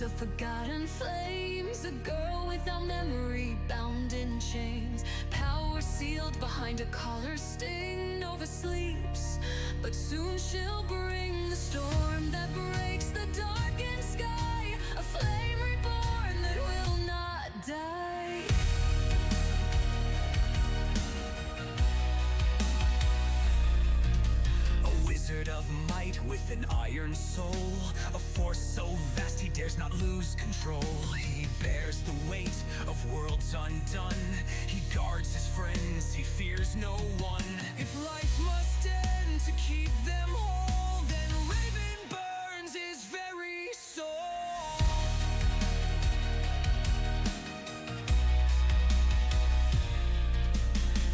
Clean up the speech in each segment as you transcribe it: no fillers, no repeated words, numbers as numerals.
Memories of forgotten flames, a girl without memory bound in chains, power sealed behind a collar sting. Nova sleeps, but soon she'll bring the storm that breaks the darkened sky, a flame reborn that will not die. A wizard of might with an iron soul, a force so vast he dares not lose control. He bears the weight of worlds undone, he guards his friends, he fears no one. If life must end to keep them whole, then Raven burns his very soul.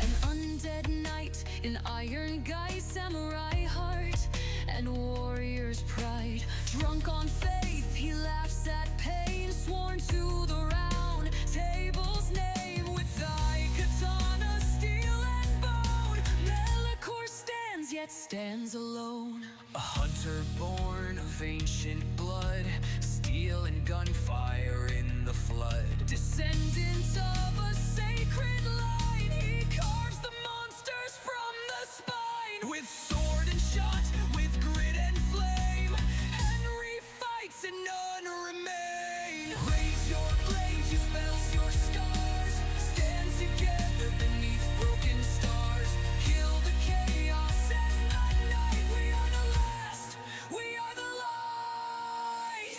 An undead knight in iron guise, samurai heart and warrior's pride. Drunk on faith, he laughs at pain, sworn to the round table's name. With thy katana, steel and bone, Melikor stands, yet stands alone. A hunter born of ancient blood, steel and gunfire in the flood. Descendant of a sacred line, he carves the monsters from the spine. With sword and shot, with grit and flame, Henry fights and none remain. raise your blades, you spells, your scars, Stand together beneath broken stars. Kill the chaos and the night. We are the last, we are the light.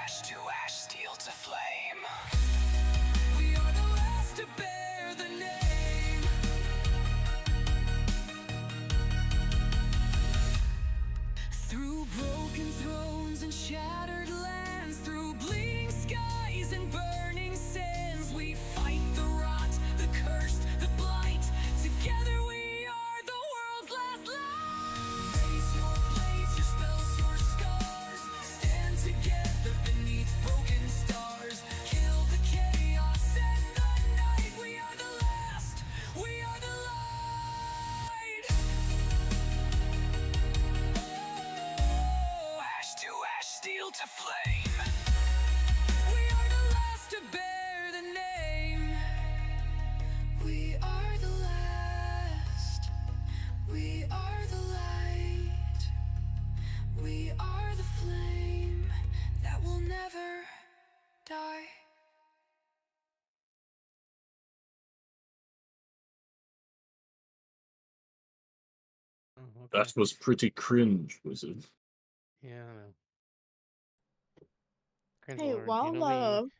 ash to ash, steel to flame. We are the last to bear the name. Through broken thrones and shattered lands, through bleeding skies and burning sands, we fight the rot, the cursed, the blight. Together we are the world's last light. Raise your blades, your spells, your scars. Stand together beneath broken stars. Kill the chaos and the night. We are the last, we are the light. Ash to ash, steel to flame. We are the last to bear the name. We are the last. We are the light. We are the flame that will never die. Oh, okay. That was pretty cringe, wizard. Yeah, I know. Cringe Hey, Lord, while you know me.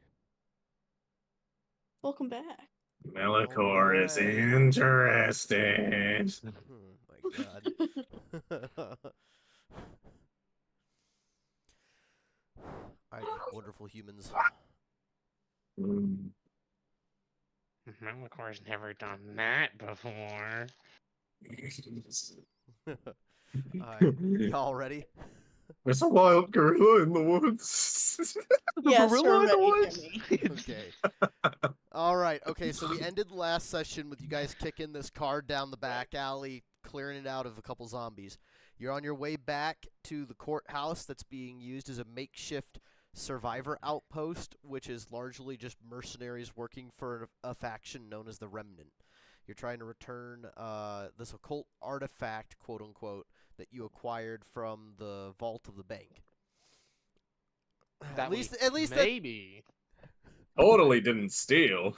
welcome back. Melikor is Alright. interested. Oh my god. Alright, wonderful humans. Mm. Melikor's never done that before. Alright, y'all ready? There's a wild gorilla in the woods. Yes, gorilla we're in the ready, woods? Jimmy. Okay. Alright, okay, so we ended last session with you guys kicking this card down the back alley, clearing it out of a couple zombies. You're on your way back to the courthouse that's being used as a makeshift survivor outpost, which is largely just mercenaries working for a faction known as the Remnant. You're trying to return this occult artifact, quote-unquote, that you acquired from the vault of the bank. That at least that, maybe. Totally didn't steal.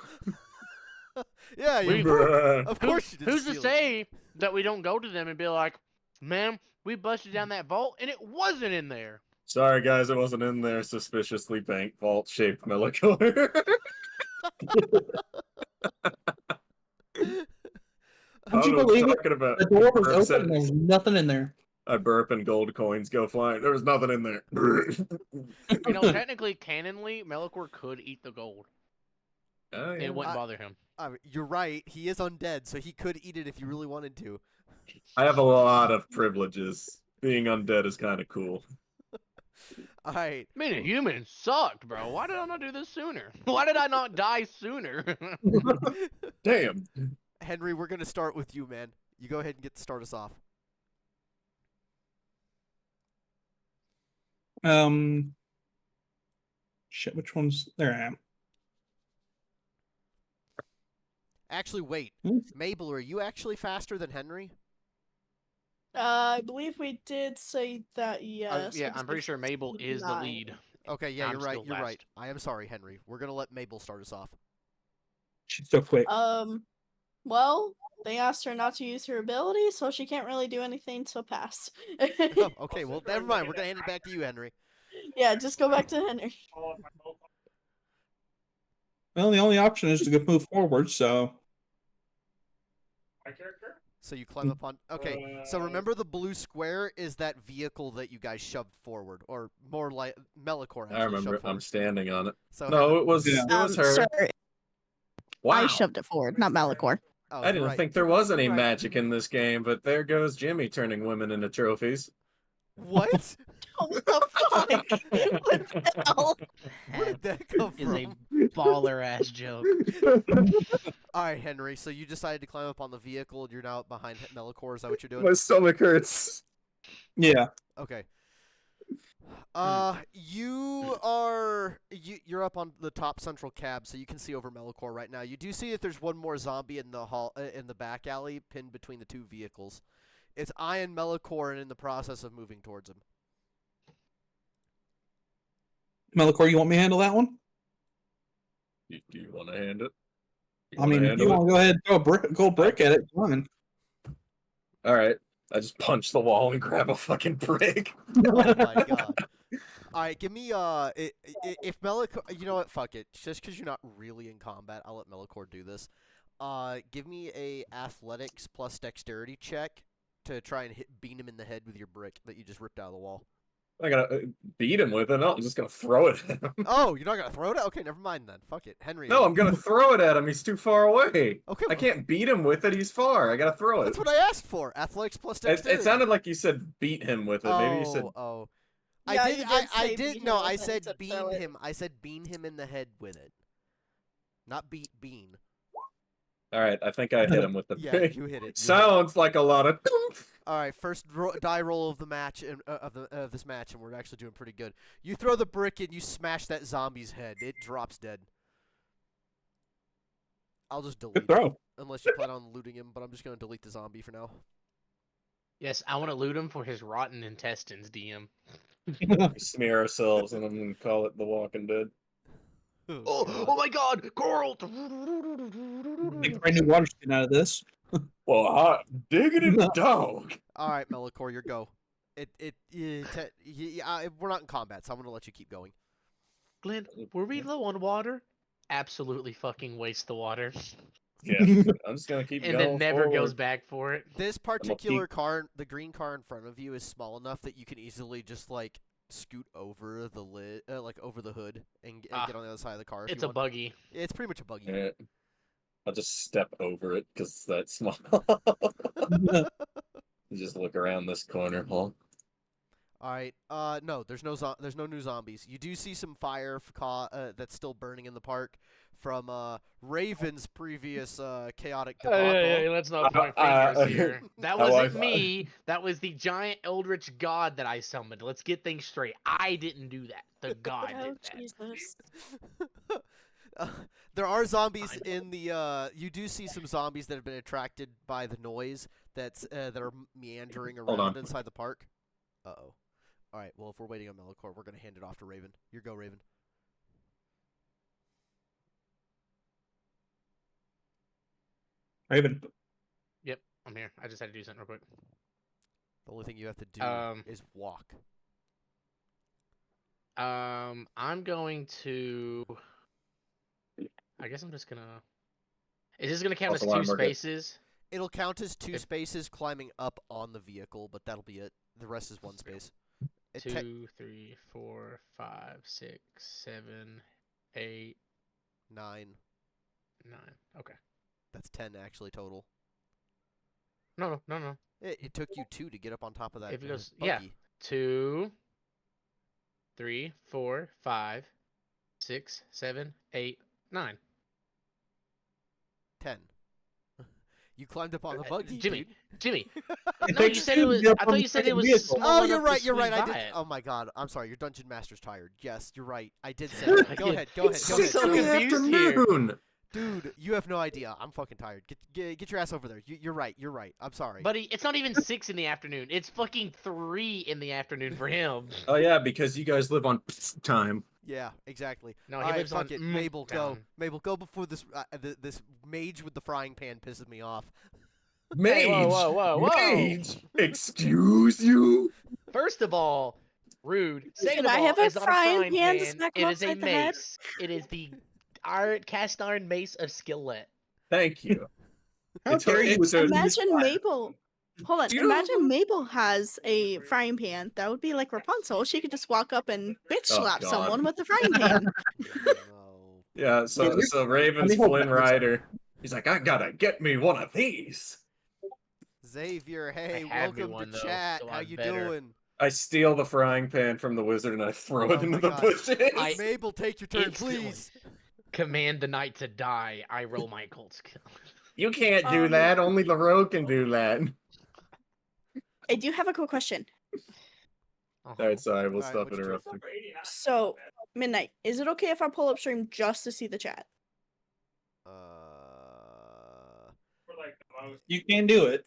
yeah, We- of course you didn't Who's to steal it. say that we don't go to them and be like, "Ma'am, we busted down that vault and it wasn't in there." Sorry, guys, it wasn't in there. Suspiciously bank vault shaped Melikor. Would you believe it? About. The door was Burp open said- and there's nothing in there. I burp and gold coins go flying. There was nothing in there. You know, technically, canonly, Melikor could eat the gold. Oh, yeah. It wouldn't bother him. You're right. He is undead, so he could eat it if he really wanted to. I have a lot of privileges. Being undead is kind of cool. All right. Being a human sucked, bro. Why did I not do this sooner? Why did I not die sooner? Damn. Henry, we're going to start with you, man. You go ahead and start us off. Shit, which one's there? I am. Actually, wait. Hmm. Mabel, are you actually faster than Henry? I believe we did say that, yes. Yeah, because I'm pretty it's sure Mabel is the 9. lead. Okay, yeah, I'm you're right. still You're last. right. I am sorry, Henry. We're gonna let Mabel start us off. She's so quick. Well, they asked her not to use her ability, so she can't really do anything, so pass. Oh, okay, well, never mind. We're gonna hand it back to you, Henry. Yeah, just go back to Henry. Well, the only option is to go move forward, so. So you climb up on. Okay, so remember the blue square is that vehicle that you guys shoved forward, or more like Melikor actually I remember. shoved forward. I'm standing on it. So No, it was Yeah. it was her. Sir, Wow. I shoved it forward, not Malicor. Oh, I you're didn't right. think there was any You're right. magic in this game, but there goes Jimmy turning women into trophies. What? What the fuck? What the hell? Where did that come Is a from? baller ass joke. All right, Henry. So you decided to climb up on the vehicle, and you're now behind Melikor. Is that what you're doing? My stomach hurts. Yeah. Okay. You're up on the top central cab, so you can see over Melikor right now. You do see that there's one more zombie in the hall, in the back alley, pinned between the two vehicles. It's eyeing Melikor and in the process of moving towards him. Melikor, you want me to handle that one? Do you want to hand it? I mean, if you want to go ahead and go brick at it, fine. All right. I just punch the wall and grab a fucking brick. Oh my god. Alright, give me, if Melikor, you know what, fuck it. Just because you're not really in combat, I'll let Melikor do this. Give me a athletics plus dexterity check to try and beat him in the head with your brick that you just ripped out of the wall. I gotta beat him with it. No, I'm just gonna throw it at him. Oh, you're not gonna throw it? Okay, never mind then. Fuck it. Henry. No, I'm gonna throw it at him. He's too far away. Okay, I can't beat him with it. He's far. I gotta throw it. That's what I asked for. Athletics plus dexterity. It sounded like you said beat him with it. Maybe you said. Oh. Yeah, I you did. did I say did. beat No, him I with it said to bean throw it. him. I said bean him in the head with it. Not beat bean. All right, I think I hit him with the Yeah, brick. you hit it. You hit it. Sounds like a lot of. All right, first die roll of the match of this match, and we're actually doing pretty good. You throw the brick and you smash that zombie's head. It drops dead. I'll just delete Good it, throw. unless you plan on looting him. But I'm just gonna delete the zombie for now. Yes, I want to loot him for his rotten intestines, DM. We smear ourselves and then call it The Walking Dead. Oh my god, Coral! Make a brand new water skin out of this. Well, hot diggity dog. All right, Melikor, your go. We're not in combat, so I'm gonna let you keep going. Glenn, were we low on water? Absolutely fucking waste the water. Yeah, I'm just gonna keep And going then never forward. goes back for it. This particular car, the green car in front of you, is small enough that you can easily just like scoot over the lid, like over the hood, and get on the other side of the car. If It's you a want. buggy. It's pretty much a buggy. Yeah. I'll just step over it because it's that small. Just look around this corner. Huh? All right. No, there's no new zombies. You do see some fire that's still burning in the park from Raven's previous chaotic debacle. Hey, let's not point fingers here. That how wasn't I- me. That was the giant eldritch god that I summoned. Let's get things straight. I didn't do that. The god Oh, did that. Jesus. There are zombies in the. You do see some zombies that have been attracted by the noise that are meandering Hold around on. inside the park. Uh-oh. All right. Well, if we're waiting on Melikor, we're gonna hand it off to Raven. Your go, Raven. Raven. Yep, I'm here. I just had to do something real quick. The only thing you have to do is walk. I'm going to. I guess I'm just gonna. Is this gonna count as Also, two I'm working. spaces? It'll count as two If- spaces climbing up on the vehicle, but that'll be it. The rest is one space. It te- 2, 3, 4, 5, 6, 7, 8, 9. 9. Okay. That's 10 actually total. No. It took you 2 to get up on top of that. If it goes- yeah. buggy. 2, 3, 4, 5, 6, 7, 8, 9. 10. You climbed up on the buggy, Jimmy, dude. Jimmy. It No, you takes said two it to was. get up I on thought the you said it freaking was vehicle. small Oh, enough you're to right. You're swing right. I by did. it. Oh my god. I'm sorry. Your dungeon master's tired. Yes, you're right. I did say that. Go ahead. Go ahead. It's Go ahead. 6 so in the confused here. afternoon. Dude, you have no idea. I'm fucking tired. Get your ass over there. You're right. You're right. I'm sorry. Buddy, it's not even 6 in the afternoon. It's fucking 3 in the afternoon for him. Oh yeah, because you guys live on time. Yeah, exactly. No, All he right, lives fuck on it. Mabel, go. Town. Mabel, go before this this mage with the frying pan pisses me off. Mage. Hey, whoa. Mage. Excuse you. First of all, rude. Second Can of I all, have a it's not a frying frying pan to pan. smack him It is a upside the head? mace. It is the cast iron mace of skillet. Thank you. How dare you with those? Imagine Mabel. Hold on. You- Imagine Mabel has a frying pan. That would be like Rapunzel. She could just walk up and bitch Oh, slap God. someone with the frying pan. No. Yeah, so Raven's hold Flynn back for a Rider. He's like, I gotta get me one of these. Xavier, hey, had me welcome one, to though. chat. Still How lot you better. doing? I steal the frying pan from the wizard and I throw it Oh into my the God. bushes. Mabel, take your turn, Instantly. please. Command the knight to die. I roll my cult skill. You can't do that. Only the rogue can do that. I do have a quick question. Alright, sorry, we'll Alright, stop what's your interrupting. So, Midnight, is it okay if I pull up stream just to see the chat? You can do it.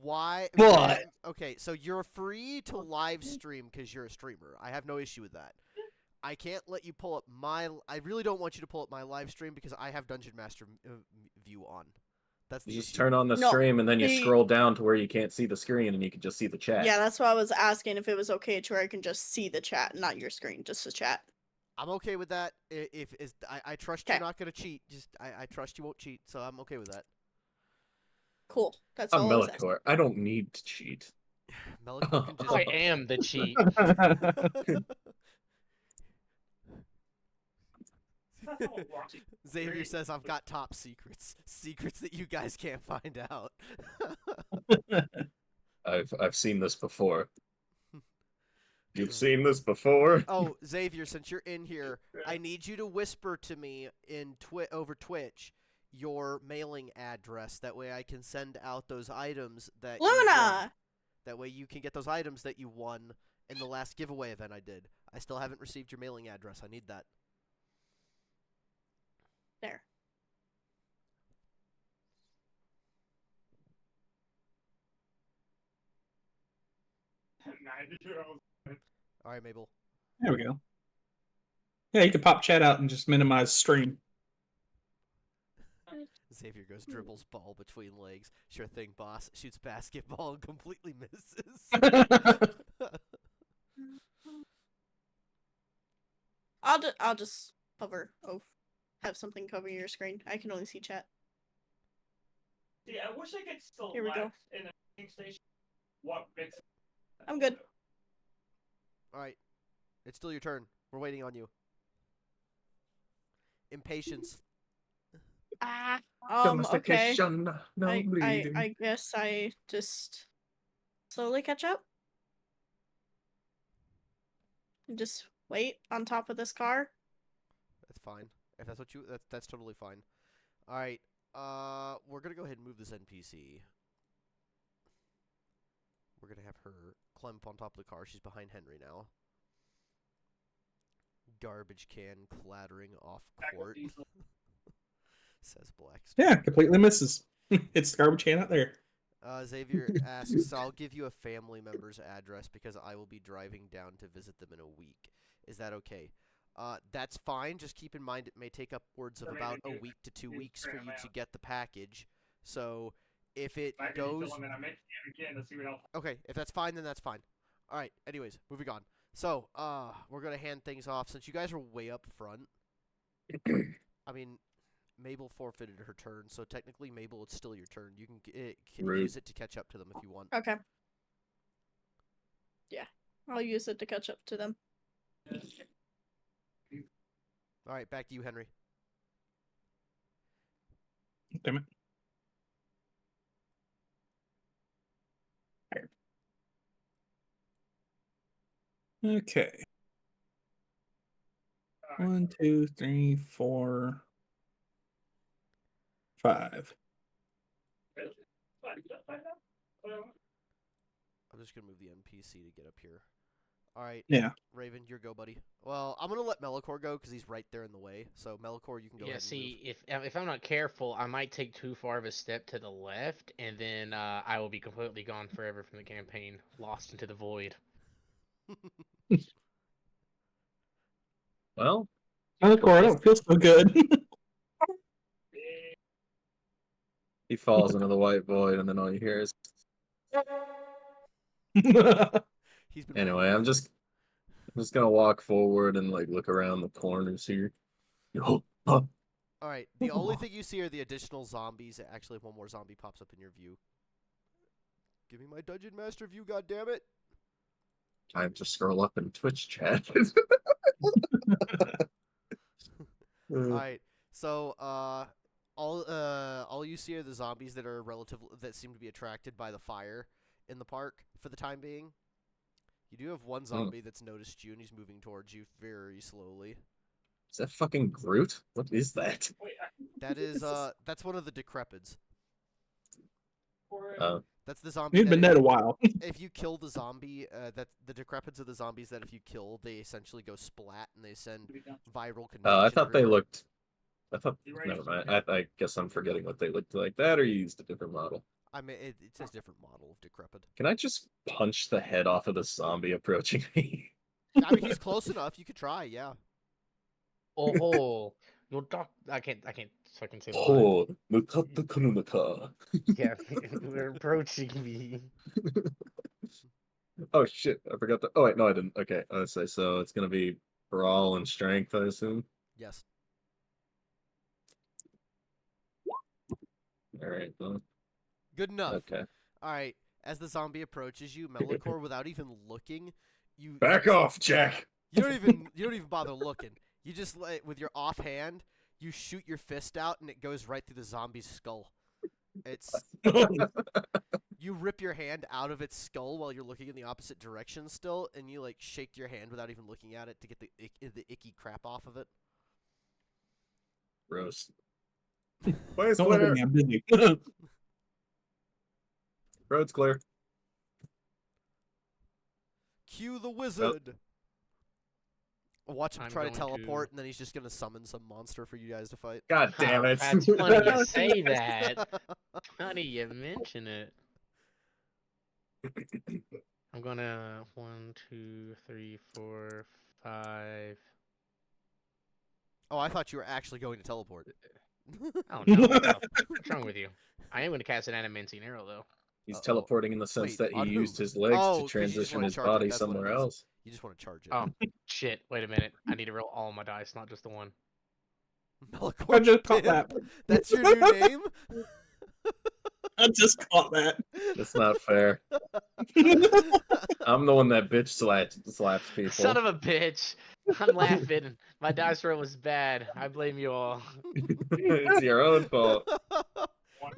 Why? But- Okay, so you're free to live stream because you're a streamer. I have no issue with that. I can't let you pull up my. I really don't want you to pull up my live stream because I have Dungeon Master view on. That's the You just issue. turn on the No, stream and then you the- scroll down to where you can't see the screen and you can just see the chat. Yeah, that's why I was asking if it was okay to where I can just see the chat, not your screen, just the chat. I'm okay with that. I trust you're Okay. not gonna cheat. Just I trust you won't cheat, so I'm okay with that. Cool. That's I'm all I was asking. Melikor. I don't need to cheat. Melikor can just. I am the cheat. Xavier says I've got top secrets. Secrets that you guys can't find out. I've seen this before. You've seen this before? Oh, Xavier, since you're in here, I need you to whisper to me in over Twitch your mailing address. That way I can send out those items that you won. Luna! That way you can get those items that you won in the last giveaway event I did. I still haven't received your mailing address. I need that. There. All right, Mabel. There we go. Yeah, you can pop chat out and just minimize stream. Xavier goes dribbles ball between legs. Sure thing, boss. Shoots basketball and completely misses. I'll just cover. Oh, have something cover your screen. I can only see chat. Yeah, I wish I could select Here we go. in a ping station what mix. I'm good. All right. It's still your turn. We're waiting on you. Impatience. Okay. Domestication, no I bleeding. guess I just slowly catch up. And just wait on top of this car. That's fine. If that's what you that's totally fine. All right. We're going to go ahead and move this NPC. We're going to have her climb up on top of the car. She's behind Henry now. Garbage can clattering off court. Says Blackstone. Yeah, completely misses. It's the garbage can out there. Xavier asks, I'll give you a family member's address because I will be driving down to visit them in a week. Is that okay? That's fine. Just keep in mind it may take upwards of about a week to 2 weeks for you to get the package. So if it goes... Okay, if that's fine, then that's fine. Alright, anyways, moving on. So, we're going to hand things off. Since you guys are way up front, I mean, Mabel forfeited her turn, so technically, Mabel, it's still your turn. You can use it to catch up to them if you want. Okay. Yeah, I'll use it to catch up to them. Alright, back to you, Henry. Damn it. Okay. 1, 2, 3, 4, 5. I'm just gonna move the NPC to get up here. All right. Yeah. Raven, your go, buddy. Well, I'm gonna let Melikor go because he's right there in the way. So Melikor, you can go Yeah, ahead and move. see, if I'm not careful, I might take too far of a step to the left, and then I will be completely gone forever from the campaign, lost into the void. Well, Melikor, I don't feel so good. he falls into the white void, and then all you hear is. He's been Anyway, I'm just gonna walk forward and like look around the corners here. Oh, oh. All right. The only thing you see are the additional zombies. Actually, one more zombie pops up in your view. Give me my dungeon master view, goddammit. Time to scroll up in Twitch chat. All right. So, all you see are the zombies that are that seem to be attracted by the fire in the park for the time being. You do have one zombie that's noticed you, and he's moving towards you very slowly. Is that fucking Groot? What is that? That is that's one of the decrepids. Oh. That's the zombie. He's been dead a while. If you kill the zombie, that the decrepids are the zombies that if you kill, they essentially go splat and they send viral contagion. Oh, I thought they everywhere. looked. I thought. Never mind. I guess I'm forgetting what they looked like. That or you used a different model. I mean, it's a different model of decrepit. Can I just punch the head off of the zombie approaching me? I mean, he's close enough. You could try, yeah. Oh, you'll talk. I can't fucking say the line. Oh, Mukata Kanunaka. Yeah, we're approaching me. Oh shit! I forgot to. Oh wait, no, I didn't. Okay, I say so. It's gonna be brawl and strength, I assume. Yes. All right, then. Good enough. Okay. All right. As the zombie approaches you, Melikor, without even looking, you Back off, Jack. you don't even bother looking. You just with your offhand, you shoot your fist out and it goes right through the zombie's skull. It's you rip your hand out of its skull while you're looking in the opposite direction still, and you like shake your hand without even looking at it to get the icky crap off of it. Gross. Place Don't look at clear. me, I'm busy. Road's clear. Cue the wizard. Watch him I'm try to going teleport, to- and then he's just gonna summon some monster for you guys to fight. God damn it. That's funny you say that. Funny you mention it. I'm gonna 1, 2, 3, 4, 5. Oh, I thought you were actually going to teleport. Oh no, what's wrong with you? I am gonna cast an adamantine arrow though. He's Uh-oh. teleporting in the sense Wait, that he on who? used his legs Oh, to 'cause you just transition wanna his charge it, body that's what it somewhere is. else. You just want to charge it. Oh shit! Wait a minute. I need to roll all my dice, not just the one. Melikor I just caught Pim. that. That's your new name? I just caught that. That's not fair. I'm the one that bitch slaps people. Son of a bitch! I'm laughing. My dice roll was bad. I blame you all. It's your own fault.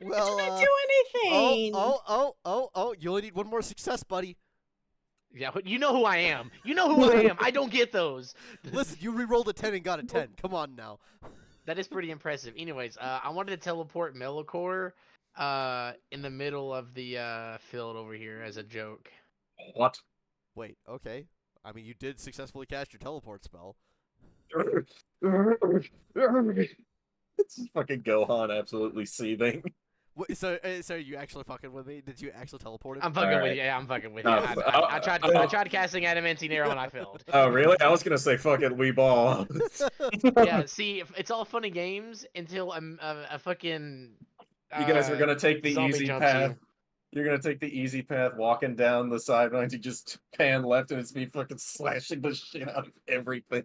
Well, Didn't do anything. oh! You only need one more success, buddy. Yeah, but you know who I am. You know who I am. I don't get those. Listen, you re-rolled a 10 and got a 10. Come on now. That is pretty impressive. Anyways, I wanted to teleport Melikor in the middle of the field over here as a joke. What? Wait, okay. I mean, you did successfully cast your teleport spell. It's fucking Gohan absolutely seething. Wait, so are you actually fucking with me? Did you actually teleport him? I'm fucking with Alright. you. Yeah, I'm fucking with you. No, I tried casting adamantine arrow and I failed. Oh, really? I was gonna say fucking we ball. Yeah, see, it's all fun and games until a fucking. You guys are gonna take the zombie easy jumps path. you. You're gonna take the easy path, walking down the sidelines. You just pan left, and it's me fucking slashing the shit out of everything.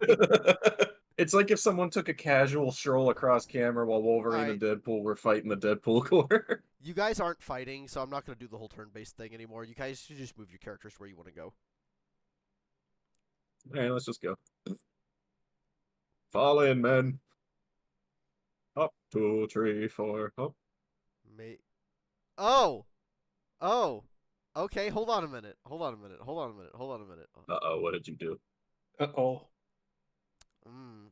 It's like if someone took a casual stroll across camera while Wolverine and Deadpool were fighting the Deadpool corps. You guys aren't fighting, so I'm not going to do the whole turn-based thing anymore. You guys should just move your characters where you want to go. Alright, let's just go. Fall in, men. Up, 2, 3, 4. Up. Oh! Okay, hold on a minute. Uh-oh, what did you do? Uh-oh.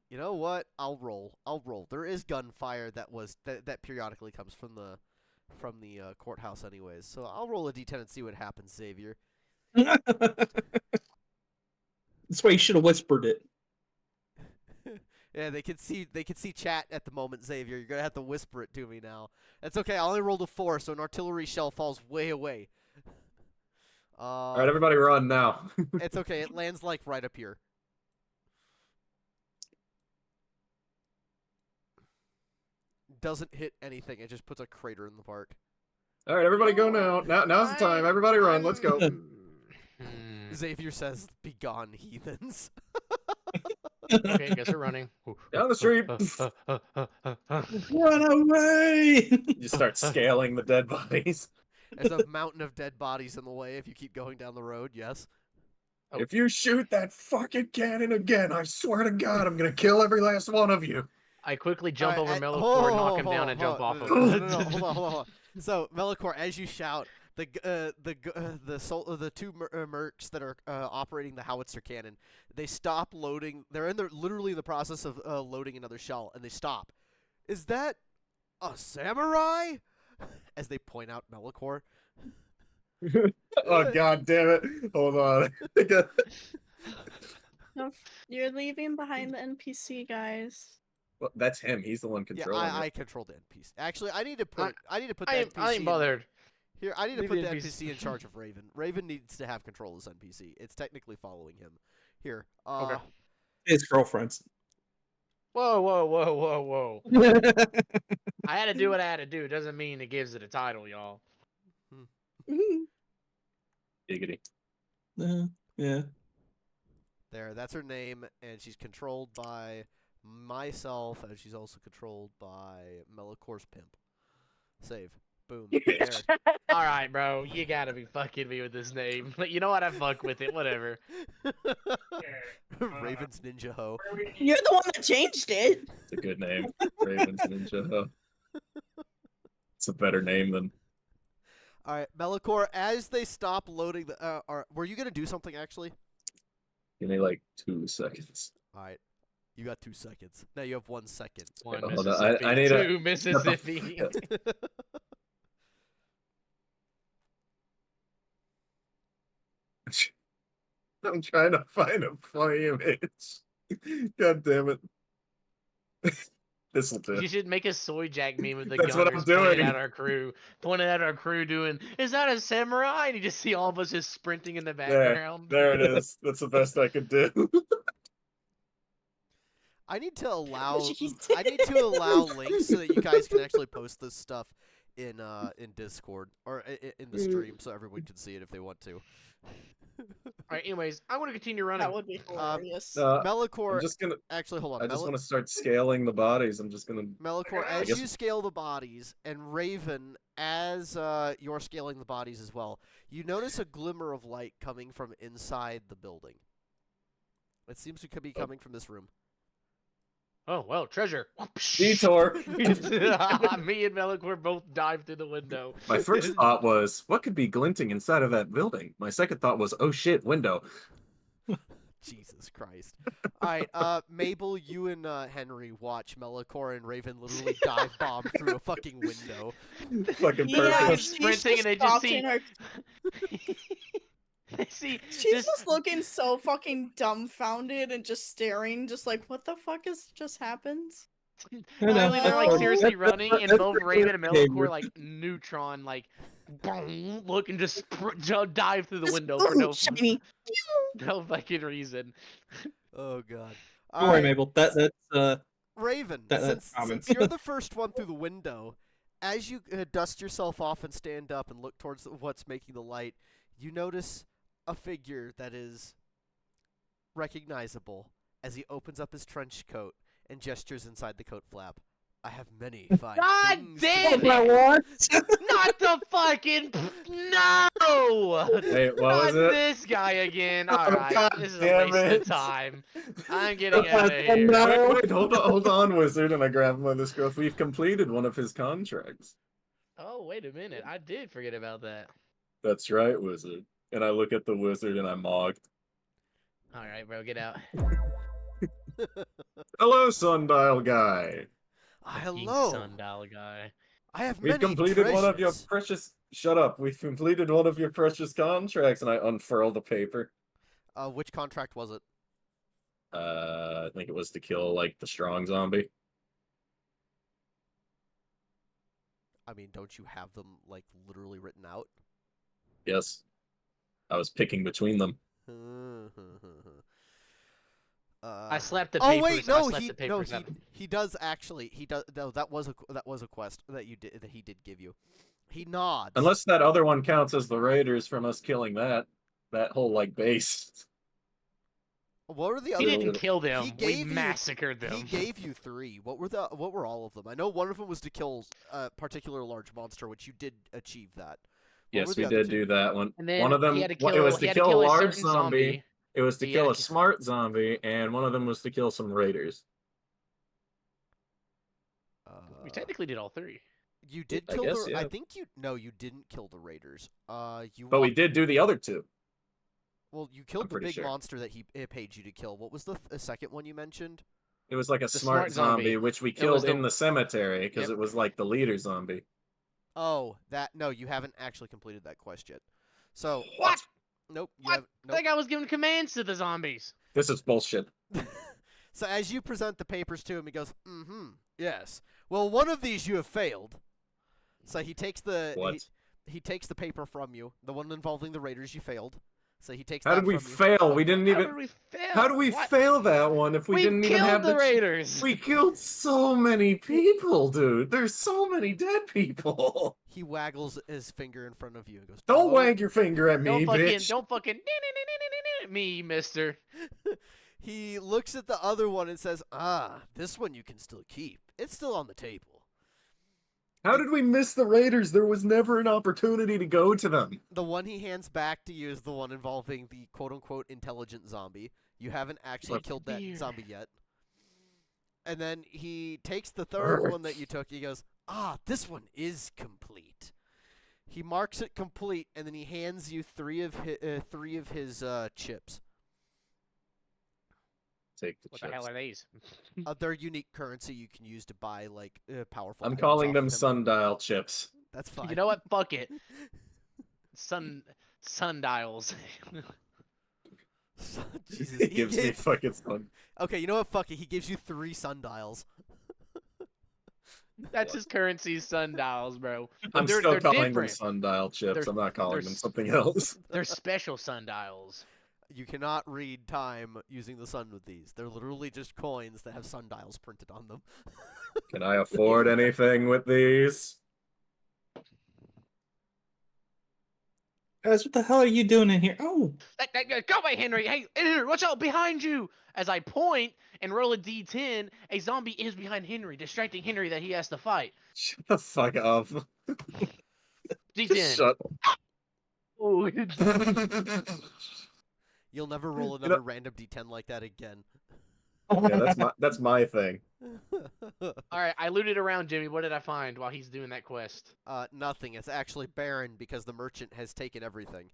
You know what? I'll roll. There is gunfire that periodically comes from the from the courthouse anyways. So I'll roll a d10 and see what happens, Xavier. That's why you should have whispered it. Yeah, they can see chat at the moment, Xavier. You're gonna have to whisper it to me now. That's okay. I only rolled a 4, so an artillery shell falls way away. All right, everybody, run now. It's okay. It lands like right up here. Doesn't hit anything. It just puts a crater in the park. All right, everybody, go now. Now's the time. Everybody, run. Let's go. Xavier says, "Be gone, heathens." Okay, guess we're running. Down the street. Run away! You start scaling the dead bodies. There's a mountain of dead bodies in the way if you keep going down the road. Yes. Oh. If you shoot that fucking cannon again, I swear to God, I'm gonna kill every last one of you. I quickly jump over Alright, Melocore, knock him down, and jump off of No, him. hold on. So Melocore, as you shout, the two mercs that are operating the howitzer cannon, they stop loading. They're literally in the process of loading another shell, and they stop. Is that a samurai? As they point out Melocore. Oh God damn it! Hold on. No, you're leaving behind the NPC guys. Well, that's him. He's the one Yeah, controlling I it. control the NPC. Actually, I need to put the I NPC. ain't bothered. Here, I need to Leave put the the NPC. NPC in charge of Raven. Raven needs to have control of this NPC. It's technically following him. Here. Okay. His girlfriends. Whoa, whoa, whoa, whoa, whoa. I had to do what I had to do. Doesn't mean it gives it a title, y'all. Giggity. Yeah. There, that's her name, and she's controlled by myself, and she's also controlled by Melocore's pimp. Save. Boom. There. All right, bro. You gotta be fucking me with this name. You know what? I fuck with it. Whatever. Raven's Ninja Ho. You're the one that changed it. It's a good name. Raven's Ninja. It's a better name than. All right, Melocore, as they stop loading the... were you going to do something, actually? Give me like 2 seconds. All right. You got 2 seconds. Now you have 1 second. One Hold on, Mississippi. I need a- Two Mississippi. I'm trying to find a funny image. God damn it. This'll do. You should make a soy jack meme with the That's what I'm gunners pointing doing. at our crew. Pointing at our crew doing, is that a samurai? And you just see all of us just sprinting in the background. There it is. That's the best I could do. I need to allow... Jeez. I need to allow links so that you guys can actually post this stuff in Discord. Or in the stream so everyone can see it if they want to. Alright, anyways, I want to continue running. That would be hilarious. Melocore... I'm just gonna. Actually, hold on. I just want to start scaling the bodies. I'm just gonna. Melocore, I as guess- you scale the bodies, and Raven, as you're scaling the bodies as well, you notice a glimmer of light coming from inside the building. It seems to be coming from this room. Oh, well, treasure. Detour. Me and Melocore both dive through the window. My first thought was, what could be glinting inside of that building? My second thought was, oh shit, window. Jesus Christ. Alright, Mabel, you and Henry watch Melocore and Raven literally dive bomb through a fucking window. Fucking Yeah, perfect. she's Sprinting and they just stopped see- in her- They see, She's just looking so fucking dumbfounded and just staring, just like, what the fuck has just happened? literally, they're like Oh. seriously running, and That's both the Raven and behavior. Melocore like neutron, like boom, look and just dive through the Just, window for no shiny. no fucking reason. Oh god. Don't worry, Alright, Mabel. That's Raven, that's since common. you're the first one through the window, as you dust yourself off and stand up and look towards what's making the light, you notice a figure that is recognizable as he opens up his trench coat and gestures inside the coat flap. I have many fine God things damn to say." it! Not the fucking no! Hey, what Not was it? this guy again. Oh, Alright, God this is a damn waste it. of time. I'm getting out of here. No. Wait, hold on, wizard, and I grab him by the scruff. We've completed one of his contracts. Oh, wait a minute. I did forget about that. That's right, wizard. And I look at the wizard and I mog. Alright, bro, get out. Hello, sundial guy. Fucking Hello. sundial guy. I have We've many completed one of your treasures." precious. Shut up. We've completed one of your precious contracts, and I unfurl the paper. Which contract was it? I think it was to kill like the strong zombie. I mean, don't you have them like literally written out? Yes. I was picking between them. I slapped the Oh papers. wait, I no, slapped he the papers no out. he does actually. He does. No, that was a quest that you did that he did give you. He nods. Unless that other one counts as the raiders from us killing that whole like base. What were the We other? didn't kill them. He We gave you- massacred them. He gave you 3. What were all of them? I know one of them was to kill a particular large monster, which you did achieve that. What were Yes, the we other did 2? do that one. And then One of them, he had to it was to kill a large certain zombie. It was to He kill had a to ki- smart zombie, and one of them was to kill some raiders. We technically did all 3. You did I kill guess, the. yeah. I think you. No, you didn't kill the raiders. You. But we did do the other 2. Well, you killed the pretty big sure. monster that he paid you to kill. What was the second one you mentioned? It was like a The smart smart zombie. zombie, which we It was killed the- in the cemetery because Yep. it was like the leader zombie. Oh, that. No, you haven't actually completed that quest yet. So. What? Nope. You What? have. I Nope. think I was giving commands to the zombies. This is bullshit. So as you present the papers to him, he goes, yes. Well, one of these you have failed. So he takes the What? he takes the paper from you, the one involving the raiders you failed. So he takes How that did we from you. fail? We didn't How even. did we fail? How do we What? fail that one if we didn't even killed have the raiders. We killed so many people, dude. There's so many dead people. He waggles his finger in front of you and goes, Don't "Oh." wag your finger at me, bitch. Don't fucking me, mister. He looks at the other one and says, this one you can still keep. It's still on the table. How did we miss the raiders? There was never an opportunity to go to them. The one he hands back to you is the one involving the quote-unquote intelligent zombie. You haven't actually What? killed that Weird. zombie yet. And then he takes the third one that you took. He goes, this one is complete. He marks it complete, and then he hands you 3 of his chips. Take the What chips. the hell are these? They're unique currency you can use to buy like powerful. I'm items calling off them of him. sundial chips. That's fine. You know what? Fuck it. Sundials. Jesus, It he gives me gave- fucking sun. Okay, you know what? Fuck it. He gives you 3 sundials. That's his currency, sundials, bro. But I'm they're still calling different. them sundial chips. They're- I'm not calling they're them s- something else. They're special sundials. You cannot read time using the sun with these. They're literally just coins that have sundials printed on them. Can I afford anything with these? Guys, what the hell are you doing in here? Oh, Go away, Henry. Hey, Henry, watch out behind you. As I point and roll a d10, a zombie is behind Henry, distracting Henry that he has to fight. Shut the fuck up. D10. Just shut. Ooh. You'll never roll You another know- random d10 like that again. Yeah, that's my thing. All right, I looted around Jimmy. What did I find while he's doing that quest? Nothing. It's actually barren because the merchant has taken everything.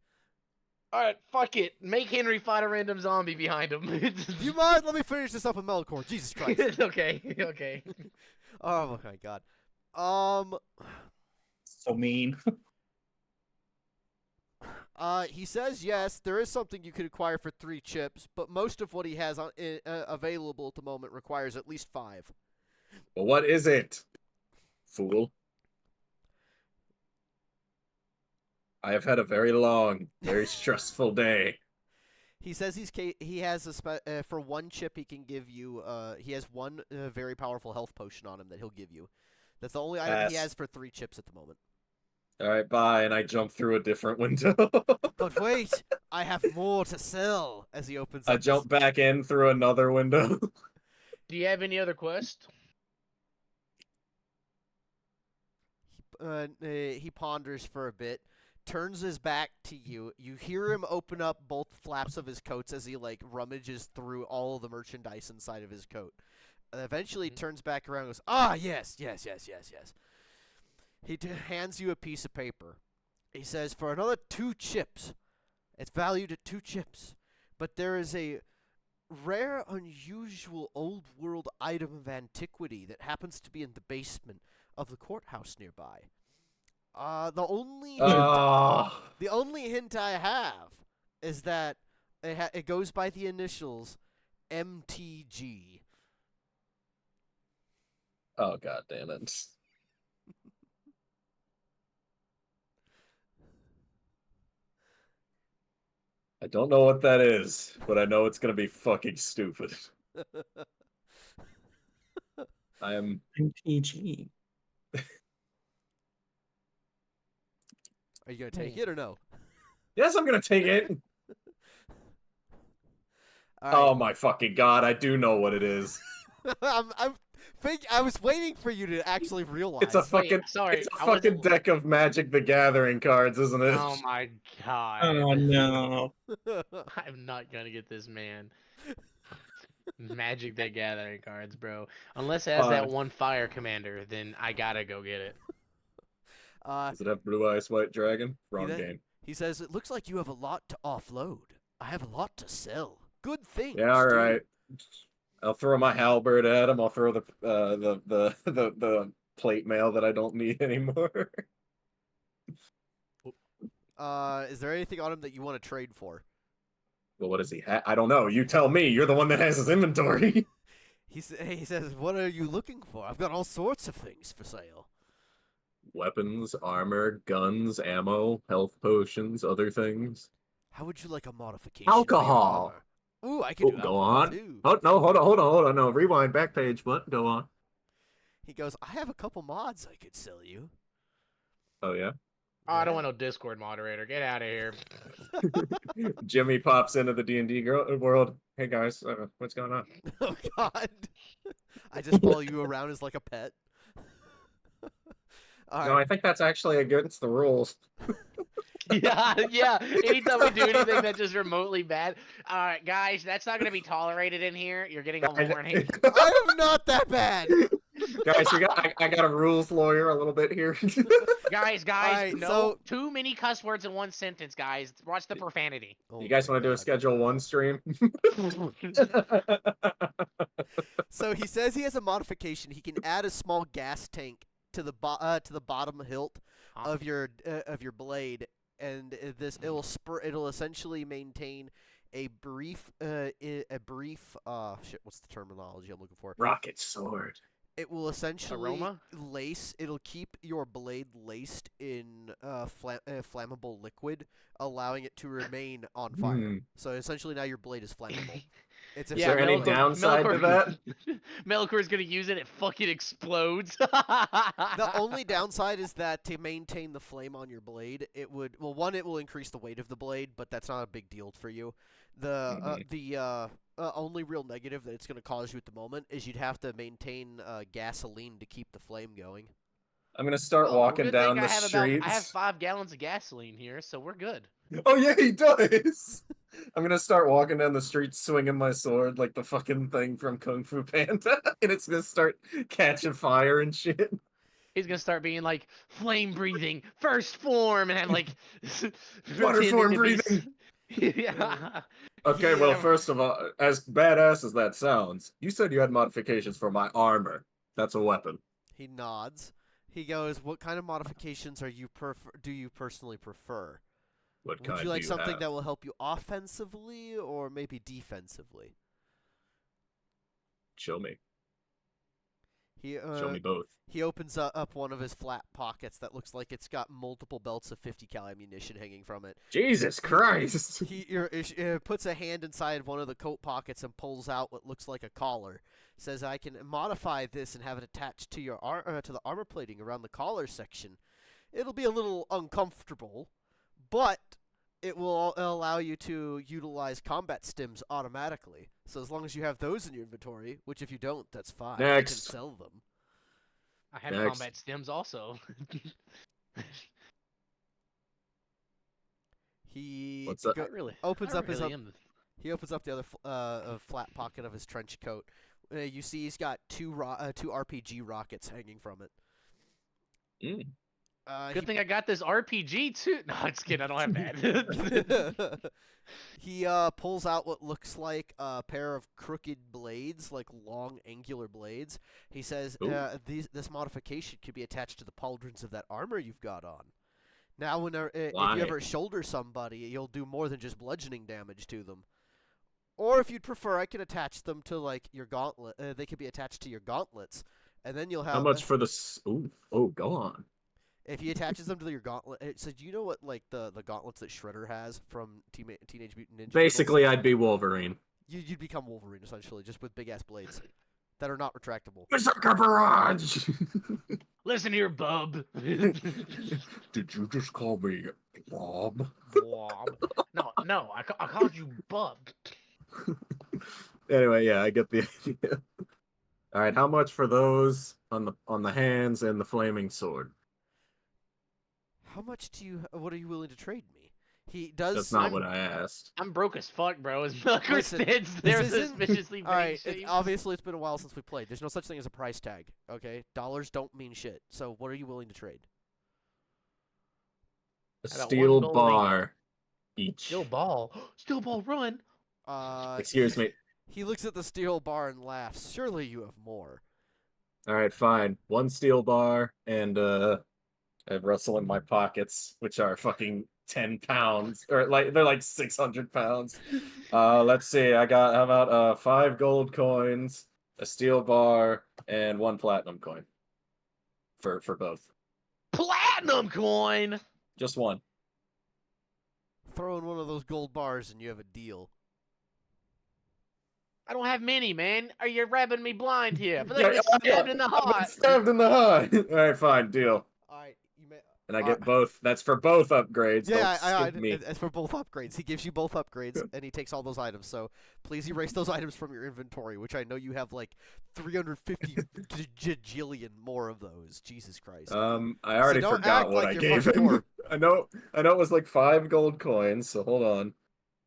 All right, fuck it. Make Henry fight a random zombie behind him. Do you mind? Let me finish this up with Metalcore. Jesus Christ. Okay, okay. Oh my god. so mean. He says yes, there is something you could acquire for 3 chips, but most of what he has available at the moment requires at least 5. Well, what is it, fool? I have had a very long, very stressful day. He says he has for 1 chip he can give you. He has 1 very powerful health potion on him that he'll give you. That's the only item he Pass. has for 3 chips at the moment. All right, bye, and I jump through a different window. But wait, I have more to sell. As he opens, I up jump back in through another window. Do you have any other quest? He ponders for a bit, turns his back to you. You hear him open up both flaps of his coats as he like rummages through all of the merchandise inside of his coat. Eventually, he turns back around and goes, yes. He hands you a piece of paper. He says, for another 2 chips. It's valued at 2 chips. But there is a rare, unusual, old-world item of antiquity that happens to be in the basement of the courthouse nearby. The only Oh, hint I have is that it goes by the initials MTG. oh god damn it. I don't know what that is, but I know it's gonna be fucking stupid. I am. MTG. Are you gonna take it or no? Yes, I'm gonna take it. All Oh right. my fucking god, I do know what it is. I was waiting for you to actually realize. It's a Wait, fucking sorry, it's a I wasn't- fucking deck of Magic the Gathering cards, isn't it? Oh my god. Oh no. I'm not gonna get this, man. Magic the Gathering cards, bro. Unless it has that one fire commander, then I gotta go get it. Does it have Blue Eyes White Dragon? Wrong then- game. He says, "It looks like you have a lot to offload. I have a lot to sell. Good things." Yeah, all too." right. I'll throw my halberd at him. I'll throw the plate mail that I don't need anymore. Is there anything on him that you want to trade for? Well, what does he have? I don't know. You tell me. You're the one that has his inventory. He says, "What are you looking for? I've got all sorts of things for sale." Weapons, armor, guns, ammo, health potions, other things. How would you like a modification? for your Alcohol. armor? Ooh, I can do Go alcohol on. too. Oh no, hold on. No, rewind back page. What? Go on. He goes, "I have a couple mods I could sell you." Oh yeah. Oh, I don't want no Discord moderator. Get out of here. Jimmy pops into the D&D world. Hey guys, what's going on? Oh God! I just follow you around as like a pet. All No, right. I think that's actually against the rules. Yeah. Anytime we do anything that's just remotely bad. All right, guys, that's not gonna be tolerated in here. You're getting a warning. I am not that bad. Guys, I got a rules lawyer a little bit here. Guys, Alright, no so- too many cuss words in one sentence, guys. Watch the profanity. Oh You guys my want to do a God. Schedule 1 stream? So he says he has a modification. He can add a small gas tank to the bottom hilt of your blade, and it'll essentially maintain a brief what's the terminology I'm looking for? Rocket sword. It will essentially Aroma? It'll keep your blade laced in flammable liquid, allowing it to remain on fire. Hmm. So essentially now your blade is flammable. It's a Is there any flammable- downside to that? Melkor's gonna use it fucking explodes. The only downside is that to maintain the flame on your blade, it will increase the weight of the blade, but that's not a big deal for you. The only real negative that it's going to cause you at the moment is you'd have to maintain gasoline to keep the flame going. I'm gonna start Well, walking good down thing the I have streets. I have 5 gallons of gasoline here, so we're good. Oh yeah, he does. I'm gonna start walking down the street swinging my sword like the fucking thing from Kung Fu Panda, and it's gonna start catching fire and shit. He's gonna start being like flame breathing, first form, and I'm like Water form pretending to be breathing. Yeah. Okay, well, Yeah. first of all, as badass as that sounds, you said you had modifications for my armor. That's a weapon. He nods. He goes, "What kind of modifications do you personally prefer? What Would kind you like do you something have? that will help you offensively or maybe defensively?" Show me. He Show me both. He opens up one of his flat pockets that looks like it's got multiple belts of 50 cal ammunition hanging from it. Jesus Christ! He puts a hand inside one of the coat pockets and pulls out what looks like a collar. Says, "I can modify this and have it attached to your to the armor plating around the collar section. It'll be a little uncomfortable, but it will allow you to utilize combat stims automatically. So as long as you have those in your inventory, which if you don't, that's fine. You can Next. sell them." I have Next. combat stems also. He What's that? I really opens I up his really am. He opens up the other flat pocket of his trench coat. You see he's got two RPG rockets hanging from it. Good thing I got this RPG too. No, I'm just kidding. I don't have that. He pulls out what looks like a pair of crooked blades, like long angular blades. He says, this modification could be attached to the pauldrons of that armor you've got on. Now, if you ever shoulder somebody, you'll do more than just bludgeoning damage to them. Or if you'd prefer, I can attach them to like your gauntlet. They could be attached to your gauntlets, and then you'll have. How much for this? Oh, go on. If he attaches them to your gauntlet, so do you know what like the gauntlets that Shredder has from Teenage Mutant Ninja Basically, Turtles? I'd be Wolverine. You'd become Wolverine essentially, just with big ass blades that are not retractable. Berserker Barrage! Listen here, bub. Did you just call me Blob? Blob. No, I called you bub. Anyway, yeah, I get the idea. All right, how much for those on the hands and the flaming sword? How much what are you willing to trade me? He does. That's not what I asked. I'm broke as fuck, bro. As Milker Listen, stands this there isn't- suspiciously All right, vague-shaped. obviously it's been a while since we played. There's no such thing as a price tag, okay? Dollars don't mean shit. So what are you willing to trade? A I got steel one gold bar each. Steel ball. Steel ball run. Excuse me. He looks at the steel bar and laughs. Surely you have more. All right, fine. One steel bar and I rustle in my pockets, which are fucking 10 pounds, or like they're like 600 pounds. Let's see. How about 5 gold coins, a steel bar, and 1 platinum coin for both. Platinum coin. Just one. Throw in one of those gold bars and you have a deal. I don't have many, man. Are you rubbing me blind here? I feel Yeah, like I got stabbed in the I've been heart. stabbed in the heart. All right, fine, deal. All right, you may. And I get both. That's for both upgrades. Yeah, Don't skip me. it's for both upgrades. He gives you both upgrades, and he takes all those items. So please erase those items from your inventory, which I know you have like 350 gajillion more of those. Jesus Christ. I already don't forgot act what like I you're gave fucking him. poor. I know it was like 5 gold coins. So hold on.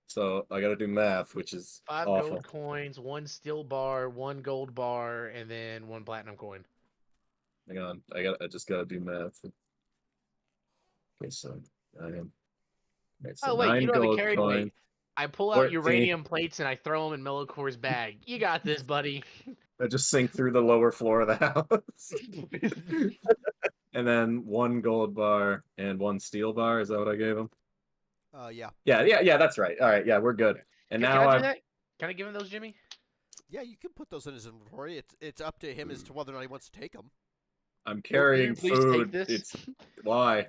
So I gotta do math, which is 5 awful. gold coins, 1 steel bar, 1 gold bar, and then 1 platinum coin. Hang on, I just gotta do math. Okay, so I am. Right, so Oh wait, 9 you don't have a gold carry coins. weight. I pull out 14. uranium plates and I throw them in Melocor's bag. You got this, buddy. I just sink through the lower floor of the house. And then 1 gold bar and 1 steel bar. Is that what I gave him? Yeah. Yeah. That's right. All right, yeah, we're good. And Can now I do I'm. that? Can I give him those, Jimmy? Yeah, you can put those in his inventory. It's up to him as to whether or not he wants to take them. I'm Will carrying you please food. take this? It's why.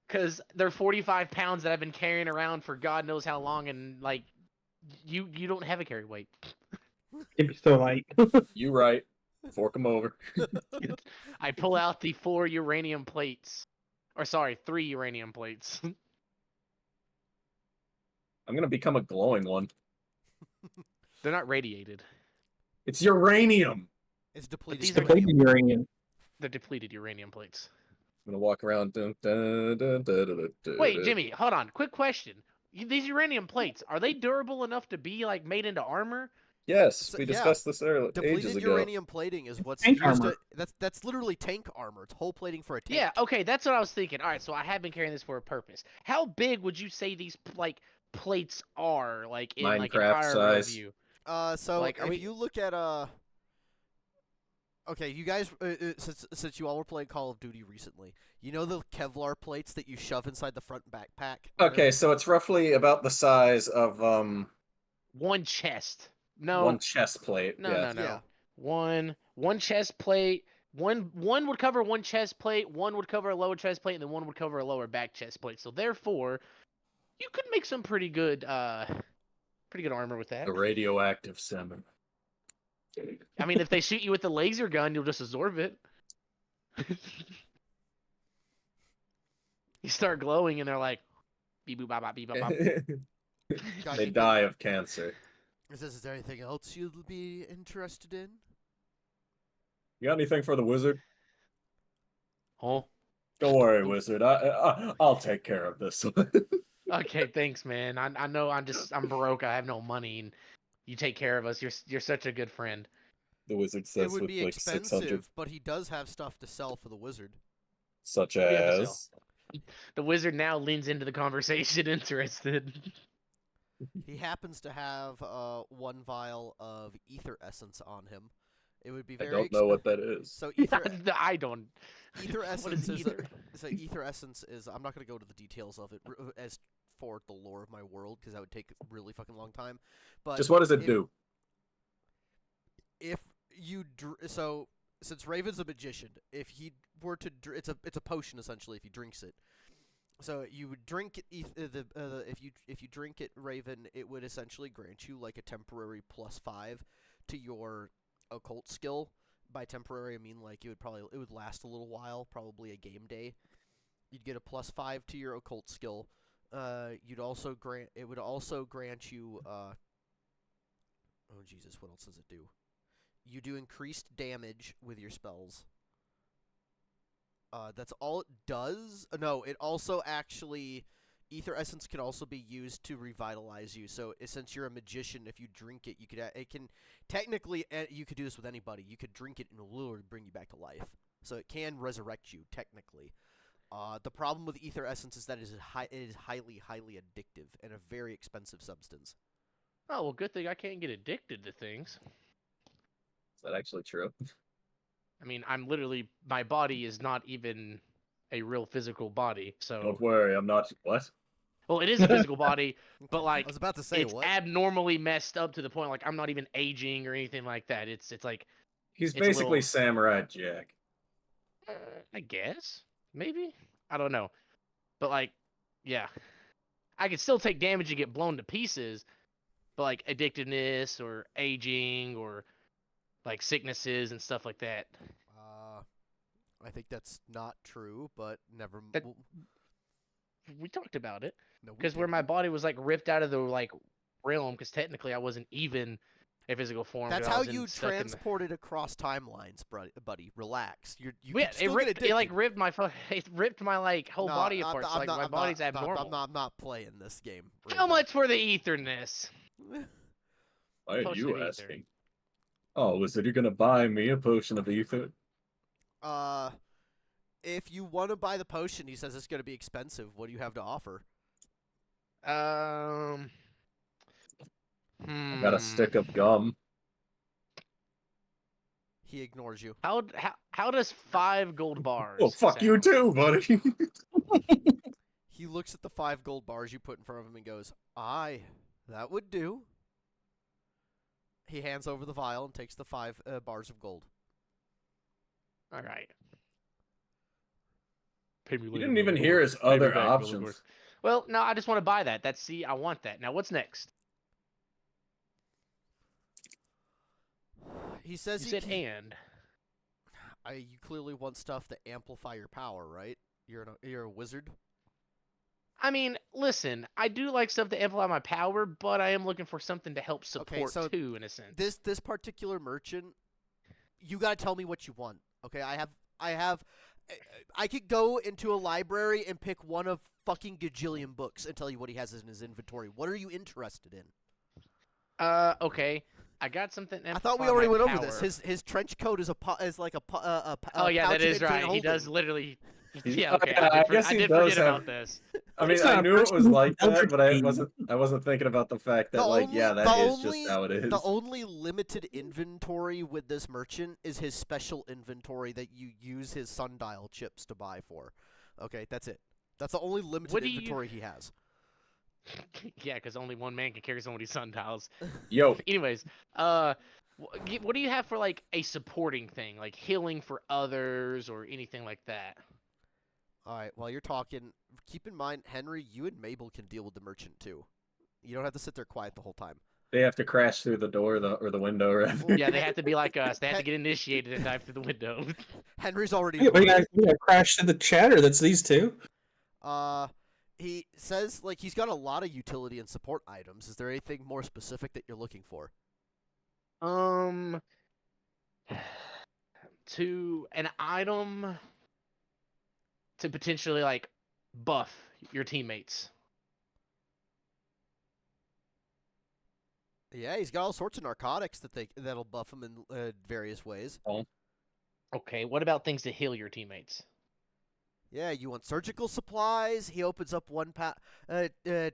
Because they're 45 pounds that I've been carrying around for God knows how long, and like, you don't have a carry weight. It'd be so light. You right. Fork them over. I pull out the 4 uranium plates, or sorry, 3 uranium plates. I'm gonna become a glowing one. They're not radiated. It's uranium. It's depleted. these The are- plated uranium. They're depleted uranium plates. I'm gonna walk around. Wait, Jimmy, hold on. Quick question. These uranium plates, are they durable enough to be like made into armor? Yes, So- we yeah. discussed this ages Depleted ago. uranium plating is what's Tank used armor. to. That's literally tank armor. It's whole plating for a tank. Yeah, okay, that's what I was thinking. All right, so I have been carrying this for a purpose. How big would you say these like plates are, like in like an Minecraft IRL size. view? So Like, are if we- you look at okay, you guys, since you all were playing Call of Duty recently, you know the Kevlar plates that you shove inside the front backpack. Okay, so it's roughly about the size of One chest. No, one chest plate. no, yeah. no. Yeah. One chest plate. One would cover one chest plate. One would cover a lower chest plate, and then one would cover a lower back chest plate. So therefore, you could make some pretty good armor with that. A radioactive salmon. I mean, if they shoot you with the laser gun, you'll just absorb it. You start glowing, and they're like, beep boop bop bop beep bop bop. Guys, They you- die of cancer. Is there anything else you'll be interested in? You got anything for the wizard? Oh, Don't worry, wizard. I'll take care of this. okay, thanks, man. I know I'm broke. I have no money, and you take care of us. You're such a good friend. The wizard It says would with be like 600. expensive, but he does have stuff to sell for the wizard. Such do you have to sell? as. The wizard now leans into the conversation, interested. He happens to have 1 vial of ether essence on him. It would be I very don't know what that is. So ether I don't. ether What essence is is ether? so ether essence is I'm not going to go to the details of it as for the lore of my world because that would take a really fucking long time. But Just what does it if- do? If you so since Raven's a magician, if he were to it's a potion essentially if he drinks it. So you would drink it, if you drink it, Raven, it would essentially grant you like a temporary +5 to your occult skill. By temporary, I mean like it would last a little while, probably a game day. You'd get a +5 to your occult skill. It would also grant you oh Jesus, what else does it do? You do increased damage with your spells. That's all it does. No, it also actually ether essence can also be used to revitalize you. So since you're a magician, if you drink it, you could technically you could do this with anybody. You could drink it and it'll literally bring you back to life. So it can resurrect you technically. The problem with ether essence is that it is highly addictive and a very expensive substance. Oh well, good thing I can't get addicted to things. Is that actually true? I mean, my body is not even a real physical body, so. Don't worry, I'm not. What? Well, it is a physical body, but like I was about to say it's what? abnormally messed up to the point like I'm not even aging or anything like that. It's like He's It's a basically little- Samurai Jack. I guess maybe I don't know, but like yeah, I could still take damage and get blown to pieces, but like addictiveness or aging or like sicknesses and stuff like that. I think that's not true, but never. That- We talked about it No, we because where my didn't. body was like ripped out of the like realm because technically I wasn't even a physical form. 'cause That's I how was in- you stuck in the- transported across timelines, buddy. Relax. You Yeah, can still get it like addicted. ripped my it ripped my like whole No, body I'm apart. not- So, like I'm my not- body's I'm not- abnormal. I'm not playing this game. How Raven. much for the etherness? Why are Potion you of ether. asking? Oh, wizard, you're gonna buy me a potion of ether? If you want to buy the potion, he says it's going to be expensive. What do you have to offer? I got a stick of gum. He ignores you. How does 5 gold bars? Well, fuck you sound? too, buddy. He looks at the 5 gold bars you put in front of him and goes, "Aye, that would do." He hands over the vial and takes the 5 bars of gold. All right. Pay me You later, didn't even Milligore. hear his Pay me other back, options. Milligore. Well, no, I just want to buy that. I want that. Now, what's next? He says You said and. you clearly want stuff to amplify your power, right? You're a wizard. I mean, listen, I do like stuff to amplify my power, but I am looking for something to help support so too, in a sense. This particular merchant, you gotta tell me what you want. Okay, I could go into a library and pick one of fucking gajillion books and tell you what he has in his inventory. What are you interested in? Okay. I got something. I thought we already went over this. His trench coat is like a Oh yeah, pouch that of is right. infinite He does holding. literally. He's- Yeah, okay. yeah, I guess I he did does forget have- about this. I mean, It's I not knew it was personal like that, but I Elder wasn't thinking about the fact that The like, only- yeah, the that is only- just how it is. The only limited inventory with this merchant is his special inventory that you use his sundial chips to buy for. Okay, that's it. That's the only limited What do you- inventory he has. Yeah, because only one man can carry so many sundials. Yo, Anyways, what do you have for like a supporting thing, like healing for others or anything like that? All right, while you're talking, keep in mind, Henry, you and Mabel can deal with the merchant too. You don't have to sit there quiet the whole time. they have to crash through the door or the window, rather. Yeah, they have to be like us. They have to get initiated and dive through the window. Henry's already. Yeah, we got crash to the chatter. That's these two. He says like he's got a lot of utility and support items. Is there anything more specific that you're looking for? To an item to potentially like buff your teammates. Yeah, he's got all sorts of narcotics that'll buff him in various ways. Okay, what about things to heal your teammates? Yeah, you want surgical supplies? He opens up one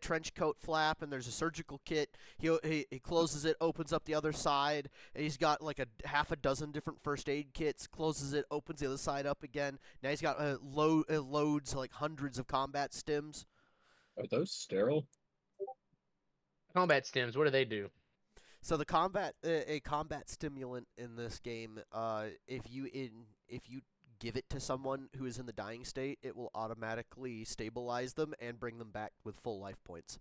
trench coat flap, and there's a surgical kit. He closes it, opens up the other side, and he's got like a half a dozen different first aid kits. Closes it, opens the other side up again. Now he's got loads, like hundreds of combat stims. Are those sterile? Combat stims. What do they do? So the a combat stimulant in this game, if you give it to someone who is in the dying state, it will automatically stabilize them and bring them back with full life points.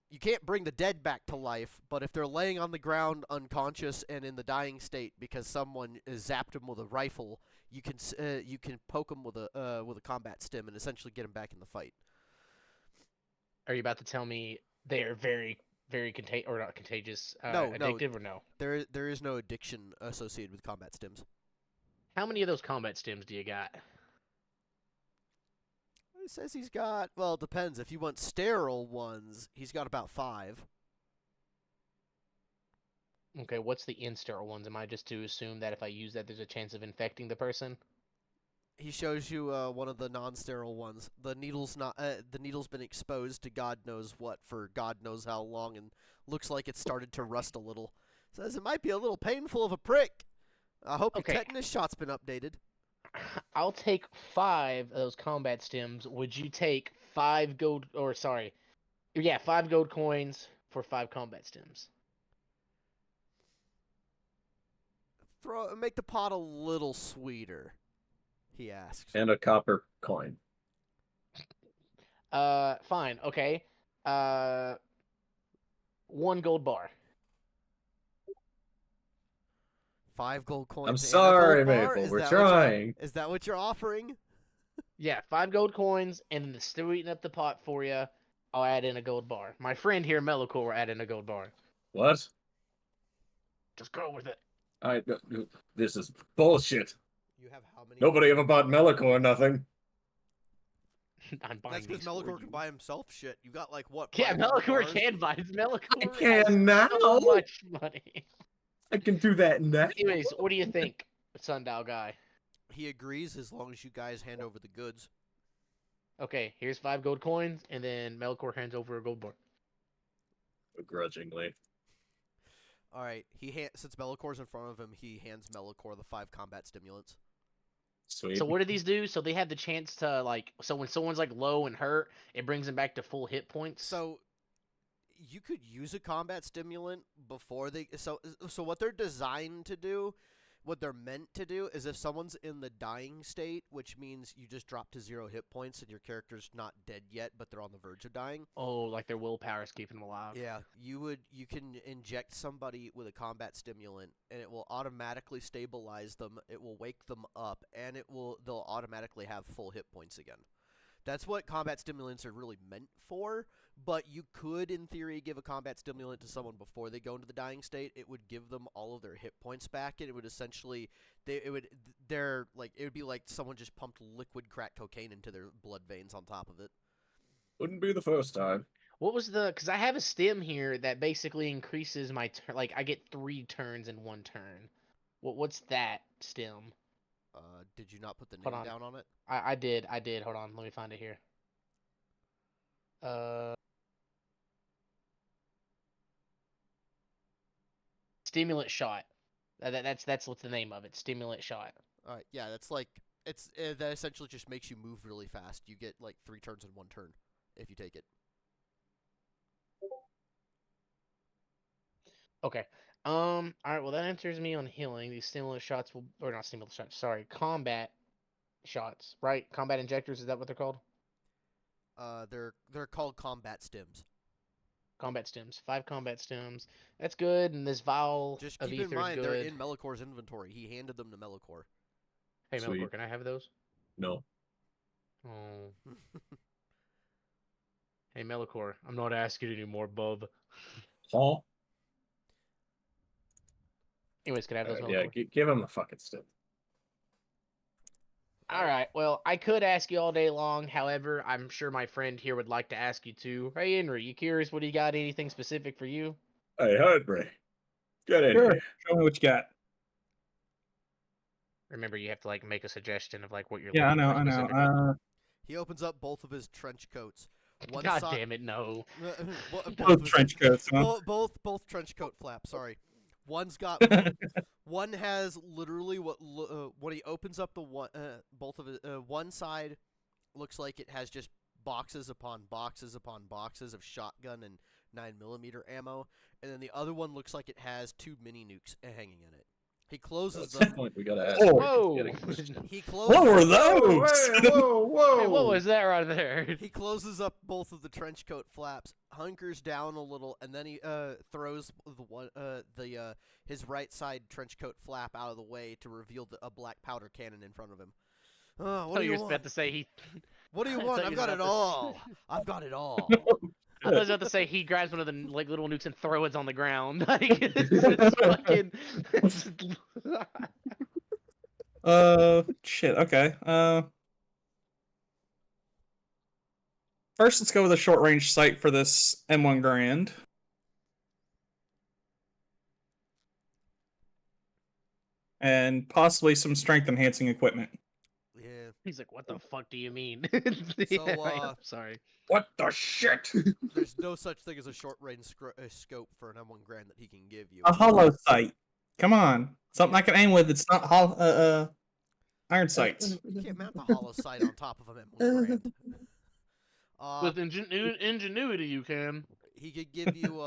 You can't bring the dead back to life, but if they're laying on the ground unconscious and in the dying state because someone zapped them with a rifle, you can poke them with a combat stim and essentially get them back in the fight. Are you about to tell me they are very, very not contagious, No, addictive, or no? There is no addiction associated with combat stims. How many of those combat stims do you got? It says he's got, well, it depends. If you want sterile ones, he's got about 5. Okay, what's the in-sterile ones? Am I just to assume that if I use that, there's a chance of infecting the person? He shows you one of the non-sterile ones. The needle's been exposed to God knows what for God knows how long, and looks like it's started to rust a little. Says it might be a little painful of a prick. I hope your tetanus shot's been updated. I'll take 5 of those combat stims. Would you take 5 gold, or sorry, yeah, 5 gold coins for 5 combat stims? Make the pot a little sweeter, he asks. And a copper coin. Fine, okay. 1 gold bar. 5 gold coins. I'm and a sorry, gold bar? Maple. We're trying. Is that what you're offering? Yeah, 5 gold coins, and then to sweeten up the pot for you, I'll add in a gold bar. My friend here, Melicor, will add in a gold bar. What? Just go with it. This is bullshit. You have how many? Nobody ever bought Melicor or nothing. I'm buying That's because these for Melicor you. can buy himself shit. You got like what? Yeah, 500 Melicor bars? can buy it. Melicor I has can now. so much money. I can do that now. Anyways, what do you think, Sundial guy? He agrees as long as you guys hand over the goods. Okay, here's 5 gold coins, and then Melicor hands over a gold bar. Begrudgingly. All right. Since Melicor's in front of him, he hands Melicor the 5 combat stimulants. Sweet. So what do these do? So they have the chance to, like, so when someone's like low and hurt, it brings them back to full hit points. So you could use a combat stimulant before they. So what they're designed to do, what they're meant to do, is if someone's in the dying state, which means you just drop to 0 hit points and your character's not dead yet, but they're on the verge of dying. Oh, like their willpower's keeping them alive. Yeah, you can inject somebody with a combat stimulant, and it will automatically stabilize them. It will wake them up, and they'll automatically have full hit points again. That's what combat stimulants are really meant for, but you could, in theory, give a combat stimulant to someone before they go into the dying state. It would give them all of their hit points back, and it would essentially, it would be like someone just pumped liquid crack cocaine into their blood veins on top of it. Wouldn't be the first time. What was because I have a stim here that basically increases my turn, like I get 3 turns in 1 turn. What's that stim? Did you not put the Hold name on. down on it? I did. Hold on, let me find it here. Stimulant shot. That's what's the name of it. Stimulant shot. All right, yeah, that's like that essentially just makes you move really fast. You get like 3 turns in 1 turn if you take it. Okay. All right. Well, that answers me on healing. These stimulant shots will, or not stimulant shots. Sorry, combat shots. Right? Combat injectors. Is that what they're called? They're called combat stims. Combat stims. 5 combat stims. That's good. And this vial Just of keep ether in mind is they're good. in Melicor's inventory. He handed them to Melicor. Hey, Sweet. Melkor, can I have those? No. Oh. Hey, Melicor, I'm not asking anymore, bub. Huh? Anyways, can I have those, Yeah, Melicor? give him the fucking stick. All right. Well, I could ask you all day long. However, I'm sure my friend here would like to ask you too. Hey, Henry, you curious what he got? Anything specific for you? Hey, Henry. Get in Sure. here. Show me what you got. Remember, you have to like make a suggestion of like what you're Yeah, I looking know, for I know. specifically. He opens up both of his trench coats. One God side, damn it, no. Both trench coats, huh? both trench coat flaps. Sorry, one's got one has literally when he opens up the one both of it. One side looks like it has just boxes upon boxes upon boxes of shotgun and 9mm ammo, and then the other one looks like it has 2 mini nukes hanging in it. He closes At some them. point, we gotta ask. Oh. Whoa! He closes. What were Whoa, those? hey, whoa, whoa! Hey, what was that right there? He closes up both of the trench coat flaps, hunkers down a little, and then he throws his right side trench coat flap out of the way to reveal a black powder cannon in front of him. What do you You're want? about to say he. What do you I want? thought I've you got was it about to- all. I've got it all. I was about to say he grabs one of the like little nukes and throws it on the ground. Like it's fucking. Shit. Okay. First, let's go with a short range sight for this M1 Grand. And possibly some strength enhancing equipment. Yeah. He's like, "What the fuck do you mean?" So, I'm sorry. What the shit? There's no such thing as a short range scope for an M1 Grand that he can give you. A hollow sight. Come on, something I can aim with. It's not iron sights. You can't mount the hollow sight on top of an M1 Grand. With ingenuity, you can. He could give you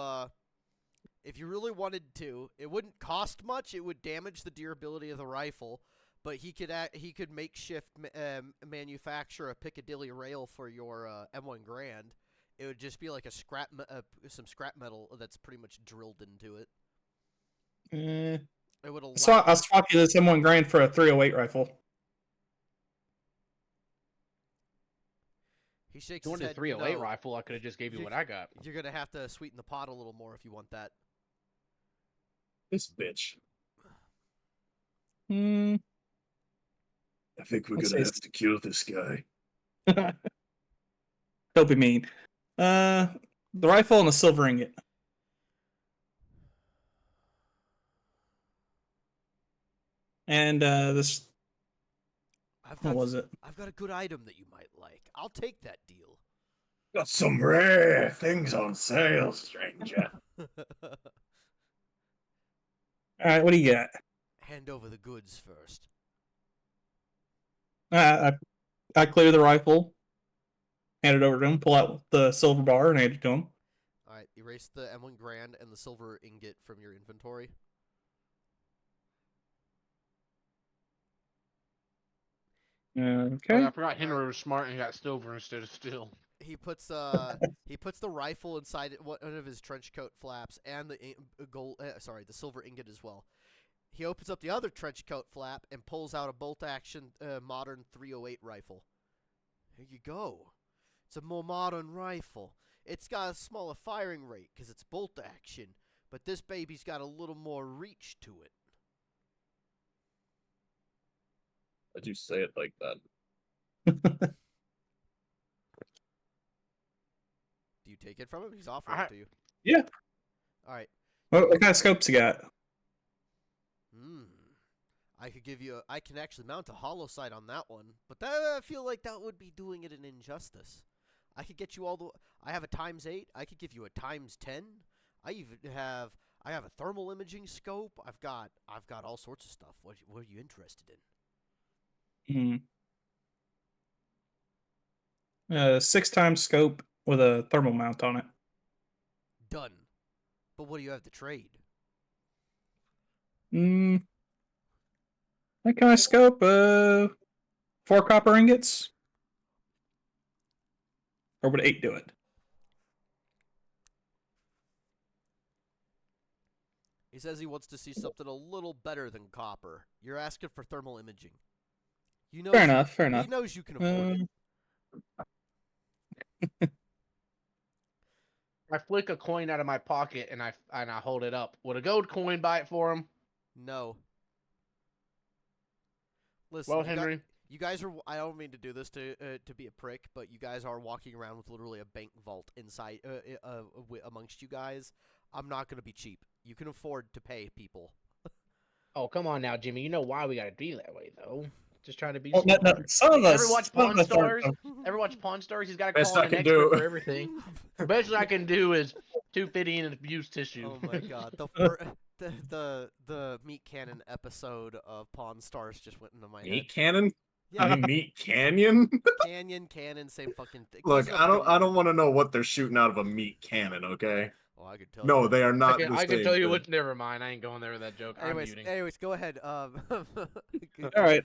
if you really wanted to, it wouldn't cost much. It would damage the durability of the rifle, but he could makeshift manufacture a Piccadilly rail for your M1 Grand. It would just be like some scrap metal that's pretty much drilled into it. It would allow. I'll swap you this M1 Grand for a 308 rifle. He shakes You his wanted a head. 308 No. rifle? I could have just gave you what I got. You're gonna have to sweeten the pot a little more if you want that. This bitch. Hmm. I think we're Let's gonna see. have to kill this guy. Don't be mean. The rifle and a silver ingot. And this. What was it? I've got a good item that you might like. I'll take that deal. Got some rare things on sale, stranger. All right, what do you got? Hand over the goods first. I clear the rifle, hand it over to him, pull out the silver bar, and hand it to him. All right, erase the M1 Grand and the silver ingot from your inventory. Okay. I forgot Henry was smart and got silver instead of steel. He puts the rifle inside one of his trench coat flaps and the the silver ingot as well. He opens up the other trench coat flap and pulls out a bolt-action modern 308 rifle. Here you go. It's a more modern rifle. It's got a smaller firing rate because it's bolt-action, but this baby's got a little more reach to it. Why'd you say it like that? Do you take it from him? He's offering it to you. Yeah. All right. What kind of scopes you got? I could give you. I can actually mount a hollow sight on that one, but I feel like that would be doing it an injustice. I could get you all the. I have a ×8. I could give you a ×10. I even have. I have a thermal imaging scope. I've got all sorts of stuff. What are you interested in? 6x scope with a thermal mount on it. Done. But what do you have to trade? That kind of scope, 4 copper ingots? Or would 8 do it? He says he wants to see something a little better than copper. You're asking for thermal imaging. You know. Fair enough. He knows you can afford it. I flick a coin out of my pocket and I hold it up. Would a gold coin buy it for him? No. Listen, Well, Henry. you guys are. I don't mean to do this to be a prick, but you guys are walking around with literally a bank vault inside amongst you guys. I'm not gonna be cheap. You can afford to pay people. Oh, come on now, Jimmy. You know why we gotta be that way, though. Just trying to be Well, no, smart. no, some of Hey, us. ever watch some of Pawn us aren't, Stars? though. Ever watch Pawn Stars? He's got to Best call I in an can expert do. for everything. The best I can do is 250 and abuse tissue. Oh my god, the meat cannon episode of Pawn Stars just went into my head. Meat cannon? Yeah, You mean Meat Canyon? cannon, same fucking thing. Look, I don't want to know what they're shooting out of a meat cannon, okay? Oh, I could tell. No, you. they are not the I same can tell you thing. what. Never mind. I ain't going there with that joke. I'm muting. Anyways, go ahead. All right.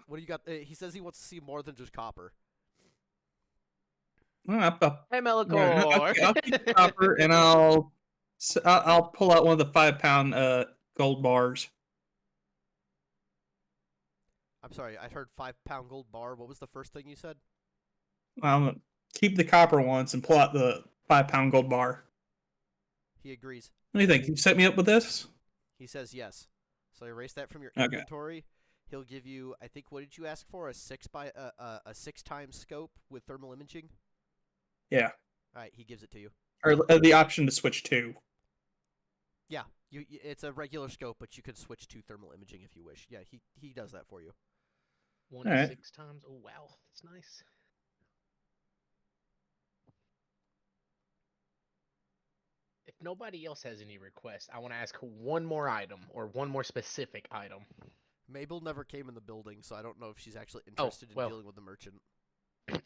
What do you got? He says he wants to see more than just copper. Hey, Melicor. I'll keep the copper, and I'll pull out one of the 5-pound gold bars. I'm sorry, I heard 5-pound gold bar. What was the first thing you said? Keep the copper ones and pull out the 5-pound gold bar. He agrees. What do you think? Can you set me up with this? He says yes. So erase that from your Okay. inventory. He'll give you, I think, what did you ask for? A 6x scope with thermal imaging. Yeah. All right, he gives it to you. Or the option to switch to. Yeah, it's a regular scope, but you can switch to thermal imaging if you wish. Yeah, he does that for you. 1 to Alright. 6 times. Oh wow, that's nice. If nobody else has any requests, I want to ask one more item or one more specific item. Mabel never came in the building, so I don't know if she's actually interested well. in dealing with the merchant.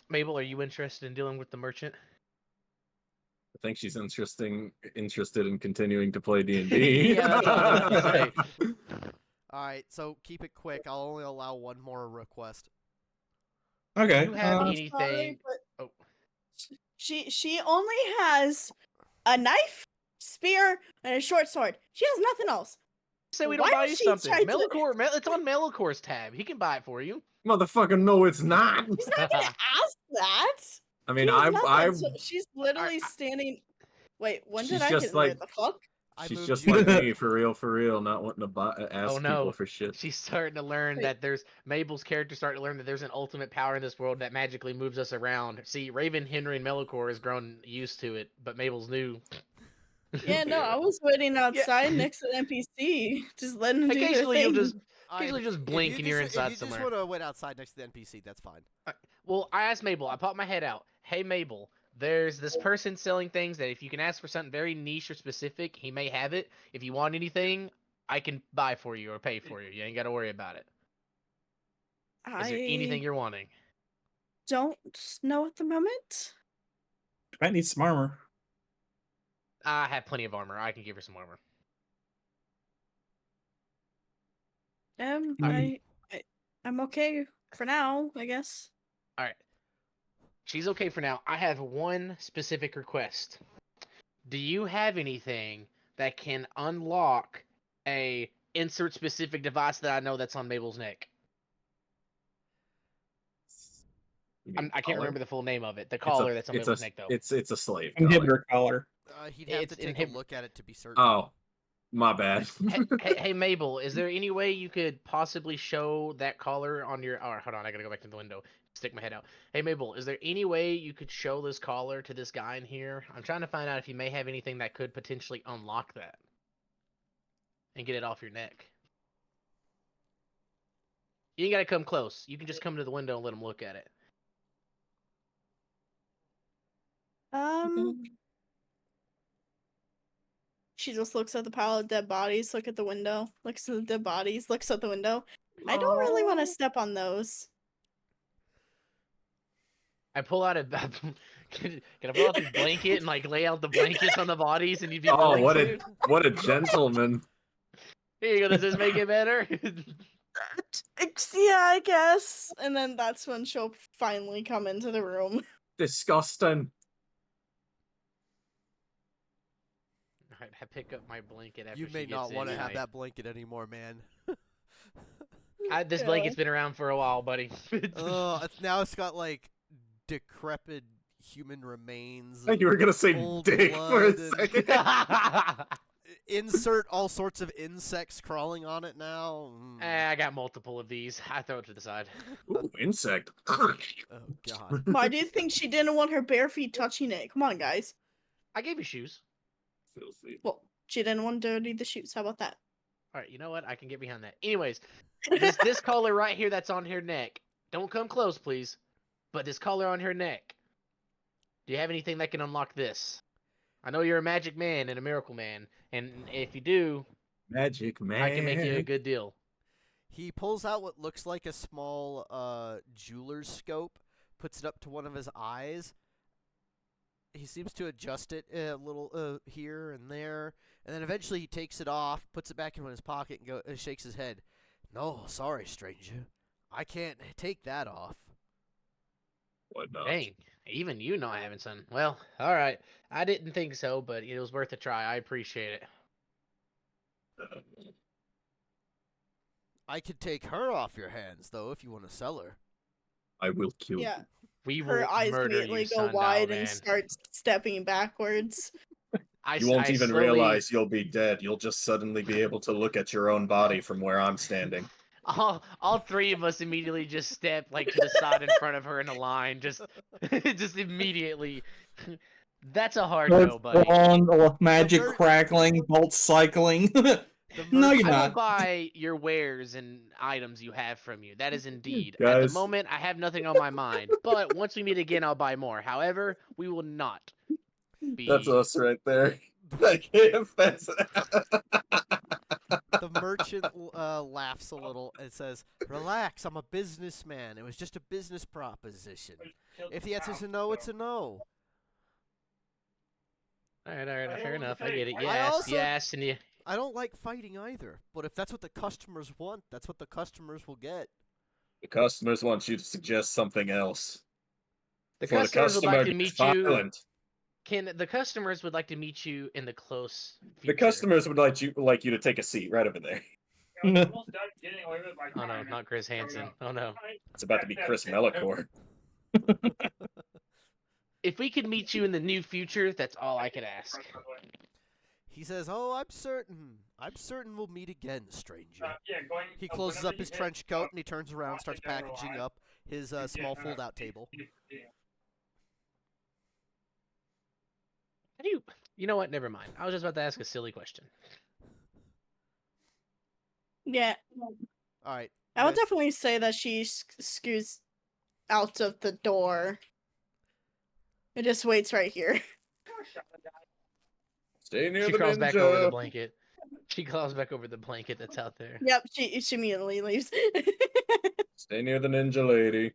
Mabel, are you interested in dealing with the merchant? I think she's interested in continuing to play D&D. Yeah, that's all I was gonna say. All right, so keep it quick. I'll only allow one more request. Okay. Do you have I'm anything? sorry, but Oh. she only has a knife, spear, and a short sword. She has nothing else. Say we don't Why buy does you she something. try to- Melicor, it's on Melicor's tab. He can buy it for you. Motherfucker, no, it's not. She's not gonna ask that. I mean, She has I nothing, so she's literally standing. Wait, when did She's I just get there? like- The fuck? I she's moved just you. like me, for real, not wanting to ask Oh, no. people for shit. She's starting to learn Wait. that there's Mabel's character starting to learn that there's an ultimate power in this world that magically moves us around. See, Raven, Henry, and Melicor has grown used to it, but Mabel's new. Yeah, no, I was waiting outside next to the NPC, just letting them do their Occasionally you'll thing. just occasionally just blink and you're inside If you somewhere. just want to wait outside next to the NPC, that's fine. Well, I asked Mabel. I popped my head out. Hey, Mabel, there's this person selling things that if you can ask for something very niche or specific, he may have it. If you want anything, I can buy for you or pay for you. You ain't got to worry about it. Is there anything you're wanting? Don't know at the moment. I need some armor. I have plenty of armor. I can give her some armor. I'm okay for now, I guess. All right. She's okay for now. I have one specific request. Do you have anything that can unlock a insert specific device that I know that's on Mabel's neck? I can't remember the full name of it. The collar that's on Mabel's neck, though. It's a slave collar. Inhibitor collar. He'd have to It's take a look at it to be certain. Oh, my bad. Hey, Mabel, is there any way you could possibly show that collar on your... Oh, hold on, I gotta go back to the window. Stick my head out. Hey, Mabel, is there any way you could show this collar to this guy in here? I'm trying to find out if you may have anything that could potentially unlock that. And get it off your neck. You ain't gotta come close. You can just come to the window and let him look at it. She just looks at the pile of dead bodies, look at the window, looks at the dead bodies, looks at the window. I don't really want to step on those. I pull out a... Can I pull out this blanket and, like, lay out the blankets on the bodies and you'd be Oh, willing to? what a gentleman. Here you go, does this make it better? Yeah, I guess. And then that's when she'll finally come into the room. Disgusting. Alright, I pick up my blanket after You she may gets not in, want to and have that blanket anymore, man. This Yeah. blanket's been around for a while, buddy. Now it's got like decrepit human remains. I think you were gonna say old dick for a blood and- second. Insert all sorts of insects crawling on it now. I got multiple of these. I throw it to the side. Ooh, insect. Oh god. Why do you think she didn't want her bare feet touching it? Come on, guys. I gave you shoes. Filthy. Well, she didn't want to dirty the shoes. How about that? All right, you know what? I can get behind that. Anyways, this collar right here that's on her neck. Don't come close, please. But this collar on her neck. Do you have anything that can unlock this? I know you're a magic man and a miracle man, and if you do, Magic man. I can make you a good deal. He pulls out what looks like a small jeweler's scope, puts it up to one of his eyes. He seems to adjust it a little here and there, and then eventually he takes it off, puts it back in his pocket, and shakes his head. No, sorry, stranger. I can't take that off. What not? Dang, even you not having son. Well, all right. I didn't think so, but it was worth a try. I appreciate it. I could take her off your hands, though, if you want to sell her. I will kill Yeah. you. We will Her eyes murder immediately you, go sundial wide man. and start stepping backwards. You won't I even slowly- realize you'll be dead. You'll just suddenly be able to look at your own body from where I'm standing. All three of us immediately just step like to the side in front of her in a line, just immediately. That's a hard no, buddy. On magic mer- crackling, bolts cycling. No, you're I will not. buy your wares and items you have from you. That is indeed. At Guys. the moment, I have nothing on my mind. But once we meet again, I'll buy more. However, we will not be. That's us right there. Like, if that's... The merchant laughs a little and says, "Relax, I'm a businessman. It was just a business proposition. If the answer's a no, it's a no." All right, fair enough. I get it. I Yes, also- yes, and you. I don't like fighting either, but if that's what the customers want, that's what the customers will get. The customers want you to suggest something else. The For customers would like to gets meet you. violent. The customers would like to meet you in the close future? The customers would like you to take a seat right over there. I was almost done getting away with my Oh no, time. not Chris Hansen. Oh no. It's about to be Chris Melichor. If we could meet you in the new future, that's all I could ask. He says, "Oh, I'm certain. I'm certain we'll meet again, stranger." Yeah, going, He closes whenever up his you hit trench coat and he turns around, watch starts it down the packaging line, up his you small get, fold-out table. How do you? You know what? Never mind. I was just about to ask a silly question. Yeah. All right. I would Yes. definitely say that she scoots out of the door. It just waits right here. Stay near She the crawls back over the ninja. blanket. She crawls back over the blanket that's out there. Yep, she immediately leaves. Stay near the ninja lady.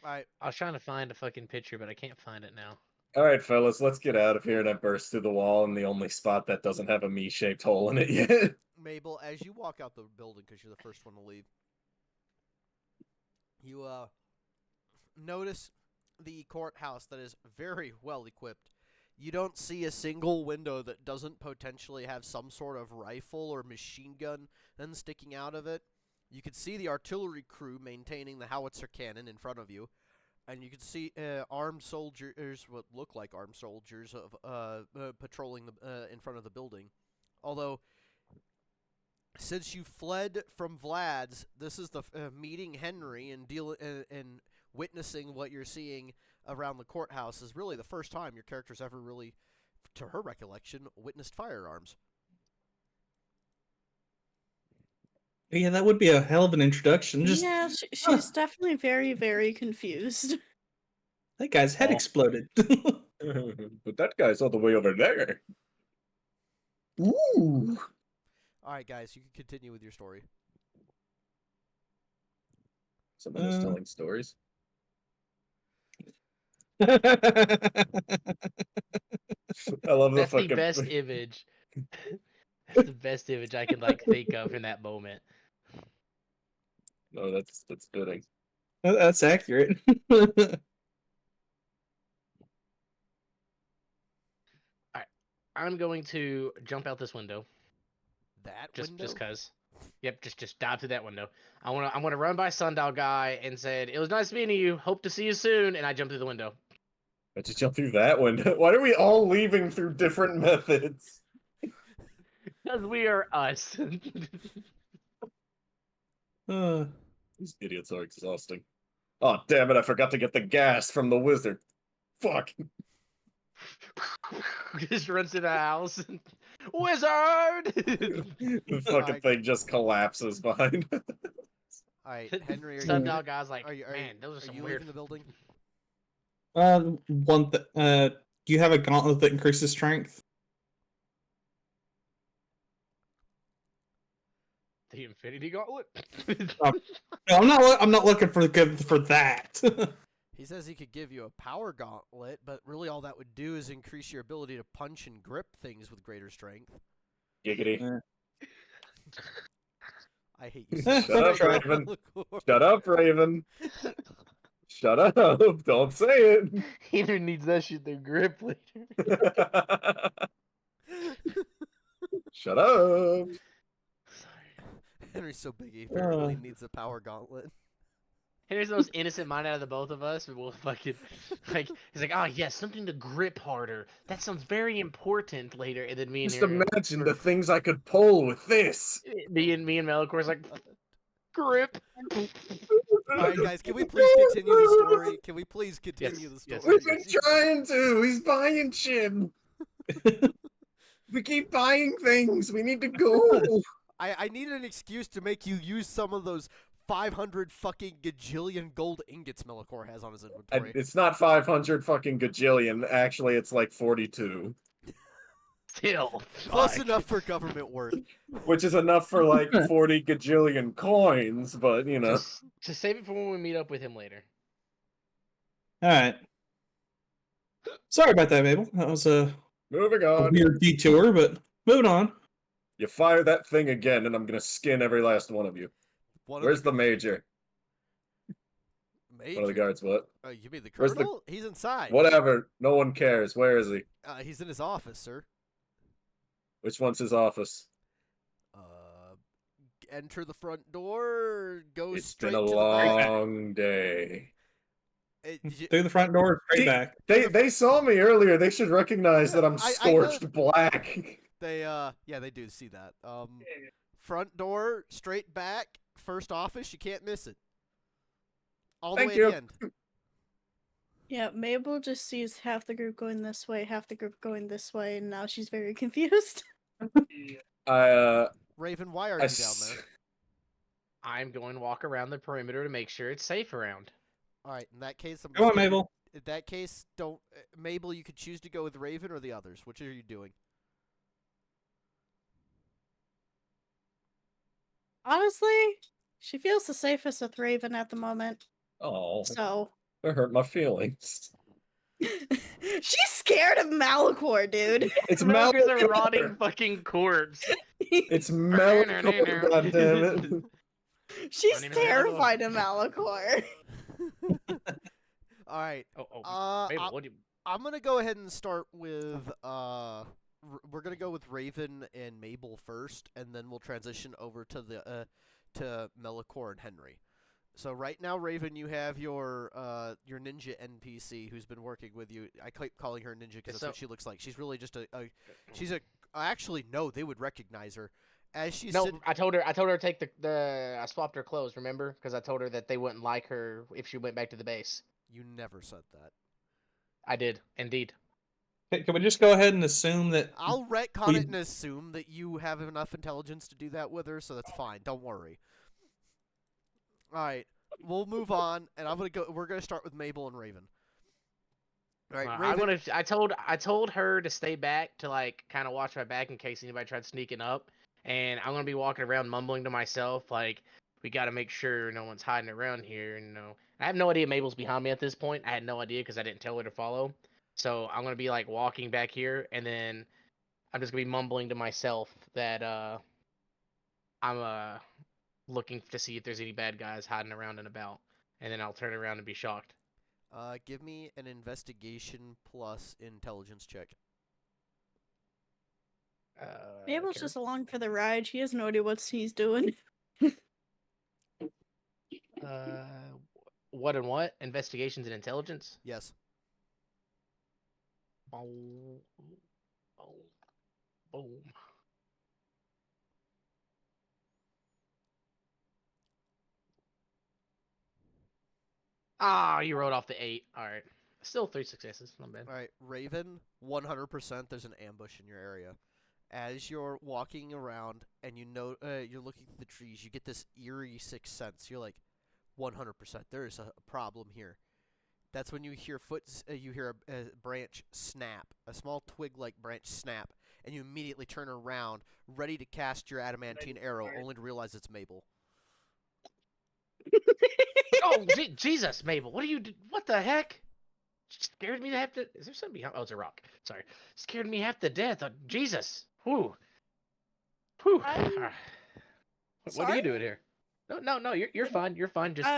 All right. I was trying to find a fucking picture, but I can't find it now. All right, fellas, let's get out of here. And I burst through the wall in the only spot that doesn't have a me-shaped hole in it yet. Mabel, as you walk out the building, because you're the first one to leave, you notice the courthouse that is very well equipped. You don't see a single window that doesn't potentially have some sort of rifle or machine gun then sticking out of it. You can see the artillery crew maintaining the howitzer cannon in front of you, and you can see armed soldiers, what look like armed soldiers, of patrolling the in front of the building. Although, since you fled from Vlad's, this is the meeting Henry and and witnessing what you're seeing around the courthouse is really the first time your character's ever really, to her recollection, witnessed firearms. Yeah, that would be a hell of an introduction. Just Yeah, she's definitely very, very confused. that guy's head Oh. exploded. But that guy's all the way over there. Ooh. All right, guys, you can continue with your story. Someone is telling stories. That's I love the That's the fucking best image. That's the best image I can think of in that moment. No, that's fitting. accurate. I'm going to jump out this window. That Just window? cause. Yep, just dive through that window. I wanna run by Sundial Guy and said, "It was nice meeting you. Hope to see you soon." And I jump through the window. I just jumped through that window. Why are we all leaving through different methods? Because we are us. These idiots are exhausting. Oh, damn it, I forgot to get the gas from the wizard. Fuck. just runs to the house. Wizard! The fucking Alright. thing just collapses behind. All right, Henry, are you, Sundial guy's like, are you, man, those are some you weird. leaving the building? Do you have a gauntlet that increases strength? The Infinity Gauntlet? No, I'm not looking for that. He says he could give you a power gauntlet, but really all that would do is increase your ability to punch and grip things with greater strength. Giggity. I hate you. Shut so up, much, Raven. Malachor. Shut up, Raven. Shut up. Don't say He even needs that shit to grip later. it. Shut up. Henry's so big he apparently needs a power gauntlet. Henry's the most innocent mind out of the both of us, but we'll fucking like he's like, oh yes, something to grip harder. That sounds very important later. And then me and Just Henry, imagine the things I could pull with this. me and Melicor's like grip. Alright, guys, can we please continue the story? Can we please continue the yes. story? We've been trying to. He's buying shit. We keep buying things. We need to go. I need an excuse to make you use some of those 500 fucking gajillion gold ingots Malachor has on his inventory. It's not 500 fucking gajillion. Actually, it's like 42. Still, Close fuck. enough for government work. Which is enough for like 40 gajillion coins, but you know. Just save it for when we meet up with him later. All right. Sorry about that, Mabel. That was a Moving on. weird detour, but moving on. You fire that thing again, and I'm gonna skin every last one of you. Where's the major? Major? One of the guards, what? You mean the Where's the- colonel? He's inside. Whatever. No one cares. Where is he? He's in his office, sir. Which one's his office? Enter the front door. Go It's straight been a to the back. long day. Through the front door, straight See, back. They saw me earlier. They should recognize that I'm I know. scorched black. Yeah, they do see that. Front door, straight back, first office. You can't miss it. All the Thank way you. at the end. Yeah, Mabel just sees half the group going this way, half the group going this way, and now she's very confused. Raven, why are I you down there? I'm going to walk around the perimeter to make sure it's safe around. All right, in that case, I'm Go on, gonna- Mabel. In that case, don't Mabel. You could choose to go with Raven or the others. Which are you doing? Honestly, she feels the safest with Raven at the moment. Oh, So that hurt my feelings. she's scared of Malachor, dude. It's Malachor's a Malachor. rotting fucking corpse. It's Malachor, goddammit. She's Don't even have a door. terrified of Malachor. All right. Oh, Mabel, what do you... I'm gonna go ahead and start with we're gonna go with Raven and Mabel first, and then we'll transition over to the to Malachor and Henry. So right now, Raven, you have your ninja NPC who's been working with you. I keep calling her ninja because that's what she looks like. She's really just she's a. Actually, no, they would recognize her as she's. No, I told her to take the. I swapped her clothes. Remember? Because I told her that they wouldn't like her if she went back to the base. You never said that. I did, indeed. Can we just go ahead and assume that I'll retcon it and assume that you have enough intelligence to do that with her, so that's fine. Don't worry. All right, we'll move on, and we're gonna start with Mabel and Raven. All right, Raven. I told her to stay back to like kind of watch my back in case anybody tried sneaking up, and I'm gonna be walking around mumbling to myself like, we got to make sure no one's hiding around here. And I have no idea Mabel's behind me at this point. I had no idea because I didn't tell her to follow. So I'm gonna be like walking back here, and then I'm just gonna be mumbling to myself that I'm looking to see if there's any bad guys hiding around and about, and then I'll turn around and be shocked. Give me an investigation plus intelligence check. Mabel's Okay. just along for the ride. She has no idea what he's doing. What and what? Investigations and intelligence? Yes. Boom. Boom. Boom. Ah, you wrote off the 8. Alright. Still 3 successes. Not bad. All right, Raven, 100%. There's an ambush in your area. As you're walking around and you're looking through the trees, you get this eerie sixth sense. You're like, 100%. There is a problem here. That's when you hear a branch snap, a small twig-like branch snap, and you immediately turn around, ready to cast your adamantine arrow, only to realize it's Mabel. Oh, Jesus, Mabel, what the heck? Scared me to have to. Is there something behind? Oh, it's a rock. Sorry, scared me half to death. Oh, Jesus. Whew. Whew. What are Sorry? you doing here? No. You're fine. You're fine. Just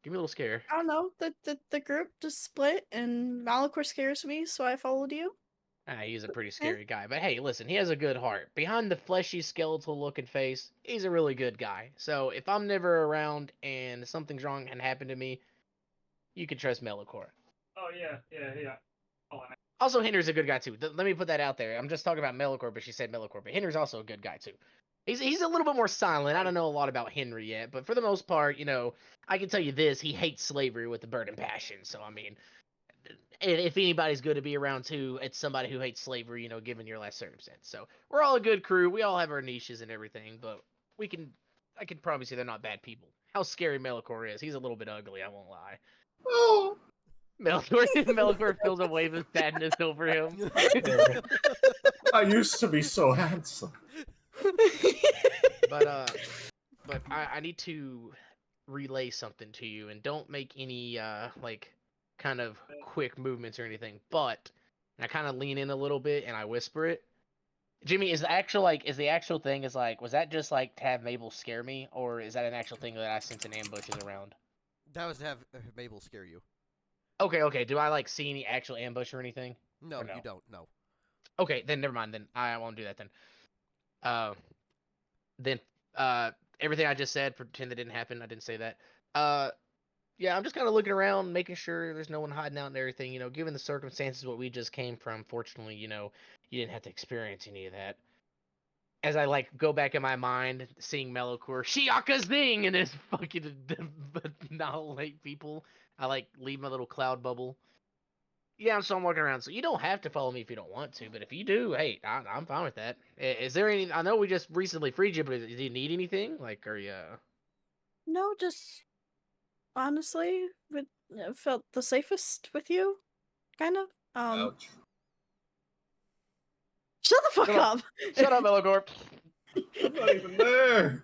give me a little scare. I don't know. The group just split, and Malachor scares me, so I followed you. He's a pretty scary guy. But hey, listen, he has a good heart. Behind the fleshy, skeletal-looking face, he's a really good guy. So if I'm never around and something's wrong and happened to me, you can trust Malachor. Oh yeah. Oh, and Also, Henry's a good guy too. Let me put that out there. I'm just talking about Malachor, but she said Malachor. But Henry's also a good guy too. He's a little bit more silent. I don't know a lot about Henry yet, but for the most part, I can tell you this: he hates slavery with a burning passion. So I mean, if anybody's good to be around too, it's somebody who hates slavery. Given your last circumstance. So we're all a good crew. We all have our niches and everything, but I can promise you they're not bad people. How scary Malachor is. He's a little bit ugly. I won't lie. Oh, Melkor feels a wave of sadness over him. I used to be so handsome. But I need to relay something to you, and don't make any kind of quick movements or anything. But I kind of lean in a little bit and I whisper it. Jimmy, is the actual thing was that just to have Mabel scare me, or is that an actual thing that I sense an ambush is around? That was to have Mabel scare you. Okay. Do I see any actual ambush or anything? No, Or no? you don't. No. Okay, then never mind. Then I won't do that then. Then everything I just said, pretend that didn't happen. I didn't say that. Yeah, I'm just kind of looking around, making sure there's no one hiding out and everything. Given the circumstances what we just came from, fortunately, you didn't have to experience any of that. As I go back in my mind, seeing Melokor, Shiaka's thing, and his fucking annihilate people. I leave my little cloud bubble. Yeah, so I'm walking around. So you don't have to follow me if you don't want to, but if you do, hey, I'm fine with that. Is there any? I know we just recently freed you, but do you need anything? Are you? No, just honestly, felt the safest with you, kind of. Ouch. Shut the fuck Shut up. up. Shut up, Melokor. I'm not even there.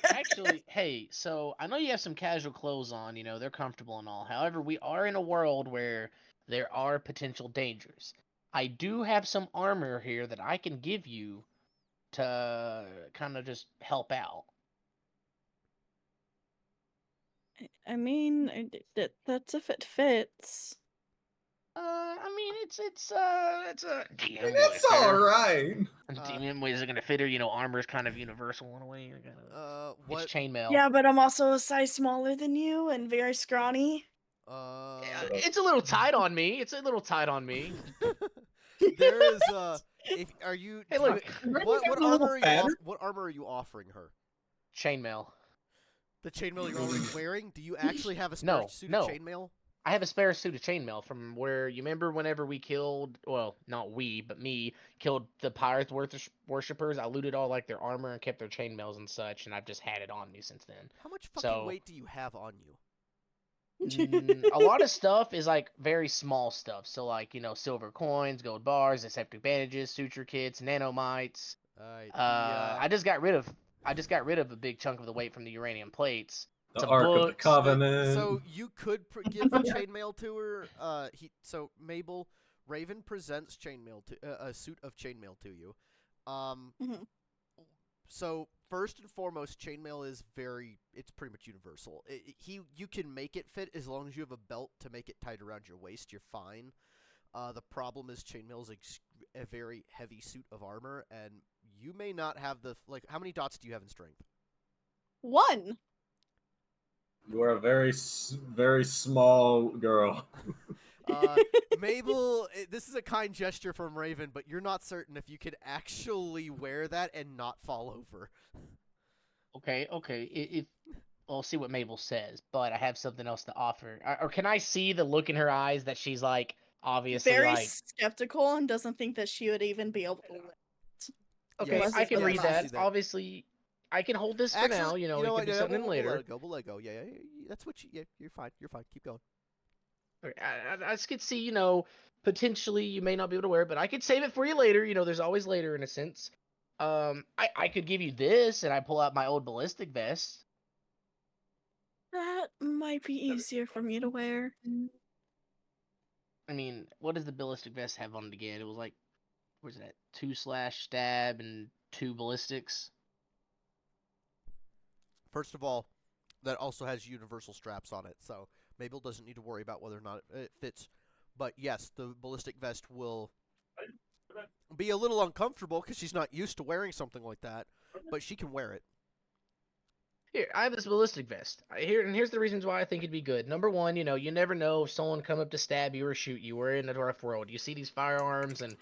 Actually, hey, so I know you have some casual clothes on, they're comfortable and all. However, we are in a world where there are potential dangers. I do have some armor here that I can give you to kind of just help out. I mean, that's if it fits. I mean, it's a DM. It's all right. DM is it gonna fit her? Armor's kind of universal in a way. What? It's chainmail. Yeah, but I'm also a size smaller than you and very scrawny. It's a little tight on me. There is are you? Hey, look. What armor are you offering her? Chainmail. The chainmail you're already wearing? Do you actually have a spare suit of chainmail? I have a spare suit of chainmail from where you remember whenever we killed, well, not we, but me killed the pirate worshippers. I looted all their armor and kept their chainmails and such, and I've just had it on me since then. How much fucking weight do you have on you? A lot of stuff is very small stuff. So silver coins, gold bars, aseptic bandages, suture kits, nanomites. I just got rid of a big chunk of the weight from the uranium plates. The Ark of the Covenant. So you could give the chainmail to her. So Mabel, Raven presents chainmail to a suit of chainmail to you. So first and foremost, chainmail is it's pretty much universal. You can make it fit as long as you have a belt to make it tight around your waist. You're fine. The problem is chainmail is a very heavy suit of armor, and you may not have how many dots do you have in strength? 1. You are a very, very small girl. Mabel, this is a kind gesture from Raven, but you're not certain if you could actually wear that and not fall over. Okay. we'll see what Mabel says, but I have something else to offer. Or can I see the look in her eyes that she's like obviously Very like skeptical and doesn't think that she would even be able to live. okay, Unless I it's can for the read I money. that. see that. Obviously, I can hold this for Actually, now. You know, it what? could be Yeah, something we'll later. let it go. We'll let it go. Yeah, that's what you. Yeah, you're fine. You're fine. Keep going. Okay, I just could see, you know, potentially you may not be able to wear it, but I could save it for you later. You know, there's always later in a sense. I could give you this, and I pull out my old ballistic vest. That might be easier for me to wear. I mean, what does the ballistic vest have on it again? It was like, where's that? 2/stab and 2 ballistics. First of all, that also has universal straps on it, so Mabel doesn't need to worry about whether or not it fits. But yes, the ballistic vest will be a little uncomfortable because she's not used to wearing something like that, but she can wear it. Here, I have this ballistic vest. Here's the reasons why I think it'd be good. Number one, you know, you never know if someone come up to stab you or shoot you. We're in a rough world. You see these firearms, and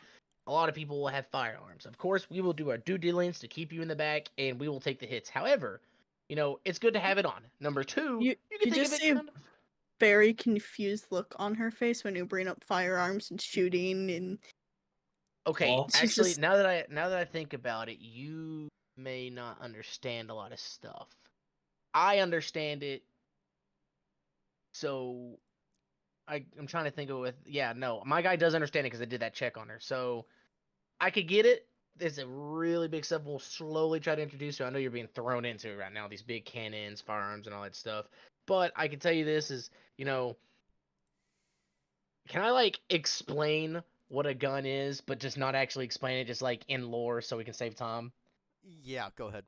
a lot of people will have firearms. Of course, we will do our due diligence to keep you in the back, and we will take the hits. However, you know, it's good to have it on. Number two, You you can you think just of it see a kind of. very confused look on her face when you bring up firearms and shooting, and Okay, Well, she's actually, just now that I think about it, you may not understand a lot of stuff. I understand it, so I'm trying to think of it with yeah, no. My guy does understand it because I did that check on her. So I could get it. It's a really big stuff. We'll slowly try to introduce you. I know you're being thrown into it right now, these big cannons, firearms, and all that stuff. But I can tell you this is, you know, can I like explain what a gun is, but just not actually explain it, just like in lore, so we can save time? Yeah, go ahead.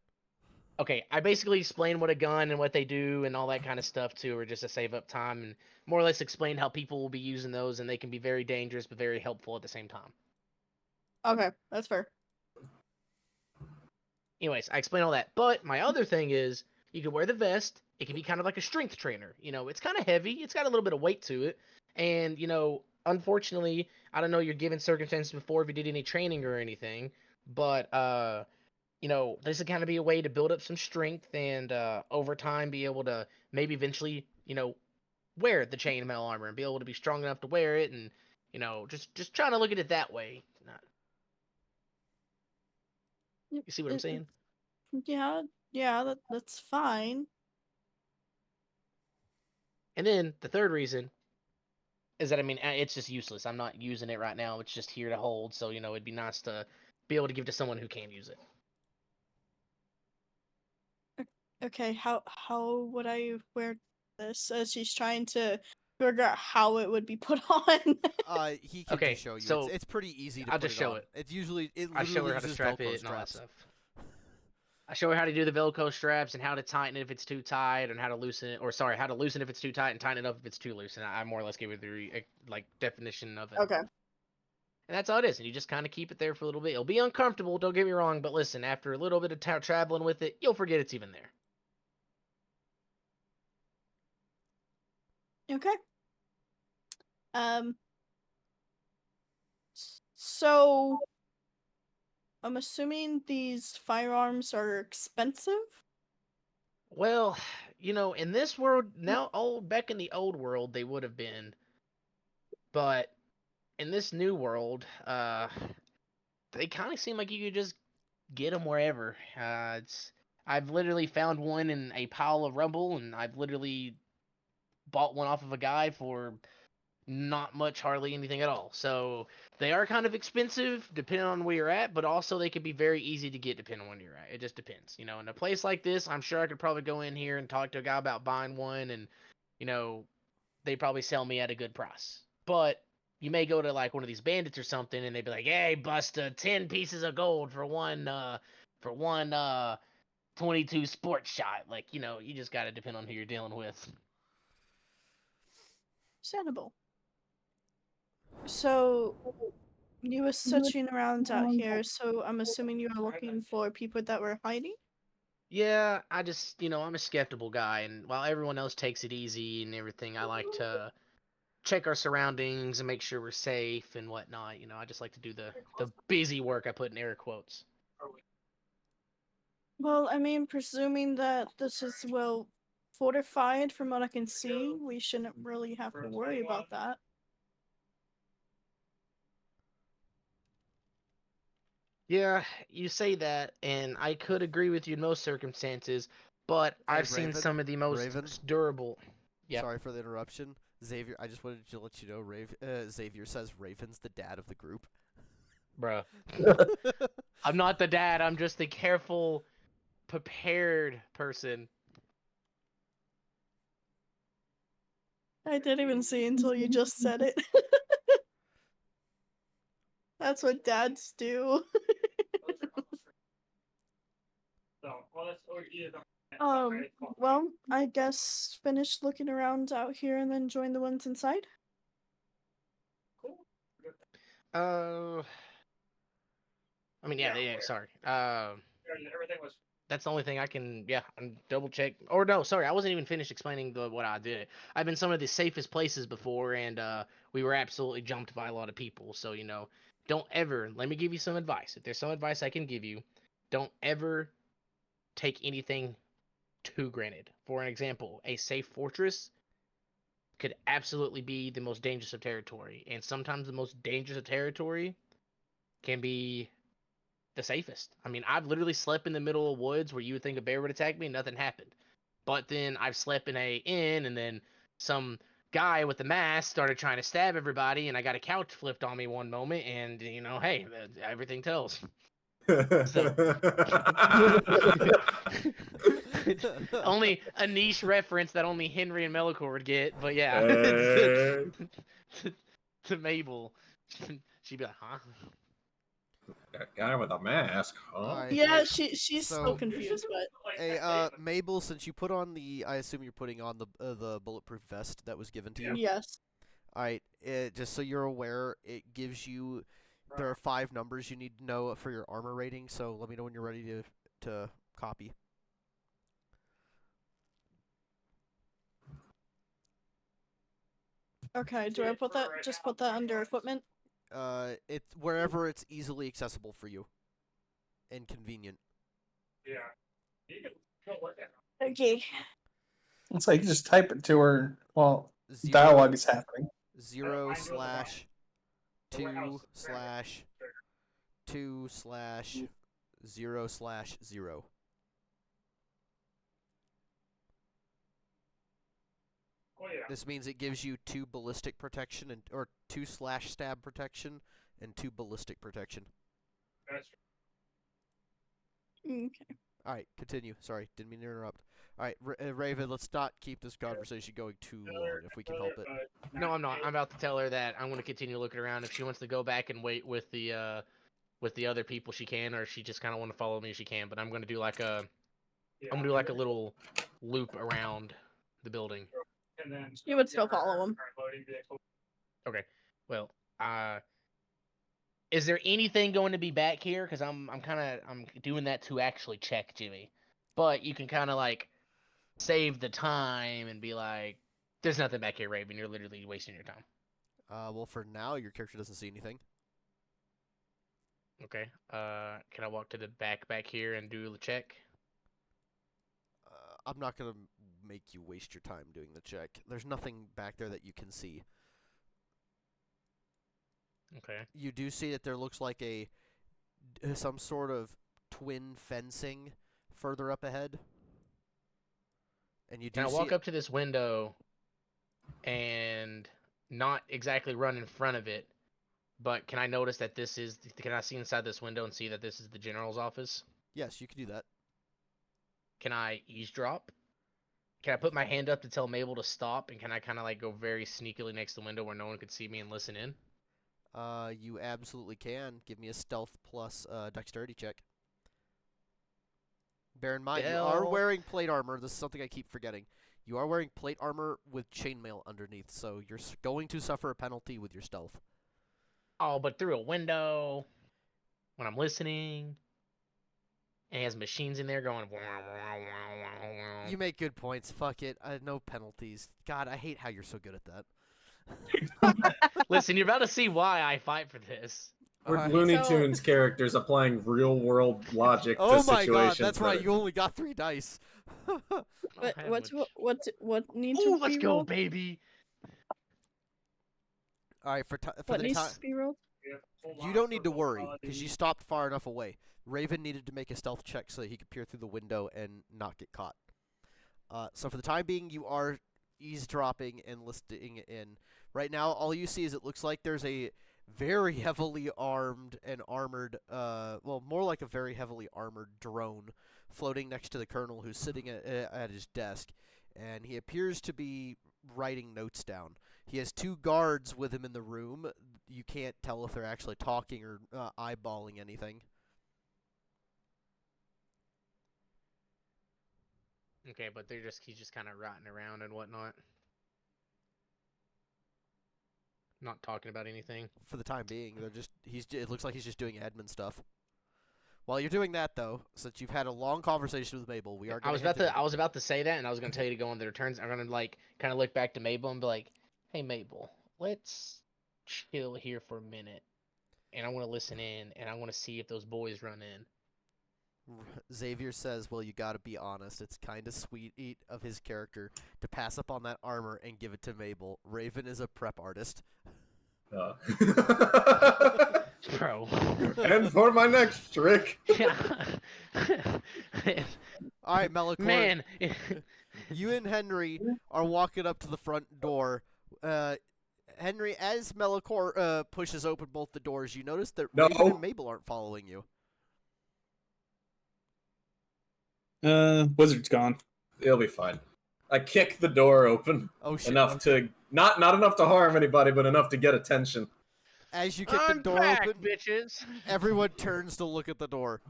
Okay, I basically explain what a gun and what they do and all that kind of stuff to her just to save up time and more or less explain how people will be using those and they can be very dangerous but very helpful at the same time. okay. That's fair. Anyways, I explain all that. But my other thing is you can wear the vest. It can be kind of like a strength trainer. You know, it's kind of heavy. It's got a little bit of weight to it. And, you know, unfortunately, I don't know your given circumstances before if you did any training or anything, but you know, this would kind of be a way to build up some strength and over time be able to maybe eventually, you know, wear the chainmail armor and be able to be strong enough to wear it and, you know, just trying to look at it that way. You see what I'm saying? Yeah, that's fine. And then the third reason is that I mean it's just useless. I'm not using it right now. It's just here to hold. So you know it'd be nice to be able to give to someone who can use it. Okay, how would I wear this? As she's trying to figure out how it would be put on. He can Okay, just show you. so It's pretty easy to I'll put just it show on. it. It's usually it I show literally her how to uses strap Velcro it and all that straps. stuff. I show her how to do the Velcro straps and how to tighten it if it's too tight, and how to loosen it, or sorry, how to loosen it if it's too tight and tighten it up if it's too loose. And I more or less give her the like definition of it. Okay. And that's all it is. And you just kind of keep it there for a little bit. It'll be uncomfortable, don't get me wrong, but listen, after a little bit of traveling with it, you'll forget it's even there. Okay. So I'm assuming these firearms are expensive? Well, you know, in this world now, back in the old world, they would have been, but in this new world, they kind of seem like you could just get them wherever. I've literally found one in a pile of rubble, and I've literally bought one off of a guy for not much, hardly anything at all. So they are kind of expensive depending on where you're at, but also they can be very easy to get depending on where you're at. It just depends. You know, in a place like this, I'm sure I could probably go in here and talk to a guy about buying one, and you know, they probably sell me at a good price. But you may go to like one of these bandits or something, and they'd be like, "Hey, Busta, 10 pieces of gold for one 22 sports shot." Like, you know, you just gotta depend on who you're dealing with. Understandable. So you were searching around out here, so I'm assuming you were looking for people that were hiding? Yeah, I just, you know, I'm a skeptical guy, and while everyone else takes it easy and everything, I like to check our surroundings and make sure we're safe and whatnot. You know, I just like to do the busy work. I put in air quotes. Well, I mean, presuming that this is, well, fortified from what I can see. We shouldn't really have to worry about that. Yeah, you say that, and I could agree with you in most circumstances, but Hey, I've seen Raven? some of the most Raven? durable. Yep. Sorry for the interruption. Xavier, I just wanted to let you know, Xavier says Raven's the dad of the group. Bruh. I'm not the dad, I'm just the careful, prepared person. I didn't even see until you just said it. That's what dads do. So, well, that's what you do. Well, I guess finish looking around out here and then join the ones inside. I mean, yeah, sorry. Everything was. That's the only thing I can, double check. Or no, sorry, I wasn't even finished explaining what I did. I've been some of the safest places before, and we were absolutely jumped by a lot of people. So, don't ever, let me give you some advice. If there's some advice I can give you, don't ever take anything too granted. For an example, a safe fortress could absolutely be the most dangerous of territory. And sometimes the most dangerous of territory can be the safest. I mean, I've literally slept in the middle of woods where you would think a bear would attack me, nothing happened. But then I've slept in a inn, and then some guy with a mask started trying to stab everybody, and I got a couch flipped on me one moment, and hey, everything tells. Only a niche reference that only Henry and Melicor would get, but yeah. To Mabel, she'd be like, huh? That guy with a mask, huh? Alright, Yeah, hey, she's so- so confused, but Hey, Mabel, since you put on I assume you're putting on the bulletproof vest that was given to you. yes. Alright, just so you're aware, it gives you. There are 5 numbers you need to know for your armor rating. So let me know when you're ready to copy. Okay, do I put that? Just put that under equipment? It's wherever it's easily accessible for you, and convenient. Yeah. You can go look at it. Okay. It's like you just type it to her while 0, dialogue is happening. 0/2/2/0/0. Oh, yeah. This means it gives you 2 ballistic protection or 2/stab protection and 2 ballistic protection. That's Okay. All right, continue. Sorry, didn't mean to interrupt. All right, Raven, let's not keep this conversation going too long if we can help it. No, I'm not. I'm about to tell her that I'm going to continue looking around. If she wants to go back and wait with the other people, she can, or if she just kind of want to follow me, she can. But I'm going to do like a little loop around the building. And then You would still follow him. Okay. Well, is there anything going to be back here? Because I'm doing that to actually check Jimmy, but you can kind of like save the time and be like, "There's nothing back here, Raven. You're literally wasting your time." Well, for now, your character doesn't see anything. Okay. Can I walk to the back here and do the check? I'm not gonna make you waste your time doing the check. There's nothing back there that you can see. Okay. You do see that there looks like some sort of twin fencing further up ahead. And you do Can I see walk up to this window and not exactly run in front of it, but can I notice that can I see inside this window and see that this is the general's office? Yes, you can do that. Can I eavesdrop? Can I put my hand up to tell Mabel to stop, and can I kind of like go very sneakily next to the window where no one could see me and listen in? You absolutely can. Give me a stealth plus dexterity check. Bear in mind, you are wearing plate armor. This is something I keep forgetting. You are wearing plate armor with chainmail underneath, so you're going to suffer a penalty with your stealth. Oh, but through a window, when I'm listening, and he has machines in there going. You make good points. Fuck it. No penalties. God, I hate how you're so good at that. Listen, you're about to see why I fight for this. We're Looney So- Tunes characters applying real world logic to Oh situations. my god, that's right. You only got 3 dice. But have what's much. what needs Ooh, to let's be go, rolled? baby. All right, for What the needs time, to be rolled? you don't need to worry because you stopped far enough away. Raven needed to make a stealth check so that he could peer through the window and not get caught. So for the time being, you are eavesdropping and listening in. Right now, all you see is it looks like there's a very heavily armed and armored, well, more like a very heavily armored drone floating next to the colonel who's sitting at his desk, and he appears to be writing notes down. He has 2 guards with him in the room. You can't tell if they're actually talking or eyeballing anything. Okay, but he's just kind of rotting around and whatnot. Not talking about anything. For the time being, it looks like he's just doing admin stuff. While you're doing that, though, since you've had a long conversation with Mabel, we are. I was about to say that, and I was gonna tell you to go on their turns. I'm gonna kind of look back to Mabel and be like, "Hey, Mabel, let's chill here for a minute, and I want to listen in, and I want to see if those boys run in." Xavier says, "Well, you got to be honest. It's kind of sweet of his character to pass up on that armor and give it to Mabel. Raven is a prep artist." Bro. And for my next trick. Yeah. All right, Melicor. Man. You and Henry are walking up to the front door. Henry, as Melicor pushes open both the doors, you notice that No. Raven and Mabel aren't following you. Wizard's gone. It'll be fine. I kick the door open Oh shit! enough to not enough to harm anybody, but enough to get attention. As you kick the door Unpack, open, bitches. everyone turns to look at the door.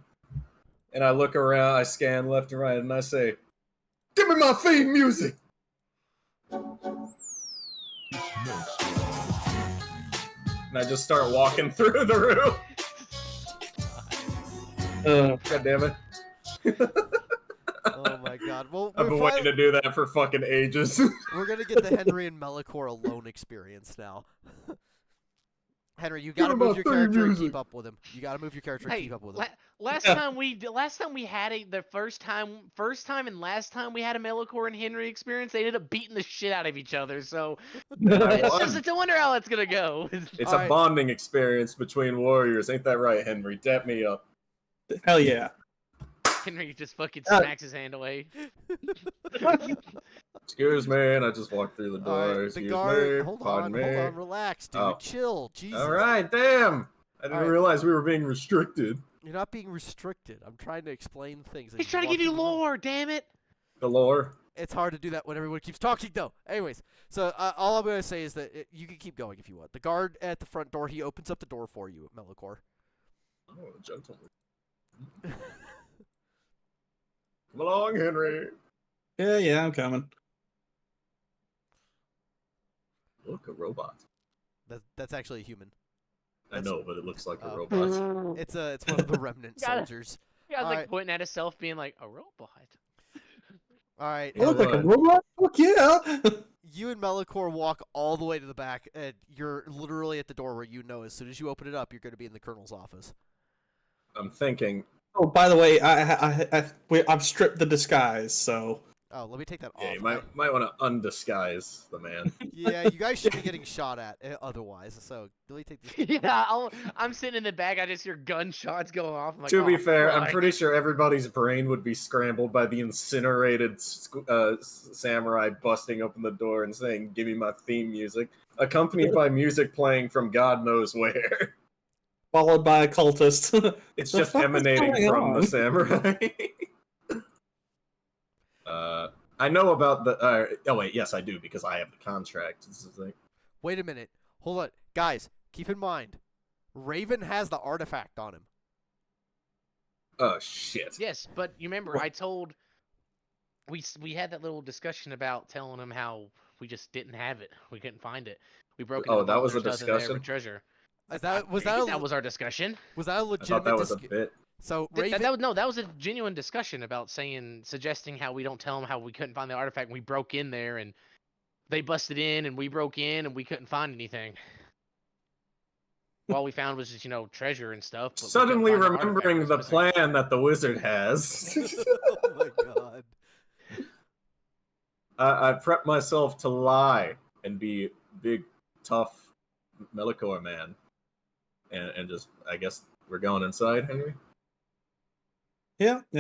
And I look around, I scan left and right, and I say, "Give me my theme music!" And I just start walking through the room. God damn it. Oh my god. Well, I've been waiting to do that for fucking ages. we're gonna get the Henry and Melicor alone experience now. Henry, you gotta Give him move a your theme character and music. keep up with him. You gotta move your character and Hey, keep up with him. last time we had the first time and last time we had a Melicor and Henry experience, they ended up beating the shit out of each other. So it's a wonder how that's gonna go. It's Alright. a bonding experience between warriors. Ain't that right, Henry? Dap me up. Hell yeah. Henry just fucking smacks his hand away. Excuse me, and I just walk through the door. Alright, the Excuse guard. me. Hold Pardon me. on, relax, dude. Oh. Chill. Jesus. Alright, damn! I didn't Alright. realize we were being restricted. You're not being restricted. I'm trying to explain things. as He's trying to walk give you through the room. lore, damn it. The lore. It's hard to do that when everyone keeps talking, though. Anyways, so all I'm going to say is that you can keep going if you want. The guard at the front door, he opens up the door for you, Melicor. Oh, gentlemen. Come along, Henry. Yeah, I'm coming. Look, a robot. That's actually a human. I know, but it looks like a Oh. robot. It's one of the remnant Got it. soldiers. You guys like Alright. pointing at himself, being like a robot. All right, Yeah, Look like a what? robot? Fuck yeah! you and Melicor walk all the way to the back, and you're literally at the door where you know as soon as you open it up, you're going to be in the colonel's office. I'm thinking, Oh, by the way, I've stripped the disguise, so Oh, let me take that yeah, off. you might want to undisguise the man. Yeah, you guys should be getting shot at otherwise. So let me take this. Yeah, I'm sitting in the back. I just hear gunshots going off. I'm like, To be "Oh, fair, I'm fuck." pretty sure everybody's brain would be scrambled by the incinerated samurai busting open the door and saying, "Give me my theme music," accompanied by music playing from God knows where. followed by a cultist. It's The just fuck is emanating going from the on? samurai. I know about the. Oh wait, yes, I do because I have the contract. This is like, Wait a minute. Hold on, guys. Keep in mind, Raven has the artifact on him. oh shit. Yes, but you remember I told we had that little discussion about telling him how we just didn't have it. We couldn't find it. We broke into Oh, the that vault, was a there's nothing there discussion? but treasure. Was that That was our discussion. was that a I thought legitimate? that was a bit. So Th- Raven. that was a genuine discussion about suggesting how we don't tell them how we couldn't find the artifact. And we broke in there and they busted in and we broke in and we couldn't find anything. All we found was just treasure and stuff. but we couldn't Suddenly find the artifact remembering was the missing. plan that the wizard has. Oh my god. I prepped myself to lie and be big, tough Melicor man. And just, I guess we're going inside, Henry? Yeah. I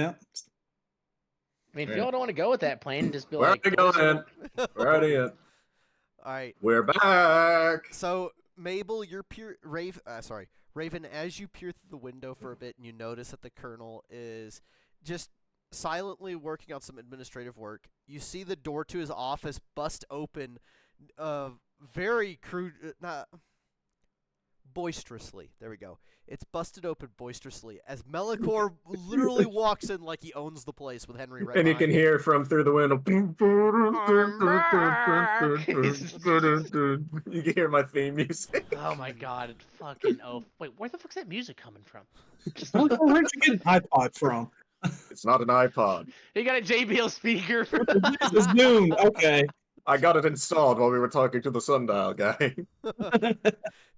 mean, if Alright. y'all don't want to go with that plan, just be We're like, already going in. We're already in. All right. We're back! So Mabel, Raven, as you peer through the window for a bit, and you notice that the Colonel is just silently working on some administrative work. You see the door to his office bust open, very crude, boisterously. There we go. It's busted open boisterously as Melicor literally walks in like he owns the place with Henry right And you behind can him. hear from through the window. I'm You can hear my theme music. oh my god, fucking oh. Wait, where the fuck's that music coming from? Where'd you get an iPod from? It's not an iPod. You got a JBL speaker. This is Zoom. Okay. I got it installed while we were talking to the sundial guy.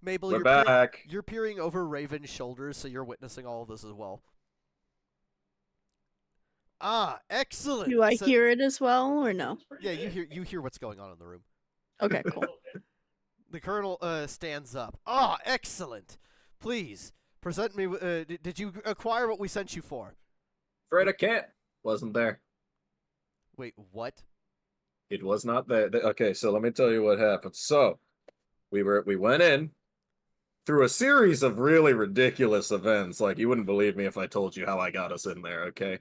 Mabel, We're you're back. you're peering over Raven's shoulders, so you're witnessing all of this as well. Ah, excellent. Do I So- hear it as well or no? Yeah, you hear what's going on in the room. Okay, cool. The Colonel stands up. Ah, excellent. Please present me. Did you acquire what we sent you for? Afraid I can't. Wasn't there. Wait, what? It was not there. Okay, so let me tell you what happened. So we went in through a series of really ridiculous events. Like, you wouldn't believe me if I told you how I got us in there, okay?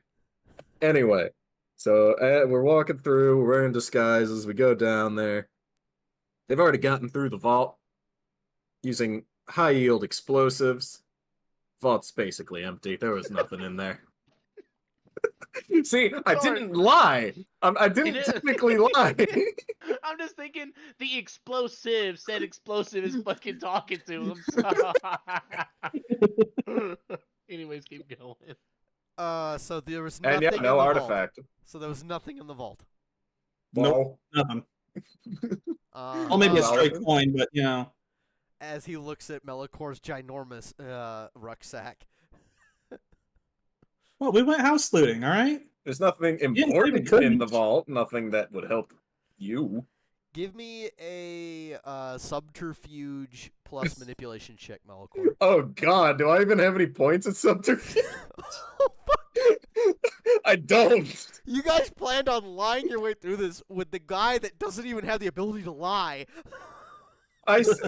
Anyway, so we're walking through, we're wearing disguises, we go down there. They've already gotten through the vault using high-yield explosives. Vault's basically empty. There was nothing in there. See, I didn't lie. I didn't technically lie. I'm just thinking the explosive said explosive is fucking talking to him. So. Anyways, keep going. So there was nothing And yeah, in no the artifact. vault. So there was nothing in the vault. Nope. Nothing. Uh, Well, maybe a Well, straight coin, but you know. as he looks at Melicor's ginormous rucksack. Well, we went house looting, all right? There's nothing didn't say we important in couldn't. the vault. Nothing that would help you. Give me a subterfuge plus manipulation check, Melicor. Oh god, do I even have any points at subterfuge? I don't. You guys planned on lying your way through this with the guy that doesn't even have the ability to lie.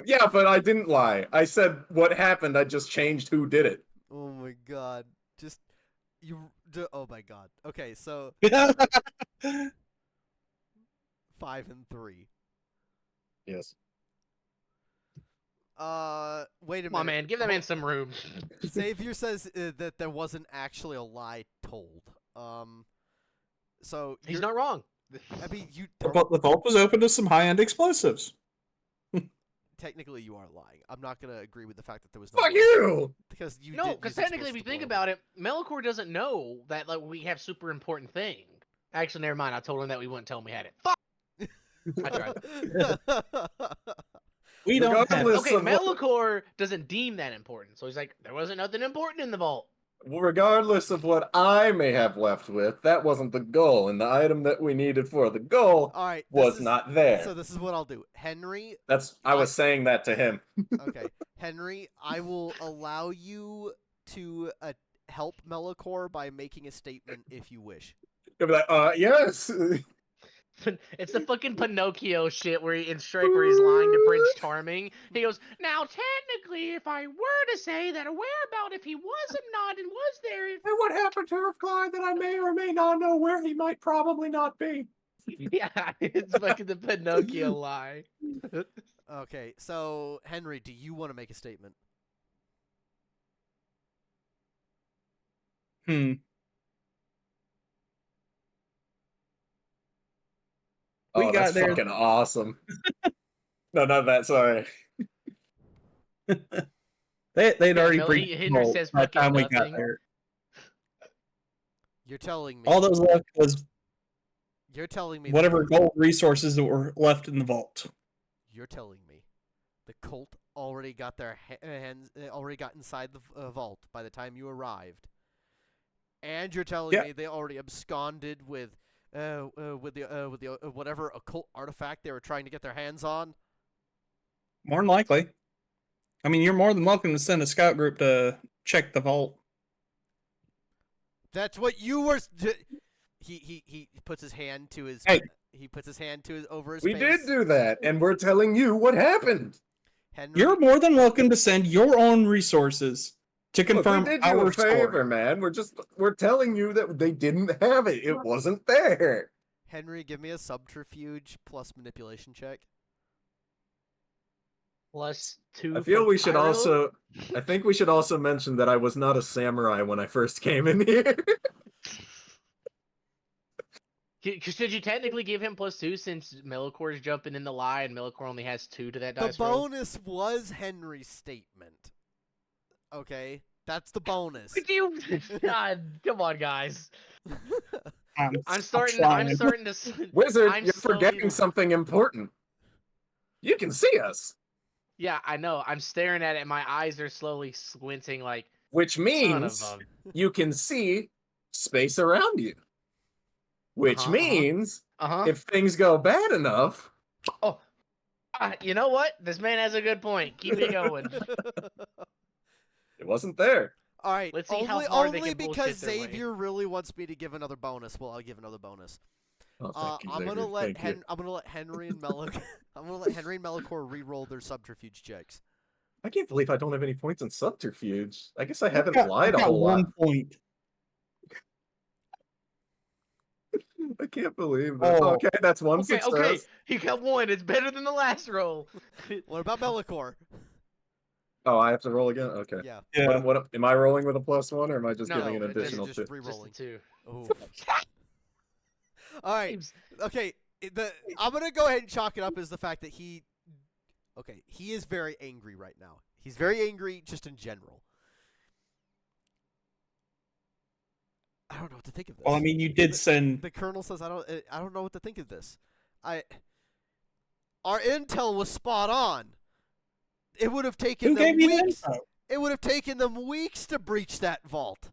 Yeah, but I didn't lie. I said what happened. I just changed who did it. Oh my god. Oh my god. Okay, so 5 and 3. Yes. Wait a Come on, minute. man, give that man some room. Xavier says that there wasn't actually a lie told. So He's not wrong. I mean, But the vault was open to some high-end explosives. technically you are lying. I'm not gonna agree with the fact that there was no Fuck lie, you! because you No, did because use technically, if you explosive think deployment. about it, Melicor doesn't know that like we have super important thing. Actually, never mind. I told him that we wouldn't tell him we had it. Fuck. I tried. We don't have Regardless Okay, of what- Melicor doesn't deem that important, so he's like, there wasn't nothing important in the vault. Well, regardless of what I may have left with, that wasn't the goal, and the item that we needed for the goal All right, was not there. So this is what I'll do, Henry. I was saying that to him. Okay, Henry, I will allow you to help Melicor by making a statement if you wish. He'll be like, yes. It's the fucking Pinocchio shit where in Shrek where he's lying to Prince Charming. He goes, now technically, if I were to say that a whereabout if he wasn't not and was there, if... And what happened to reply that I may or may not know where he might probably not be? Yeah, it's fucking the Pinocchio lie. Okay, so Henry, do you want to make a statement? We Oh, got that's there. fucking awesome. No, not that. Sorry. They'd already no, breached Henry the vault says by the time we fucking got nothing. there. You're telling me. All that was left was You're telling me. whatever gold resources that were left in the vault. You're telling me, the cult already got their hands, already got inside the vault by the time you arrived, and you're telling Yeah. me they already absconded with with the whatever occult artifact they were trying to get their hands on? More than likely. I mean, you're more than welcome to send a scout group to check the vault. That's what you were. He puts his hand to his. Hey. He puts his hand to his over his We face. did do that, and we're telling you what happened. Henry, You're more than welcome to send your own resources to confirm Look, we did you our a favor, story. man. We're telling you that they didn't have it. It wasn't there. Henry, give me a subterfuge plus manipulation check. +2. I feel from we should Pyro? also. I think we should also mention that I was not a samurai when I first came in here. Should you technically give him +2 since Melicor's jumping in the lie and Melicor only has 2 to that The dice roll? bonus was Henry's statement. Okay, that's the bonus. Would you? God, come on, guys. I'm starting trying. to. Wizard, I'm you're slowly- forgetting something important. You can see us, Yeah, I know. I'm staring at it. And my eyes are slowly squinting. Like, which son of means a. you can see space around you. Which Uh-huh, means Uh-huh. if things go bad enough, You know what? This man has a good point. Keep it going. it wasn't there. All right. Let's see only how hard they only can bullshit because their way. Xavier really wants me to give another bonus. Well, I'll give another bonus. Oh, thank you, I'm gonna Xavier. let Thank you. I'm gonna let Henry and I'm gonna let Henry and Melicor re-roll their subterfuge checks. I can't believe I don't have any points in subterfuge. I guess I haven't I've lied a got whole lot. 1 point. I can't believe that. Oh. Okay, that's one Okay, success. okay. He got 1. It's better than the last roll. What about Melicor? Oh, I have to roll again? Okay. Yeah. Yeah. What am I rolling with a +1 or am I just No, giving an it's just- additional just 2? Just re-rolling. a 2. Oh. All right. James, Okay. I'm gonna go ahead and chalk it up as the fact that he is very angry right now. He's very angry just in general. I don't know what to think of this. Well, I mean, you did send. The colonel says I don't know what to think of this. Our intel was spot on. It would have taken Who them gave you the weeks. info? It would have taken them weeks to breach that vault.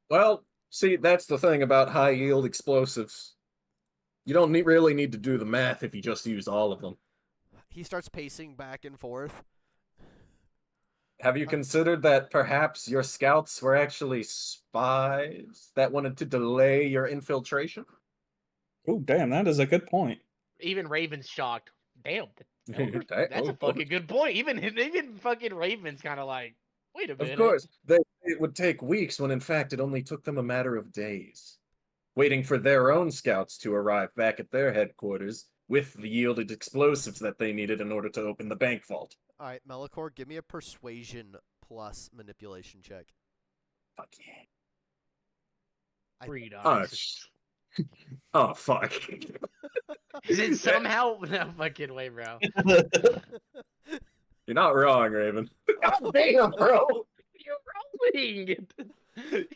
Well, see, that's the thing about high yield explosives. You don't really need to do the math if you just use all of them. He starts pacing back and forth. Have you considered that perhaps your scouts were actually spies that wanted to delay your infiltration? Oh, damn, that is a good point. even Raven's shocked. Damn, That- that's a fucking good point. Even fucking Raven's kind of like, wait a minute. Of course, it would take weeks when in fact it only took them a matter of days, waiting for their own scouts to arrive back at their headquarters with the yielded explosives that they needed in order to open the bank vault. All right, Melicor, give me a persuasion plus manipulation check. Fuck yeah. Three Oh, dice. oh fuck. Is it somehow? No fucking way, bro. You're not wrong, Raven. God damn, bro. You're rolling. You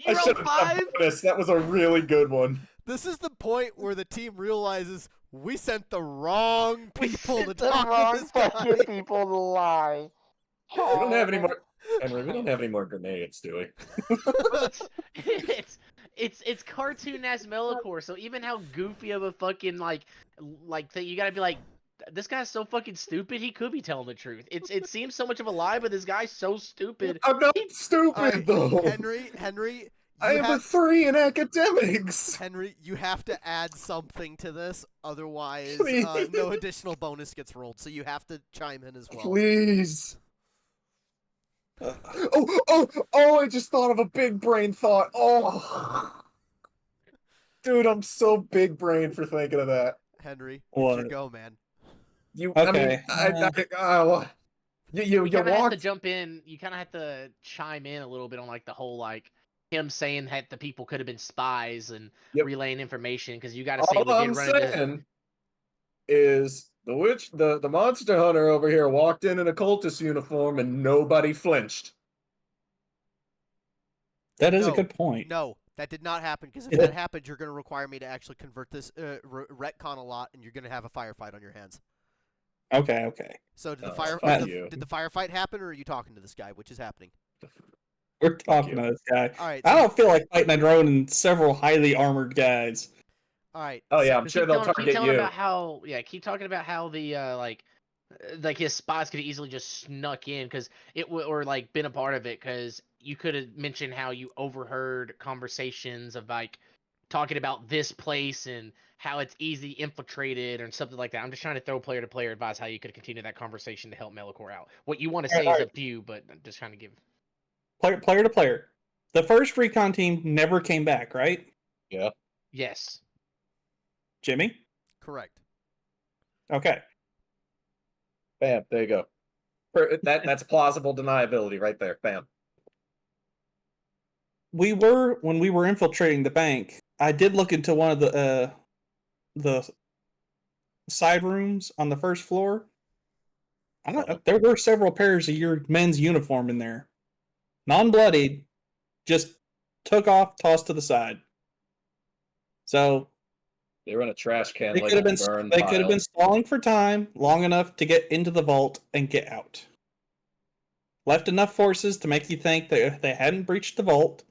I rolled should have 5. done this. That was a really good one. This is the point where the team realizes we sent the wrong people to The talk wrong to this guy. fucking people to lie. We don't have any more. Henry, we don't have any more grenades, do we? It's cartoon ass Melicor, so even how goofy of a fucking like thing, you gotta be like, this guy's so fucking stupid. He could be telling the truth. It seems so much of a lie, but this guy's so stupid. I'm not stupid All right, though. Henry, I you have a 3 in academics. Henry, you have to add something to this, otherwise Please. no additional bonus gets rolled. So you have to chime in as well. Please. Oh! I just thought of a big brain thought. Oh, dude, I'm so big brain for thinking of that. Henry, it's What? your go, man. Okay, You You kind of have to walked. jump in. You kind of have to chime in a little bit on like the whole like him saying that the people could have been spies and Yep. relaying information because you got to say All we I'm did run into. saying is the monster hunter over here walked in a cultist uniform and nobody flinched. That is No, a good point. No, that did not happen, because if Yeah. that happened, you're going to require me to actually convert this, retcon a lot, and you're going to have a firefight on your hands. Okay. So did Oh, the fuck you. did the firefight happen, or are you talking to this guy, which is happening? We're talking you. to this guy. All right. I So, don't feel like fighting a drone and several highly armored guys. All right. Oh yeah, so- I'm sure Keep they'll keep target telling you. about how keep talking about how the like his spots could easily just snuck in because or like been a part of it because you could have mentioned how you overheard conversations of like talking about this place and how it's easy infiltrated or something like that. I'm just trying to throw player to player advice how you could continue that conversation to help Melicor out. What you want to say is up to you, but I'm just trying to give. Player to player. The first recon team never came back, right? Yeah. Yes. Jimmy? Correct. Okay. Bam. There you go. That's plausible deniability right there. Bam. When we were infiltrating the bank, I did look into one of the side rooms on the first floor. There were several pairs of your men's uniform in there. Non-bloodied, just took off, tossed to the side. So They were in a trash can. they could have been stalling for time long enough to get into the vault and get out. Left enough forces to make you think that they hadn't breached the vault.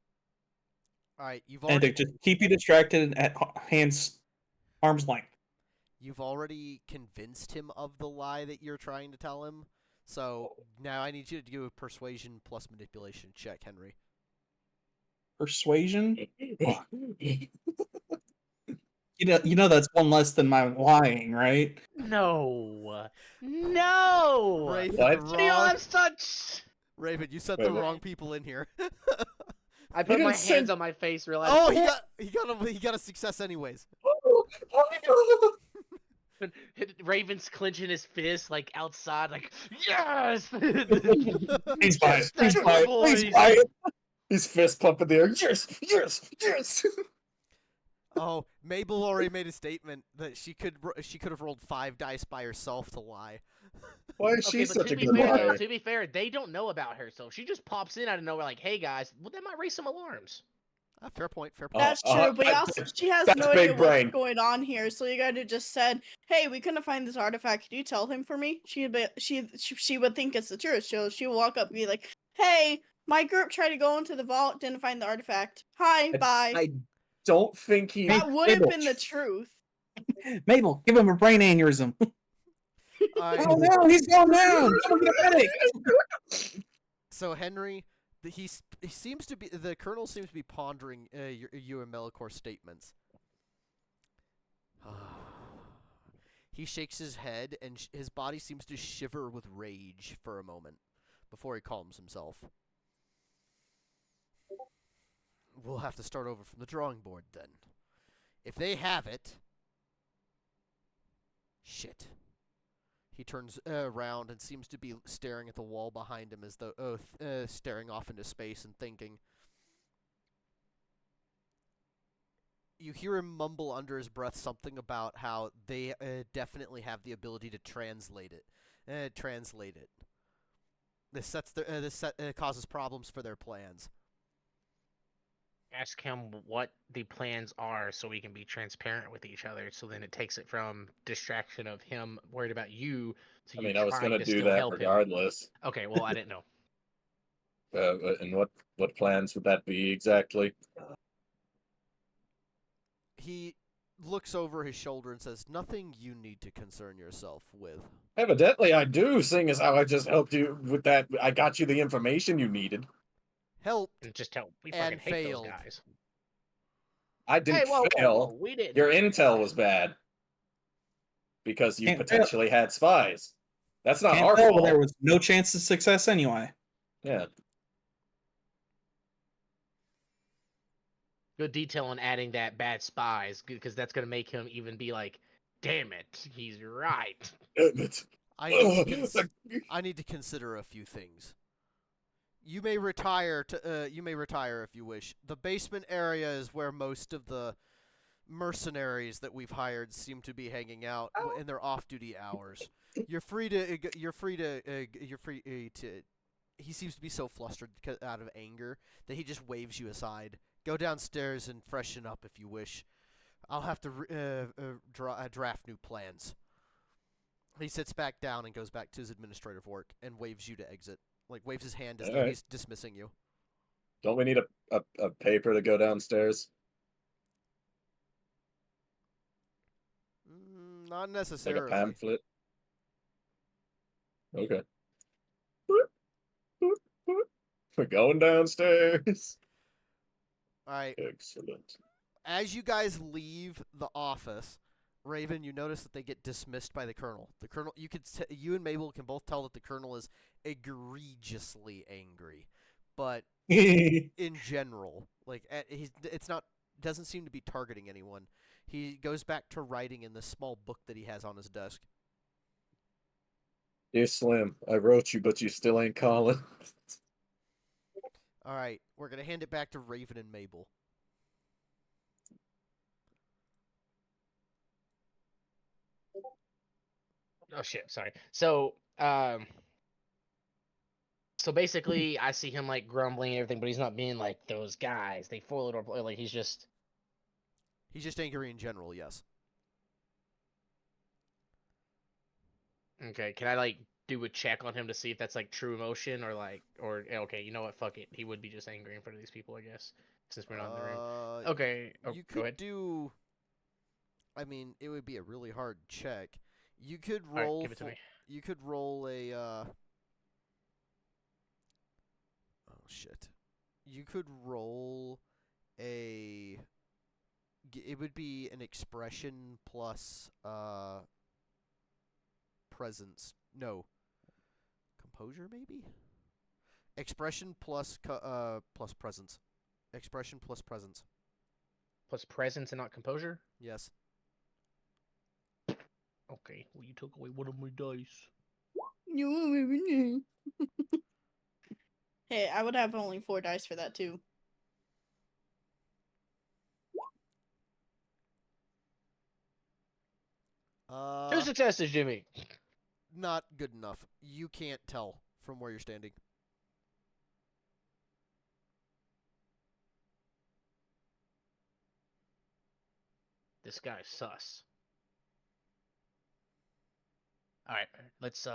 All right. You've And already to just keep you distracted at arm's length. You've already convinced him of the lie that you're trying to tell him. So now I need you to do a persuasion plus manipulation check, Henry. Persuasion? You know that's one less than my lying, right? No. No. Raven, What? the What do y'all wrong... have such? Raven, you sent Wait, the wait. wrong people in here. I put didn't my send- hands on my face, realized. Oh, he got a success anyways. Raven's clenching his fist like outside, like yes. He's fine. He's That's fine. boys. He's fine. He's fist pumping the air. Yes, yes, yes. Oh, Mabel already made a statement that she could have rolled 5 dice by herself to lie. Why is Okay, she but such to a be good fair, liar? to be fair, they don't know about her, so if she just pops in out of nowhere, like, "Hey guys," well, that might raise some alarms. Fair point. Fair point. That's true, but she has that's no idea big brain. what's going on here. So you gotta just said, "Hey, we couldn't find this artifact. Could you tell him for me?" She would think it's the truth. She would walk up and be like, "Hey, my group tried to go into the vault, didn't find the artifact. Hi, bye." I don't think he. That would have Mabel. been the truth. Mabel, give him a brain aneurysm. Oh no, he's going down. Someone get a medic. So Henry, he seems to be the colonel seems to be pondering you and Melicor's statements. He shakes his head, and his body seems to shiver with rage for a moment before he calms himself. We'll have to start over from the drawing board then. If they have it, shit. He turns around and seems to be staring at the wall behind him as though staring off into space and thinking. You hear him mumble under his breath something about how they definitely have the ability to translate it. This causes problems for their plans. Ask him what the plans are so we can be transparent with each other. So then it takes it from distraction of him worried about you to I you mean, I was trying gonna to do still that help him. regardless. Okay, well, I didn't know. And what plans would that be exactly? He looks over his shoulder and says, "Nothing you need to concern yourself with." Evidently, I do. Seeing as how I just helped you with that, I got you the information you needed. Help. And just tell we And fucking hate failed. those guys. I didn't Hey, whoa, fail. whoa, we didn't. Your intel was bad because you Can't fail. potentially had spies. That's not Can't our tell, fault. but there was no chance of success anyway. Yeah. Good detail on adding that bad spies because that's gonna make him even be like, "Damn it, he's right." I need to consider a few things. You may retire if you wish. The basement area is where most of the mercenaries that we've hired seem to be hanging out in their off-duty hours. You're free to. He seems to be so flustered out of anger that he just waves you aside. Go downstairs and freshen up if you wish. I'll have to draft new plans. He sits back down and goes back to his administrative work and waves you to exit. Like, waves his hand as though he's dismissing you. Don't we need a paper to go downstairs? Not Like necessarily. a pamphlet. Okay. We're going downstairs. All right. Excellent. As you guys leave the office, Raven, you notice that they get dismissed by the colonel. The colonel, you and Mabel can both tell that the colonel is egregiously angry, but in general, like doesn't seem to be targeting anyone. He goes back to writing in this small book that he has on his desk. Dear Slim, I wrote you, but you still ain't calling. All right, we're gonna hand it back to Raven and Mabel. Oh shit, sorry. So basically, I see him like grumbling and everything, but he's not being like those guys. They foil it or like he's just angry in general. Yes. okay. Can I like do a check on him to see if that's like true emotion or okay? You know what? Fuck it. He would be just angry in front of these people, I guess, since we're not in the room. Okay. Oh, You go could ahead. do. I mean, it would be a really hard check. You could All right, roll. give it to me. You could roll a. Oh shit! You could roll a. It would be an expression plus presence. No. Composure, maybe. Expression plus plus presence. Expression plus presence. Plus presence and not composure. Yes. Okay. Well, you took away one of my dice. Hey, I would have only 4 dice for that too. Two successes, Jimmy. Not good enough. You can't tell from where you're standing. This guy's sus. All right, let's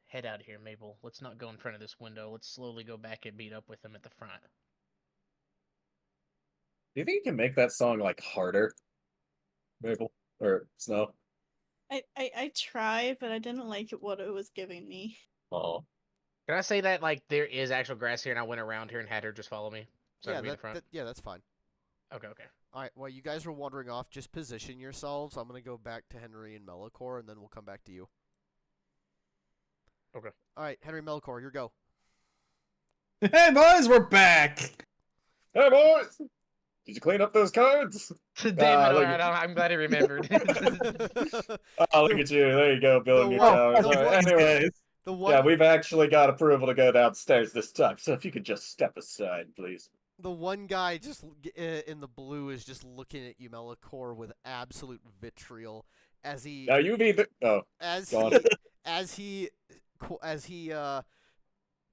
head out of here, Mabel. Let's not go in front of this window. Let's slowly go back and meet up with him at the front. Do you think you can make that song like harder? Mabel? Or Snow? I tried, but I didn't like what it was giving me. Oh. Can I say that like there is actual grass here, and I went around here and had her just follow me? So I Yeah, can be in the front. that's fine. Okay. All right. While you guys are wandering off, just position yourselves. I'm gonna go back to Henry and Melicor, and then we'll come back to you. Okay. All right, Henry Melicor, your go. Hey boys, we're back. Hey boys! Did you clean up those cards? Damn it! look Alright, I'm glad he remembered. Oh, look at you. There you go, building your one- towers. the All right, one- anyway, The one. yeah, we've actually got approval to go downstairs this time, so if you could just step aside, please. The one guy just in the blue is just looking at you, Melicor, with absolute vitriol as he Now you be the... Oh, as go on. he as he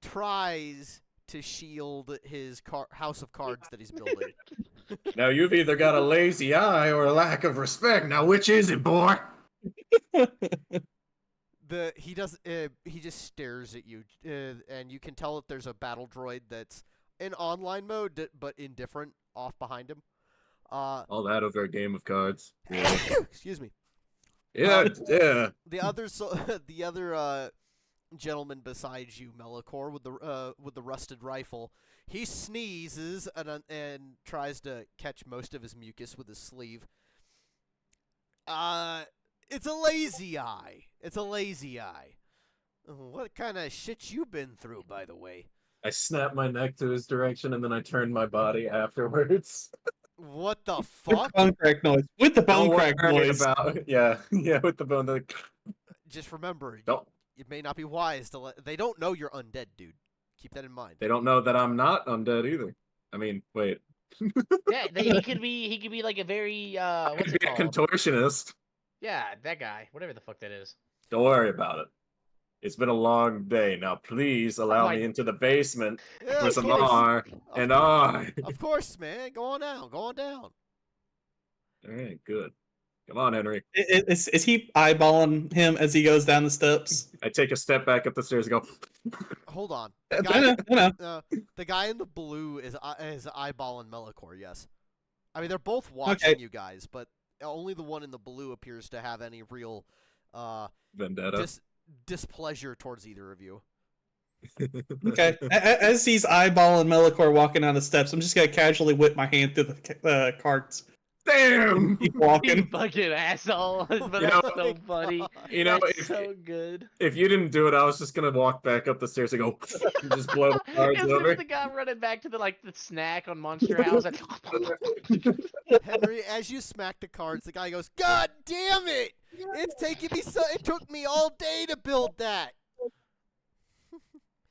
tries to shield his house of cards that he's building. Now you've either got a lazy eye or a lack of respect. Now which is it, boy? He just stares at you, and you can tell that there's a battle droid that's in online mode, but indifferent off behind him. All that over a game of cards. Yeah, Excuse me. yeah. Yeah. The other gentleman besides you, Melicor, with the rusted rifle, he sneezes and tries to catch most of his mucus with his sleeve. It's a lazy eye. It's a lazy eye. What kind of shit you been through, by the way? I snap my neck to his direction and then I turn my body afterwards. What the With fuck? the bone crack noise. With the bone Don't crack worry noise. about yeah, with the bone. Just remember, Don't. it may not be wise to let. They don't know you're undead, dude. Keep that in mind. They don't know that I'm not undead either. I mean, wait. Yeah, he could be like a very what's Could it be a called? contortionist. Yeah, that guy, whatever the fuck that is. Don't worry about it. It's been a long day. Now, please allow my- me into the basement Yeah, for of some course. R and I. Of course, man. Go on down. Go on down. All right, good. Come on, Henry. Is he eyeballing him as he goes down the steps? I take a step back up the stairs and go. Hold on. I know. The guy in the blue is eyeballing Melicor. Yes. I mean, they're both watching you guys, but only the one in the blue appears to have any real Vendetta. displeasure towards either of you. Okay. As he's eyeballing Melicor walking down the steps, I'm just gonna casually whip my hand through the carts. Damn! Keep You walking. fucking asshole. But You that's know- so funny. You know, That's so good. if you didn't do it, I was just gonna walk back up the stairs and go and just blow the cards It was over. the guy running back to the snack on Monster House. Like, Henry, as you smack the cards, the guy goes, "God damn it! It's taking me so. It took me all day to build that."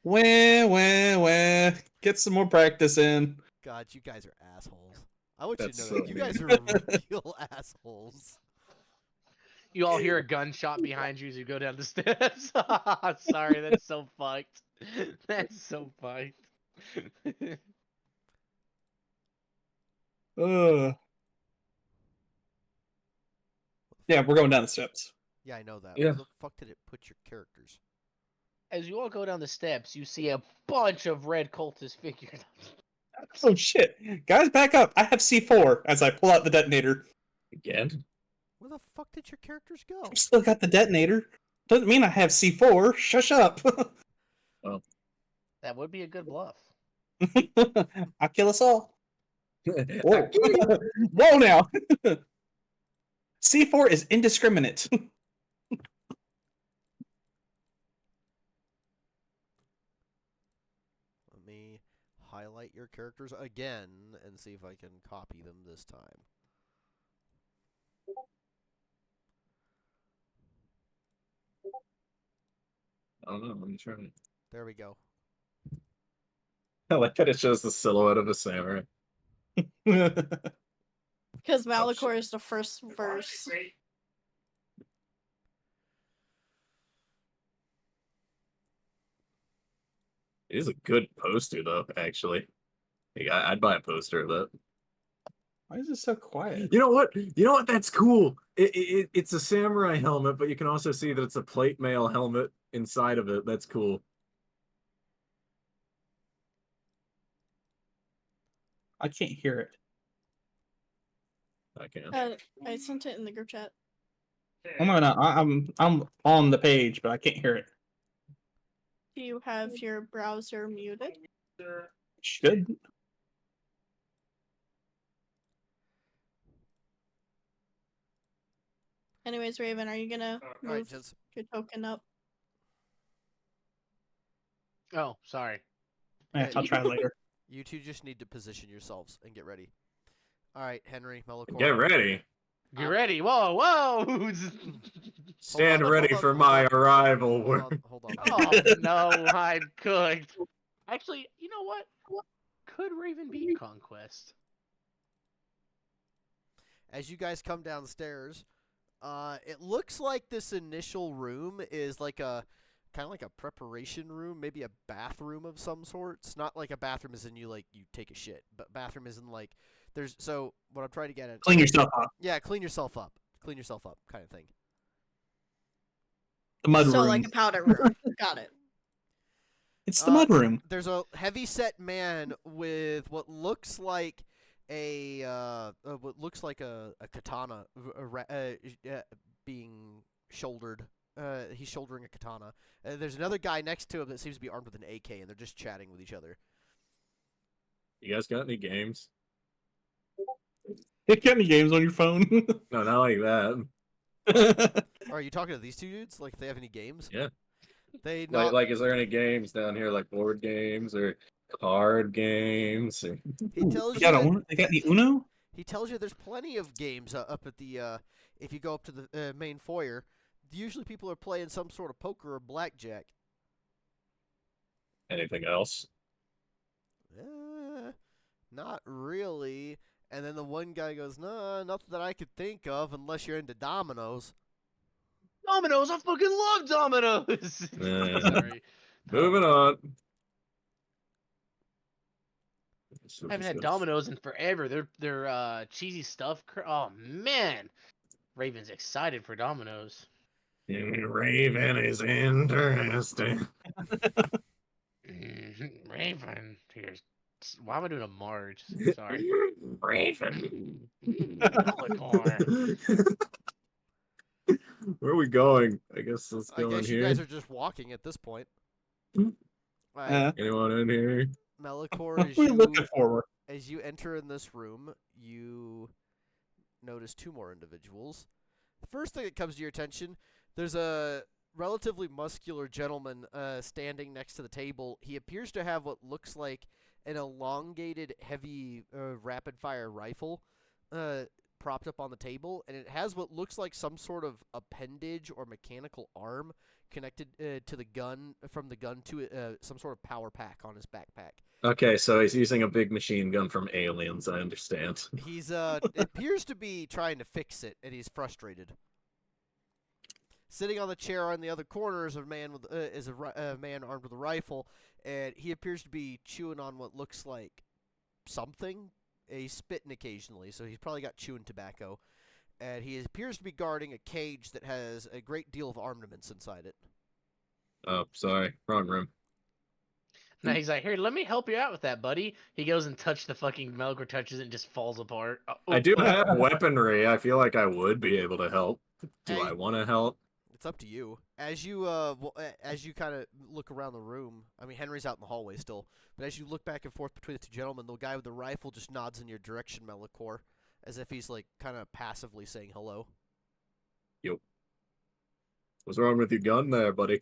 Wah. Get some more practice in. God, you guys are assholes. I want That's you to so know that you guys mean. are real assholes. you all hear a gunshot behind you as you go down the steps. Sorry, that's so fucked. That's so fucked. Yeah, we're going down the steps. Yeah, I know that. Yeah. Where the fuck did it put your characters? As you all go down the steps, you see a bunch of red cultist figures. Oh shit. Guys, back up. I have C4 as I pull out the detonator. Again? Where the fuck did your characters go? I've still got the detonator. Doesn't mean I have C4. Shush up. That would be a good bluff. I'll kill us all. Whoa. Whoa now. C4 is indiscriminate. Let me highlight your characters again and see if I can copy them this time. I don't know. Let me try it. There we go. I like that it shows the silhouette of a samurai. Because Malicor is the first verse. It is a good poster, though, actually. Like, I'd buy a poster of that. Why is it so quiet? You know what? You know what? That's cool. It's a samurai helmet, but you can also see that it's a plate mail helmet inside of it. That's cool. I can't hear it. I can. I sent it in the group chat. Oh no, I'm on the page, but I can't hear it. Do you have your browser muted? Should. Anyways, Raven, are you gonna Alright, move gents. your token up? Oh, sorry. Yeah, I'll try later. You two just need to position yourselves and get ready. Alright, Henry, Melicor. Get ready. Get ready. Whoa, whoa. Stand on, ready hold on, for hold my on. arrival. Hold on. Oh, no, I'm cooked. Actually, you know what? Could Raven beat Conquest? As you guys come downstairs, it looks like this initial room is like a kind of like a preparation room, maybe a bathroom of some sorts. Not like a bathroom as in you take a shit, but bathroom is in like there's so what I'm trying to get at. Clean yourself up. Yeah, clean yourself up kind of thing. The mud So room. like a powder room. Got it. It's the mud room. There's a heavy-set man with what looks like a katana being shouldered. He's shouldering a katana. There's another guy next to him that seems to be armed with an AK, and they're just chatting with each other. You guys got any games? You got any games on your phone? No, not like that. Are you talking to these two dudes? Like, if they have any games? Yeah. They Like, is there any games down here, like board games or card games? Or... He tells They you. got they got the Uno? He tells you there's plenty of games up at the. If you go up to the main foyer, usually people are playing some sort of poker or blackjack. Anything else? Not really. And then the one guy goes, "No, nothing that I could think of, unless you're into dominoes." Dominoes! I fucking love dominoes! Sorry. Moving on. I haven't had Dominoes in forever. They're cheesy stuff. Oh man, Raven's excited for Dominoes. Raven is interesting. Raven, here's Why am I doing a Marge? Sorry. Raven. Malachor. Where are we going? I guess let's I go in guess you here. guys are just walking at this point. Hmm. Alright, Anyone in here? Melikor, We're looking forward. as you enter in this room, you notice two more individuals. The first thing that comes to your attention, there's a relatively muscular gentleman standing next to the table. He appears to have what looks like an elongated, heavy, rapid-fire rifle propped up on the table, and it has what looks like some sort of appendage or mechanical arm connected to the gun, from the gun to some sort of power pack on his backpack. Okay, so he's using a big machine gun from Aliens, I understand. He's appears to be trying to fix it, and he's frustrated. Sitting on the chair in the other corner is a man with a man armed with a rifle, and he appears to be chewing on what looks like something. He's spitting occasionally, so he's probably got chewing tobacco. And he appears to be guarding a cage that has a great deal of armaments inside it. Oh, sorry. Wrong room. Now he's like, here, let me help you out with that, buddy. He goes and touches the fucking Melikor, touches it and just falls apart. I do have weaponry. I feel like I would be able to help. Do Hey. I want to help? It's up to you. As you kind of look around the room, I mean, Henry's out in the hallway still, but as you look back and forth between the two gentlemen, the guy with the rifle just nods in your direction, Melikor, as if he's like kind of passively saying hello. Yo. What's wrong with your gun there, buddy?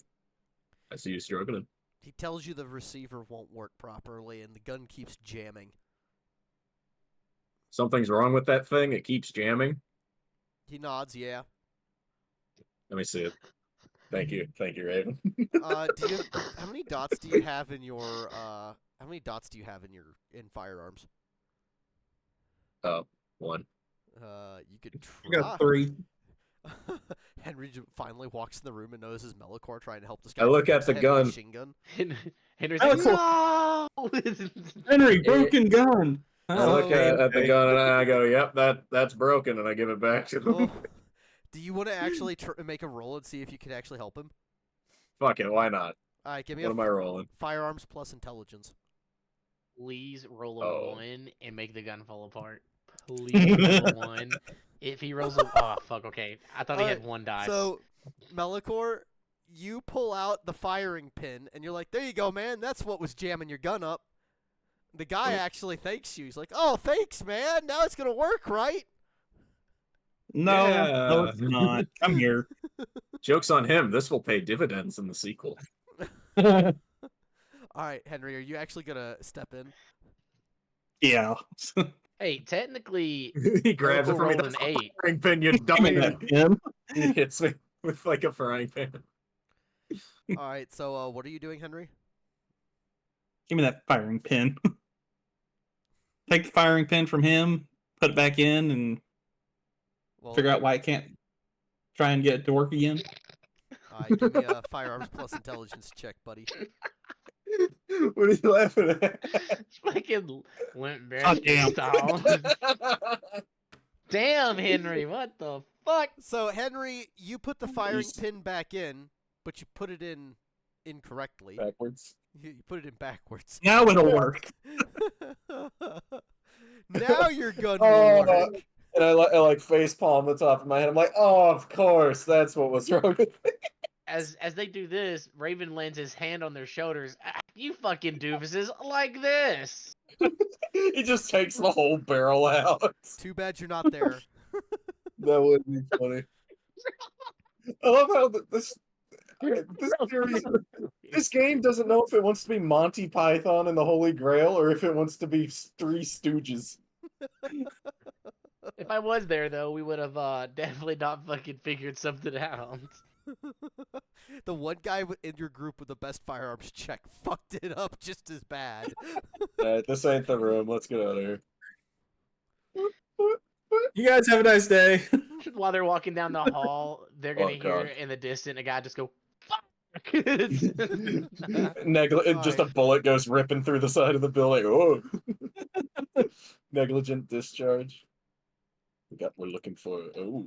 I see you struggling. He tells you the receiver won't work properly and the gun keeps jamming. Something's wrong with that thing. It keeps jamming. He nods, yeah. Let me see it. Thank you, Raven. How many dots do you have in your in firearms? One. You could I try. got 3. Henry finally walks in the room and notices Melikor trying to help this guy. I look fix at a the heavy gun. Machine gun. Henry's Oh, like, cool. no! Henry, broken gun. I look at the gun and I go, "Yep, that's broken," and I give it back to him. Oh. Do you want to actually make a roll and see if you can actually help him? Fuck it, why not? All right, give me What am I rolling? firearms plus intelligence. Please roll a Oh. 1 and make the gun fall apart. Please roll a 1. If he rolls a... Oh, fuck, okay. I thought he had Alright, 1 die. So, Melikor, you pull out the firing pin, and you're like, there you go, man. That's what was jamming your gun up. The guy actually thanks you. He's like, oh, thanks, man. Now it's going to work, right? No, Yeah. no, it's not. Come here. Joke's on him. This will pay dividends in the sequel. All right, Henry, are you actually going to step in? Yeah. Hey, technically, He grabs it Melikor from me. rolled That's an a 8. frying pin, you Give me dummy. that pen. He hits me with like a frying pan. All right, so what are you doing, Henry? Give me that firing pin. Take the firing pin from him, put it back in, and Well, figure out why it can't try and get it to work again. all right, give me a firearms plus intelligence check, buddy. What are you laughing at? It's fucking Limp Oh, Bizkit damn. style. Damn, Henry, what the fuck? So, Henry, you put the firing Nice. pin back in, but you put it in incorrectly. Backwards. You put it in backwards. Now it'll work. Now your gun Oh, will work. And I like face palm the top of my head. I'm like, oh, of course, that's what was wrong with me. As they do this, Raven lands his hand on their shoulders. "Ah, you fucking doofuses, like this. He just takes the whole barrel out. Too bad you're not there. That would be funny. I love how this series, this game doesn't know if it wants to be Monty Python and the Holy Grail or if it wants to be Three Stooges. If I was there, though, we would have definitely not fucking figured something out. The one guy in your group with the best firearms check fucked it up just as bad. Alright, this ain't the room. Let's get out of here. You guys have a nice day. While they're walking down the hall, they're gonna Oh, hear God. in the distance a guy just go, fuck! Just a bullet goes ripping through the side of the building. Oh, negligent discharge. We're looking for. Oh,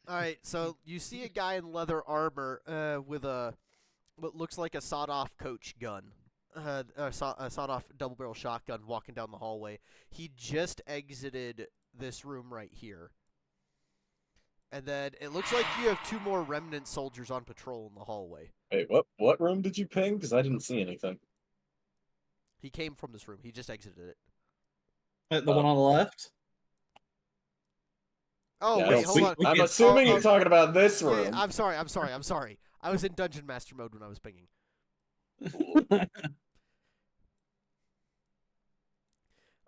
All right, so you see a guy in leather armor with what looks like a sawed-off coach gun, a sawed-off double-barrel shotgun walking down the hallway. He just exited this room right here. And then it looks like you have 2 more remnant soldiers on patrol in the hallway. Wait, what room did you ping? Because I didn't see anything. He came from this room. He just exited it. The one on the left? Oh, Yeah, I wait, don't hold see- on. I'm assuming you're talking about this Yeah, room. yeah, I'm sorry. I was in Dungeon Master mode when I was pinging.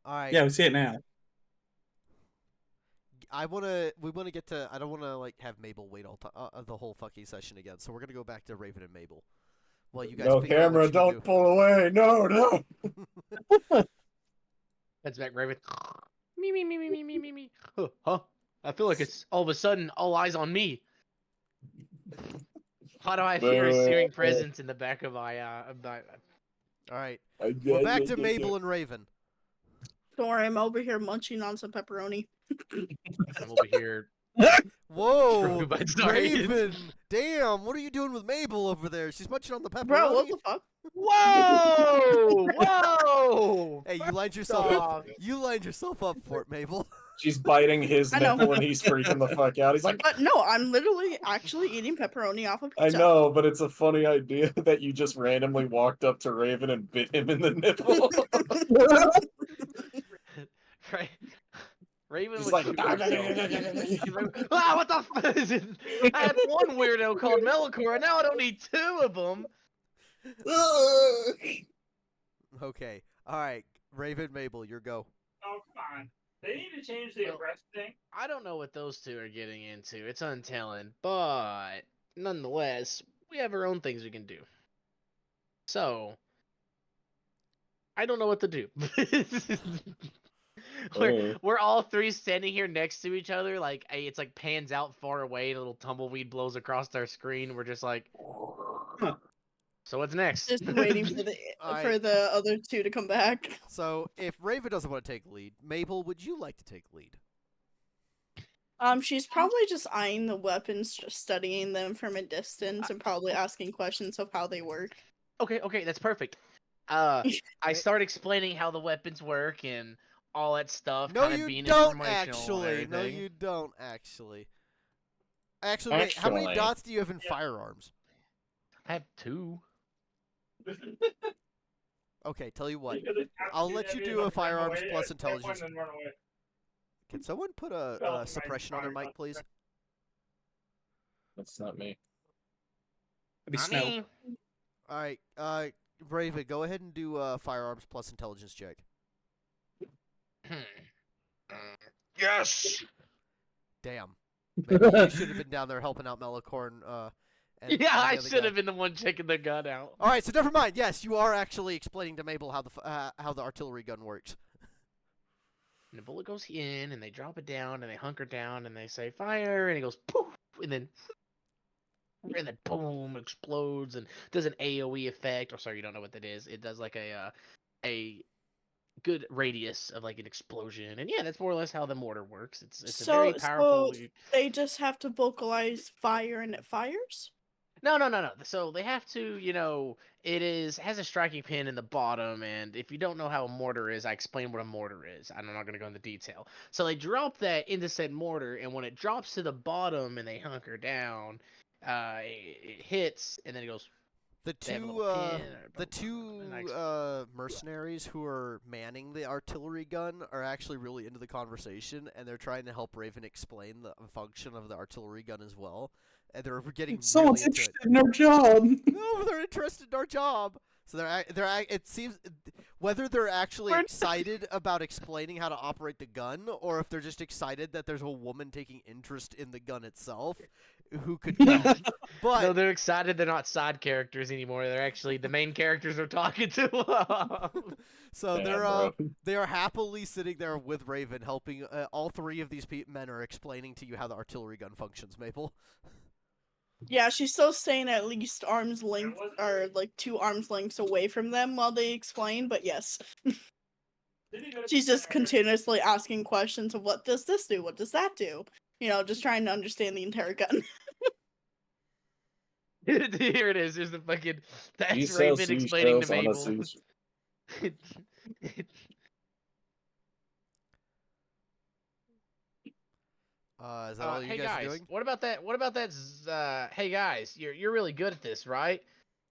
All right. Yeah, we see it now. We wanna get to. I don't wanna like have Mabel wait the whole fucking session again. So we're gonna go back to Raven and Mabel. Well, you guys. No figure out camera, what you're gonna don't pull away. No, no. That's back, Raven. Me. Huh? I feel like it's all of a sudden all eyes on me. How do I fear a searing presence in the back of my All right. We're back to Mabel and Raven. Don't worry, I'm over here munching on some pepperoni. I'm over here. Whoa, By Stargate. Raven! Damn, what are you doing with Mabel over there? She's munching on the pepperoni. Bro, what the fuck? Whoa! Whoa! Hey, you lined yourself up. You lined yourself up for it, Mabel. She's biting his I know. nipple and he's freaking the fuck out. He's like, But no, I'm literally actually eating pepperoni off a I pizza. know, but it's a funny idea that you just randomly walked up to Raven and bit him in the nipple. Right. Raven Just was like, ah, what the f is it? I had one weirdo called Melicor, and now I don't need 2 of them. Okay. All right. Raven, Mabel, your go. Oh, come on. They need to change the Well, arrest thing. I don't know what those 2 are getting into. It's untelling, but nonetheless, we have our own things we can do. So, I don't know what to do. We're all 3 standing here next to each other, like it's like pans out far away, and a little tumbleweed blows across our screen. We're just like, so what's next? Just waiting for the other 2 to come back. So, if Raven doesn't want to take lead, Mabel, would you like to take lead? She's probably just eyeing the weapons, just studying them from a distance, and probably asking questions of how they work. Okay, that's perfect. I start explaining how the weapons work and all that stuff. No, kinda you being don't informational and actually. No, everything. you don't actually. Actually, wait. How many Actually. dots do you have in Yeah. firearms? I have 2. Okay, tell you what. Because it has I'll to let be you that do big, a like, run firearms away, plus at that point, intelligence. then run away. Can someone put Well, a my suppression on their fire mic, please? That's not me. It'd be I snow. mean, All right, Raven, go ahead and do firearms plus intelligence check. yes. Damn. Maybe you should have been down there helping out Melicorn. And Yeah, I the other should guy. have been the one checking the gun out. All right, so never mind. Yes, you are actually explaining to Mabel how the artillery gun works. And the bullet goes in, and they drop it down, and they hunker down, and they say fire, and it goes poof, and then boom, explodes, and does an AOE effect. Or sorry, you don't know what that is. It does like a good radius of like an explosion, and yeah, that's more or less how the mortar works. It's a very powerful. They just have to vocalize fire and it fires? No. So they have to, it has a striking pin in the bottom, and if you don't know how a mortar is, I explained what a mortar is. I'm not going to go into detail. So they drop that into said mortar, and when it drops to the bottom and they hunker down, it hits, and then it goes. The They have a two little pin or the blah, two blah, blah, and mercenaries who are manning the artillery gun are actually really into the conversation, and they're trying to help Raven explain the function of the artillery gun as well. And they're getting Someone's really into it. interested in our job. No, they're interested in our job. So it seems whether they're actually excited about explaining how to operate the gun, or if they're just excited that there's a woman taking interest in the gun itself, who could tell. But No, they're excited. They're not side characters anymore. They're actually the main characters are talking to them. so Damn, they are happily sitting there with Raven, helping. All 3 of these men are explaining to you how the artillery gun functions. Maple. Yeah, she's still staying at least arm's length, or like 2 arms lengths away from them while they explain, but yes. She's just continuously asking questions of what does this do? What does that do? just trying to understand the entire gun. Here it is. There's the fucking. You That's sell Raven explaining to seashells on a Mabel. Is that all you Hey guys are guys, doing? what about that? What about that? Hey guys, you're really good at this, right?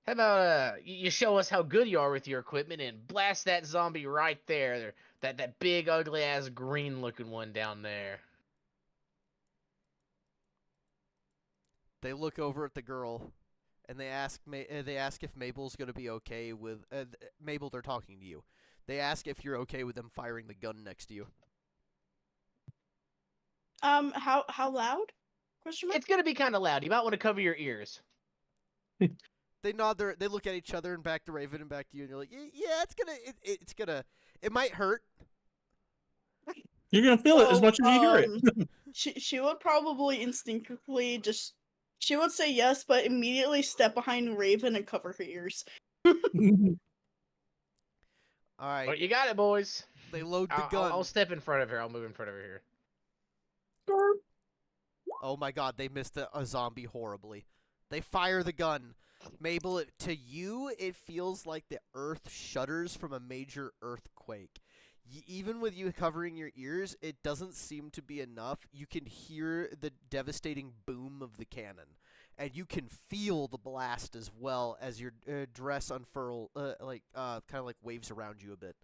How about you show us how good you are with your equipment and blast that zombie right there, that big ugly ass green looking one down there. They look over at the girl, and they ask if Mabel's gonna be okay with Mabel. They're talking to you. They ask if you're okay with them firing the gun next to you. How loud? Question mark. It's gonna be kind of loud. You might want to cover your ears. They nod. They look at each other and back to Raven and back to you, and you're like, yeah, it's gonna, it might hurt. You're gonna feel it as much as you hear it. She would probably instinctively just she would say yes, but immediately step behind Raven and cover her ears. All But right, you got it, boys. they load the gun. I'll step in front of her. I'll move in front of her here. Oh my god, they missed a zombie horribly. They fire the gun. Mabel, to you, it feels like the earth shudders from a major earthquake. Even with you covering your ears, it doesn't seem to be enough. You can hear the devastating boom of the cannon, and you can feel the blast as well as your dress unfurl, kind of like waves around you a bit,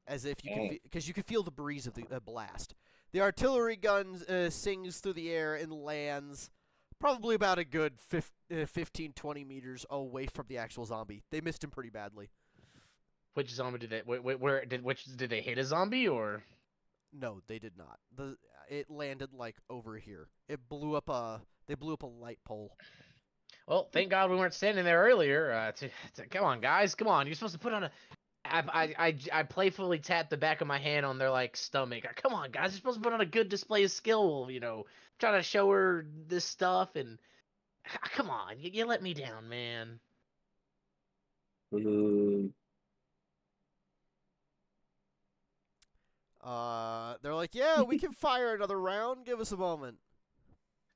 as if you can, because you can feel the breeze of the blast. The artillery gun sings through the air and lands probably about a good 15, 20 meters away from the actual zombie. They missed him pretty badly. Which zombie did they? Did they hit a zombie or? No, they did not. It landed like over here. They blew up a light pole. Well, thank God we weren't standing there earlier. Come on, guys, come on. You're supposed to put on a. I playfully tapped the back of my hand on their like stomach. Come on, guys, you're supposed to put on a good display of skill. Trying to show her this stuff and. Come on, you let me down, man. They're like, yeah, we can fire another round. Give us a moment.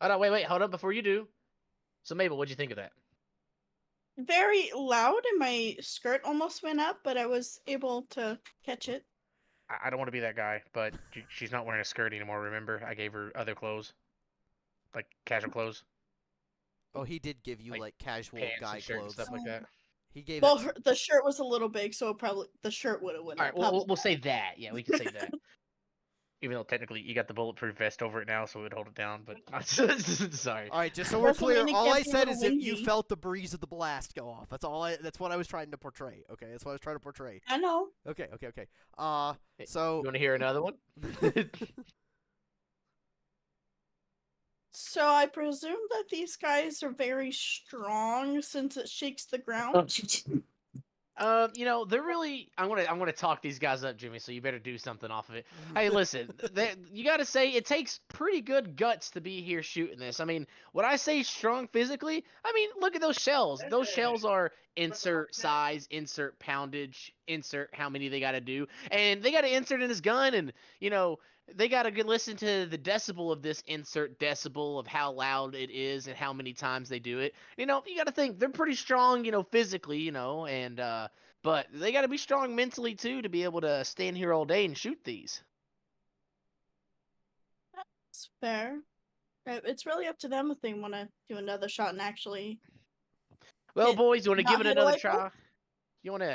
Oh no, wait, hold up before you do. So Mabel, what'd you think of that? Very loud, and my skirt almost went up, but I was able to catch it. I don't want to be that guy, but she's not wearing a skirt anymore. Remember, I gave her other clothes, like casual clothes, Oh, he did give you like casual pants guy and shirt and clothes. stuff like that. He gave Well, it. the shirt was a little big, so probably the shirt would have went All up. right, we'll say that. Yeah, we can say that. Even though technically you got the bulletproof vest over it now, so it would hold it down. But sorry. All right, just so we're Doesn't clear, mean it all can't I be a said little is if you windy. felt the breeze of the blast go off. That's what I was trying to portray. Okay, that's what I was trying to portray. I know. Okay. You So want to hear another one? So I presume that these guys are very strong since it shakes the ground. They're really. I'm gonna talk these guys up, Jimmy. So you better do something off of it. Hey, listen, you gotta say it takes pretty good guts to be here shooting this. I mean, when I say strong physically, I mean look at those shells. Those shells are insert size, insert poundage, insert how many they gotta do, and they gotta insert in this gun, and they gotta listen to the decibel of this insert decibel of how loud it is and how many times they do it. You gotta think they're pretty strong, physically, and but they gotta be strong mentally too to be able to stand here all day and shoot these. It's fair. It's really up to them if they want to do another shot and actually. Well, boys, you want to not give it hit a another light bulb? try?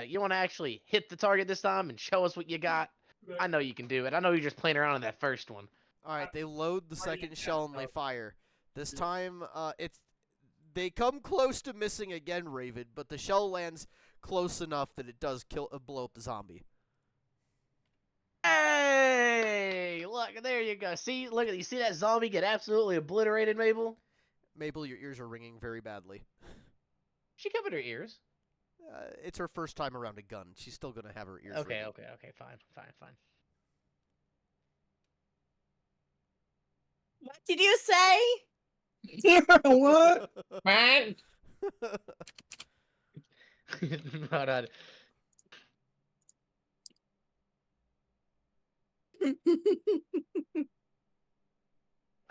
You wanna actually hit the target this time and show us what you got? I know you can do it. I know you're just playing around on that first one. all right, they load the second shell and they fire. This time, they come close to missing again, Raven, but the shell lands close enough that it does blow up the zombie. Hey, look, there you go. See, look at you. See that zombie get absolutely obliterated, Mabel? Mabel, your ears are ringing very badly. She covered her ears. It's her first time around a gun. She's still gonna have her ears Okay, ringing. okay, fine. What did you say? What? Man. Hold on.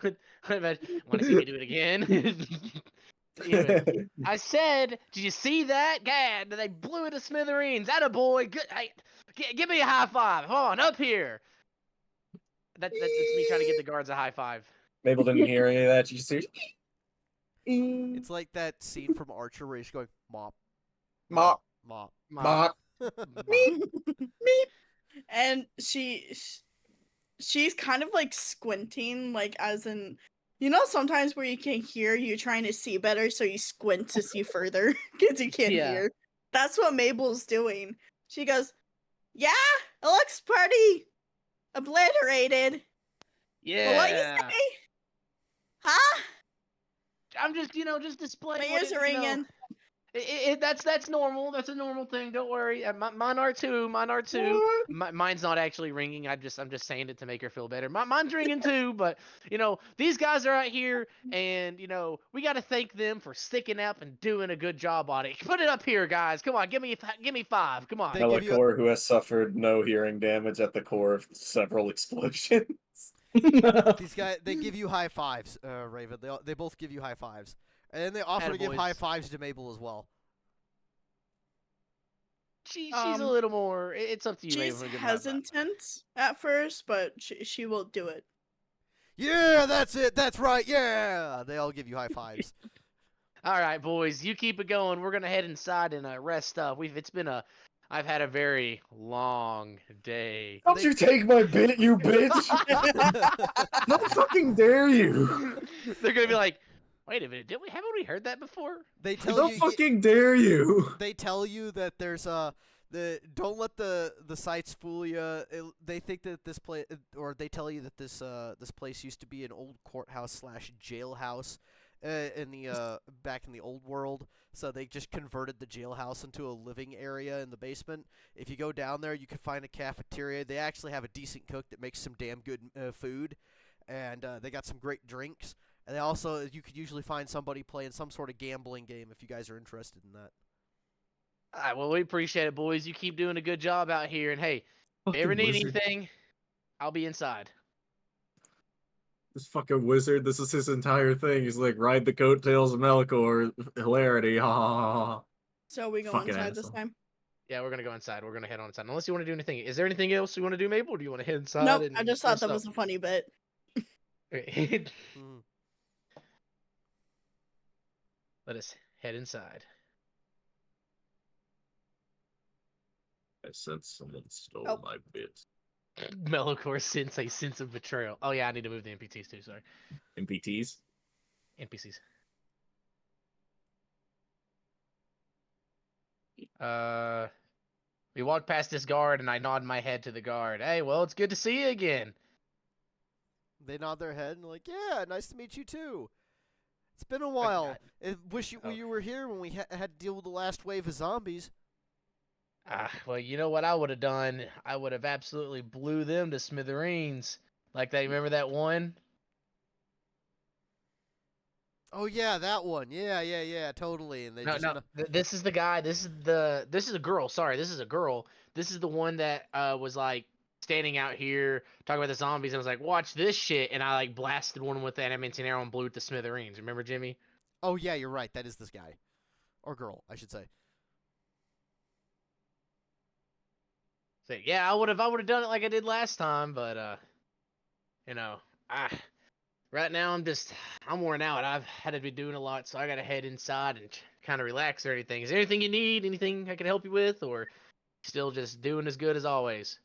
Want to see me do it again? Anyway, I said, did you see that? Gad, they blew it to smithereens. Atta boy. Good. Hey, give me a high five. Hold on, up here. That's me trying to give the guards a high five. Mabel didn't hear any of that. She just hears, It's like that scene from Archer where he's going mop, mop, mop. mop. And she's kind of like squinting, like as in, you know, sometimes where you can hear, you're trying to see better, so you squint to see further because you can't Yeah. hear. That's what Mabel's doing. She goes, "Yeah, it looks pretty obliterated. But what you Yeah. say? Huh? I'm just, just displaying. My ears are ringing." That's normal. That's a normal thing. Don't worry. Mine are too. Mine are too. Mine's not actually ringing. I'm just saying it to make her feel better. Mine's ringing too. But these guys are out here, and we got to thank them for sticking up and doing a good job on it. Put it up here, guys. Come on, give me 5. Come on. They give you- Melikor, who has suffered no hearing damage at the core of several explosions. These guys, they give you high fives, Raven. They both give you high fives. And then they offer to give Attaboys. high fives to Mabel as well. She's a little more. It's up to you. She's Raven, to give 'em high five. hesitant at first, but she will do it. Yeah, that's it. That's right. Yeah. They all give you high fives. All right, boys, you keep it going. We're gonna head inside and rest up. I've had a very long day. Don't you take my bit, you bitch! How fucking dare you! They're gonna be like, wait a minute, haven't we heard that before? They tell How you. fucking dare you! They tell you that there's don't let the sites fool you. They think that this place, or they tell you that this place used to be an old courthouse / jailhouse, in the back in the old world. So they just converted the jailhouse into a living area in the basement. If you go down there, you can find a cafeteria. They actually have a decent cook that makes some damn good food, and they got some great drinks. And they also, you could usually find somebody playing some sort of gambling game if you guys are interested in that. All right, well, we appreciate it, boys. You keep doing a good job out here, and hey, if you ever need anything, I'll be inside. This fucking wizard, this is his entire thing. He's like, ride the coattails of Melikor, hilarity, ha ha ha ha. So we go Fucking inside this asshole. time. Yeah, we're gonna go inside. We're gonna head on inside. Unless you want to do anything. Is there anything else you want to do, Mabel? Or do you want to head inside? Nope, and I just thought rest that up? was a funny bit. Okay. Mhm. Let us head inside. I sense someone stole Oh. my bit. Melikor sense a sense of betrayal. Oh yeah, I need to move the NPCs too. Sorry, MPTs? NPCs. We walked past this guard, and I nod my head to the guard. Hey, well, it's good to see you again. They nod their head and like, yeah, nice to meet you too. It's been a while. I wish you were here when we had to deal with the last wave of zombies. Well, you know what I would have done? I would have absolutely blew them to smithereens. Like that. Remember that one? Oh yeah, that one. Yeah, totally. And they No, just no. This is the guy. This is a girl. Sorry, this is a girl. This is the one that was like standing out here talking about the zombies. And I was like, watch this shit. And I like blasted one with the adamantium arrow and blew it to smithereens. Remember, Jimmy? Oh yeah, you're right. That is this guy, or girl, I should say. So yeah, I would have done it like I did last time, but right now I'm worn out. I've had to be doing a lot, so I gotta head inside and kind of relax or anything. Is there anything you need? Anything I can help you with, or still just doing as good as always?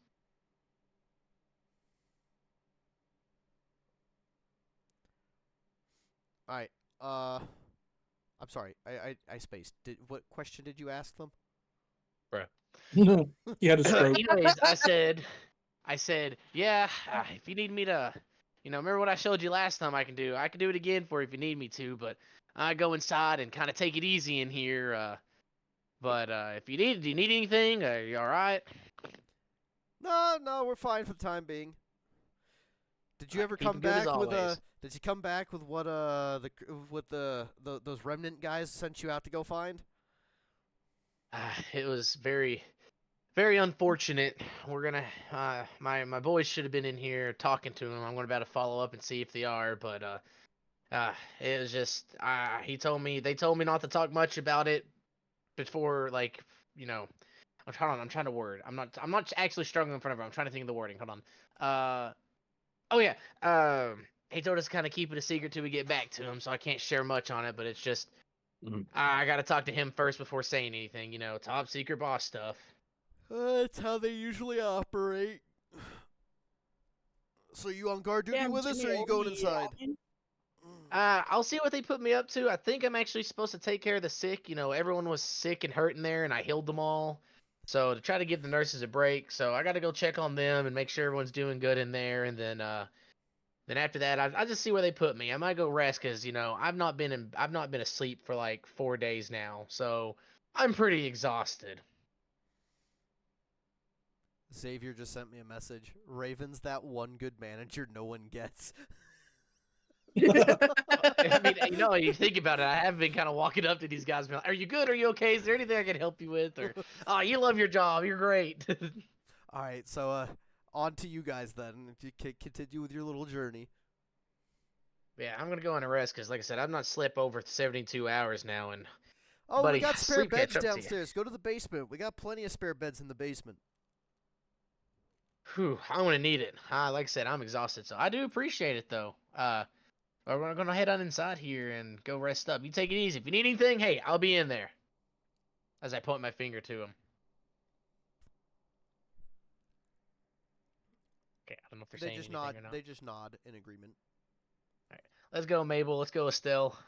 All right. I'm sorry. I spaced. What question did you ask them? You had a stroke. Anyways, I said, yeah. If you need me to, remember what I showed you last time? I can do it again for you if you need me to. But I go inside and kind of take it easy in here. But if do you need anything? Are you all right? No, we're fine for the time being. Did you ever keep 'em come good as back with always. Did you come back with what those remnant guys sent you out to go find? It was very, very unfortunate. We're gonna my boys should have been in here talking to him. I'm gonna about to follow up and see if they are, but it was just they told me not to talk much about it before, like, you know. I'm trying to word. I'm not actually struggling in front of her. I'm trying to think of the wording. Hold on. Oh yeah. He told us to kind of keep it a secret till we get back to him, so I can't share much on it. But it's just I got to talk to him first before saying anything. You know, top secret boss stuff. That's how they usually operate. So you on guard duty with us, or are you going inside? I'll see what they put me up to. I think I'm actually supposed to take care of the sick. You know, everyone was sick and hurting there, and I healed them all. So to try to give the nurses a break, so I got to go check on them and make sure everyone's doing good in there, and then after that, I just see where they put me. I might go rest because, you know, I've not been asleep for like 4 days now, so I'm pretty exhausted. Xavier just sent me a message. Raven's that one good manager no one gets. I mean, you know, you think about it, I have been kind of walking up to these guys and be like, are you good? Are you okay? Is there anything I can help you with? Or, oh, you love your job. You're great. All right, so on to you guys then. If you can continue with your little journey. Yeah, I'm going to go on a rest because, like I said, I've not slept over 72 hours now. And oh, buddy, we got spare sleep beds catch up to you. downstairs. Go to the basement. We got plenty of spare beds in the basement. Whew, I'm going to need it. Like I said, I'm exhausted, so I do appreciate it, though. We're going to head on inside here and go rest up. You take it easy. If you need anything, hey, I'll be in there. As I point my finger to him. Okay, I don't know if they're saying anything or not. They just nod in agreement. All right, let's go, Mabel. Let's go, Estelle.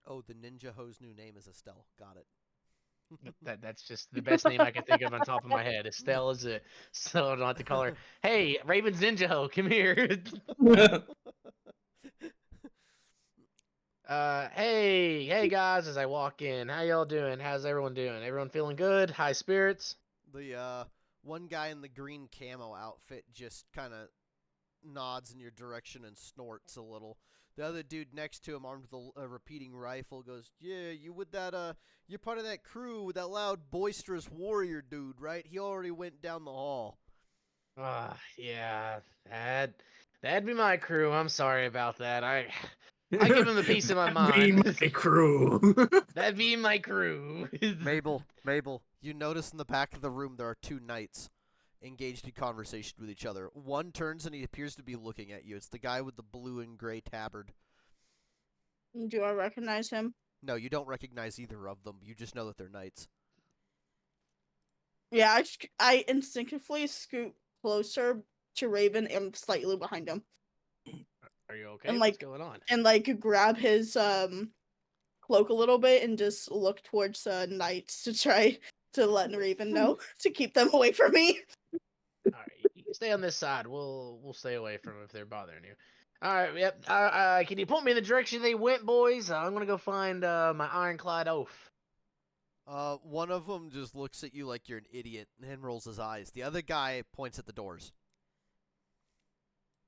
Oh, the ninja ho's new name is Estelle. Got it. That's just the best name I can think of on top of my head. Estelle is it. So I don't have to call her, hey, Raven's Ninja Ho, come here. Hey guys, as I walk in, how y'all doing? How's everyone doing? Everyone feeling good? High spirits? The one guy in the green camo outfit just kind of nods in your direction and snorts a little. The other dude next to him, armed with a repeating rifle, goes, yeah, you with that, you're part of that crew with that loud, boisterous warrior dude, right? He already went down the hall. Yeah, that'd be my crew. I'm sorry about that. I give him the piece of my mind. Be my crew. That'd be my crew. Mabel, you notice in the back of the room there are two knights engaged in conversation with each other. One turns and he appears to be looking at you. It's the guy with the blue and gray tabard. Do I recognize him? No, you don't recognize either of them. You just know that they're knights. Yeah, I instinctively scoot closer to Raven and slightly behind him. Are you okay? And, What's going on? And grab his cloak a little bit and just look towards knights to try to let Raven know to keep them away from me. All right, you can stay on this side. We'll stay away from them if they're bothering you. All right, yep. Can you point me in the direction they went, boys? I'm gonna go find my ironclad oaf. One of them just looks at you like you're an idiot and then rolls his eyes. The other guy points at the doors.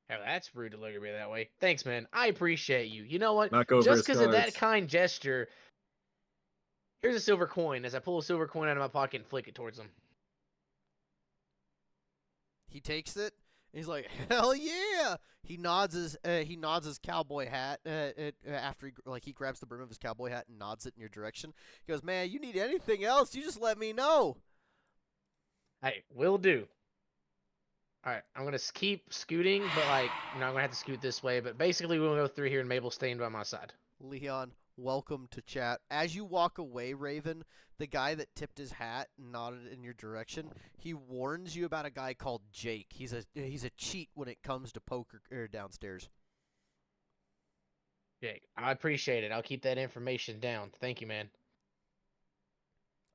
Oh, that's rude to look at me that way. Thanks, man. I appreciate you. You know what? Knock over Just his because of that cards. kind gesture, here's a silver coin. As I pull a silver coin out of my pocket and flick it towards him. He takes it. And he's like, "Hell yeah!" He nods his cowboy hat after he grabs the brim of his cowboy hat and nods it in your direction. He goes, "Man, you need anything else? You just let me know." Hey, will do. All right, I'm gonna keep scooting, but I'm gonna have to scoot this way. But basically, we'll go through here, and Mabel's staying by my side. Leon, welcome to chat. As you walk away, Raven, the guy that tipped his hat and nodded in your direction, he warns you about a guy called Jake. He's a cheat when it comes to poker downstairs. Jake, I appreciate it. I'll keep that information down. Thank you, man.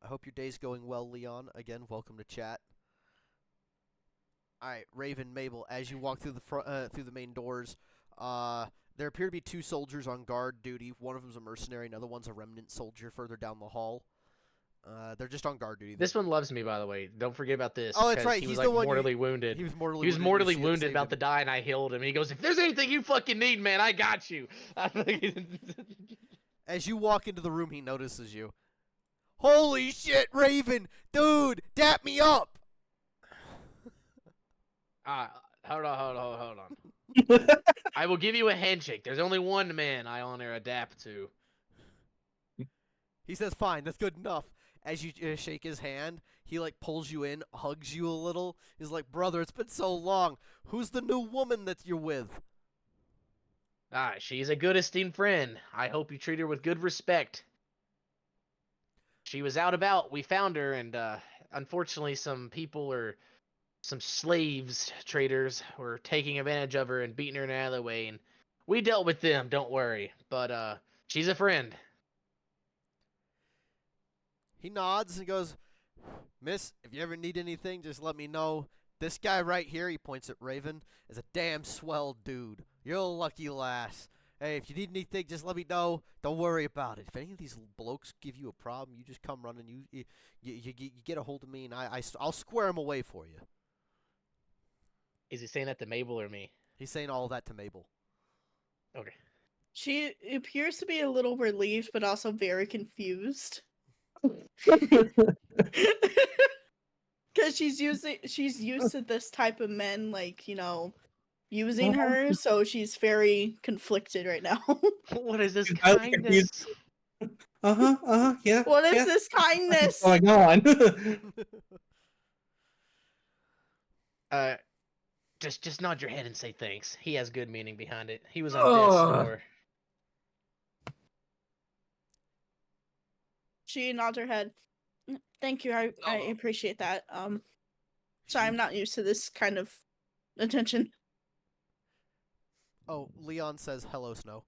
I hope your day's going well, Leon. Again, welcome to chat. All right, Raven, Mabel, as you walk through the main doors, there appear to be two soldiers on guard duty. One of them's a mercenary, another one's a remnant soldier further down the hall. They're just on guard duty. This one loves me, by the way. Don't forget about this. Oh, that's right. He He's was the one mortally wounded. He was mortally wounded. wounded, wounded, saved about him. to die, and I healed him. And he goes, "If there's anything you fucking need, man, I got you." As you walk into the room, he notices you. Holy shit, Raven! Dude, dap me up! Hold on. I will give you a handshake. There's only one man I honor adapt to. He says, fine, that's good enough. As you shake his hand, he, like, pulls you in, hugs you a little. He's like, brother, it's been so long. Who's the new woman that you're with? She's a good esteemed friend. I hope you treat her with good respect. She was out about. We found her, and unfortunately, some slaves traders were taking advantage of her and beating her in an alleyway, and we dealt with them. Don't worry. But she's a friend. He nods and goes, Miss, if you ever need anything, just let me know. This guy right here, he points at Raven, is a damn swell dude. You're a lucky lass. Hey, if you need anything, just let me know. Don't worry about it. If any of these blokes give you a problem, you just come running. You get a hold of me, and I'll square them away for you. Is he saying that to Mabel or me? He's saying all that to Mabel. Okay. She appears to be a little relieved, but also very confused. Because she's used to this type of men, like, using her, so she's very conflicted right now. What is this highly kindness? Yeah. What is yeah. this kindness? What's going on? Just nod your head and say thanks. He has good meaning behind it. He was on death's door. She nods her head. Thank you, I appreciate that. Sorry, I'm not used to this kind of attention. Oh, Leon says, hello, Snow.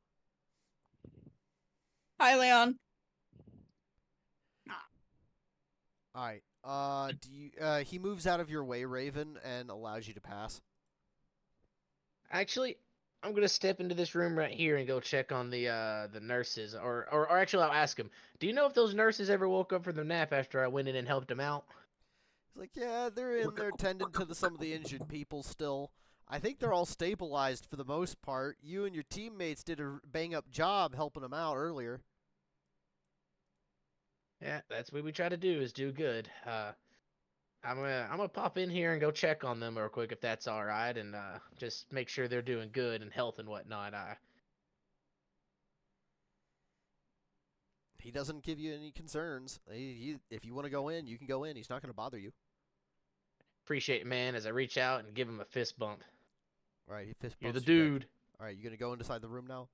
Hi, Leon. Alright, he moves out of your way, Raven, and allows you to pass. Actually, I'm gonna step into this room right here and go check on the nurses, or actually I'll ask him. Do you know if those nurses ever woke up from their nap after I went in and helped them out? He's like, yeah, they're in there tending to some of the injured people still. I think they're all stabilized for the most part. You and your teammates did a bang-up job helping them out earlier. Yeah, that's what we try to do, is do good. I'm gonna pop in here and go check on them real quick if that's all right, and just make sure they're doing good and health and whatnot. He doesn't give you any concerns. If you want to go in, you can go in. He's not going to bother you. Appreciate it, man. As I reach out and give him a fist bump. All right, he fist bumps You're the you back. dude. All right, you gonna go inside the room now?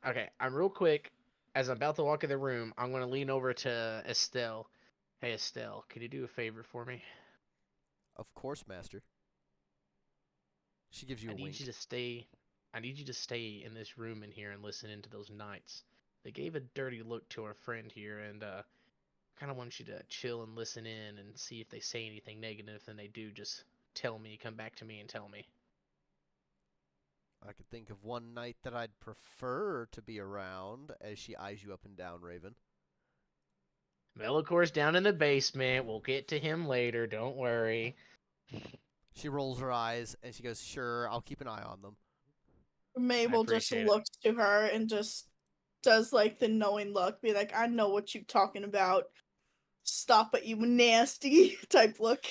Okay, I'm real quick. As I'm about to walk in the room, I'm gonna lean over to Estelle. Hey, Estelle, can you do a favor for me? Of course, master. She gives you a wink. I need you to stay in this room in here and listen into those knights. They gave a dirty look to our friend here, and kind of want you to chill and listen in and see if they say anything negative. And they do, just tell me. Come back to me and tell me. I could think of one knight that I'd prefer to be around, as she eyes you up and down, Raven. Melicor's down in the basement. We'll get to him later. Don't worry. She rolls her eyes, and she goes, sure, I'll keep an eye on them. Mabel just appreciate it. looks to her and just does, like, the knowing look. Be like, I know what you're talking about. Stop it, you nasty type look.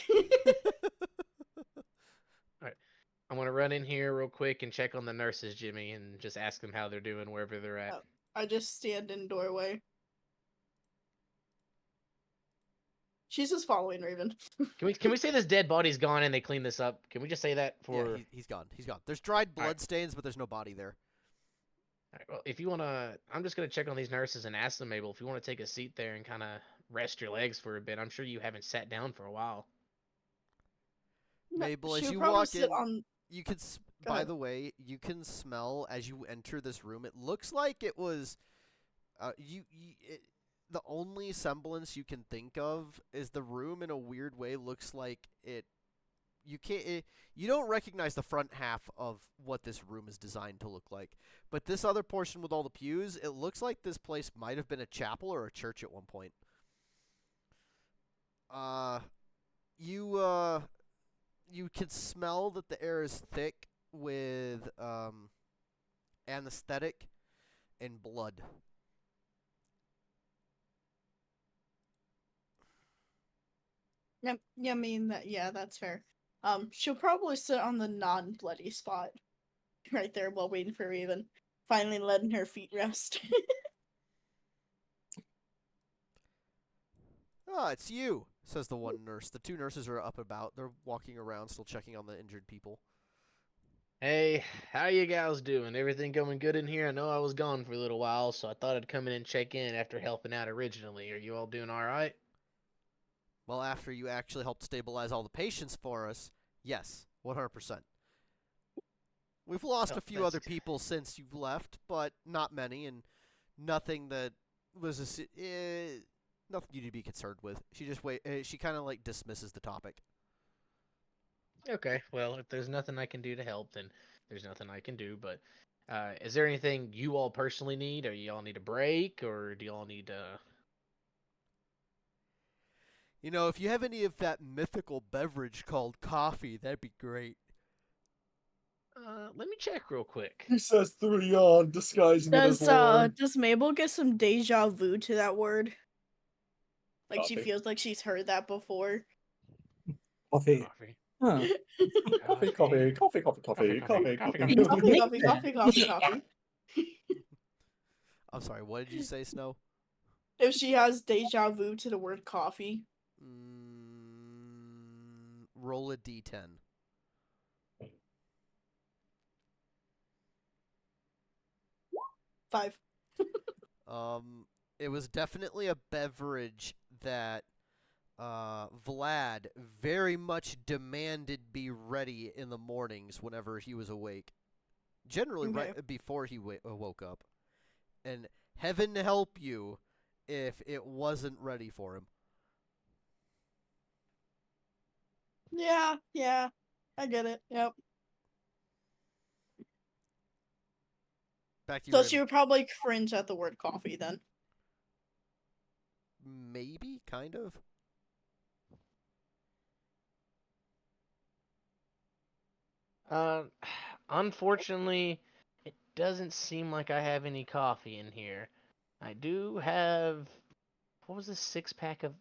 I'm gonna run in here real quick and check on the nurses, Jimmy, and just ask them how they're doing wherever they're at. I just stand in doorway. She's just following Raven. Can we say this dead body's gone and they clean this up? Can we just say that for? Yeah, he's gone. He's gone. There's dried blood Alright. stains, but there's no body there. Alright, well, if you wanna, I'm just gonna check on these nurses and ask them, Mabel, if you want to take a seat there and kind of rest your legs for a bit. I'm sure you haven't sat down for a while. Mabel, as She'll you probably walk sit in, on... you can. Go By ahead. the way, you can smell as you enter this room. It looks like it was. The only semblance you can think of is the room. In a weird way, looks like it. You don't recognize the front half of what this room is designed to look like, but this other portion with all the pews, it looks like this place might have been a chapel or a church at one point. You can smell that the air is thick with anesthetic and blood. Yep. Yeah, I mean that. Yeah, that's fair. She'll probably sit on the non-bloody spot, right there, while waiting for Raven. Finally, letting her feet rest. Ah, it's you, says the one nurse. The two nurses are up about. They're walking around, still checking on the injured people. Hey, how you gals doing? Everything going good in here? I know I was gone for a little while, so I thought I'd come in and check in after helping out originally. Are you all doing all right? Well, after you actually helped stabilize all the patients for us, yes, 100%. We've lost Well, a few that's- other people since you've left, but not many, and nothing that was nothing you need to be concerned with. She just she kind of like dismisses the topic. Okay, well, if there's nothing I can do to help, then there's nothing I can do. But is there anything you all personally need? Or you all need a break, or do you all need You know, if you have any of that mythical beverage called coffee, that'd be great. Let me check real quick. He says through the yawn, disguising it as Lord. Does Mabel get some deja vu to that word? Like she Coffee. feels like she's heard that before. Coffee. Coffee. Huh. Coffee, coffee, coffee, coffee, coffee, coffee, coffee. Coffee. I'm sorry, what did you say, Snow? If she has deja vu to the word coffee. Roll a d10. 5. It was definitely a beverage that Vlad very much demanded be ready in the mornings whenever he was awake. Generally, Okay. right before he woke up. And heaven help you if it wasn't ready for him. Yeah. I get it. Yep. Back to you, So Raven. she would probably cringe at the word coffee then. Maybe, kind of. Unfortunately, it doesn't seem like I have any coffee in here. I do have. What was this 6-pack of?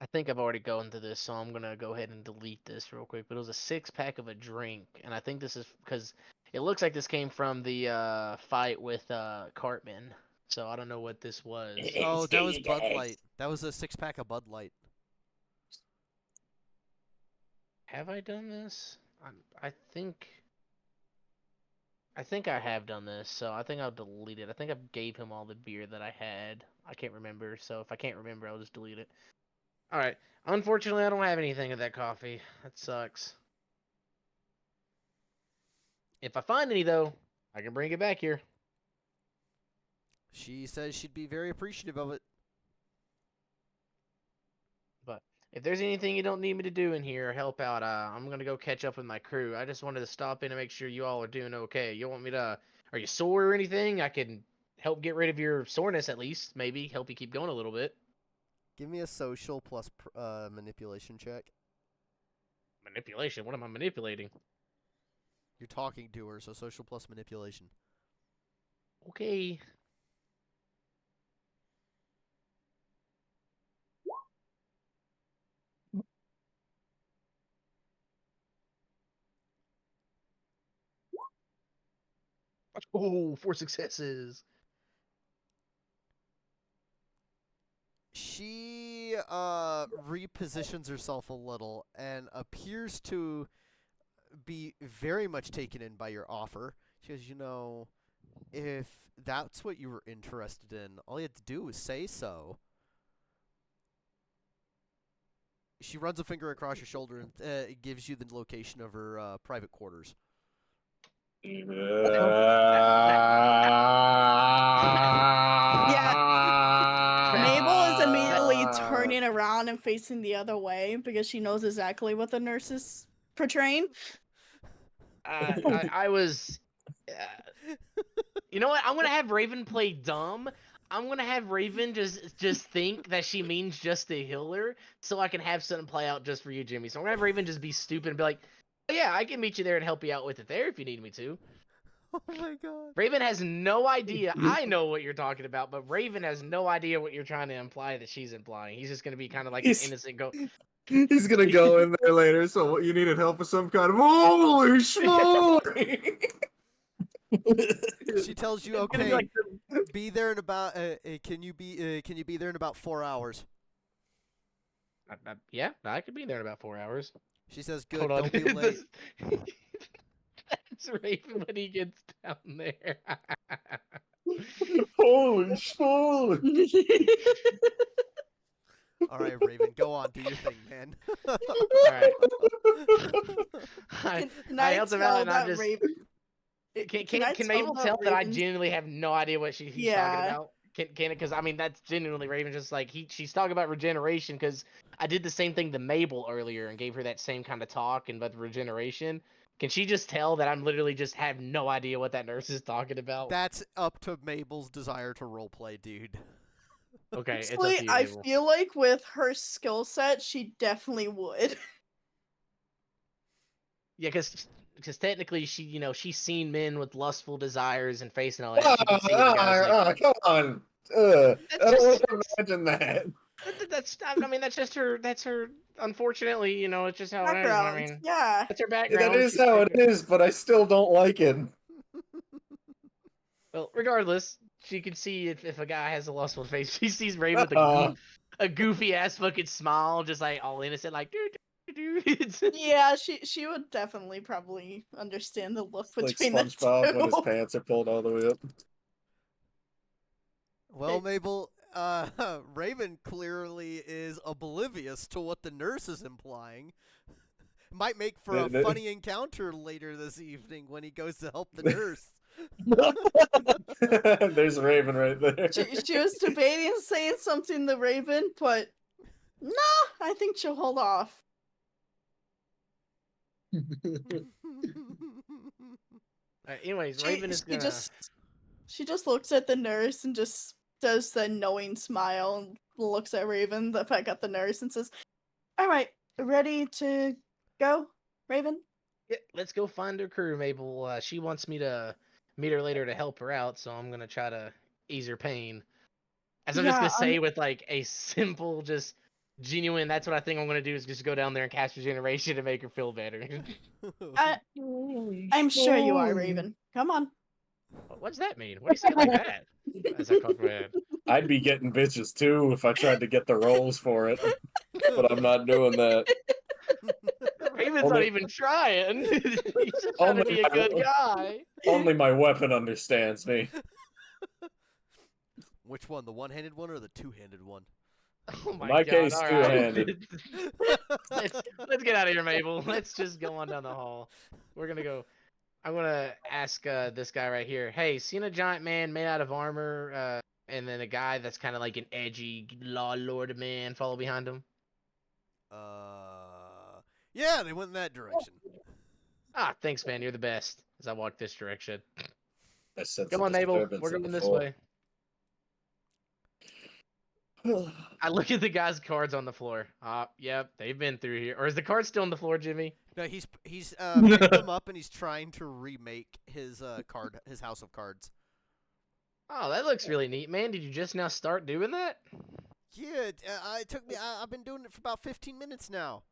I think I've already gone through this, so I'm gonna go ahead and delete this real quick. But it was a 6-pack of a drink, and I think this is because it looks like this came from the fight with Cartman. So I don't know what this was. Oh, that was Bud Light. That was a 6-pack of Bud Light. Have I done this? I think. I think I have done this, so I think I'll delete it. I think I gave him all the beer that I had. I can't remember, so if I can't remember, I'll just delete it. Alright. Unfortunately, I don't have anything of that coffee. That sucks. If I find any, though, I can bring it back here. She says she'd be very appreciative of it. But if there's anything you don't need me to do in here or help out, I'm going to go catch up with my crew. I just wanted to stop in and make sure you all are doing okay. You want me to... Are you sore or anything? I can help get rid of your soreness at least. Maybe help you keep going a little bit. Give me a social plus manipulation check. Manipulation? What am I manipulating? You're talking to her, so social plus manipulation. Okay. Oh, 4 successes. She repositions herself a little and appears to be very much taken in by your offer. She goes, you know, if that's what you were interested in, all you had to do was say so. She runs a finger across your shoulder and gives you the location of her private quarters. Mabel is immediately turning around and facing the other way because she knows exactly what the nurse is portraying. I was. You know what? I'm gonna have Raven play dumb. I'm gonna have Raven just think that she means just to heal her, so I can have something play out just for you, Jimmy. So I'm gonna have Raven just be stupid and be like, oh, "Yeah, I can meet you there and help you out with it there if you need me to." Oh my god. Raven has no idea. I know what you're talking about, but Raven has no idea what you're trying to imply that she's implying. He's just gonna be kind of like an He's- innocent go. He's gonna go in there later. So what, you needed help with some kind of holy schmoly. She tells you, It's gonna be okay, like be there in about. Can you be there in about 4 hours? yeah, I could be there in about 4 hours. She says, good. Hold on. Don't be late. That's Raven when he gets down there. Holy schmoly. All right, Raven, go on, do your thing, man. Alright. Can I I helped him tell out and I'm that just. Raven? Can I Mabel tell that I Raven's- genuinely have no idea what he's talking Yeah. about? Can it? Because I mean, that's genuinely Raven. Just like she's talking about regeneration. Because I did the same thing to Mabel earlier and gave her that same kind of talk and about the regeneration. Can she just tell that I'm literally just have no idea what that nurse is talking about? That's up to Mabel's desire to roleplay, dude. Okay, it's up Honestly, to you, I Mabel. feel like with her skill set, she definitely would. Yeah, because technically she's seen men with lustful desires and face and all that. She can see the guys like, Come on. That's I don't want just- to imagine that. I mean that's just her. That's her. Unfortunately, it's just how it is. I Background, mean, yeah. that's her Yeah, background. that is She's how it taking- is, but I still don't like it. Well, regardless, she can see if a guy has a lustful face. She sees Raven with a goofy ass fucking smile, just like all innocent, like dude. Yeah, she would definitely probably understand the look Like between the SpongeBob when his two. pants are pulled all the way up. Well, Mabel, Raven clearly is oblivious to what the nurse is implying. Might make for a funny encounter later this evening when he goes to help the nurse. There's Raven right there. She was debating saying something to Raven, but nah, I think she'll hold off. Anyways, Raven is gonna. She just looks at the nurse and just does the knowing smile and looks at Raven, back at the nurse, and says, "All right, ready to go, Raven?" Yeah, let's go find her crew, Mabel. She wants me to meet her later to help her out, so I'm gonna try to ease her pain. As I'm just Yeah, gonna say with like a simple, just genuine. That's what I think I'm gonna do is just go down there and cast regeneration to make her feel better. I'm sure you are, Raven. Come on. What does that mean? What do you say like that? As I cock my head. I'd be getting bitches too if I tried to get the rolls for it, but I'm not doing that. Raven's not Only- even trying. He's just trying to Only be a my- good guy. Only my weapon understands me. Which one, the one-handed one or the two-handed one? Oh my, My god! case, all two-handed. let's get out of here, Mabel. Let's just go on down the hall. We're gonna go. I'm gonna ask this guy right here. Hey, seen a giant man made out of armor, and then a guy that's kind of like an edgy law lord man follow behind him? Yeah, they went in that direction. Ah, thanks, man. You're the best. As I walk this direction. I sense Come a on, Mabel. disturbance We're in going the this floor. way. I look at the guy's cards on the floor. Yep, they've been through here. Or is the card still on the floor, Jimmy? No, he's picked them up and he's trying to remake his his house of cards. Oh, that looks really neat, man. Did you just now start doing that? Yeah, it took me. I've been doing it for about 15 minutes now.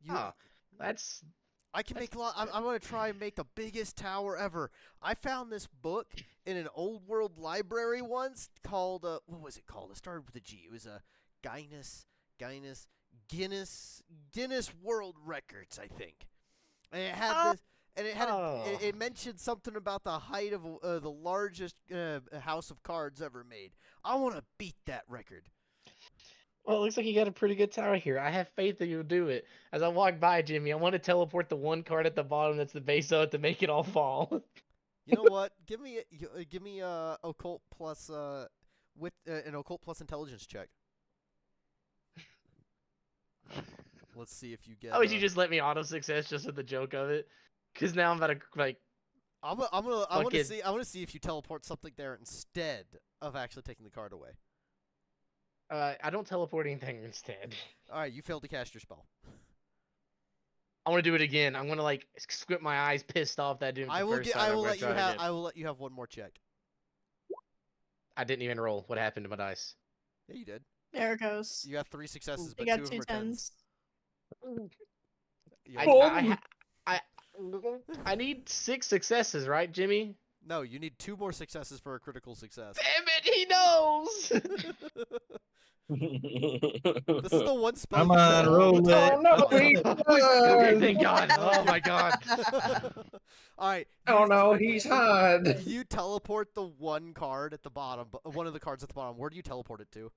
Oh, that's I can make a lot. I want to try and make the biggest tower ever. I found this book in an old world library once called what was it called? It started with a G. It was a Guinness World Records, I think. And it had this, and it had it mentioned something about the height of the largest house of cards ever made. I want to beat that record. well. It looks like you got a pretty good tower here. I have faith that you'll do it. As I walk by, Jimmy, I want to teleport the one card at the bottom that's the base of it to make it all fall. You know what? Give me occult plus with an occult plus intelligence check. Let's see if you get. How would you just let me auto success just with the joke of it? Because now I'm about to like I want to Fucking- see if you teleport something there instead of actually taking the card away. I don't teleport anything instead. All right, you failed to cast your spell. I want to do it again. I'm gonna like squint my eyes, pissed off that dude. I will let you have. I will let you have one more check. I didn't even roll. What happened to my dice? Yeah, you did. There it goes. You got 3 successes, You but got 2 of them two are tens. tens. You I, only- I need 6 successes, right, Jimmy? No, you need 2 more successes for a critical success. Damn it, he knows. This is the one spell. Come you on, can roll solve. it. Okay, thank God. Oh my God. All right. Oh no, he's hard. You teleport the one card at the bottom, one of the cards at the bottom. Where do you teleport it to?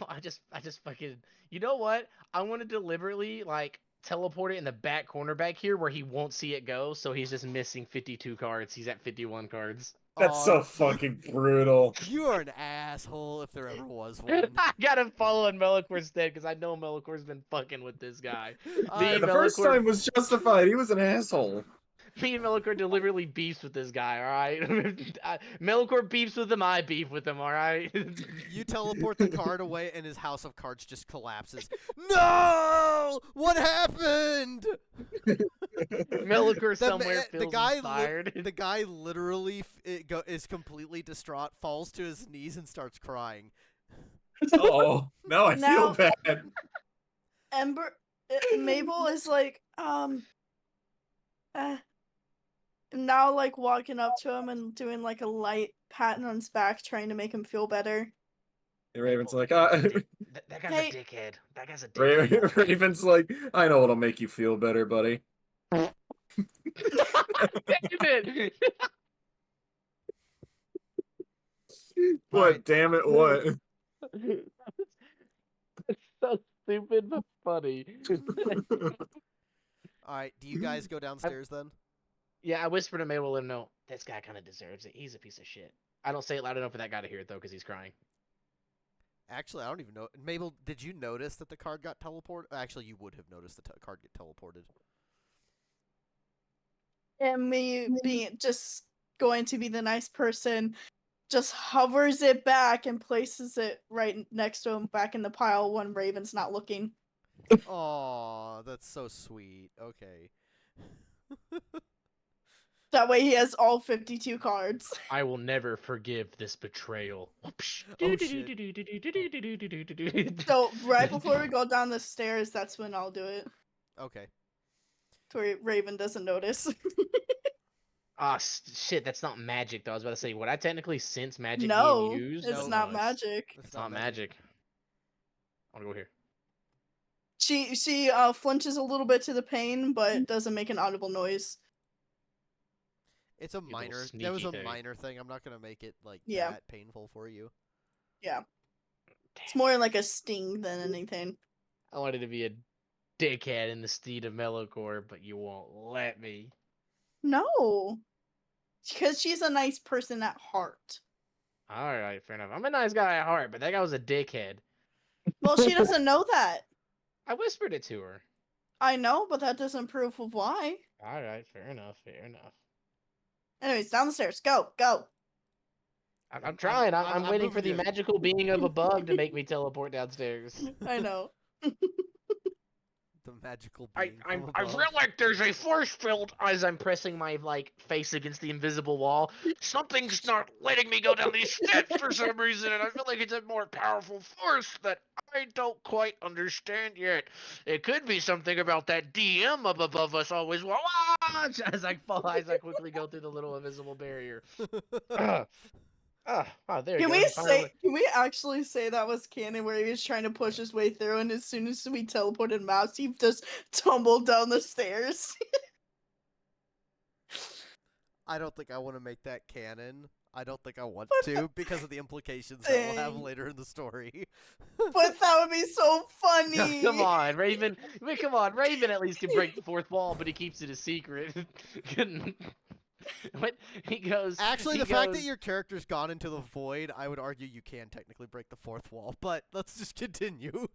I just fucking. You know what? I want to deliberately like teleport it in the back corner back here where he won't see it go. So he's just missing 52 cards. He's at 51 cards. That's Aw, so fucking brutal. You are an asshole if there ever was one. I gotta follow in Melicor's stead because I know Melicor's been fucking with this guy. I- The first Melicor- time was justified. He was an asshole. Me and Melicor deliberately beefs with this guy, alright? Melicor beefs with him, I beef with him, alright? You teleport the card away, and his house of cards just collapses. No! What happened? Melicor somewhere feels the inspired. guy literally is completely distraught, falls to his knees, and starts crying. Oh, now I Now- feel bad. Mabel is like, now like walking up to him and doing like a light pat on his back, trying to make him feel better. The Raven's like, That guy's Hey. a dickhead. That guy's a dickhead. Raven's like, I know what'll make you feel better, buddy. Damn it! What? Alright. Damn it! What? It's so stupid but funny. All right, do you guys go downstairs then? Yeah, I whispered to Mabel, let him know this guy kind of deserves it. He's a piece of shit. I don't say it loud enough for that guy to hear it though, because he's crying. Actually, I don't even know. Mabel, did you notice that the card got teleported? Actually, you would have noticed the card get teleported. And me being just going to be the nice person, just hovers it back and places it right next to him back in the pile when Raven's not looking. Aw, that's so sweet. Okay. That way he has all 52 cards. I will never forgive this betrayal. Oh, shit. So right before we go down the stairs, that's when I'll do it. Okay. So Raven doesn't notice. Ah, shit, that's not magic though. I was about to say, would I technically sense magic No, being used? it's No, not no, magic. It's not magic. I want to go here. She flinches a little bit to the pain, but doesn't make an audible noise. It's a little minor. That was sneaky a thing. minor thing. I'm not gonna make it like Yeah. that painful for you. It's more like a sting than anything. I wanted to be a dickhead in the steed of Melicor, but you won't let me. No, because she's a nice person at heart. Alright, fair enough. I'm a nice guy at heart, but that guy was a dickhead. Well, she doesn't know that. I whispered it to her. I know, but that doesn't prove of why. Alright, fair enough, fair enough. Anyways, down the stairs. Go, go. I'm trying. I'm I'm waiting for moving the you. magical being of a bug to make me teleport downstairs. I know. The magical I being from I above. feel like there's a force field as I'm pressing my like face against the invisible wall. Something's not letting me go down these steps for some reason, and I feel like it's a more powerful force that I don't quite understand yet. It could be something about that DM up above us always watch as I fall as I quickly go through the little invisible barrier. There you Can go. we Finally. Can we actually say that was canon, where he was trying to push his way through, and as soon as we teleported Mouse, he just tumbled down the stairs? I don't think I want to make that canon. I don't think I want But to because of the implications that we'll have Dang. later in the story. But that would be so funny. Come on, Raven. I mean, come on, Raven at least can break the fourth wall, but he keeps it a secret. What he goes? Actually, he the fact that goes- your character's gone into the void, I would argue you can technically break the fourth wall, but let's just continue.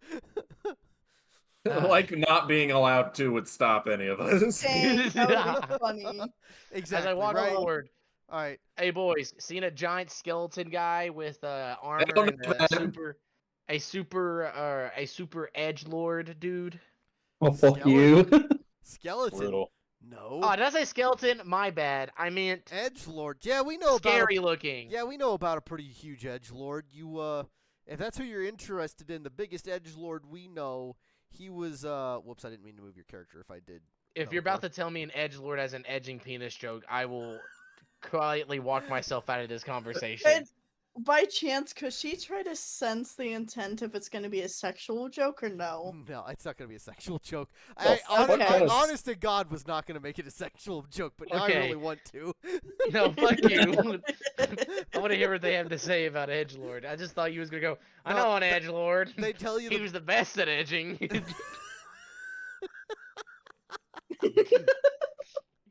Like not being allowed to would stop any of us. Dang, that would be funny. Exactly. As I walk right? forward, All right. hey boys, seen a giant skeleton guy with armor don't and know a that. super edge lord dude? Well, fuck you. Skeleton. Brutal. No. Oh, did I say skeleton? My bad. I meant Edgelord. Yeah, we know scary about. looking. Yeah, we know about a pretty huge edgelord. You if that's who you're interested in, the biggest edgelord we know, he was whoops, I didn't mean to move your character if I did. If you're about to tell me an edge lord has an edging penis joke, I will quietly walk myself out of this conversation. And by chance, could she try to sense the intent if it's going to be a sexual joke or no? No, it's not going to be a sexual joke. Well, fuck I us. honest to God was not going to make it a sexual joke, but now I Okay. really want to. No, fuck you. I want to hear what they have to say about edgelord. I just thought you was gonna go. I No, know an edgelord. They tell you He the was the best at edging.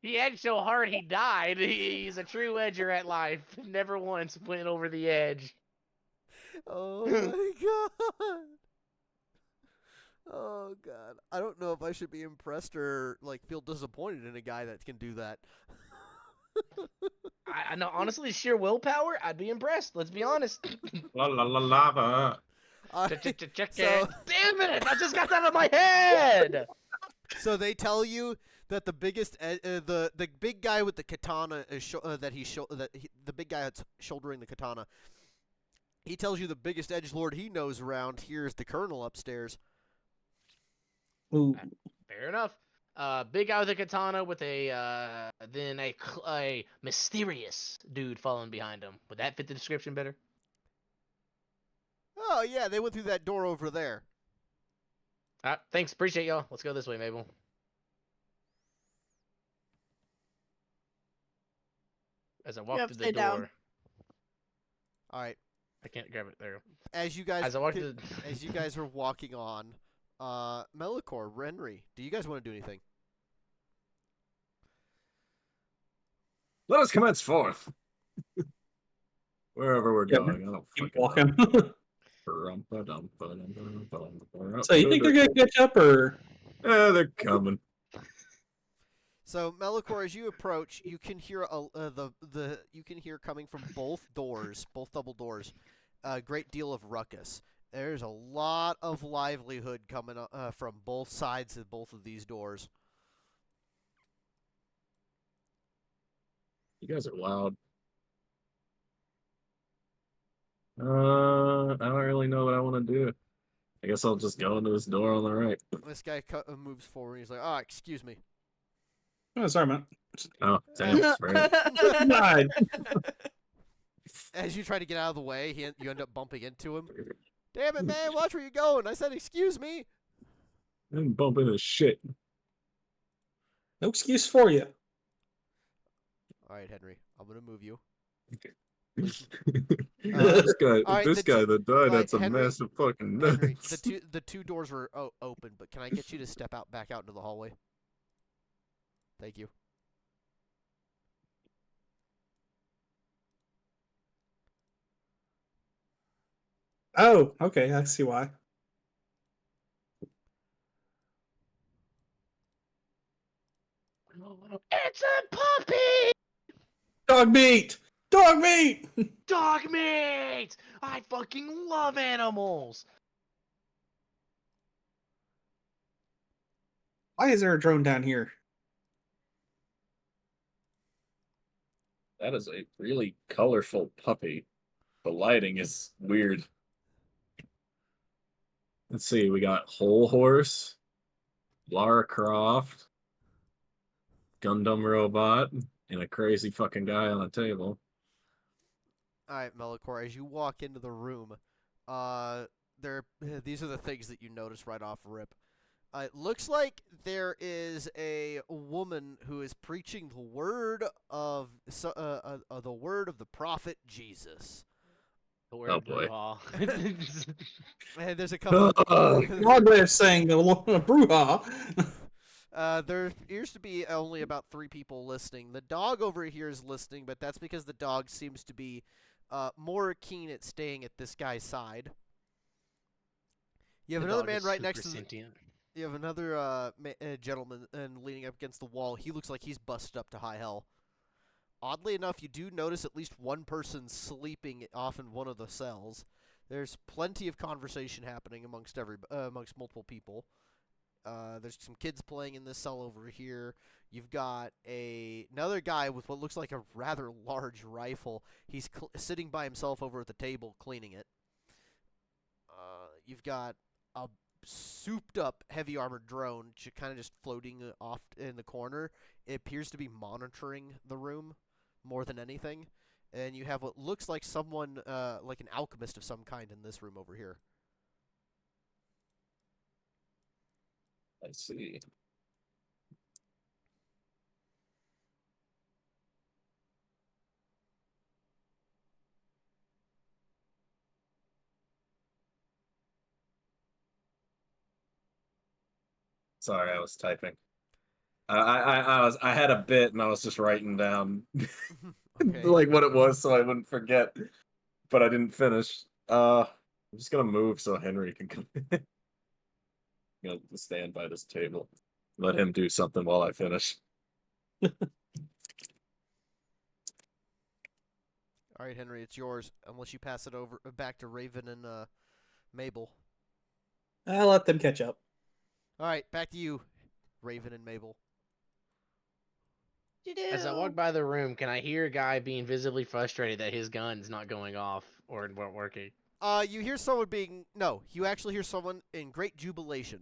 He edged so hard he died. He's a true edger at life. Never once went over the edge. Oh my God. Oh God. I don't know if I should be impressed or like feel disappointed in a guy that can do that. I know, honestly, sheer willpower, I'd be impressed. Let's be honest. La la la lava. Check So- it. Damn it! I just got that out of my head. So they tell you that the biggest, the big guy with the katana is the big guy that's shouldering the katana. He tells you the biggest edgelord he knows around here is the colonel upstairs. Ooh. Fair enough. Big guy with a katana with a then a mysterious dude following behind him. Would that fit the description better? Oh yeah, they went through that door over there. Thanks, appreciate y'all. Let's go this way, Mabel. As I walk Yep, through the stay door, down. All right. I can't grab it there. As you guys As I walk through, as you guys are walking on, Melikor, Renry, do you guys want to do anything? Let us commence forth. Wherever we're Yeah, going, I don't Keep fucking know. walking. So you think they're gonna catch up, or Yeah, they're coming. So Melikor, as you approach, you can hear you can hear coming from both doors, both double doors, a great deal of ruckus. There's a lot of livelihood coming from both sides of both of these doors. You guys are loud. I don't really know what I want to do. I guess I'll just go into this door on the right. This guy moves forward. He's like, "Ah, excuse me." oh, sorry, man. Oh, thanks. Right. Died. As you try to get out of the way, you end up bumping into him. Damn it, man! Watch where you're going. I said, "Excuse me." I'm bumping this shit. No excuse for you. All right, Henry, I'm gonna move you. this guy, all right, this guy that died, that's a Henry- massive fucking Henry, nuts. the two doors were open, but can I get you to step back out into the hallway? Thank you. Oh, okay. I see why. it's a puppy. Dog meat. Dog meat. Dog meat. I fucking love animals. Why is there a drone down here? That is a really colorful puppy. The lighting is weird. Let's see, we got Whole Horse, Lara Croft, Gundam Robot, and a crazy fucking guy on a table. All right, Melikor, as you walk into the room, these are the things that you notice right off rip. It looks like there is a woman who is preaching the word of the prophet Jesus. The word Oh, boy. brouhaha. And there's a couple. Odd way of saying the brouhaha. There appears to be only about 3 people listening. The dog over here is listening, but that's because the dog seems to be more keen at staying at this guy's side. You have The another dog man is right super next to. sentient. You have another gentleman leaning up against the wall. He looks like he's busted up to high hell. Oddly enough, you do notice at least one person sleeping off in one of the cells. There's plenty of conversation happening amongst amongst multiple people. There's some kids playing in this cell over here. You've got another guy with what looks like a rather large rifle. He's sitting by himself over at the table cleaning it. You've got a souped-up heavy armored drone kind of just floating off in the corner. It appears to be monitoring the room more than anything. And you have what looks like someone, like an alchemist of some kind in this room over here. I see. Sorry, I was typing. I had a bit and I was just writing down Okay. like what it was so I wouldn't forget, but I didn't finish. I'm just gonna move so Henry can come in. I'm gonna stand by this table. Let him do something while I finish. All right, Henry, it's yours. Unless you pass it over back to Raven and Mabel. I'll let them catch up. All right, back to you, Raven and Mabel. As I walk by the room, can I hear a guy being visibly frustrated that his gun's not going off or weren't working? You hear someone no, you actually hear someone in great jubilation.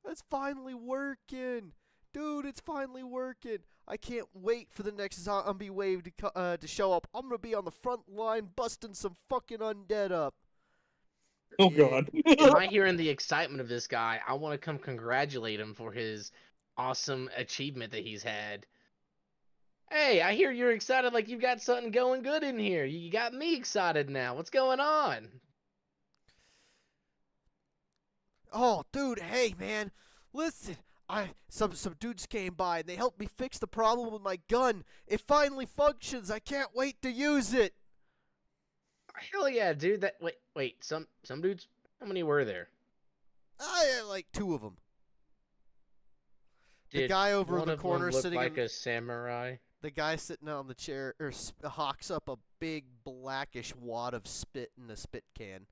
It's finally working! Dude, it's finally working! I can't wait for the next zombie wave to show up. I'm gonna be on the front line busting some fucking undead up. Oh god. Am I hearing the excitement of this guy? I want to come congratulate him for his awesome achievement that he's had. Hey, I hear you're excited like you've got something going good in here. You got me excited now. What's going on? Oh, dude, hey, man. Listen, some dudes came by and they helped me fix the problem with my gun. It finally functions. I can't wait to use it. Hell yeah, dude. That wait, some dudes. How many were there? Like 2 of them. The Did guy over in one the of them corner look sitting like in a samurai. the guy sitting on the chair hawks up a big blackish wad of spit in a spit can.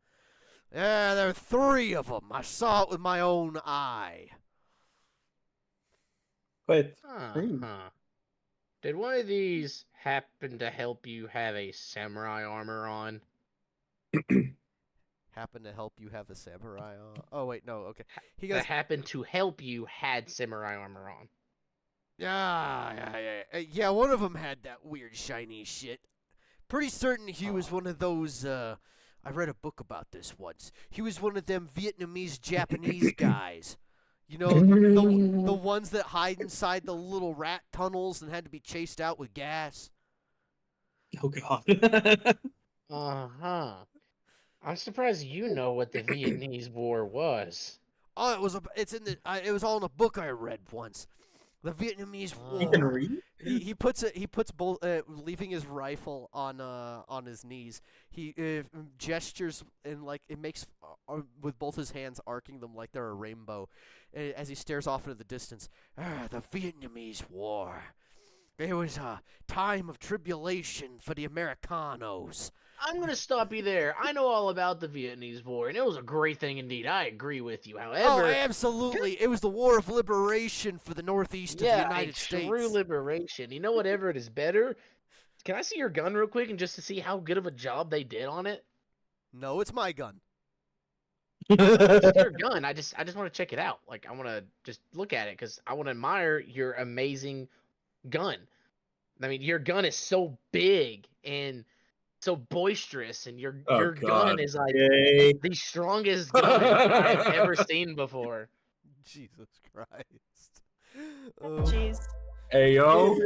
Yeah, there are 3 of them. I saw it with my own eye. But Huh. Did one of these happen to help you have a samurai armor on? Happen to help you have a samurai on? Oh wait, no. Okay. He That goes, happened to help you had samurai armor on. yeah. One of them had that weird shiny shit. Pretty certain he was one of those. I read a book about this once. He was one of them Vietnamese Japanese guys. You know, the ones that hide inside the little rat tunnels and had to be chased out with gas. oh god. Uh-huh. I'm surprised you know what the Vietnamese War was. Oh, it was all in a book I read once. The Vietnamese You can War. read? He puts both leaving his rifle on his knees. He gestures and like it makes with both his hands arcing them like they're a rainbow, as he stares off into the distance. The Vietnamese War. It was a time of tribulation for the Americanos. I'm gonna stop you there. I know all about the Vietnamese War, and it was a great thing indeed. I agree with you. Oh, However, absolutely! It was the war of liberation for the Northeast of the United States. true liberation. You know whatever it is better? Can I see your gun real quick and just to see how good of a job they did on it? No, it's my gun. It's your gun. I just want to check it out. Like I want to just look at it because I want to admire your amazing gun. I mean, your gun is so big and so boisterous, and your gun God. is like Yay. the strongest gun I've ever seen before. Jesus Christ. Jeez. Ayo.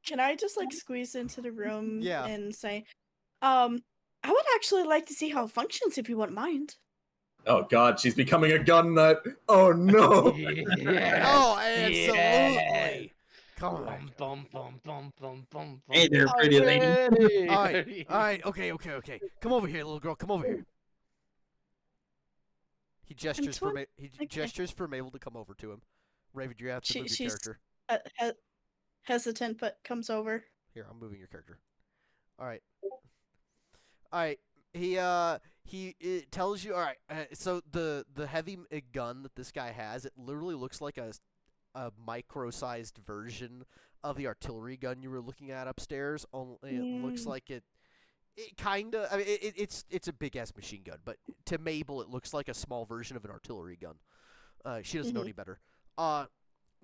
Can I just like squeeze into the room Yeah. and say, I would actually like to see how it functions if you wouldn't mind. Oh god, she's becoming a gun nut. Oh no. Yes, Oh, absolutely. yes. Come on. Bum. Hey there, pretty lady. Already. All right. Okay. Come over here, little girl. Come over here. He gestures for twen- he okay. gestures for Mabel to come over to him. Raven, you have to move your She's character. hesitant, but comes over. Here, I'm moving your character. All right. All right. He it tells you. All right. So the heavy gun that this guy has, it literally looks like a micro-sized version of the artillery gun you were looking at upstairs. Only it looks like it kind of. I mean, it's a big ass machine gun, but to Mabel, it looks like a small version of an artillery gun. She doesn't know any better.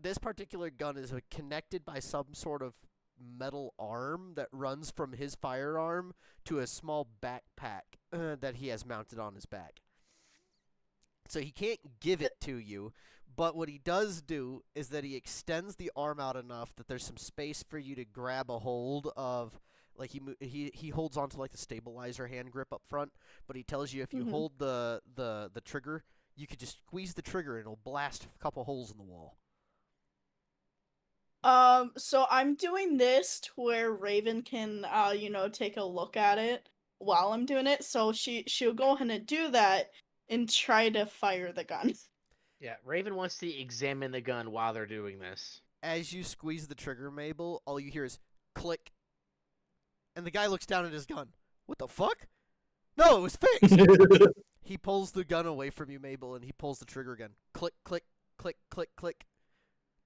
This particular gun is connected by some sort of metal arm that runs from his firearm to a small backpack that he has mounted on his back. So he can't give it to you, but what he does do is that he extends the arm out enough that there's some space for you to grab a hold of. Like he holds onto like the stabilizer hand grip up front, but he tells you if you hold the trigger, you could just squeeze the trigger and it'll blast a couple holes in the wall. So I'm doing this to where Raven can, take a look at it while I'm doing it. So she'll go ahead and do that and try to fire the gun. Yeah, Raven wants to examine the gun while they're doing this. As you squeeze the trigger, Mabel, all you hear is click. And the guy looks down at his gun. What the fuck? No, it was fixed! He pulls the gun away from you, Mabel, and he pulls the trigger again. Click, click, click, click, click.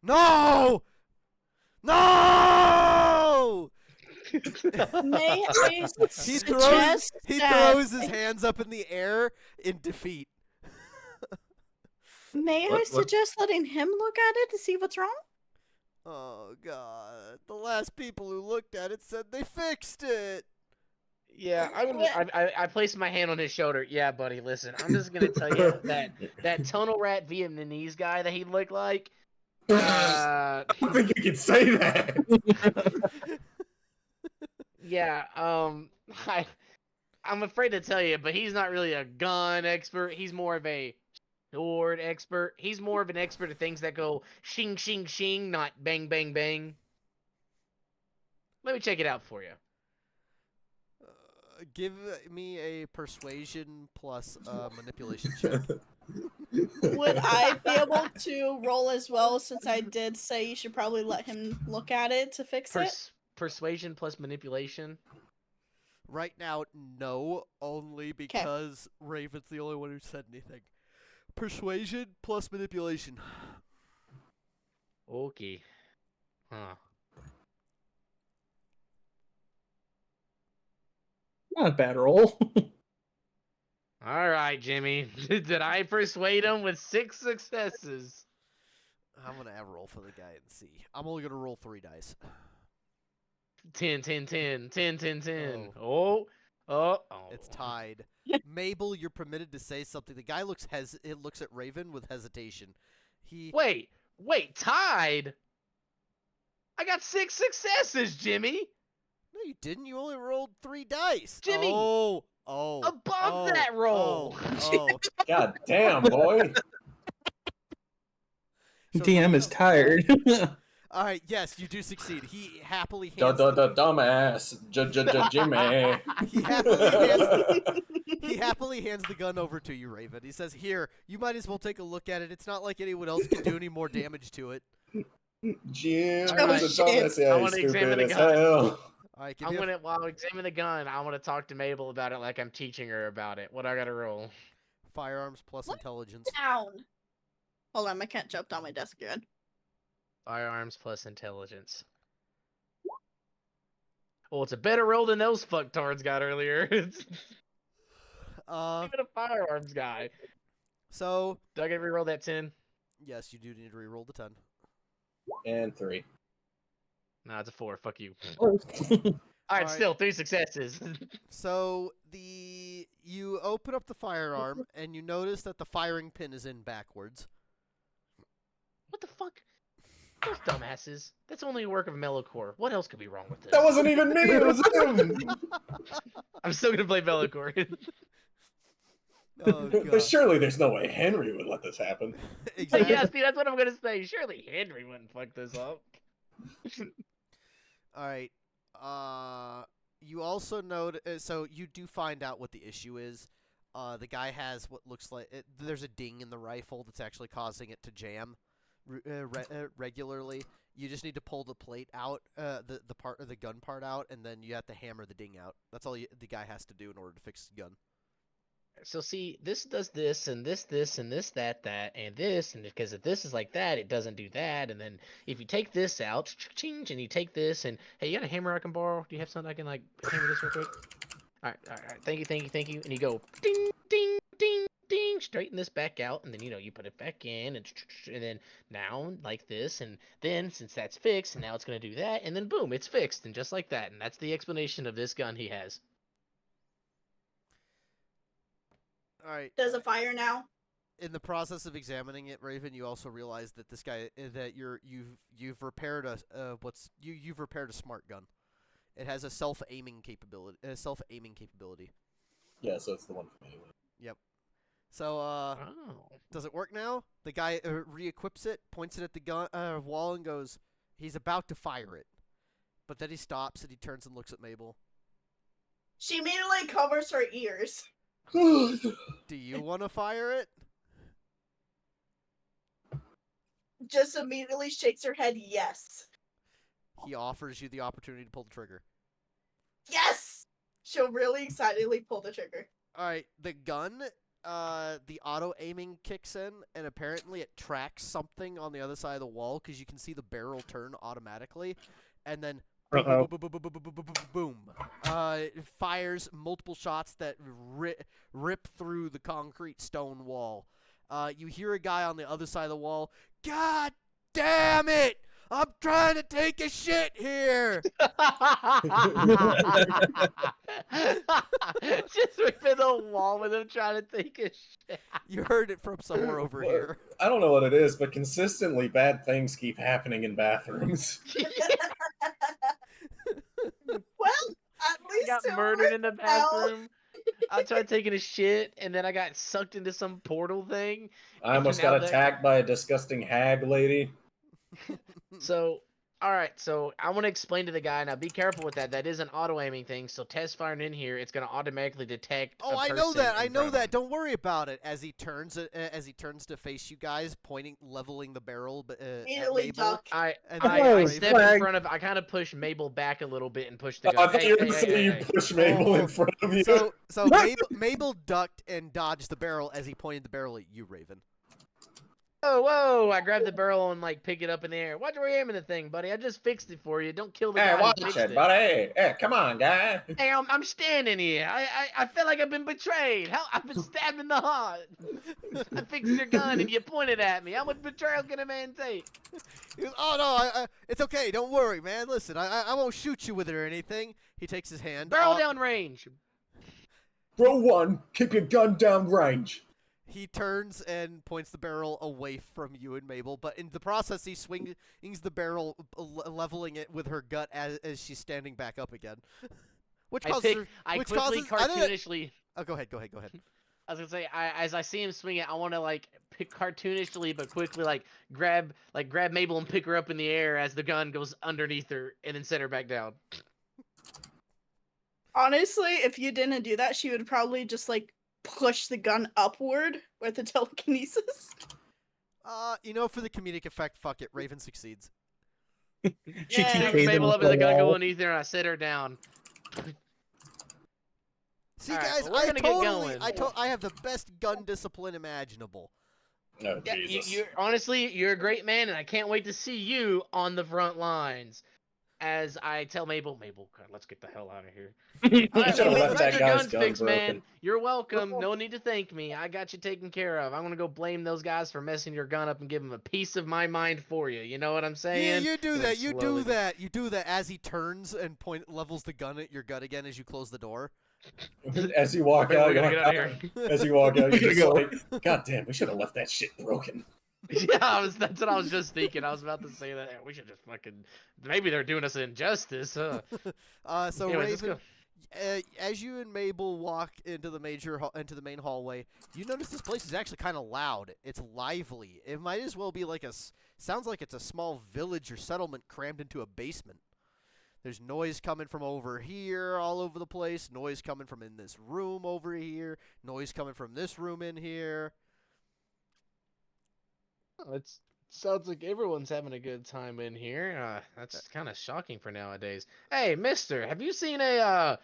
No! No! May I He suggest throws his hands up in the air in defeat. May I suggest letting him look at it to see what's wrong? Oh, God. The last people who looked at it said they fixed it. Yeah, I placed my hand on his shoulder. Yeah, buddy, listen, I'm just gonna tell you that tunnel rat Vietnamese guy that he looked like. I don't think you can say that. Yeah, I'm afraid to tell you, but he's not really a gun expert. He's more of a sword expert. He's more of an expert at things that go shing, shing, shing, not bang, bang, bang. Let me check it out for you. Give me a persuasion plus manipulation check. Would I be able to roll as well, since I did say you should probably let him look at it to fix it? Persuasion plus manipulation. Right now, no, only because Raven's the only one who said anything. Persuasion plus manipulation. Okay. Huh. Not a bad roll. All right, Jimmy. Did I persuade him with 6 successes? I'm going to roll for the guy and see. I'm only going to roll 3 dice. 10, 10, 10, 10, 10, 10. Oh. Oh. It's tied. Mabel, you're permitted to say something. The guy looks at Raven with hesitation. Wait, tied? I got 6 successes, Jimmy. No, you didn't. You only rolled 3 dice. Jimmy. Above that roll. God damn, boy. So DM is tired. All right, yes, you do succeed. He happily Da hands da da dumbass. Jimmy. He happily hands the gun over to you, Raven. He says, "Here, you might as well take a look at it. It's not like anyone else can do any more damage to it." Jim Alright, is a dumbass. Yeah, I he's wanna examine stupid the as gun. hell. All right, While I examine the gun, I want to talk to Mabel about it like I'm teaching her about it. What I gotta roll? firearms plus intelligence. Down. Hold on, I can't jump on my desk again. Firearms plus intelligence. Well, it's a better roll than those fucktards got earlier. Even a firearms guy. So Do I get to reroll that 10? yes, you do need to re-roll the 10. And 3. No, it's a 4. Fuck you. Alright. Alright, still 3 successes. So you open up the firearm and you notice that the firing pin is in backwards. What the fuck? Those dumbasses. That's only a work of Melocore. What else could be wrong with this? That wasn't even me, it was him! I'm still gonna play Melocore. Oh, God. But surely there's no way Henry would let this happen. Exactly. Yeah, see, that's what I'm gonna say. Surely Henry wouldn't fuck this up. All right. You also note, so you do find out what the issue is. The guy has what looks like there's a ding in the rifle that's actually causing it to jam regularly. You just need to pull the plate out, the part of the gun part out, and then you have to hammer the ding out. That's all the guy has to do in order to fix the gun. So see, this does this, and this, and this, that, and this, and because if this is like that, it doesn't do that. And then if you take this out, change, and you take this, and hey, you got a hammer I can borrow? Do you have something I can like hammer this real quick? All right. Thank you. And you go ding, ding, ding, ding, straighten this back out, and then you put it back in, and then now like this, and then since that's fixed, and now it's gonna do that, and then boom, it's fixed, and just like that, and that's the explanation of this gun he has. All right. Does it fire now? In the process of examining it, Raven, you also realize that this guy that you've repaired you've repaired a smart gun. It has a self-aiming capability. Yeah, so it's the one from anyway. Yep. So does it work now? The guy re-equips it, points it at the gun wall, and goes, he's about to fire it, but then he stops and he turns and looks at Mabel. She immediately covers her ears. Do you want to fire it? Just immediately shakes her head yes. He offers you the opportunity to pull the trigger. Yes! She'll really excitedly pull the trigger. Alright, the gun, the auto-aiming kicks in, and apparently it tracks something on the other side of the wall, because you can see the barrel turn automatically, and then boom. It fires multiple shots that rip through the concrete stone wall. You hear a guy on the other side of the wall, God damn it! I'm trying to take a shit here! Just ripping the wall with him trying to take a shit. You heard it from somewhere over here. I don't know what it is, but consistently bad things keep happening in bathrooms. Well, at I least got it murdered in the worked out. bathroom. I tried taking a shit, and then I got sucked into some portal thing. I almost Now got that- attacked by a disgusting hag lady. So, alright, so I want to explain to the guy, now be careful with that. That is an auto-aiming thing, so test firing in here, it's going to automatically detect Oh, a I know person that. I in know front of that. him. Don't worry about it. As he turns to face you guys, leveling the barrel at Immediately Mabel. duck. I Oh, step flag. in front of, I kind of push Mabel back a little bit and push the I gun. thought Hey, you were hey, going to hey, say hey, you hey. push Mabel in front of you. So Mabel ducked and dodged the barrel as he pointed the barrel at you, Raven. Whoa, I grabbed the barrel and like pick it up in the air. Watch where you're aiming the thing, buddy. I just fixed it for you. Don't kill the Hey, guy who watch fixed it, it. buddy. Hey, come on, guy. Hey, I'm standing here. I feel like I've been betrayed. Hell, I've been stabbed in the heart. I fixed your gun and you pointed at me. How much betrayal can a man take? He goes, oh no, it's okay. Don't worry, man. Listen, I won't shoot you with it or anything. He takes his hand. Barrel off- down range. Row 1, keep your gun down range. He turns and points the barrel away from you and Mabel, but in the process, he swings the barrel, leveling it with her gut as she's standing back up again. Which causes her. I Which quickly causes. I didn't- cartoonishly. Oh, go ahead. I was gonna say, as I see him swing it, I want to like pick cartoonishly but quickly grab Mabel and pick her up in the air as the gun goes underneath her and then set her back down. Honestly, if you didn't do that, she would probably just like push the gun upward with the telekinesis. For the comedic effect, fuck it. Raven succeeds. She Yeah. Pick TK'd Mabel him up with as the the gun go wall. underneath her and I set her down. See, All right, guys, well, we're gonna get going. I have the best gun discipline imaginable. Oh, Yeah, Jesus. honestly, you're a great man, and I can't wait to see you on the front lines. As I tell Mabel, God, let's get the hell out of here. All right, should've well, left glad that your guy's gun's gun fixed, man. broken. You're welcome. No need to thank me. I got you taken care of. I'm gonna go blame those guys for messing your gun up and give them a piece of my mind for you. You know what I'm Yeah, saying? you do Then that. You do slowly- that. You do that as he turns and levels the gun at your gut again as you close the door. As you walk Mabel, out, we you're gotta like, get out of here. as you walk out, We you're gotta just like, God damn, we should have left that shit broken. Yeah, that's what I was just thinking. I was about to say that. We should just fucking. Maybe they're doing us an injustice, huh? So Anyways, let's Raven, go. as you and Mabel walk into the into the main hallway, you notice this place is actually kind of loud. It's lively. It might as well be like sounds like it's a small village or settlement crammed into a basement. There's noise coming from over here all over the place, noise coming from in this room over here, noise coming from this room in here. It sounds like everyone's having a good time in here. That's kind of shocking for nowadays. Hey, mister, have you seen a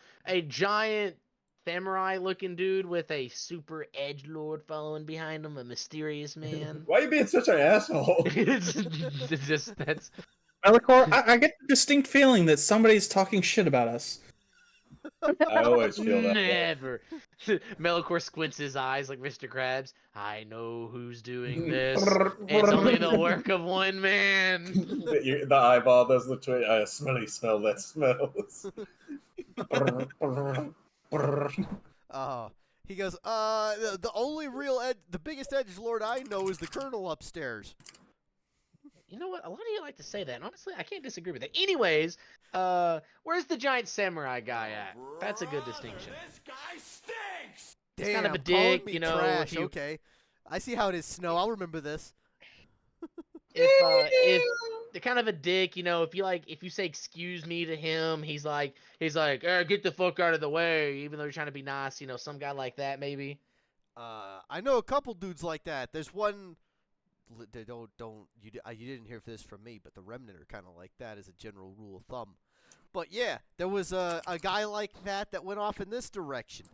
giant samurai-looking dude with a super edgelord following behind him, a mysterious man? Why are you being such an asshole? it's just that's Melicor, I get the distinct feeling that somebody's talking shit about us. I always feel that way. never. Melicor squints his eyes like Mr. Krabs. I know who's doing this. It's only the work of one man. The eyeball does the twitch. Smelly smell that smells. He goes, the only real the biggest edgelord I know is the colonel upstairs. You know what? A lot of you like to say that. And honestly, I can't disagree with that. Anyways, where's the giant samurai guy at? That's a good distinction. This guy stinks! He's kind of a calling dick, me you know. trash. Okay, I see how it is, Snow. I'll remember this. If they're kind of a dick, you know, if you say excuse me to him, he's like, get the fuck out of the way, even though you're trying to be nice, you know, some guy like that maybe. I know a couple dudes like that. There's one. You didn't hear this from me, but the Remnant are kind of like that as a general rule of thumb. But yeah, there was a guy like that went off in this direction.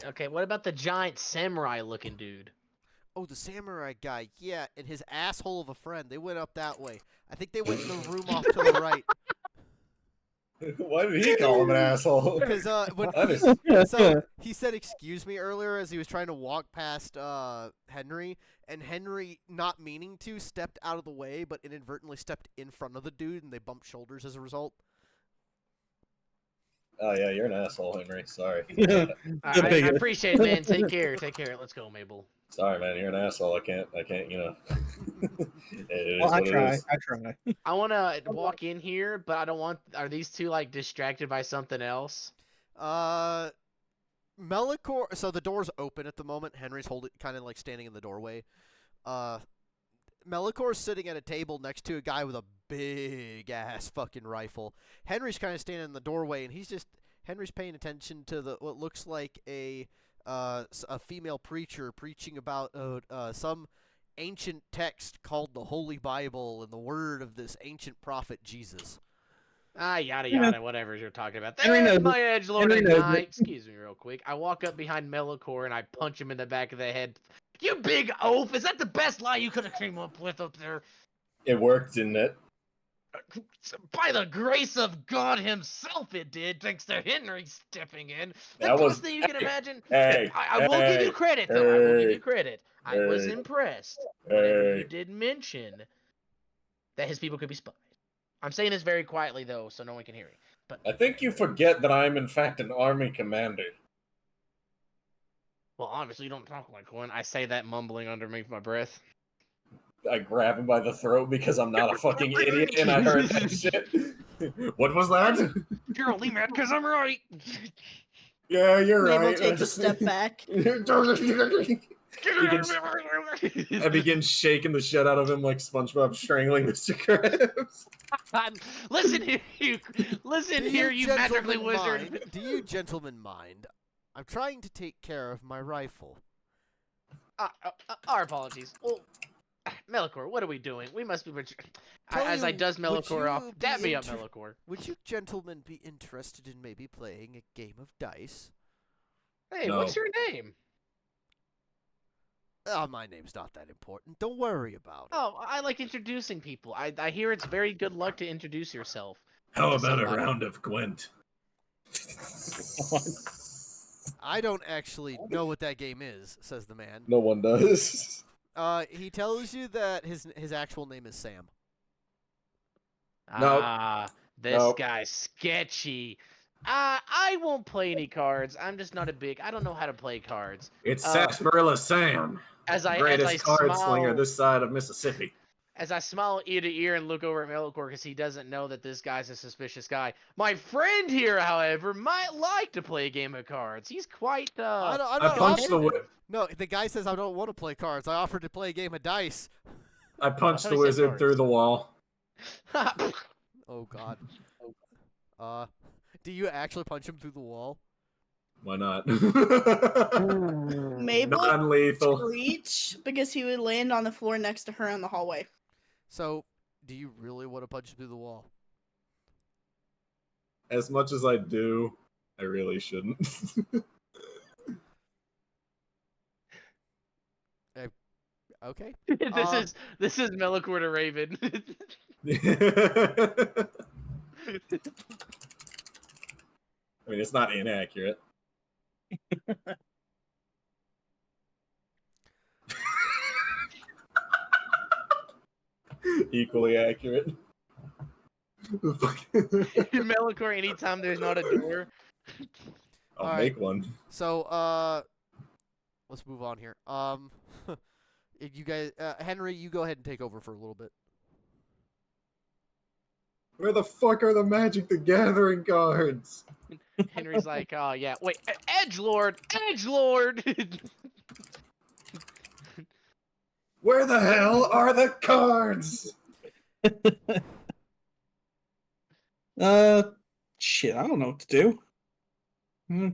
Okay, what about the giant samurai-looking dude? Oh, the samurai guy, yeah, and his asshole of a friend. They went up that way. I think they went in the room off to the right. Why did he call him an asshole? Because so he said excuse me earlier as he was trying to walk past Henry, and Henry, not meaning to, stepped out of the way, but inadvertently stepped in front of the dude, and they bumped shoulders as a result. Oh yeah, you're an asshole, Henry. Sorry. I appreciate it, man. Take care. Let's go, Mabel. Sorry, man. You're an asshole. I can't. You know. It Well, is I what it try. is. I try. I want to walk in here, but I don't want. Are these two like distracted by something else? Melicor. So the door's open at the moment. Henry's kind of like standing in the doorway. Melicor's sitting at a table next to a guy with a big ass fucking rifle. Henry's kind of standing in the doorway, and Henry's paying attention to what looks like a female preacher preaching about some ancient text called the Holy Bible and the word of this ancient prophet Jesus. Yada yada, whatever you're talking about. Henry There's knows my it. edgelord Henry and knows guy. it. Excuse me real quick. I walk up behind Melicor and I punch him in the back of the head. You big oaf! Is that the best lie you could have came up with up there? It worked, didn't it? By the grace of God himself, it did, thanks to Henry stepping in. The That best was- thing you can imagine. Hey, I will give you credit, though. I will give you credit. I was hey, impressed. Whenever you hey. did mention that his people could be spies. I'm saying this very quietly, though, so no one can hear me. But I think you forget that I'm in fact an army commander. well, obviously you don't talk like one. I say that mumbling underneath my breath. I grab him by the throat because I'm not a fucking idiot and I heard that shit. What was that? You're only mad because I'm right. Yeah, you're Mabel right. takes a step back. I begin shaking the shit out of him like SpongeBob strangling Mr. Krabs. Listen here, you magically wizard. Do you gentlemen mind? I'm trying to take care of my rifle. Our apologies. Well, Melicor, what are we doing? We must be. Tell As you, I dust would Melicor off, you dab be me up, inter- Melicor. Would you gentlemen be interested in maybe playing a game of dice? Hey, No. what's your name? Oh, my name's not that important. Don't worry about it. Oh, I like introducing people. I hear it's very good luck to introduce yourself. How to about a somebody. round of Gwent? I don't actually know what that game is, says the man. No one does. He tells you that his actual name is Sam. Nope. This Nope. guy's sketchy. I won't play any cards. I'm just not I don't know how to play cards. It's Uh, Sarsaparilla Sam, As I greatest card smile, slinger this side of Mississippi. As I smile ear to ear and look over at Melicor because he doesn't know that this guy's a suspicious guy. My friend here, however, might like to play a game of cards. He's quite I I punched the competitive. No, the guy says I don't want to play cards. I offered to play a game of dice. I punched thought the he said wizard cards. through the wall. Oh God. Do you actually punch him through the wall? Why not? Mabel Non-lethal. reach because he would land on the floor next to her in the hallway. So, do you really want to punch him through the wall? As much as I do, I really shouldn't. Okay. This is Melicore to Raven. I mean, it's not inaccurate. Equally accurate. Melicore, anytime there's not a door. I'll Alright. make one. So, let's move on here. You guys, Henry, you go ahead and take over for a little bit. Where the fuck are the Magic the Gathering cards? Henry's like, oh yeah, wait, Edgelord, Edgelord. Where the hell are the cards? Shit, I don't know what to do.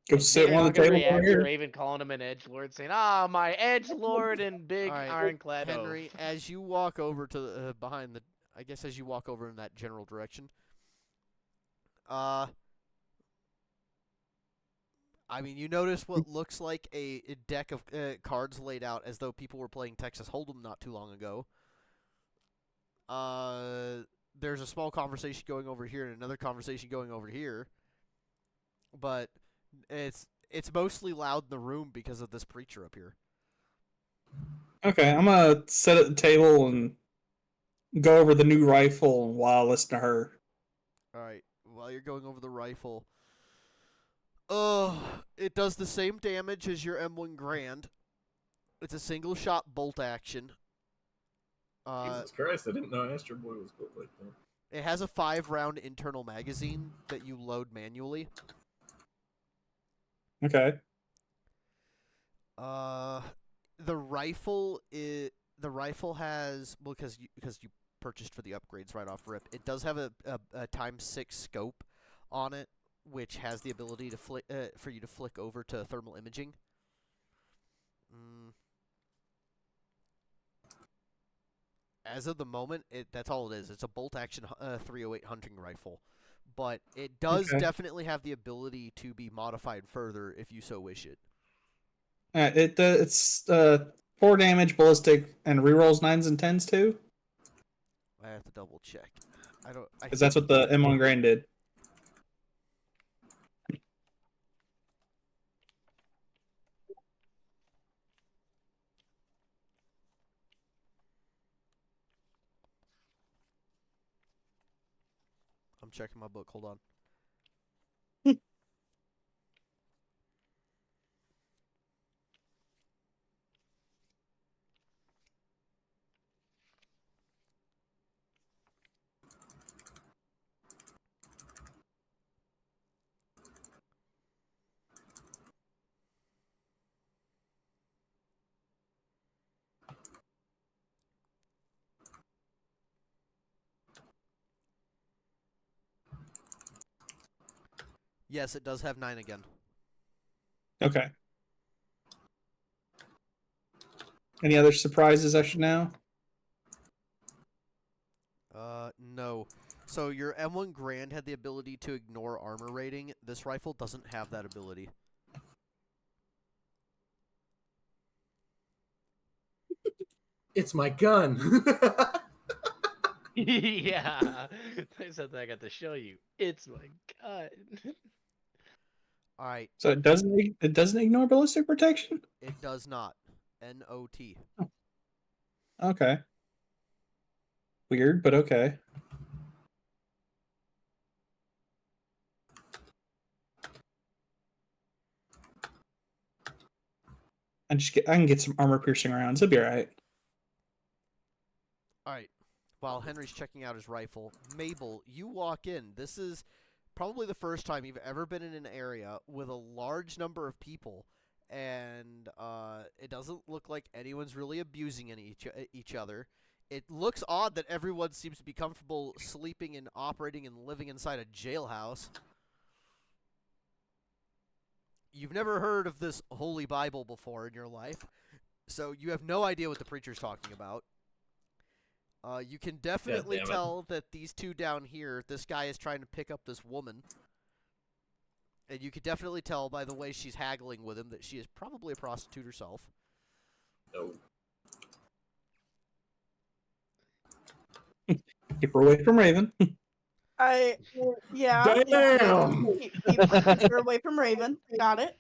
Go sit You're one not of the gonna tables react over to here. Raven calling him an edgelord, saying, "Ah, my edgelord and big Alright, ironclad oaf." Henry, as you walk over to the, behind the, I guess as you walk over in that general direction, I mean, you notice what looks like a deck of cards laid out as though people were playing Texas Hold'em not too long ago. There's a small conversation going over here and another conversation going over here, but it's mostly loud in the room because of this preacher up here. Okay, I'm gonna sit at the table and go over the new rifle while I listen to her. Alright, while you're going over the rifle, it does the same damage as your M1 Grand. It's a single shot bolt action. Jesus Christ, I didn't know Astro Boy was built like that. It has a 5-round internal magazine that you load manually. Okay. The rifle has, well, because you purchased for the upgrades right off rip. It does have a ×6 scope on it, which has the ability to flick for you to flick over to thermal imaging. As of the moment, that's all it is. It's a bolt action 308 hunting rifle, but it does definitely have the ability to be modified further if you so wish it. It's 4 damage, ballistic, and rerolls 9s and 10s too. I have to double check. Because that's what the M1 Grand did. I'm checking my book. Hold on. Yes, it does have 9 again. Okay. Any other surprises I should know? No. So your M1 Grand had the ability to ignore armor rating. This rifle doesn't have that ability. It's my gun. Yeah, that's something I got to show you. It's my god. All right. So it doesn't ignore ballistic protection? It does not. NOT. Okay. Weird, but okay. I can get some armor piercing rounds. It'll be alright. All right. While Henry's checking out his rifle, Mabel, you walk in. This is probably the first time you've ever been in an area with a large number of people, and it doesn't look like anyone's really abusing each other. It looks odd that everyone seems to be comfortable sleeping and operating and living inside a jailhouse. You've never heard of this Holy Bible before in your life, so you have no idea what the preacher's talking about. You can definitely damn it. tell that these two down here, this guy is trying to pick up this woman. And you can definitely tell by the way she's haggling with him that she is probably a prostitute herself. No. Keep her away from Raven. Yeah. Damn! Keep her away from Raven. Got it.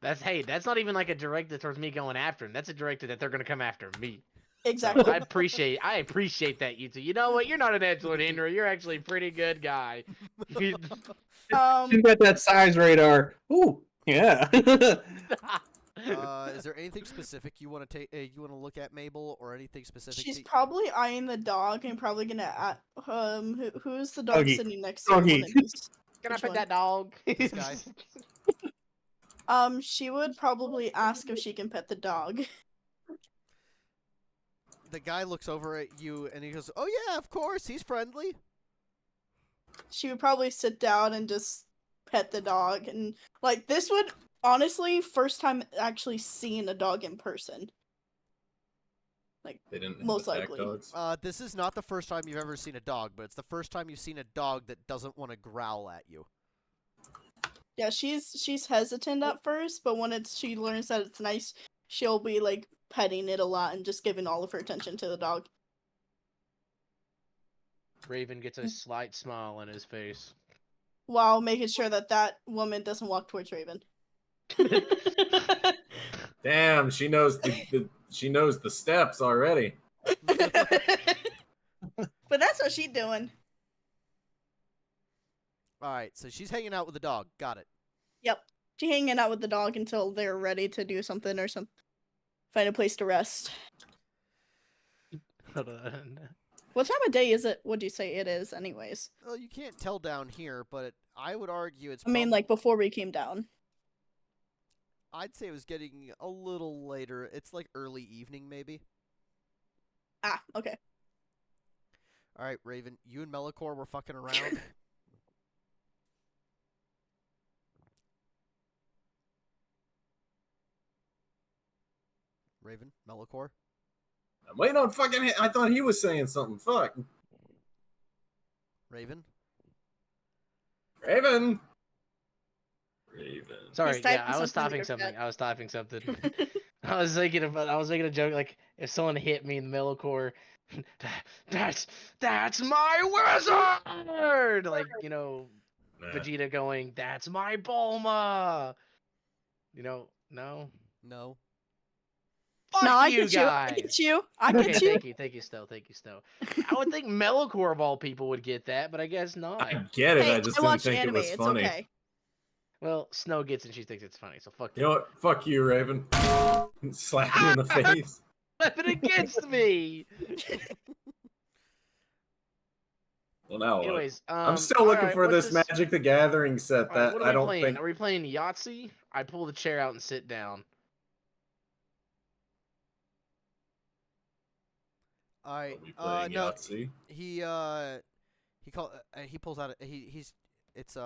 That's not even like a directive towards me going after him. That's a directive that they're gonna come after me. Exactly. I appreciate that, you two. You know what? You're not an absolute hinderer. You're actually a pretty good guy. She's got that size radar. Ooh, yeah. Is there anything specific you want to take? You want to look at, Mabel, or anything specific? She's probably eyeing the dog and probably gonna who's the dog Doggy. sitting next to Doggy. one of these? Can I Which pet one? that dog? This guy. She would probably ask if she can pet the dog. The guy looks over at you and he goes, "Oh yeah, of course, he's friendly." She would probably sit down and just pet the dog, and like this would honestly first time actually seeing a dog in person. They didn't Most attack likely. dogs. This is not the first time you've ever seen a dog, but it's the first time you've seen a dog that doesn't want to growl at you. Yeah, she's hesitant at first, but when she learns that it's nice, she'll be like petting it a lot and just giving all of her attention to the dog. Raven gets a slight smile on his face. While making sure that that woman doesn't walk towards Raven. Damn, she knows she knows the steps already. But that's what she's doing. Alright, so she's hanging out with the dog. Got it. Yep. She's hanging out with the dog until they're ready to do something or find a place to rest. Hold on. What time of day is it? Would you say it is, anyways? Well, you can't tell down here, but I would argue it's. I mean, like before we came down. I'd say it was getting a little later. It's like early evening, maybe. Ah, okay. All right, Raven. You and Melicor were fucking around. Raven, Melicor. I'm waiting on fucking. I thought he was saying something. Fuck. Raven. Raven. Sorry, He's yeah, typing I was something stopping in the group something. chat. I was stopping something. I was making a joke like if someone hit me in the middle core, that's my wizard! Like, you know, Nah. Vegeta going, that's my Bulma! You know, no? No. Fuck No, I you get you. I guys! get you. I Okay, get you. thank you, Stowe. I would think Melicor of all people would get that, but I guess not. I get it. Hey, I just I didn't watch think anime. it was It's funny. okay. Well, Snow gets it and she thinks it's funny, so fuck You know what? Fuck you, Raven. Slap you in the face. Weapon against me! Well, now what? Anyways, I'm still looking alright, for what's this Magic the Gathering set Alright, that what are I we don't playing? think. Are we playing Yahtzee? I pull the chair out and sit down. All right. Are we playing No. Yahtzee? He pulls out. It's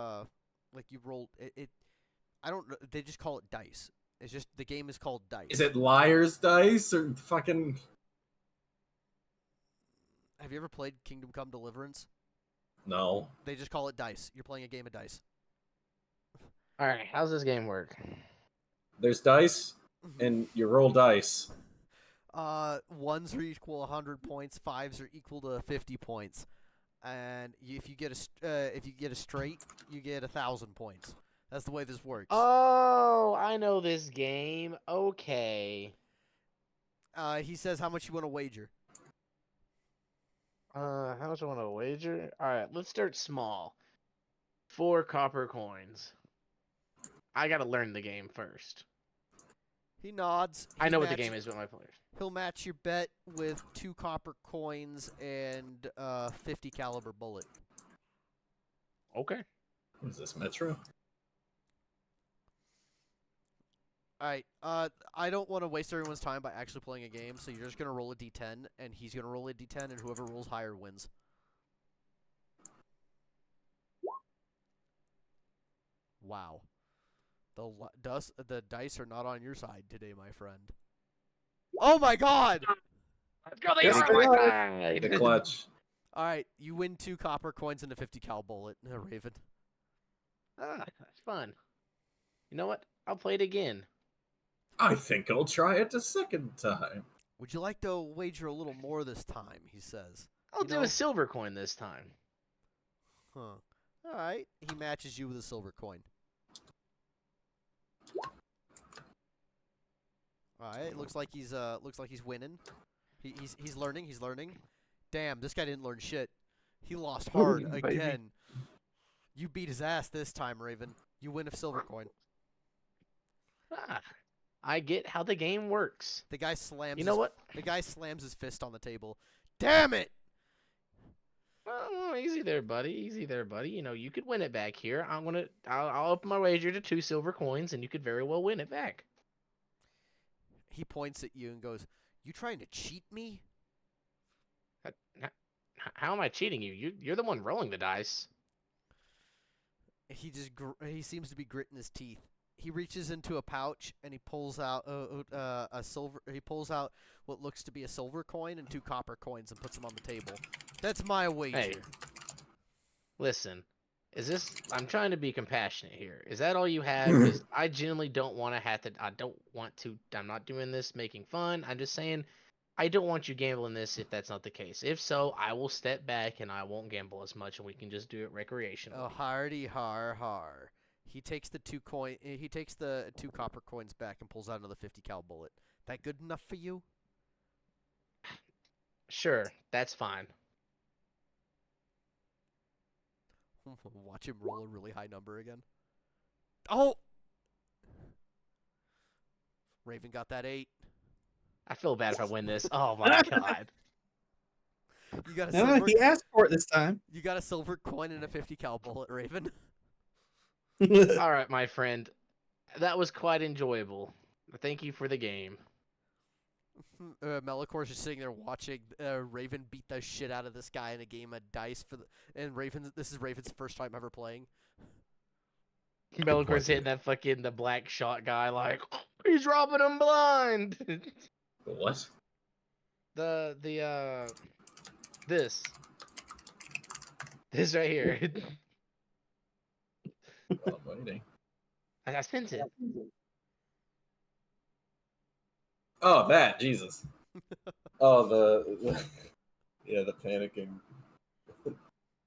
like you roll it. I don't know. They just call it dice. It's just the game is called dice. Is it Liar's Dice or fucking? Have you ever played Kingdom Come Deliverance? No. They just call it dice. You're playing a game of dice. Alright, how's this game work? There's dice, and you roll dice. Ones are equal 100 points. Fives are equal to 50 points. And if you get a straight, you get 1,000 points. That's the way this works. Oh, I know this game. Okay. He says how much you want to wager. How much I want to wager? Alright, let's start small. 4 copper coins. I gotta learn the game first. He nods. I know what the game is with my players. He'll match your bet with 2 copper coins and 50 caliber bullet. Okay. What is this, Metro? Alright, I don't want to waste everyone's time by actually playing a game, so you're just going to roll a d10, and he's going to roll a d10, and whoever rolls higher wins. Wow. The dice are not on your side today, my friend. Oh my god! Let's go. They Yes, are they on my are. side. The clutch. Alright, you win 2 copper coins and a 50 cal bullet, Raven. That's fun. You know what? I'll play it again. I think I'll try it a second time. Would you like to wager a little more this time, he says. I'll You do know- a silver coin this time. Huh. Alright, he matches you with a silver coin. Alright, looks like he's winning. He's learning. Damn, this guy didn't learn shit. He lost hard Baby. again. You beat his ass this time, Raven. You win a silver coin. I get how the game works. The guy slams You know what? The guy slams his fist on the table. Damn it! Oh, easy there, buddy. Easy there, buddy. You know, you could win it back here. I'll open my wager to 2 silver coins, and you could very well win it back. He points at you and goes, "You trying to cheat me?" How am I cheating you? You're the one rolling the dice. He seems to be gritting his teeth. He reaches into a pouch and he pulls out a silver. He pulls out what looks to be a silver coin and 2 copper coins and puts them on the table. That's my wager. Hey, listen. I'm trying to be compassionate here. Is that all you have? Because I genuinely don't want to have to. I'm not doing this making fun. I'm just saying, I don't want you gambling this if that's not the case. If so, I will step back and I won't gamble as much, and we can just do it recreationally. Oh, hardy har har. He takes the 2 copper coins back and pulls out another 50 cal bullet. That good enough for you? Sure, that's fine. Watch him roll a really high number again. Oh! Raven got that 8. I feel bad if I win this. Oh my god. You got a No, silver. he asked for it this time. You got a silver coin and a 50 cal bullet, Raven. All right, my friend. That was quite enjoyable. Thank you for the game. Melicor's just sitting there watching Raven beat the shit out of this guy in a game of dice and this is Raven's first time ever playing. Melicor's hitting that the black shot guy like, he's robbing him blind. What? This right here. Oh, waiting. I spent it. Oh, that Jesus. Oh, the panicking. All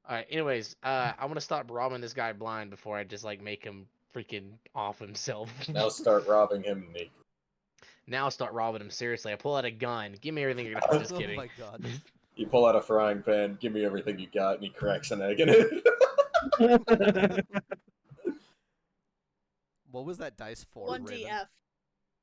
right. Anyways, I want to stop robbing this guy blind before I just make him freaking off himself. Now start robbing him, Nick. Now I'll start robbing him seriously. I pull out a gun. Give me everything you got. I'm just Oh kidding. my god. You pull out a frying pan, give me everything you got, and he cracks an egg in it. What was that dice for? 1DF.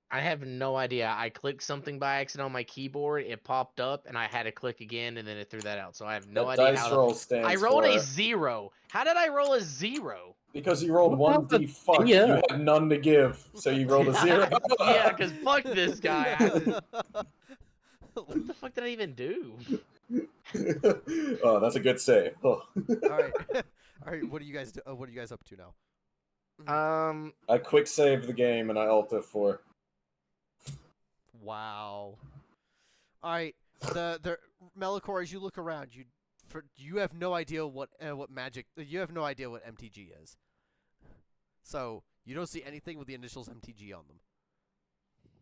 I have no idea. I clicked something by accident on my keyboard. It popped up, and I had to click again, and then it threw that out. So I have no That idea dice how. roll stands I rolled for a 0. How did I roll a 0? because you rolled What 1d fuck. yeah. You had none to give, so you rolled a 0. Yeah, because fuck this guy. What the fuck did I even do? Oh, that's a good save. Oh. All right. All right, what are you guys up to now? I quick save the game and I alt F4. Wow. All right. The Melicor, as you look around, you have no idea what magic. You have no idea what MTG is. So you don't see anything with the initials MTG on them.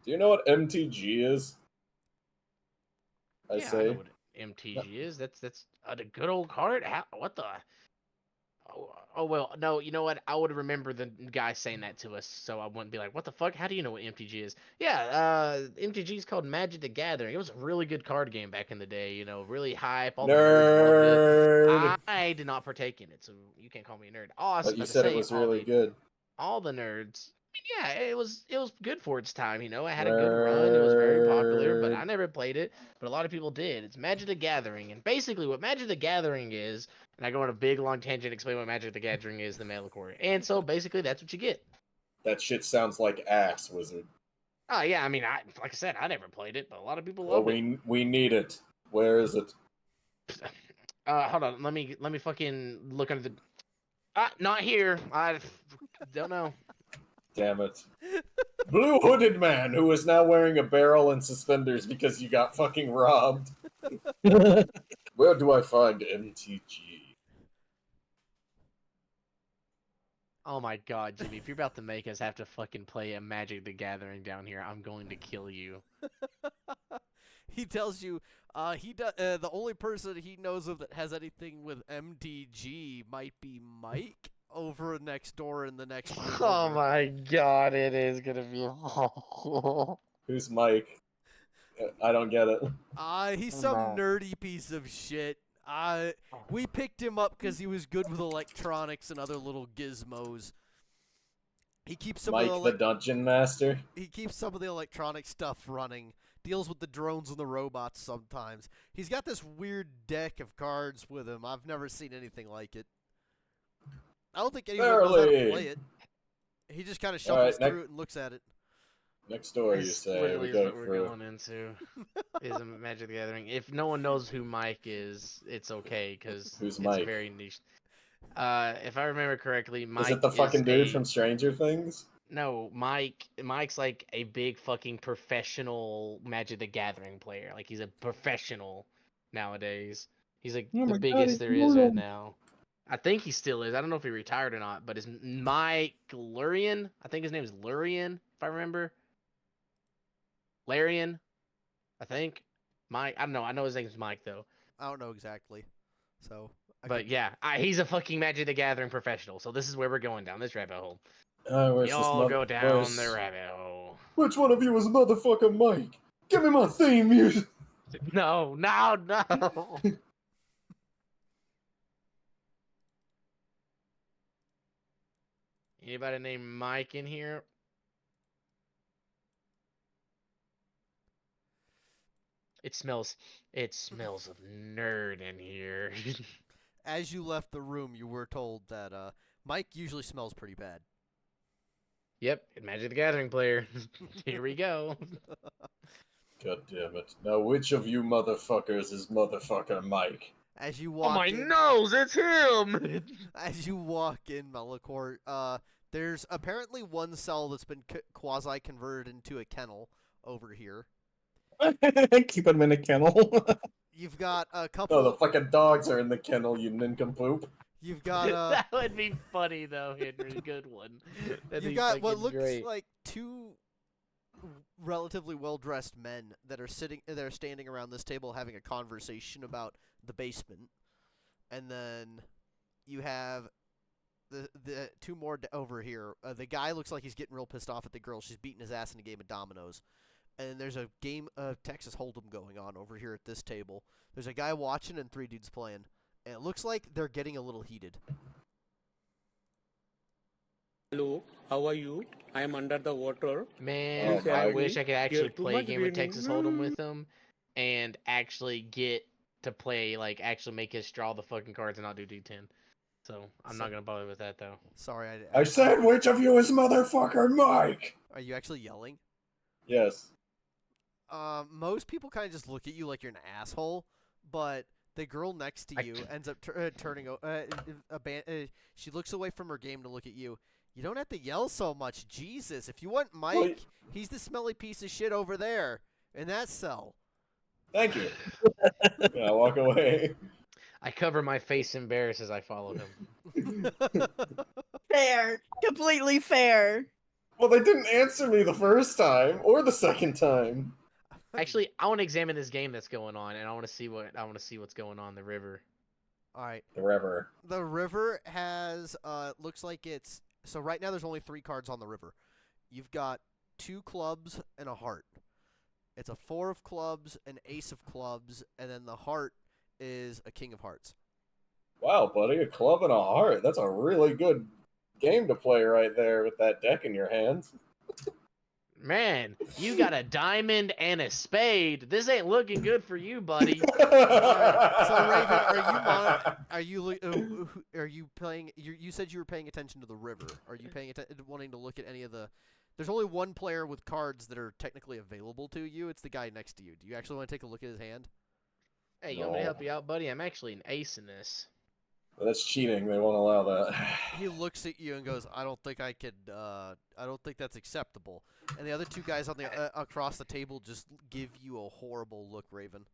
Do you know what MTG is? I Yeah, I say. know what MTG is. That's a good old card. What the? Oh well, no. You know what? I would remember the guy saying that to us, so I wouldn't be like, "What the fuck? How do you know what MTG is?" Yeah, MTG is called Magic the Gathering. It was a really good card game back in the day. You know, really hype. All the nerds loved Nerd. it. I did not partake in it, so you can't call me a nerd. Oh, I was But you about to said it say, was really good. all the nerds. Yeah, it was good for its time. You know, it had a good run. It was very popular, but I never played it. But a lot of people did. It's Magic the Gathering, and basically what Magic the Gathering is, and I go on a big long tangent to explain what Magic the Gathering is, the Melicore. And so basically that's what you get. That shit sounds like ass, wizard. Oh yeah, I mean, like I said, I never played it, but a lot of people Well, love it. we need it. Where is it? Hold on, let me fucking look under the. Not here. I don't know. Damn it. Blue hooded man who is now wearing a barrel and suspenders because you got fucking robbed. Where do I find MTG? Oh my god, Jimmy, if you're about to make us have to fucking play a Magic the Gathering down here, I'm going to kill you. He tells you the only person he knows of that has anything with MTG might be Mike over next door in the next room. Oh over. my god, it is gonna be. Who's Mike? I don't get it. He's some nerdy piece of shit. We picked him up because he was good with electronics and other little gizmos. He keeps some Mike of the Dungeon Master? He keeps some of the electronic stuff running. Deals with the drones and the robots sometimes. He's got this weird deck of cards with him. I've never seen anything like it. I don't think anyone knows how to play it. He just kind of shuffles through it and looks at it. Next door, you That's say. literally We go what we're through. going into. Is a Magic the Gathering. If no one knows who Mike is, it's okay because Who's it's Mike? very niche. If I remember correctly, Mike Is it the fucking is dude a- from Stranger Things? No, Mike's like a big fucking professional Magic the Gathering player. Like he's a professional nowadays. He's like Oh my the God, biggest he's there is right immortal. now. I think he still is. I don't know if he retired or not, but it's Mike Lurian. I think his name is Lurian, if I remember. Larian, I think. Mike, I don't know. I know his name's Mike though. I don't know exactly. So. But yeah, he's a fucking Magic the Gathering professional. So this is where we're going down this rabbit hole. Where's this Y'all go down where's- the rabbit hole. Which one of you is motherfucking Mike? Give me my theme music! No. Anybody named Mike in here? It smells of nerd in here. As you left the room, you were told that Mike usually smells pretty bad. Yep, Magic the Gathering player. Here we go. God damn it. Now which of you motherfuckers is motherfucker Mike? As you Oh walk my in, nose, it's him! as you walk in, Melicore, there's apparently one cell that's been quasi converted into a kennel over here. Keep him in a kennel. You've got a Oh, couple. the fucking dogs are in the kennel, you nincompoop. You've got That would be funny though, Henry. Good one. That'd you've be got what fucking looks great. like two relatively well-dressed men that are standing around this table having a conversation about the basement, and then you have the two more over here. The guy looks like he's getting real pissed off at the girl. She's beating his ass in a game of dominoes. And there's a game of Texas Hold'em going on over here at this table. There's a guy watching and three dudes playing. And it looks like they're getting a little heated. Hello, how are you? I am under the water. Man, Oh, I my. wish I could actually You're too play a much game of raining. Texas Hold'em with him and actually get to play, like, actually make us draw the fucking cards and not do D10. So, I'm not going to bother with that, though. Sorry, I said which of you is motherfucker Mike? Are you actually yelling? Yes. Most people kind of just look at you like you're an asshole, but the girl next to you ends up turning. She looks away from her game to look at you. You don't have to yell so much, Jesus. If you want Mike, he's the smelly piece of shit over there in that cell. Thank you. Yeah, walk away. I cover my face embarrassed as I follow him. Fair. Completely fair. Well, they didn't answer me the first time or the second time. Actually, I want to examine this game that's going on, and I want to see what's going on in the river. All right. The river. The river has looks like it's so right now there's only 3 cards on the river. You've got 2 clubs and a heart. It's a 4 of clubs, an ace of clubs, and then the heart is a king of hearts. Wow, buddy, a club and a heart. That's a really good game to play right there with that deck in your hands. Man, you got a diamond and a spade. This ain't looking good for you, buddy. Alright, so Raven, are you paying? You said you were paying attention to the river. Are you paying wanting to look at any of the? There's only one player with cards that are technically available to you. It's the guy next to you. Do you actually want to take a look at his hand? Hey, you want me to help you out, buddy? I'm actually an ace in this. That's cheating. They won't allow that. He looks at you and goes, "I don't think I could. I don't think that's acceptable." And the other two guys on the across the table just give you a horrible look, Raven.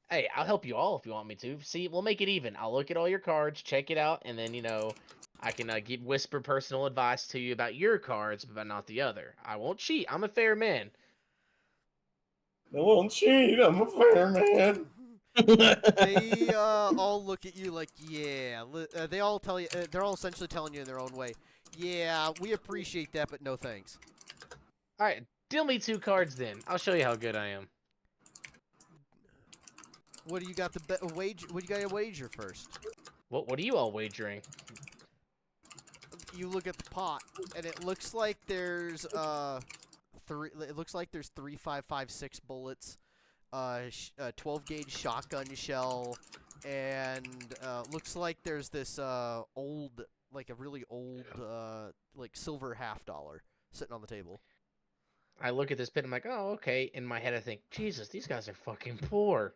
Hey, I'll help you all if you want me to. See, we'll make it even. I'll look at all your cards, check it out, and then, I can whisper personal advice to you about your cards, but not the other. I won't cheat. I'm a fair man. I won't cheat. I'm a fair man. They all look at you like, yeah. They all tell you. They're all essentially telling you in their own way. Yeah, we appreciate that, but no thanks. All right, deal me 2 cards then. I'll show you how good I am. What do you got to wager? What do you got to wager first? What are you all wagering? You look at the pot, and it looks like there's three. It looks like there's 3 5.56 bullets, 12 gauge shotgun shell, and looks like there's this old, like a really old, like silver $50 sitting on the table. I look at this pit, I'm like, oh, okay. In my head, I think, Jesus, these guys are fucking poor.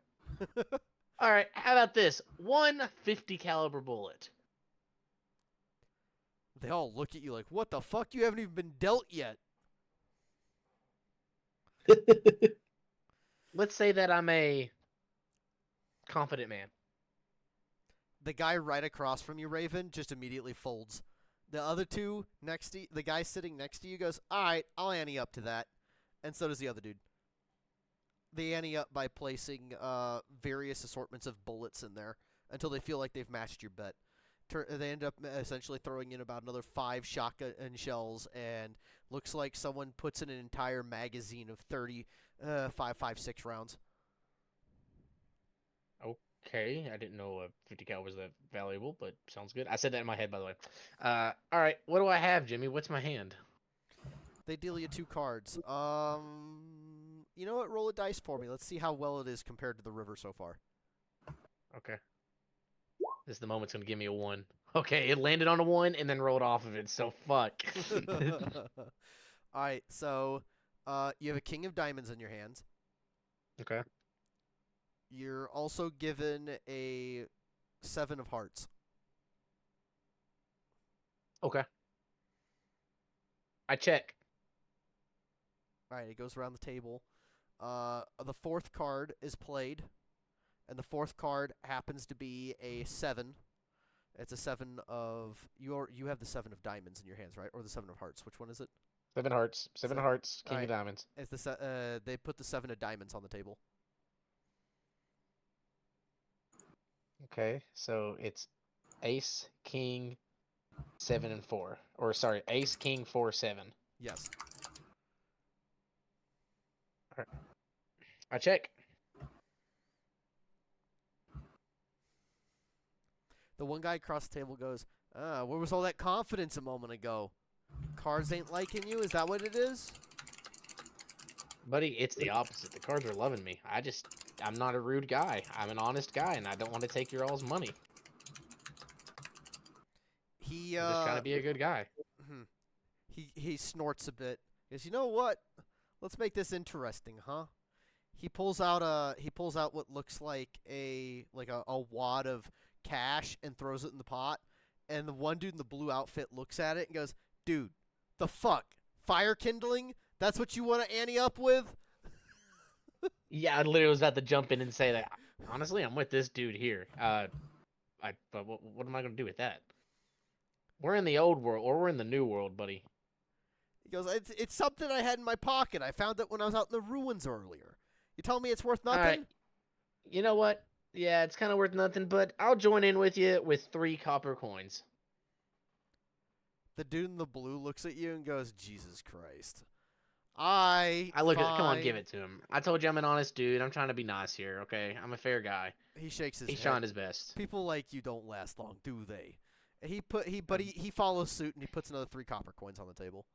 All right, how about this? 1 50 caliber bullet. They all look at you like, what the fuck? You haven't even been dealt yet. Let's say that I'm a confident man. The guy right across from you, Raven, just immediately folds. The other two next to you, the guy sitting next to you goes, all right, I'll ante up to that. And so does the other dude. They ante up by placing various assortments of bullets in there until they feel like they've matched your bet. They end up essentially throwing in about another 5 shotgun shells, and looks like someone puts in an entire magazine of 30 5.56 rounds. Okay, I didn't know a 50 cal was that valuable, but sounds good. I said that in my head, by the way. All right, what do I have, Jimmy? What's my hand? They deal you 2 cards. You know what? Roll a dice for me. Let's see how well it is compared to the river so far. Okay. This is the moment it's going to give me a 1. Okay, it landed on a 1 and then rolled off of it, so fuck. Alright, so you have a king of diamonds in your hands. Okay. You're also given a 7 of hearts. Okay. I check. Alright, it goes around the table. The 4th card is played, and the 4th card happens to be a 7. It's a 7 of... You have the 7 of diamonds in your hands, right? Or the 7 of hearts. Which one is it? 7 hearts. 7 hearts, king of diamonds. It's the they put the 7 of diamonds on the table. Okay, so it's ace, king, 7, and 4. Or, sorry, ace, king, 4, 7. Yes. Alright. I check. The one guy across the table goes, where was all that confidence a moment ago? Cards ain't liking you? Is that what it is? Buddy, it's the opposite. The cards are loving me. I'm not a rude guy. I'm an honest guy, and I don't want to take your all's money. I'm just trying to be a good guy. He snorts a bit. He goes, you know what? Let's make this interesting, huh? He pulls out what looks like a wad of cash and throws it in the pot. And the one dude in the blue outfit looks at it and goes, dude, the fuck? Fire kindling? That's what you want to ante up with? Yeah, I literally was about to jump in and say that. Honestly, I'm with this dude here. But what am I going to do with that? We're in the old world, or we're in the new world, buddy. He goes, it's something I had in my pocket. I found it when I was out in the ruins earlier. You tell me it's worth nothing? Right. You know what? Yeah, it's kind of worth nothing, but I'll join in with you with 3 copper coins. The dude in the blue looks at you and goes, Jesus Christ. I look at it. Come on, give it to him. I told you I'm an honest dude. I'm trying to be nice here, okay? I'm a fair guy. He shakes his head. He's trying his best. People like you don't last long, do they? He follows suit and he puts another 3 copper coins on the table.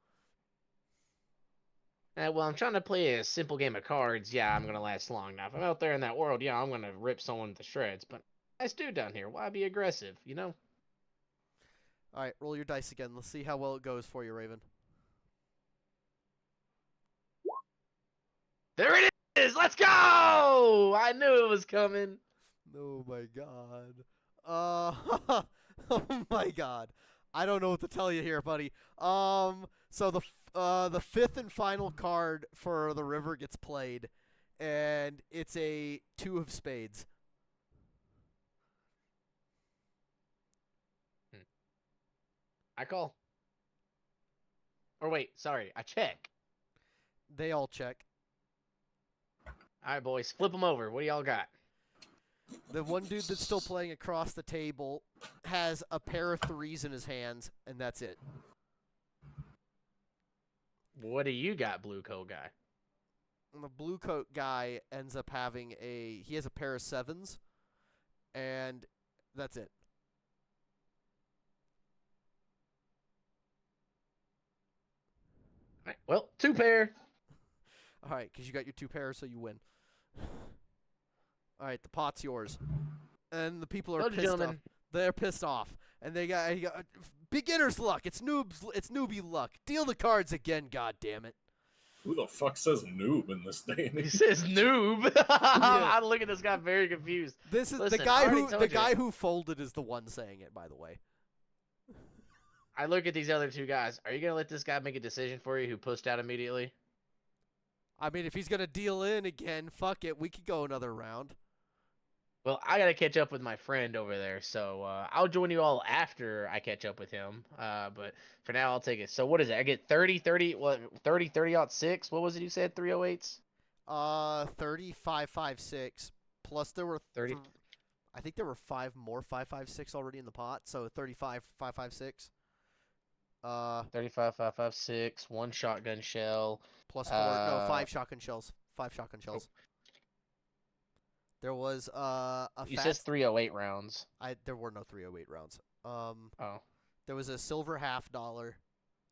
Well, I'm trying to play a simple game of cards. Yeah, I'm gonna last long. Now, if I'm out there in that world, yeah, I'm gonna rip someone to shreds. But nice dude down here. Why be aggressive? You know? All right, roll your dice again. Let's see how well it goes for you, Raven. There it is. Let's go! I knew it was coming. Oh my god. Oh my god. I don't know what to tell you here, buddy. So the fifth and final card for the river gets played, and it's a 2 of spades. I call. Or wait, sorry, I check. They all check. All right, boys, flip them over. What do y'all got? The one dude that's still playing across the table has a pair of 3s in his hands, and that's it. What do you got, blue coat guy? And the blue coat guy ends up having he has a pair of 7s, and that's it. All right, well, 2 pair. All right, because you got your 2 pairs, so you win. All right, the pot's yours. And the people are Told you, pissed off. gentlemen. They're pissed off. And he got beginner's luck. It's newbie luck. Deal the cards again, god damn it. Who the fuck says noob in this day and He age? says noob. I look at this guy very confused. This is Listen, the I guy already who told you. who folded is the one saying it, by the way. I look at these other 2 guys. Are you gonna let this guy make a decision for you who pushed out immediately? I mean, if he's gonna deal in again, fuck it. We could go another round. Well, I gotta catch up with my friend over there, so I'll join you all after I catch up with him. But for now, I'll take it. So what is it? I get 30, 30, what, 30, 30 out 6? What was it you said? 308s? 3556. Plus there were 30. I think there were 5 more 556 already in the pot, so 35,556. 35, 556, 1 shotgun shell. Plus 4, no, 5 shotgun shells. 5 shotgun shells. There was You says 308 rounds. there were no 308 rounds. Oh. There was a silver $50,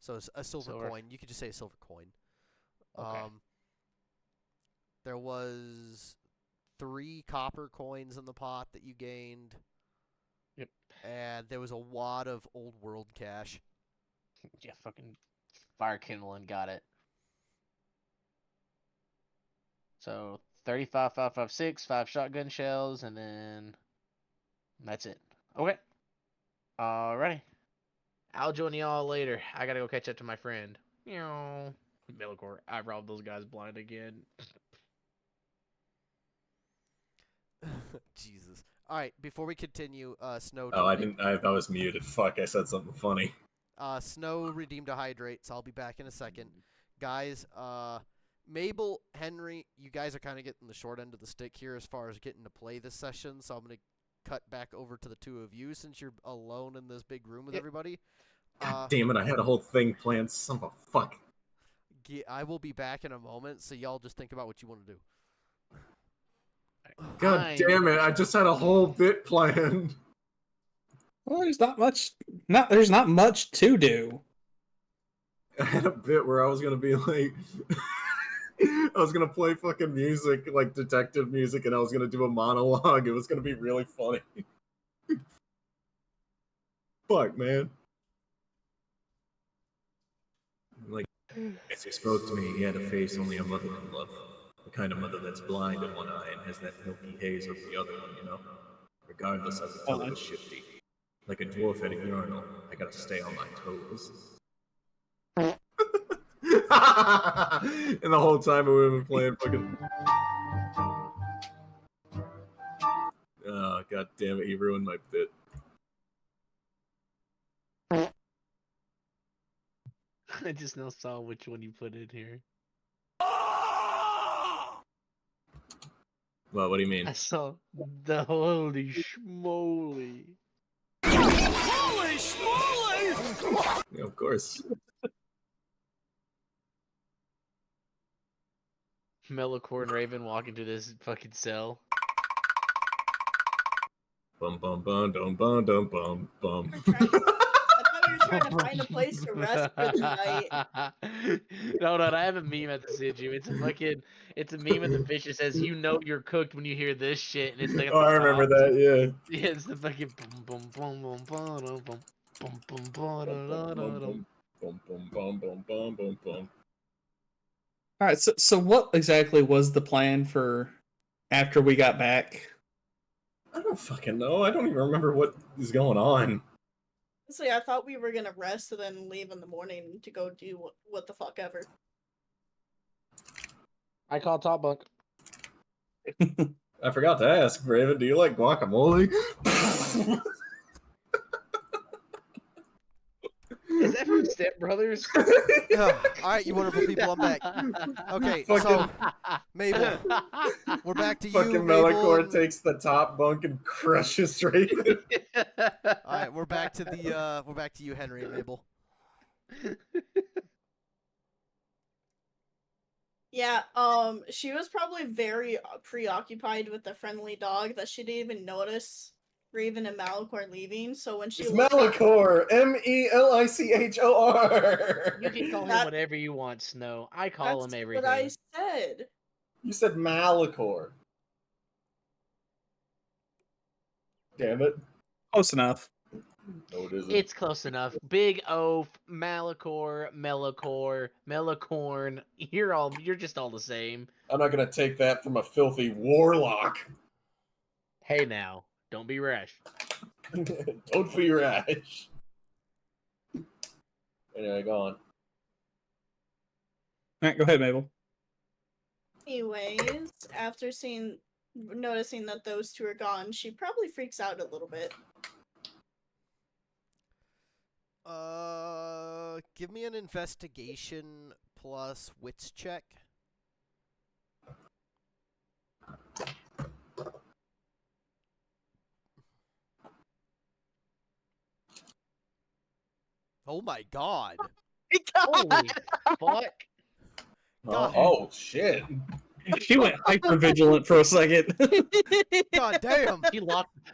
so a silver Silver. coin. You could just say a silver coin. Okay. There was 3 copper coins in the pot that you gained. Yep. And there was a wad of old world cash. Yeah, fucking fire kindling got it. So 35, 556, 5 shotgun shells, and then that's it. Okay. Alrighty. I'll join y'all later. I gotta go catch up to my friend. Millicor, I robbed those guys blind again. Jesus. All right, before we continue, Snow. Oh, I didn't. I was muted. Fuck, I said something funny. Snow redeemed a hydrate, so I'll be back in a second. Guys, Mabel, Henry, you guys are kind of getting the short end of the stick here as far as getting to play this session, so I'm going to cut back over to the 2 of you since you're alone in this big room with everybody. God damn it, I had a whole thing planned. Son of a fuck. I will be back in a moment, so y'all just think about what you want to do. God damn it, I just had a whole bit planned. Well, there's not much. There's not much to do. I had a bit where I was gonna be like, I was gonna play fucking music, like detective music, and I was gonna do a monologue. It was gonna be really funny. Fuck, man. Like, as he spoke to me, he had a face only a mother can love. The kind of mother that's blind in one eye and has that milky haze over the other one, you know? Regardless, I could tell it was shifty. Like a dwarf at a urinal, I gotta stay on my toes. And the whole time we were playing fucking... Oh, god damn it, he ruined my bit. I just now saw which one you put in here. Well, what do you mean? I saw the holy schmoly. Holy schmoly! Yeah, of course. Mellicore and Raven walk into this fucking cell. Bum bum bum dum bum dum bum bum. I thought we you're trying to find a place to rest for the night. No, I have a meme at the send you. It's a meme of the fish that says, "You know you're cooked when you hear this shit," and it's like at Oh, the I remember top. that. Yeah. Yeah, it's the fucking boom boom boom boom boom boom boom boom boom Boom, boom, boom, boom. boom, boom, boom, boom, boom, boom, boom. All right, so what exactly was the plan for after we got back? I don't fucking know. I don't even remember what is going on. Honestly, I thought we were gonna rest and then leave in the morning to go do what the fuck ever. I call top bunk. I forgot to ask, Raven, do you like guacamole? Is that from Step Brothers? All right, you wonderful people, I'm back. Okay, so Mabel, we're back to you, Fucking Mabel. Melicor and- takes the top bunk and crushes Raven. All right, we're back to you, Henry and Mabel. Yeah, she was probably very preoccupied with the friendly dog that she didn't even notice Raven and Malicor leaving. So when she It's looked up- Melicor! Melichor! You can call him That- whatever you want, Snow. I call that's him everything. what I said. You said Malicor. Damn it. Close enough. No, it isn't. It's close enough. Big Oaf, Malicor, Melicorn. You're just all the same. I'm not gonna take that from a filthy warlock. Hey now, don't be rash. Don't be rash. Anyway, go on. All right, go ahead, Mabel. Anyways, after noticing that those two are gone, she probably freaks out a little bit. Give me an investigation plus wits check. Oh my god. Holy fuck! God. Oh, shit. She went hyper vigilant for a second. God damn.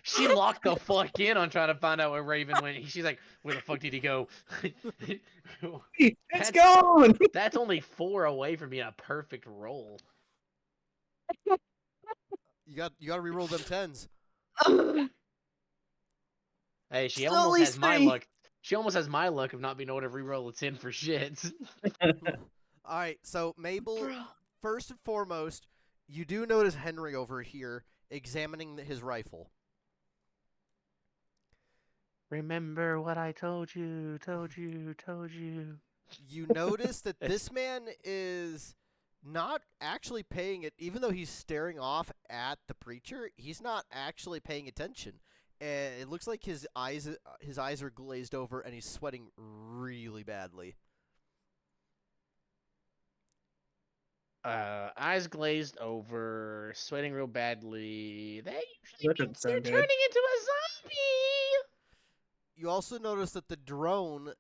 She locked the fuck in on trying to find out where Raven went. She's like, "Where the fuck did he go?" It's gone. That's only 4 away from being a perfect roll. You got to reroll them tens. Hey, she Still at almost has least my 3. luck. She almost has my luck of not being able to reroll a 10 for shit. All right, so Mabel, Bro. first and foremost, you do notice Henry over here examining his rifle. Remember what I told you. You notice that this man is not actually paying it, even though he's staring off at the preacher, he's not actually paying attention. And it looks like his eyes are glazed over and he's sweating really badly. Eyes glazed over, sweating real badly. That usually That doesn't means they're sound good. turning into a zombie. You also notice that the drone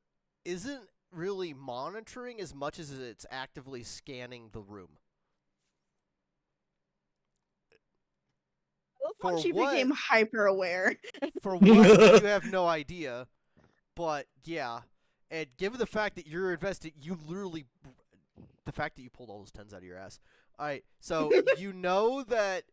isn't really monitoring as much as it's actively scanning the room. Well, For she what? became hyper aware. For what, you have no idea. But, yeah. And given the fact that you're invested, you literally... The fact that you pulled all those 10s out of your ass. Alright, so you know that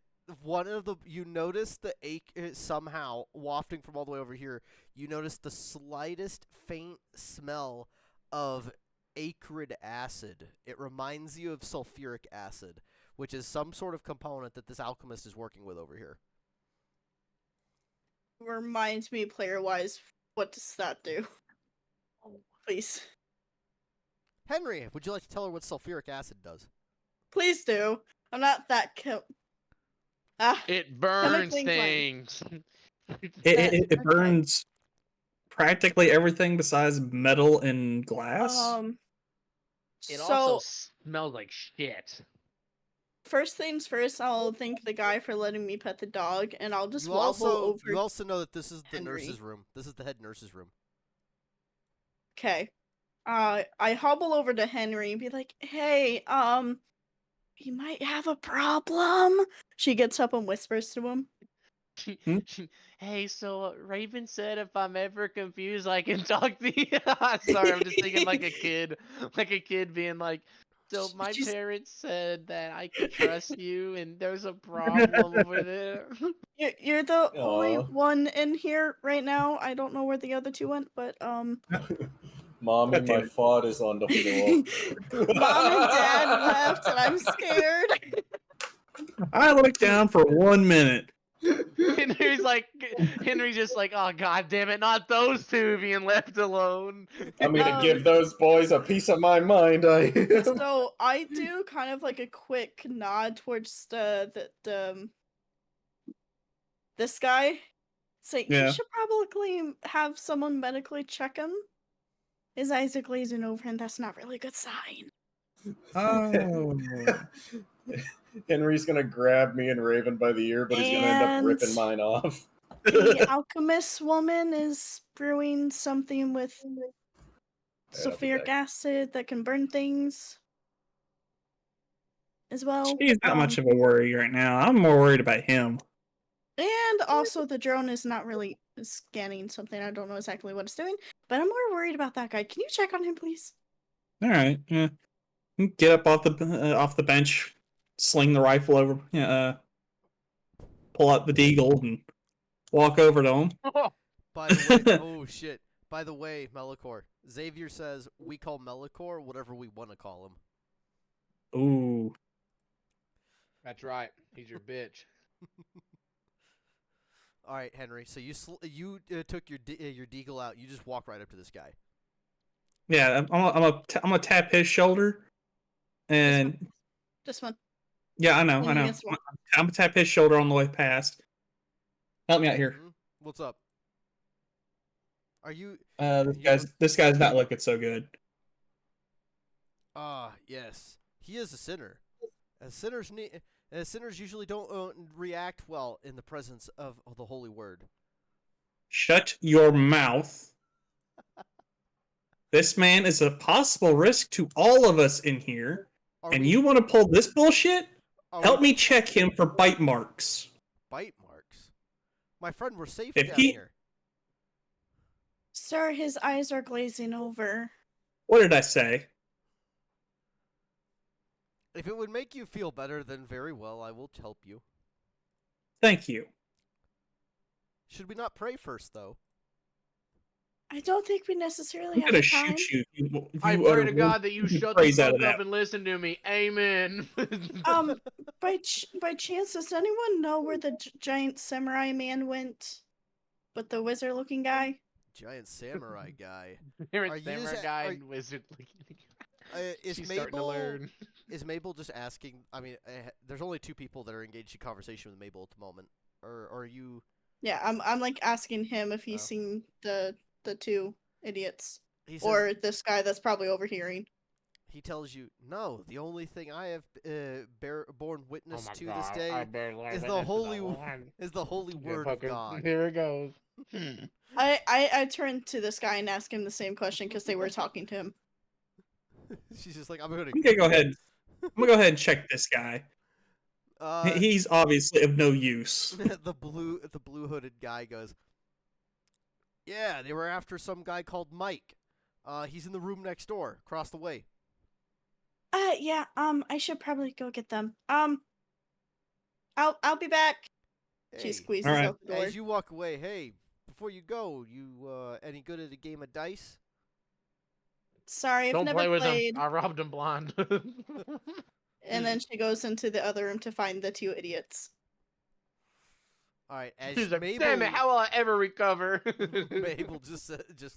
you notice the ache somehow wafting from all the way over here. You notice the slightest faint smell of acrid acid. It reminds you of sulfuric acid, which is some sort of component that this alchemist is working with over here. Reminds me, player-wise, what does that do? Please. Henry, would you like to tell her what sulfuric acid does? Please do. I'm not that It burns think things. It Okay. burns practically everything besides metal and glass. It So, also smells like shit. first things first, I'll thank the guy for letting me pet the dog, and I'll just You wobble over. you also know that this is the Henry. nurse's room. This is the head nurse's room. Okay. I hobble over to Henry and be like, "Hey, he might have a problem." She gets up and whispers to him. Hmm? Hey, so Raven said if I'm ever confused, I can talk to you. Sorry, I'm just thinking like a kid being like, so my She's- parents said that I could trust you, and there's a problem over there. You're the only Aw. one in here right now. I don't know where the other two went, but Mom and my Okay. fart is on the floor. Mom and Dad left, and I'm scared. I looked down for 1 minute. Henry's just like, oh god damn it, not those two being left alone. I'm gonna Um, give those boys a piece of my mind. I am. So I do kind of like a quick nod towards this guy. Say Yeah. you should probably have someone medically check him. His eyes are glazing over, and that's not really a good sign. Oh. Henry's gonna grab me and Raven by the ear, but he's gonna end up And- ripping mine off. The alchemist woman is brewing something with sulfuric acid that can burn things as well. She's not much of a worry right now. I'm more worried about him. And also, the drone is not really scanning something. I don't know exactly what it's doing, but I'm more worried about that guy. Can you check on him, please? All right. Yeah. Get up off the bench, sling the rifle over, pull out the deagle, and walk over to him. By the way, oh shit. By the way, Melikor, Xavier says we call Melikor whatever we want to call him. Ooh. That's right. He's your bitch. All right, Henry. So you took your deagle out. You just walk right up to this guy. Yeah, I'm gonna tap his shoulder, and This one. yeah, I know. Leaning against the wall. I'm gonna tap his shoulder on the way past. Help me out here. Mhm. What's up? Are you? This guy's not looking so good. Yes. He is a sinner. Sinners usually don't react well in the presence of the holy word. Shut your mouth. This man is a possible risk to all of us in here, you want to pull this bullshit? Help me check him for bite marks. Bite marks? My friend, we're safe If down he- here. Sir, his eyes are glazing over. What did I say? If it would make you feel better, then very well, I will help you. Thank you. Should we not pray first, though? I don't think we necessarily I'm have gonna time. shoot you. I pray to God that you shut the phrase out of fuck up that. and listen to me. Amen. By chance, does anyone know where the giant samurai man went? With the wizard-looking guy? Giant samurai guy. Here Are it's you samurai just- guy are- and wizard. Is She's starting to Mabel? learn. Is Mabel just asking? I mean, there's only two people that are engaged in conversation with Mabel at the moment. Or are you? Yeah, I'm like asking him if he's Oh. seen the two idiots. He says, Or this guy that's probably overhearing. he tells you, no. The only thing I have borne witness Oh my to God, this day I better learn is that the this is holy the one. is the holy Yeah, word of fucking- God. Here it goes. I turned to this guy and asked him the same question because they were talking to him. She's just like, I'm gonna. I'm gonna go ahead. I'm gonna go ahead and check this guy. He's obviously of no use. the blue hooded guy goes, yeah, they were after some guy called Mike. He's in the room next door, across the way. Yeah, I should probably go get them. I'll be back. She Hey, squeezes Alright. out the door. as you walk away, hey, before you go, you any good at a game of dice? Sorry, I've Don't never play with played. him. I robbed him blind. And then she goes into the other room to find the two idiots. All right, as He's like, Mabel, damn it, how will I ever recover? Mabel just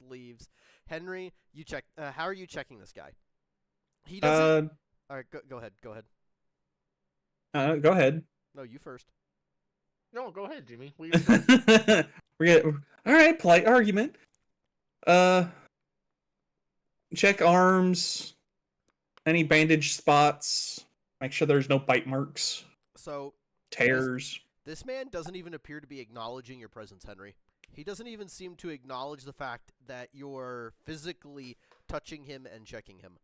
leaves. Henry, you check. How are you checking this guy? He doesn't. All right, go ahead. Go ahead. Go ahead. No, you first. No, go ahead, Jimmy. We're all right. Polite argument. Check arms. Any bandage spots. Make sure there's no bite marks, So tears. this man doesn't even appear to be acknowledging your presence, Henry. He doesn't even seem to acknowledge the fact that you're physically touching him and checking him.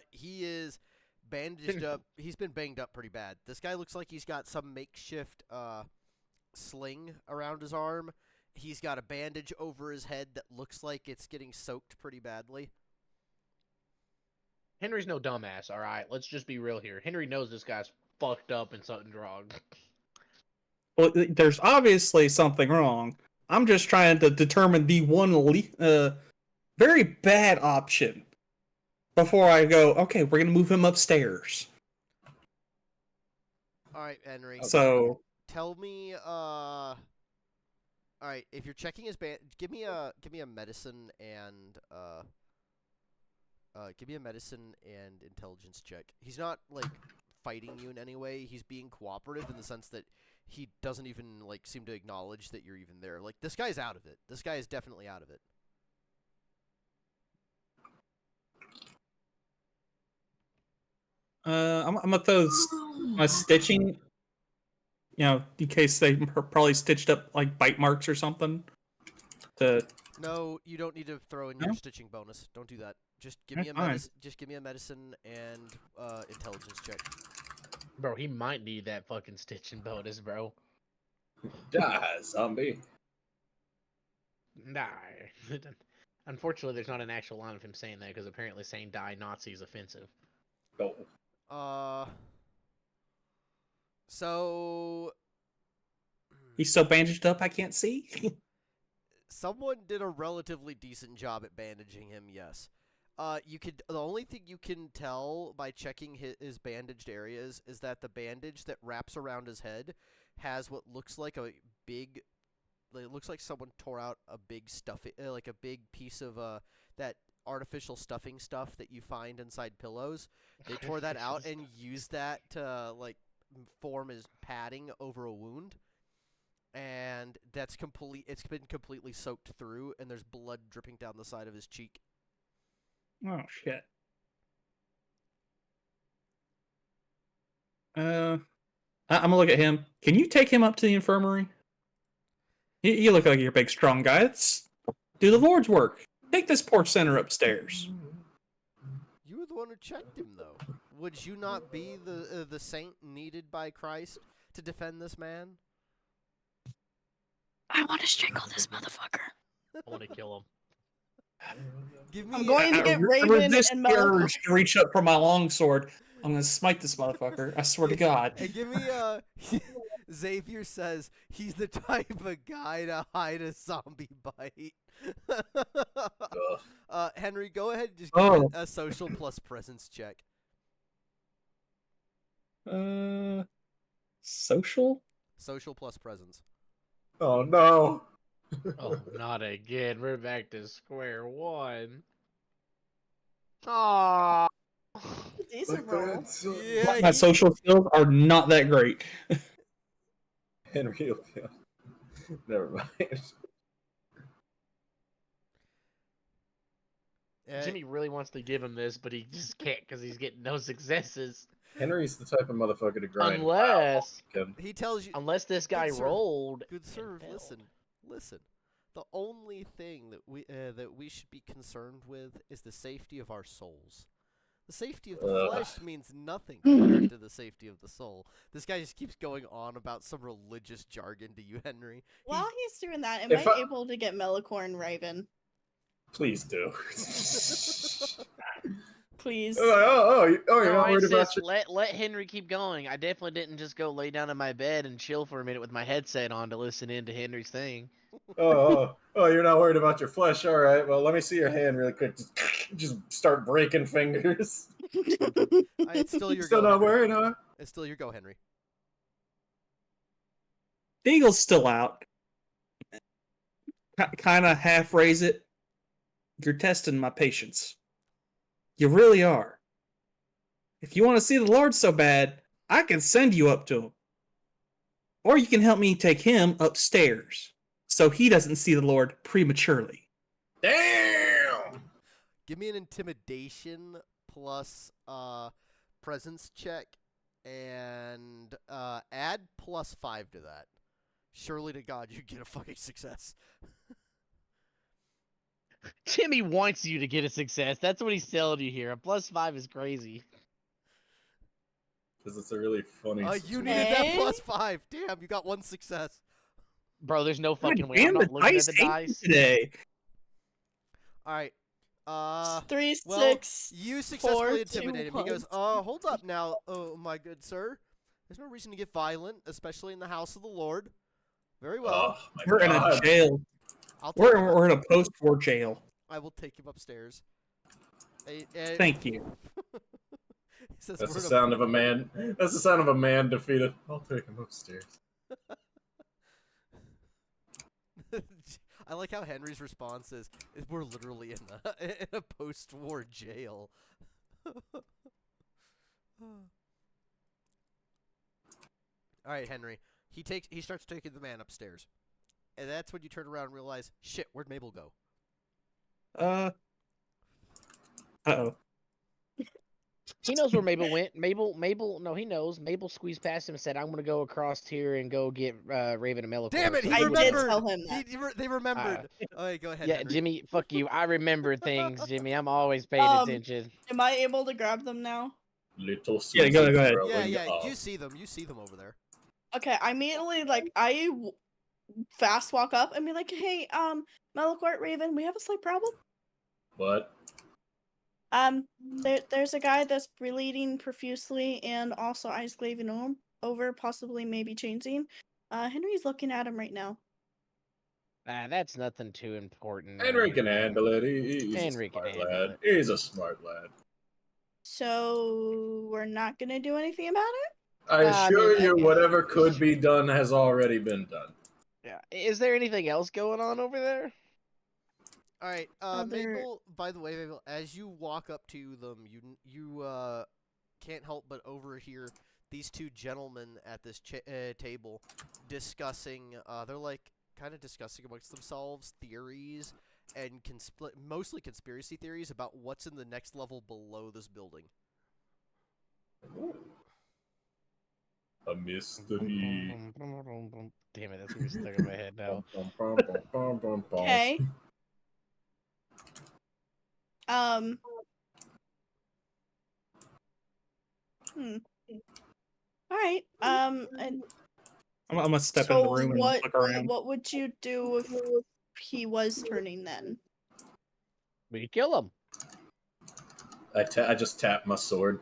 He is bandaged up. He's been banged up pretty bad. This guy looks like he's got some makeshift sling around his arm. He's got a bandage over his head that looks like it's getting soaked pretty badly. Henry's no dumbass, all right? Let's just be real here. Henry knows this guy's fucked up and something wrong. Well, there's obviously something wrong. I'm just trying to determine the one very bad option before I go, okay, we're going to move him upstairs. All right, Henry. So, Tell me, all right, if you're checking his give me a medicine and intelligence check. He's not like fighting you in any way. He's being cooperative in the sense that he doesn't even like seem to acknowledge that you're even there. Like this guy's out of it. This guy is definitely out of it. I'm gonna throw my stitching, in case they probably stitched up like bite marks or something. No, you don't need to throw in your stitching bonus. Don't do that. Just give me a medicine. Just give me a medicine and intelligence check. Bro, he might need that fucking stitching bonus, bro. Die, zombie. Die. Unfortunately, there's not an actual line of him saying that because apparently saying "die Nazi" is offensive. Oh. So He's so bandaged up I can't see. someone did a relatively decent job at bandaging him. Yes. The only thing you can tell by checking his bandaged areas is that the bandage that wraps around his head has what looks like a big. It looks like someone tore out a big like a big piece of that artificial stuffing stuff that you find inside pillows. They tore that out and used that to like form as padding over a wound, and that's complete. It's been completely soaked through, and there's blood dripping down the side of his cheek. Oh shit. I'm gonna look at him. Can you take him up to the infirmary? You look like you're a big, strong guy. Let's do the Lord's work. Take this poor sinner upstairs. You were the one who checked him, though. Would you not be the saint needed by Christ to defend this man? I want to strangle this motherfucker. I want to kill him. I'm going to get Raven resist and the Mel. urge to reach up for my longsword. I'm gonna smite this motherfucker. I swear to God. And give me Xavier says he's the type of guy to hide a zombie bite. Henry, go ahead and just give me a social plus presence check. Social? Social plus presence. Oh no. Oh, not again. We're back to square one. Aww. Decent roll. Yeah, My social skills are not that great. Henry. Never mind. Jimmy really wants to give him this, but he just can't because he's getting no successes. Henry's the type of motherfucker to grind. Unless he tells you. Unless this guy Good sir. rolled. Good sir, listen. The only thing that we should be concerned with is the safety of our souls. The safety of the flesh means nothing compared to the safety of the soul. This guy just keeps going on about some religious jargon to you, Henry. While he's doing that, am If I able to get Melicorn Raven? Please do. Please. You're No, not I worried about insist. your... Let Henry keep going. I definitely didn't just go lay down in my bed and chill for a minute with my headset on to listen into Henry's thing. You're not worried about your flesh. All right. Well, let me see your hand really quick. Just start breaking fingers. It's still your Still go, not Henry. worried, huh? It's still your go, Henry. The eagle's still out. Kind of half raise it. You're testing my patience. You really are. If you want to see the Lord so bad, I can send you up to him. Or you can help me take him upstairs so he doesn't see the Lord prematurely. Damn! Give me an intimidation plus presence check and add +5 to that. Surely to God you get a fucking success. Jimmy wants you to get a success. That's what he's telling you here. A +5 is crazy. Because it's a really funny. You needed that +5. Damn, you got 1 success. Bro, there's no fucking way. Damn, I'm not the looking at dice the hate me dice. today. All right. 3, Well, 6. you successfully 4, 2, intimidated him. He goes, 1. hold up now, oh my good sir. There's no reason to get violent, especially in the house of the Lord. Very well. Oh my We're in a God. jail. I'll take him up. We're in a post-war jail. I will take him upstairs. Thank you. He says, That's "We're the in a sound of a man. That's the sound of a man defeated. I'll take him upstairs. I like how Henry's response is we're literally in a post-war jail. All right, Henry. He starts taking the man upstairs, and that's when you turn around and realize, shit, where'd Mabel go? Uh-oh. He knows where Mabel went. No, he knows. Mabel squeezed past him and said, I'm going to go across here and go get Raven and Melicore. Damn it, he I did remembered! tell him that. They remembered. Alright, go ahead, Yeah, Henry. Jimmy, fuck you. I remember things, Jimmy. I'm always paying attention. Am I able to grab them now? Little Yeah, go ahead. Yeah, you see them. You see them over there. Okay, I immediately, like, fast walk up and be like, hey, Melicore, Raven, we have a slight problem. What? There's a guy that's bleeding profusely and also eyes glazing over, possibly maybe changing. Henry's looking at him right now. That's nothing too important. Henry can handle it. He's Henry a can smart handle lad. it. He's a smart lad. So we're not gonna do anything about it? I assure you, okay. whatever could be done has already been done. Yeah. Is there anything else going on over there? All right, Other- Mabel. By the way, Mabel, as you walk up to them, you can't help but overhear these two gentlemen at this table discussing. They're like kind of discussing amongst themselves theories and mostly conspiracy theories about what's in the next level below this building. A mystery. Damn it, that's what's stuck in my head now. Okay. All right. And I'm gonna step in the room and look around. what would you do if he was turning then? We could kill him. I just tap my sword.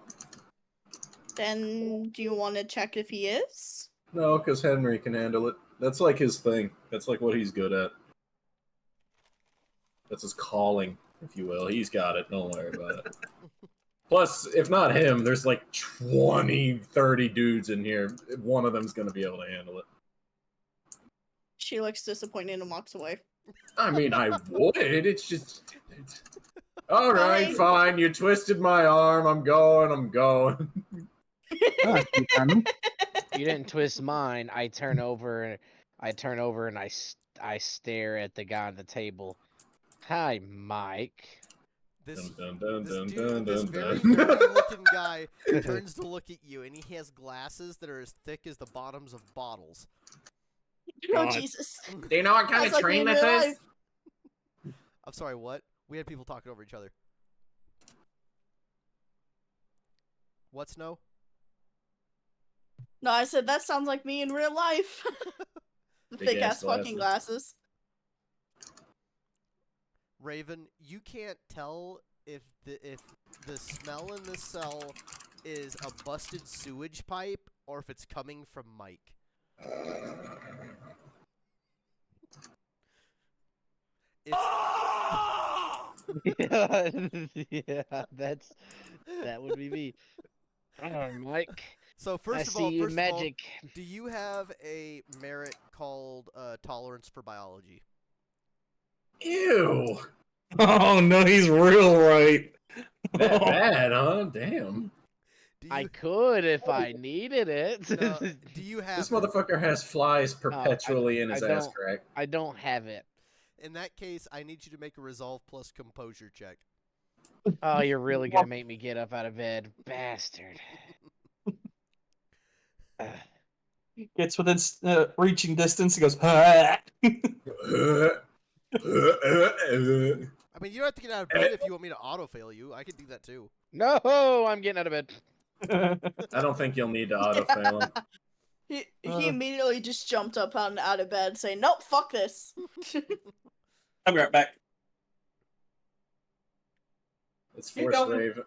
Then do you want to check if he is? No, because Henry can handle it. That's like his thing. That's like what he's good at. That's his calling, if you will. He's got it. Don't worry about it. Plus, if not him, there's like 20, 30 dudes in here. One of them's going to be able to handle it. She looks disappointed and walks away. I mean, I would. It's just... All right, Fine. fine. You twisted my arm. I'm going. Oh, You didn't twist mine. I turn over and I stare at the guy on the table. Hi, Mike. This Dun, dun, this dun, dude, dun, this dun, very dun. nerdy-looking guy turns to look at you, and he has glasses that are as thick as the bottoms of bottles. Oh God. Jesus! Do you know what kind Sounds like me in real life. I'm sorry, what? We had people talking over each other. What, Snow? No, I said that sounds like me in real life. The Big thick ass ass fucking glasses. Raven, you can't tell if the smell in this cell is a busted sewage pipe or if it's coming from Mike. Yeah, that would be me. Oh, Mike. So I first see you of all, magic. do you have a merit called tolerance for biology? Ew. Oh no, he's real right. That bad, huh? Damn. Do you, I could if I needed it. no, do you have This motherfucker has flies perpetually in his I ass don't- crack. I don't have it. In that case, I need you to make a resolve plus composure check. Oh, you're really gonna make me get up out of bed, bastard. Gets within reaching distance. He goes. "Ah." I mean, you don't have to get out of bed if you want me to auto-fail you. I can do that too. No, I'm getting out of bed. I don't think you'll need to autofail him. He immediately just jumped up out of bed saying, nope, fuck this. I'll be right back. It's Keep force going. Raven.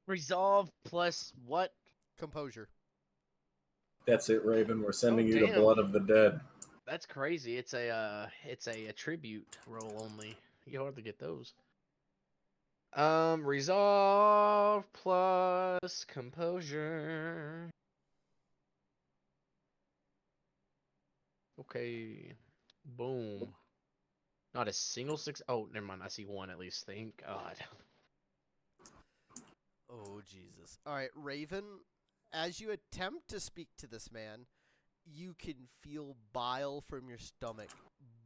Resolve plus what? Composure. That's it, Raven. We're sending you the damn. blood of the dead. That's crazy. It's a attribute roll only. You hardly get those. Resolve plus composure. Okay. Boom. Not a single six. Oh, never mind. I see one at least. Thank God. Oh, Jesus. All right, Raven, as you attempt to speak to this man, you can feel bile from your stomach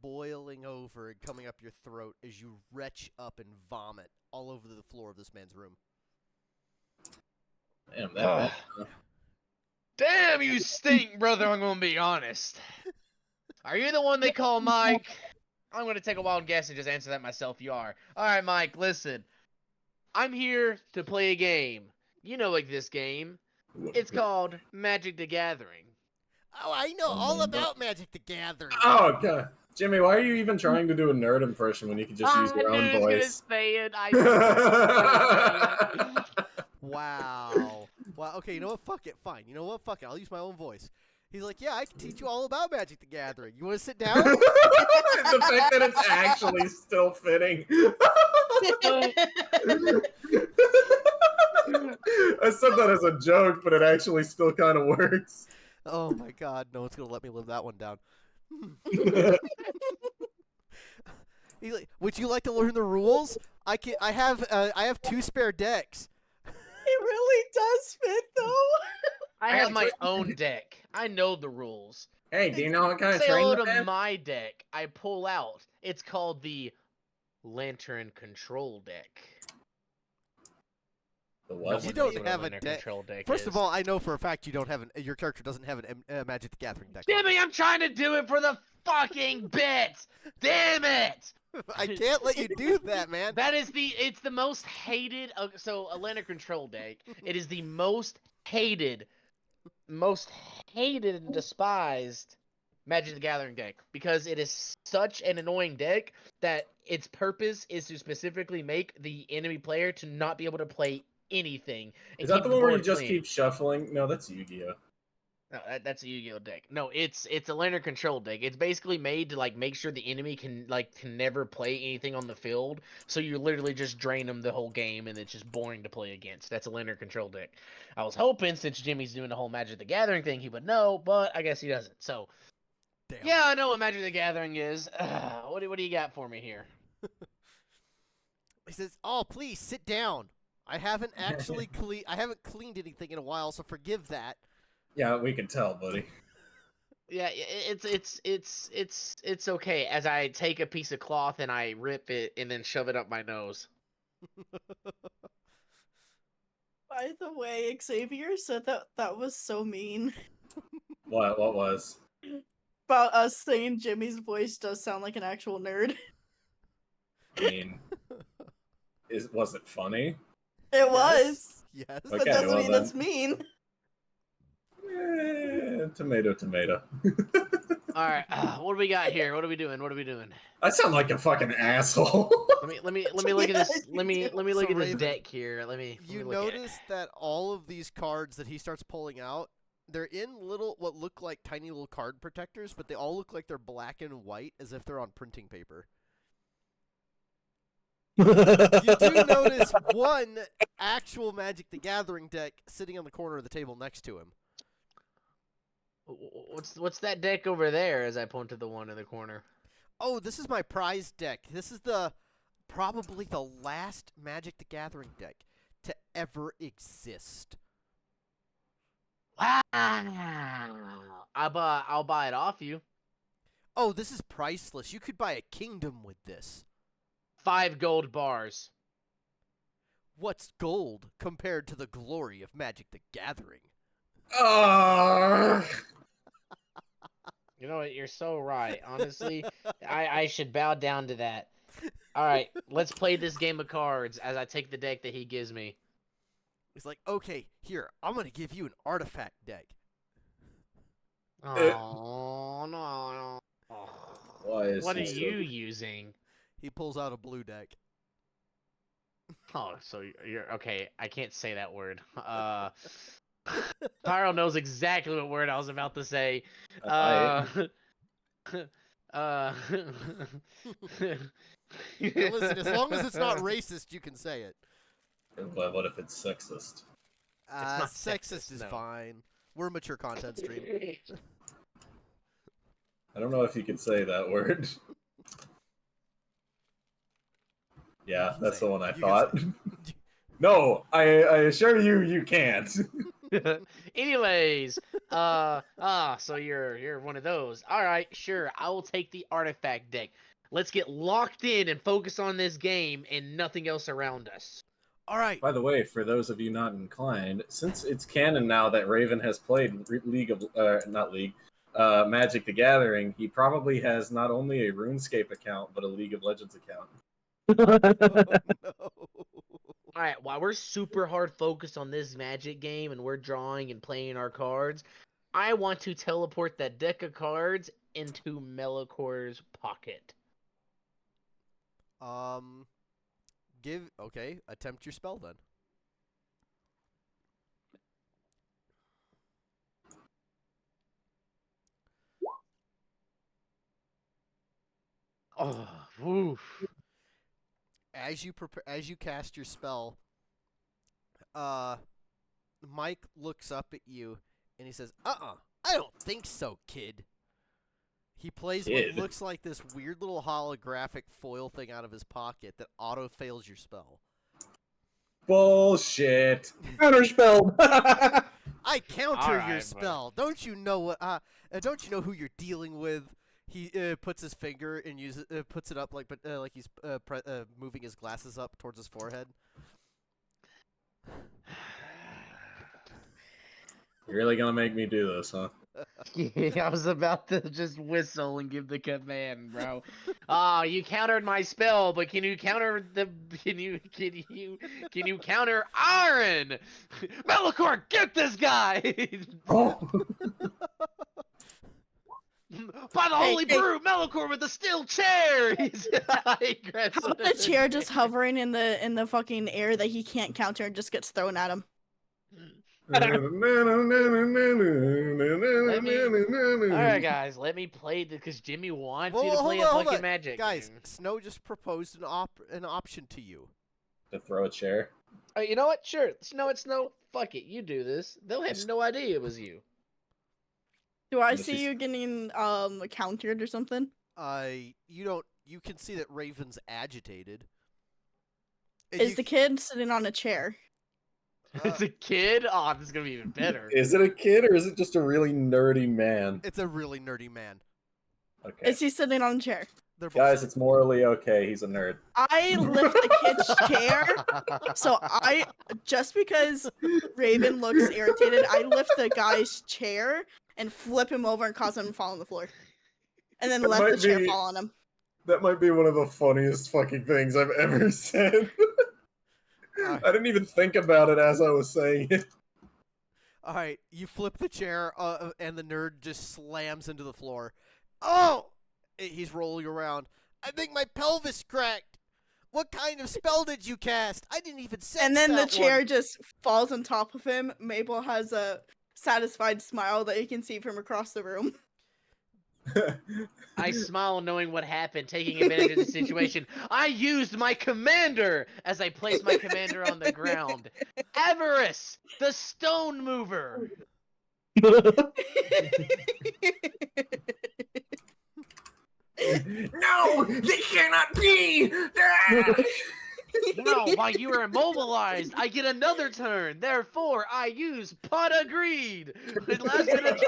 boiling over and coming up your throat as you retch up and vomit all over the floor of this man's room. Damn, that bad. Damn, you stink, brother. I'm gonna be honest. Are you the one they call Mike? I'm gonna take a wild guess and just answer that myself. You are. All right, Mike. Listen, I'm here to play a game. You know, like this game. It's called Magic the Gathering. Oh, I know all about Magic the Gathering. Oh, God. Jimmy, why are you even trying to do a nerd impression when you could just use your I own knew he was voice? gonna say it. I knew he was gonna say it. Wow. Wow. Okay, you know what? Fuck it. Fine. You know what? Fuck it. I'll use my own voice. He's like, yeah, I can teach you all about Magic the Gathering. You want to sit down? The fact that it's actually still fitting. I said that as a joke, but it actually still kind of works. Oh my God, no one's gonna let me live that one down. He's like, would you like to learn the rules? I have 2 spare decks. It really does fit, though. I have my own deck. I know the rules. Hey, do you know what kind of Say train hello that to is? my deck. I pull out. It's called the Lantern Control Deck. The No what? one You knows don't what a have a Lantern deck. Control Deck First is. of all, I know for a fact you don't have your character doesn't have a Magic the Gathering deck. Jimmy, I'm trying to do it for the fucking bit. Damn it! I can't let you do that, man. That is it's the most hated. So a Lantern Control Deck. It is the most hated and despised Magic the Gathering deck because it is such an annoying deck that its purpose is to specifically make the enemy player to not be able to play anything. And Is that keep the one where you board just clean. keep shuffling? No, that's Yu-Gi-Oh! No, that's a Yu-Gi-Oh deck. No, it's a Lantern Control deck. It's basically made to like make sure the enemy can never play anything on the field. So you literally just drain them the whole game, and it's just boring to play against. That's a Lantern Control deck. I was hoping since Jimmy's doing the whole Magic the Gathering thing, he would know, but I guess he doesn't. So Damn. yeah, I know what Magic the Gathering is. What do you got for me here? He says, "Oh, please sit down. I haven't actually cleaned anything in a while, so forgive that." Yeah, we can tell, buddy. Yeah, it's okay. As I take a piece of cloth and I rip it and then shove it up my nose. By the way, Xavier said that was so mean. What was? About us saying Jimmy's voice does sound like an actual nerd. I mean, was it funny? It was. Yes. But Okay, doesn't well mean then. that's mean. Tomato. All right, what do we got here? What are we doing? I sound like a fucking asshole. Let me look at this. Yeah, Let me look So at this Raven, deck here. Let me You look at it. notice that all of these cards that he starts pulling out, they're in what look like tiny little card protectors, but they all look like they're black and white, as if they're on printing paper. You do notice one actual Magic the Gathering deck sitting on the corner of the table next to him. What's that deck over there? As I point to the one in the corner. Oh, this is my prize deck. This is probably the last Magic the Gathering deck to ever exist. Wow! I'll buy it off you. Oh, this is priceless. You could buy a kingdom with this. 5 gold bars. What's gold compared to the glory of Magic the Gathering? You know what? You're so right. Honestly, I should bow down to that. All right, let's play this game of cards as I take the deck that he gives me. He's like, okay, here, I'm gonna give you an artifact deck. Oh no! Why is What are he so- you using? He pulls out a blue deck. Oh, so you're okay. I can't say that word. Pyro knows exactly what word I was about to say. Uh, Hey, listen, as long as it's not racist, you can say it. But what if it's sexist? not Sexist sexist, is no. fine. We're a mature content stream. I don't know if you could say that word. Yeah, can that's say the it. one I You can thought. say No, I assure you, you can't. Anyways, so you're one of those. All right, sure. I will take the artifact deck. Let's get locked in and focus on this game and nothing else around us. All right. By the way, for those of you not inclined, since it's canon now that Raven has played Magic the Gathering, he probably has not only a RuneScape account but a League of Legends account. No. All right, while we're super hard focused on this Magic game and we're drawing and playing our cards, I want to teleport that deck of cards into Melicor's pocket. Attempt your spell then. Oh, woof. As you cast your spell, Mike looks up at you and he says, I don't think so, kid. He plays what Kid? looks like this weird little holographic foil thing out of his pocket that auto fails your spell. Bullshit. Counterspelled. I counter All your right, spell. Don't you know what? Don't you know who you're dealing with? He puts his finger and puts it up like he's moving his glasses up towards his forehead. You're really gonna make me do this, huh? Yeah, I was about to just whistle and give the command, bro. You countered my spell, but can you counter can you counter iron? Melicor, get this guy! Oh. By the holy hey. brew, Melicor with the steel chair! He grabs How about it. the chair just hovering in the fucking air that he can't counter and just gets thrown at him? Alright, guys, let me play because Jimmy wants you to play a fucking Magic Guys, game. Snow just proposed an option to you. To throw a chair. You know what? Sure. Snow. Fuck it. You do this. They'll have no idea it was you. Do I Unless see he's- you getting countered or something? You don't. You can see that Raven's agitated. And Is you- the kid sitting on a chair? It's a kid? Oh, this is gonna be even better. Is it a kid or is it just a really nerdy man? It's a really nerdy man. Okay. Is he sitting on a chair? They're both Guys, it's morally okay. He's a nerd. I lift the kid's chair, so just because Raven looks irritated, I lift the guy's chair and flip him over and cause him to fall on the floor. And then That let the might chair be- fall on him. That might be one of the funniest fucking things I've ever said. I didn't even think about it as I was saying it. All right, you flip the chair, and the nerd just slams into the floor. Oh! He's rolling around. I think my pelvis cracked. What kind of spell did you cast? I didn't even sense And then the that chair one. just falls on top of him. Mabel has a satisfied smile that you can see from across the room. I smile knowing what happened, taking advantage of the situation. I used my commander as I placed my commander on the ground. Avarice, the stone mover. No! They cannot be! Now, while you are immobilized, I get another turn. Therefore, I use Pot Agreed. It allows me to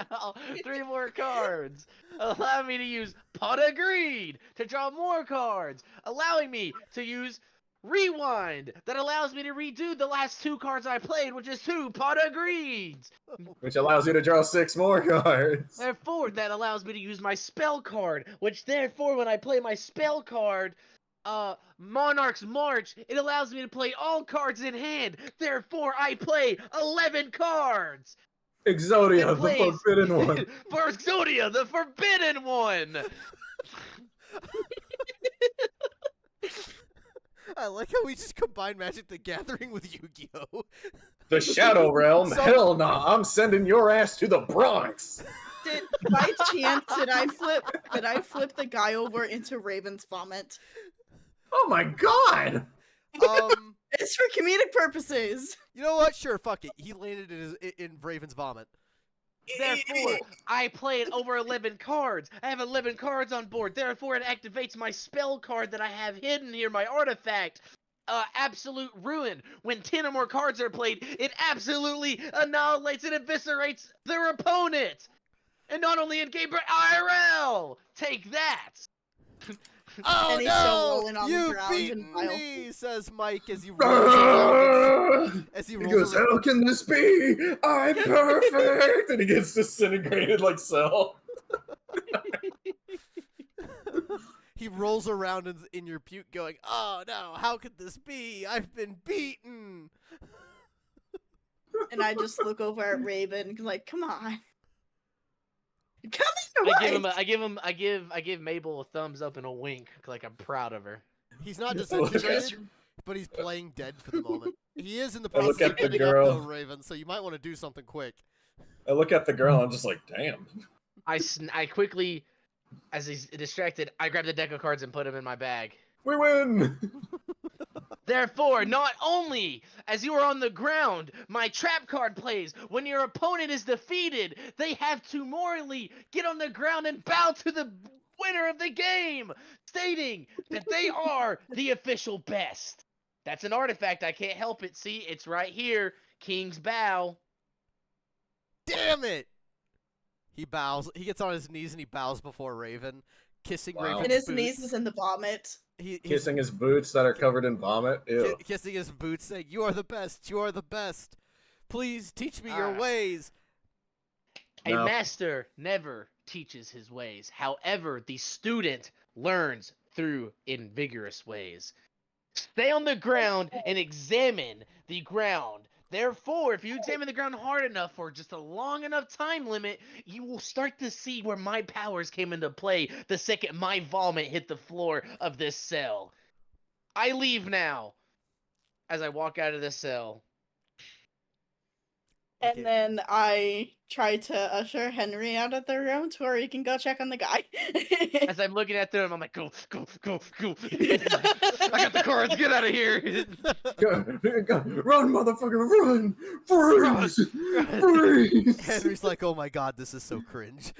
draw 3 more cards. Allow me to use Pot Agreed to draw more cards. Allowing me to use Rewind. That allows me to redo the last 2 cards I played, which is 2 Pot Agreeds. Which allows you to draw 6 more cards. Therefore, that allows me to use my spell card, which therefore, when I play my spell card, Monarch's March. It allows me to play all cards in hand. Therefore, I play 11 cards. Exodia, It the plays forbidden one. for Exodia, the forbidden one. I like how we just combine Magic the Gathering with Yu-Gi-Oh! The Shadow Realm? Some- Hell nah, I'm sending your ass to the Bronx. By chance, did I flip the guy over into Raven's vomit? Oh my god! It's for comedic purposes. You know what? Sure, fuck it. He landed in Raven's vomit. Therefore, I played over 11 cards. I have 11 cards on board. Therefore, it activates my spell card that I have hidden here, my artifact. Absolute Ruin. When 10 or more cards are played, it absolutely annihilates and eviscerates their opponent. And not only in game, but IRL. Take that. Oh And he's still no! rolling on the You've ground beaten in bile. me, says Mike as he rolls around. As he He rolls goes, around. how can this be? I'm perfect! And he gets disintegrated like Cell. He rolls around in your puke going, oh no, how could this be? I've been beaten! And I just look over at Raven, like, come on. Come in, I give Mabel a thumbs up and a wink, like I'm proud of her. He's not disintegrated, but he's playing dead for the moment. He is in the I look process of at the getting up girl. though, Raven, so you might want to do something quick. I look at the girl, I'm just like, damn. I quickly, as he's distracted, I grab the deck of cards and put them in my bag. We win! Therefore, not only as you are on the ground, my trap card plays. When your opponent is defeated, they have to morally get on the ground and bow to the winner of the game, stating that they are the official best. That's an artifact. I can't help it. See, it's right here. King's Bow. Damn it! He bows. He gets on his knees and he bows before Raven, kissing Wow. Raven's And his boots. niece is in the vomit. He's Kissing his boots that are covered in vomit. Ew. kissing his boots, saying, "You are the best. You are the best. Please teach me your ways." A No. master never teaches his ways. However, the student learns through invigorous ways. Stay on the ground and examine the ground. Therefore, if you examine the ground hard enough for just a long enough time limit, you will start to see where my powers came into play the second my vomit hit the floor of this cell. I leave now as I walk out of the cell. Okay. And then I try to usher Henry out of the room to where he can go check on the guy. As I'm looking at them, I'm like, go. I got the cards, get out of here. Go. Run, motherfucker, run! Freeze! Freeze! Henry's like, "Oh my god, this is so cringe."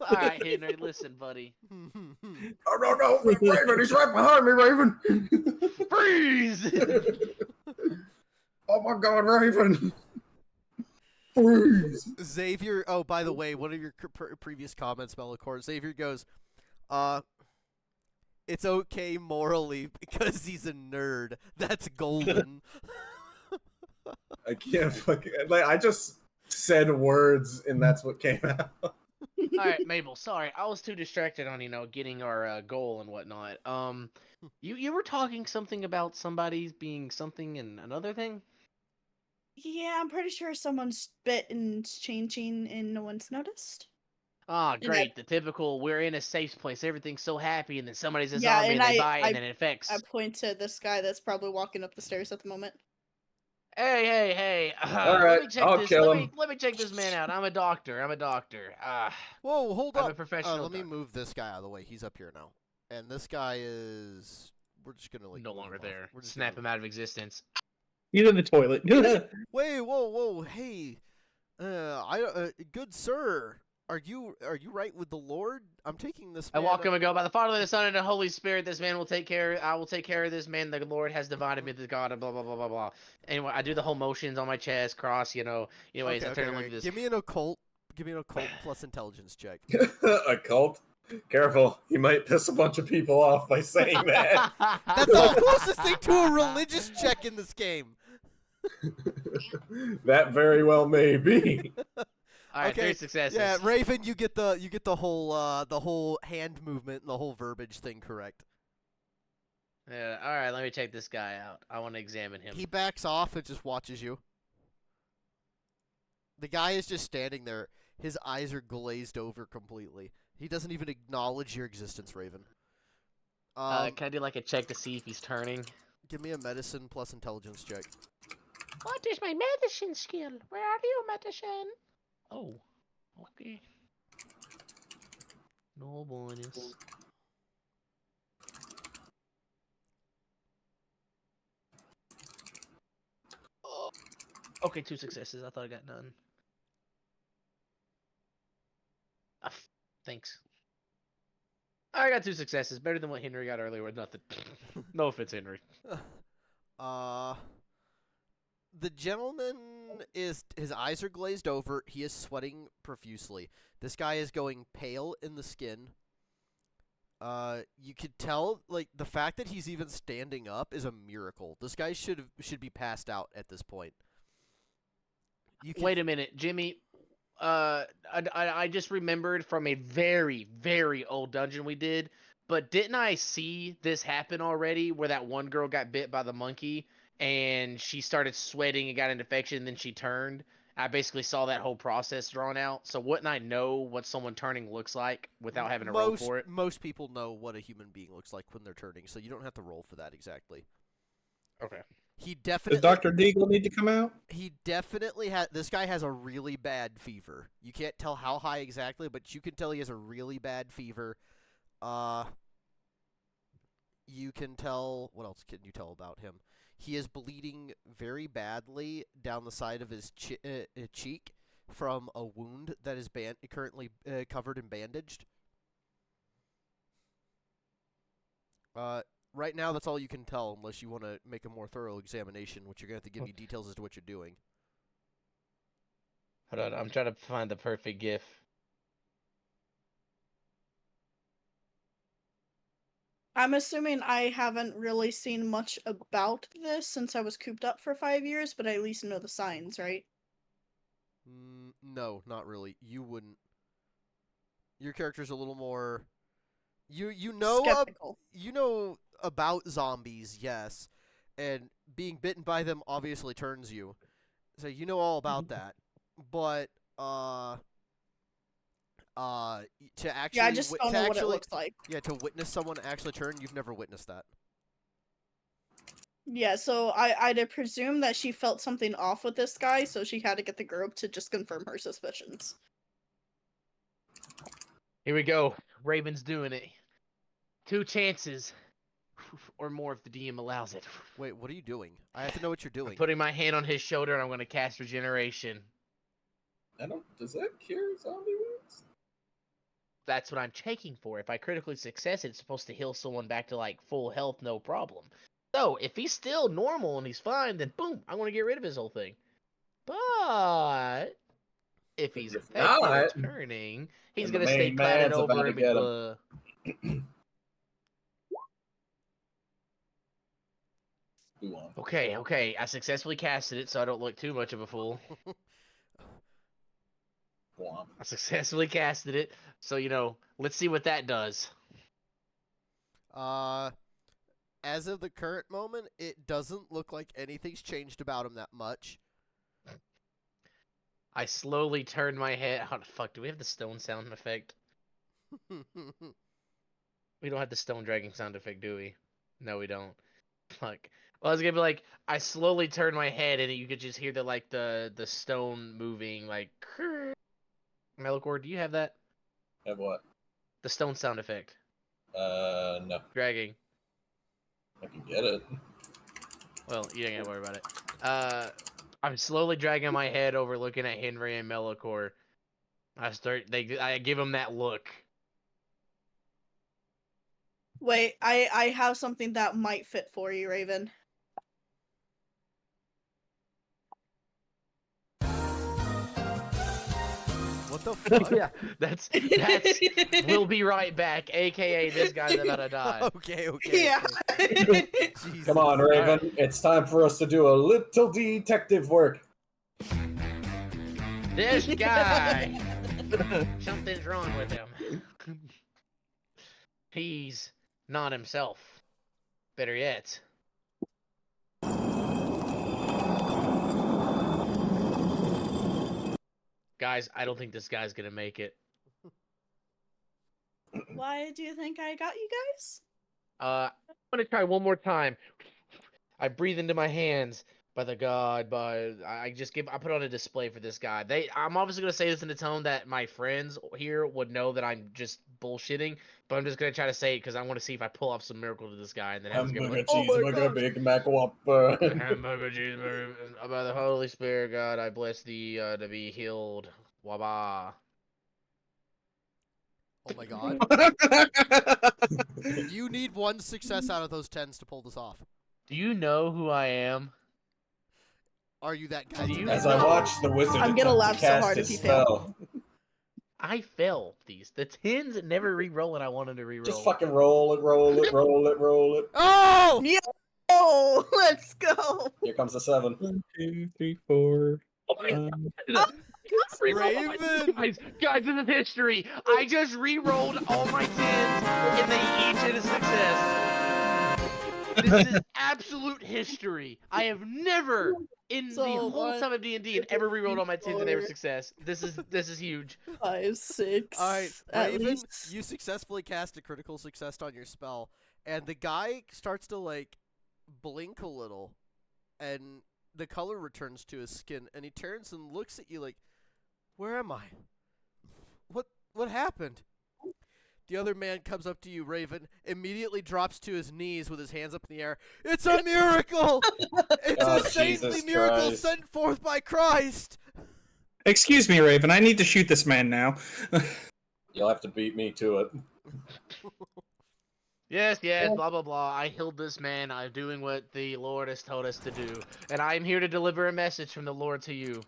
Alright, Henry, listen, buddy. Oh, no, Raven, he's right behind me, Raven! Freeze! Oh my god, Raven! Freeze! Xavier. Oh, by the way, one of your previous comments, Melicor. Xavier goes, "It's okay morally because he's a nerd. That's golden." I can't fucking... Like, I just said words and that's what came out. Alright, Mabel, sorry. I was too distracted on, getting our goal and whatnot. You were talking something about somebody's being something and another thing? Yeah, I'm pretty sure someone spit and changing and no one's noticed. Ah, And great. The typical, we're in a safe place, everything's so happy, and then somebody's a Yeah, zombie and and they I- buy it, I- and then it affects. I point to this guy that's probably walking up the stairs at the moment. Hey. Alright, let me check I'll this. kill let him. Me, let me check this man out. I'm a doctor. Whoa, hold I'm up. a professional Let me doctor. move this guy out of the way. He's up here now, and this guy is. We're just gonna like No move longer him off. there. We're just Snap gonna- him out of existence. He's in the toilet. Wait, whoa, hey, good sir, are you right with the Lord? I'm taking this. I Man walk him and go, by the Father, the Son, and the Holy Spirit, this man will take care. I will take care of this man. The Lord has divided me to God, and blah blah blah blah blah. Anyway, I do the whole motions on my chest, cross, Anyways, I turn him like this. Give me an occult plus intelligence check. A cult? Careful, you might piss a bunch of people off by saying that. That's the closest thing to a religious check in this game. That very well may be. All right, Okay, 3 successes. Yeah, Raven, you get the whole hand movement and the whole verbiage thing correct. Yeah, all right, let me check this guy out. I want to examine him. He backs off and just watches you. The guy is just standing there. His eyes are glazed over completely. He doesn't even acknowledge your existence, Raven. Can I do like a check to see if he's turning? Give me a medicine plus intelligence check. What is my medicine skill? Where are you, medicine? Oh, okay. No bonus. Oh. Okay, 2 successes. I thought I got none. Thanks. I got 2 successes. Better than what Henry got earlier with nothing. No offense, Henry. The gentleman is, his eyes are glazed over. He is sweating profusely. This guy is going pale in the skin. You could tell, like, the fact that he's even standing up is a miracle. This guy should be passed out at this point. Wait a minute, Jimmy. I just remembered from a very, very old dungeon we did, but didn't I see this happen already where that one girl got bit by the monkey and she started sweating and got an infection and then she turned? I basically saw that whole process drawn out, so wouldn't I know what someone turning looks like without having to roll for it? Most people know what a human being looks like when they're turning, so you don't have to roll for that exactly. Okay. He Does definitely... Dr. Deagle need to come out? He definitely has... This guy has a really bad fever. You can't tell how high exactly, but you can tell he has a really bad fever. You can tell... What else can you tell about him? He is bleeding very badly down the side of his cheek from a wound that is currently covered and bandaged. Right now, that's all you can tell, unless you want to make a more thorough examination, which you're going to have to give me details as to what you're doing. Hold on, I'm trying to find the perfect GIF. I'm assuming I haven't really seen much about this since I was cooped up for 5 years, but I at least know the signs, right? No, not really. You wouldn't. Your character's a little more... You know Skeptical. You know about zombies, yes, and being bitten by them obviously turns you. So you know all about that. But to actually Yeah, I just don't know what it looks like. Yeah, to witness someone actually turn, you've never witnessed that. Yeah, so I'd presume that she felt something off with this guy, so she had to get the group to just confirm her suspicions. Here we go. Raven's doing it. 2 chances. Or more if the DM allows it. Wait, what are you doing? I have to know what you're doing. I'm putting my hand on his shoulder and I'm going to cast Regeneration. Does that cure zombie wounds? That's what I'm checking for. If I critically success, it's supposed to heal someone back to like full health, no problem. So if he's still normal and he's fine, then boom, I want to get rid of his whole thing. But if he's effective at turning, he's going to stay platted over and be Okay, I successfully casted it, so I don't look too much of a fool. I successfully casted it, so, you know, let's see what that does. As of the current moment, it doesn't look like anything's changed about him that much. I slowly turned my head. How the fuck, do we have the stone sound effect? We don't have the stone dragging sound effect, do we? No, we don't. Fuck. Well, I was gonna be like, I slowly turned my head and you could just hear the stone moving, like. Melicor, do you have that? Have what? The stone sound effect. No. Dragging. I can get it. Well, you ain't gotta worry about it. I'm slowly dragging my head over, looking at Henry and Melicor. I give them that look. Wait, I have something that might fit for you, Raven. What the fuck? Yeah, that's we'll be right back, aka this guy's about to die. Okay. Yeah. Jesus. Come on, Raven. Right. It's time for us to do a little detective work. This guy. Something's wrong with him. He's not himself. Better yet. Guys, I don't think this guy's gonna make it. Why do you think I got you guys? I'm gonna try one more time. I breathe into my hands by the god, I put on a display for this guy. I'm obviously gonna say this in a tone that my friends here would know that I'm just bullshitting, but I'm just gonna try to say it because I want to see if I pull off some miracle to this guy and then have this guy be Hamburger, like, "Oh my cheeseburger, gosh!" Big Mac Whopper. Hamburger, cheeseburger, by the Holy Spirit, God, I bless thee to be healed. Waba. Oh my god. You need 1 success out of those 10s to pull this off. Do you know who I am? Are you that guy? Do you As I know? watch the wizard I'm gonna attempt laugh to so cast hard his if you fail. spell. I fail these. The 10s never re-roll and I wanted to re-roll. Just fucking roll it, roll it, roll it, roll it. Oh! Oh, let's go. Here comes the 7. 1, 2, 3, 4. Raven! Guys, this is history. I just re-rolled all my 10s and they each hit a success. This is absolute history. I have never in So the whole what? time of D&D and ever re-rolled all my 10s and they were success. This is huge. 5, 6. Alright, at Raven, least. you successfully cast a critical success on your spell, and the guy starts to, like, blink a little, and the color returns to his skin, and he turns and looks at you like, where am I? What happened? The other man comes up to you, Raven, immediately drops to his knees with his hands up in the air. It's a miracle! It's Oh, a saintly Jesus miracle Christ. sent forth by Christ! Excuse me, Raven. I need to shoot this man now. You'll have to beat me to it. Yes, blah, blah, blah. I healed this man. I'm doing what the Lord has told us to do. And I am here to deliver a message from the Lord to you.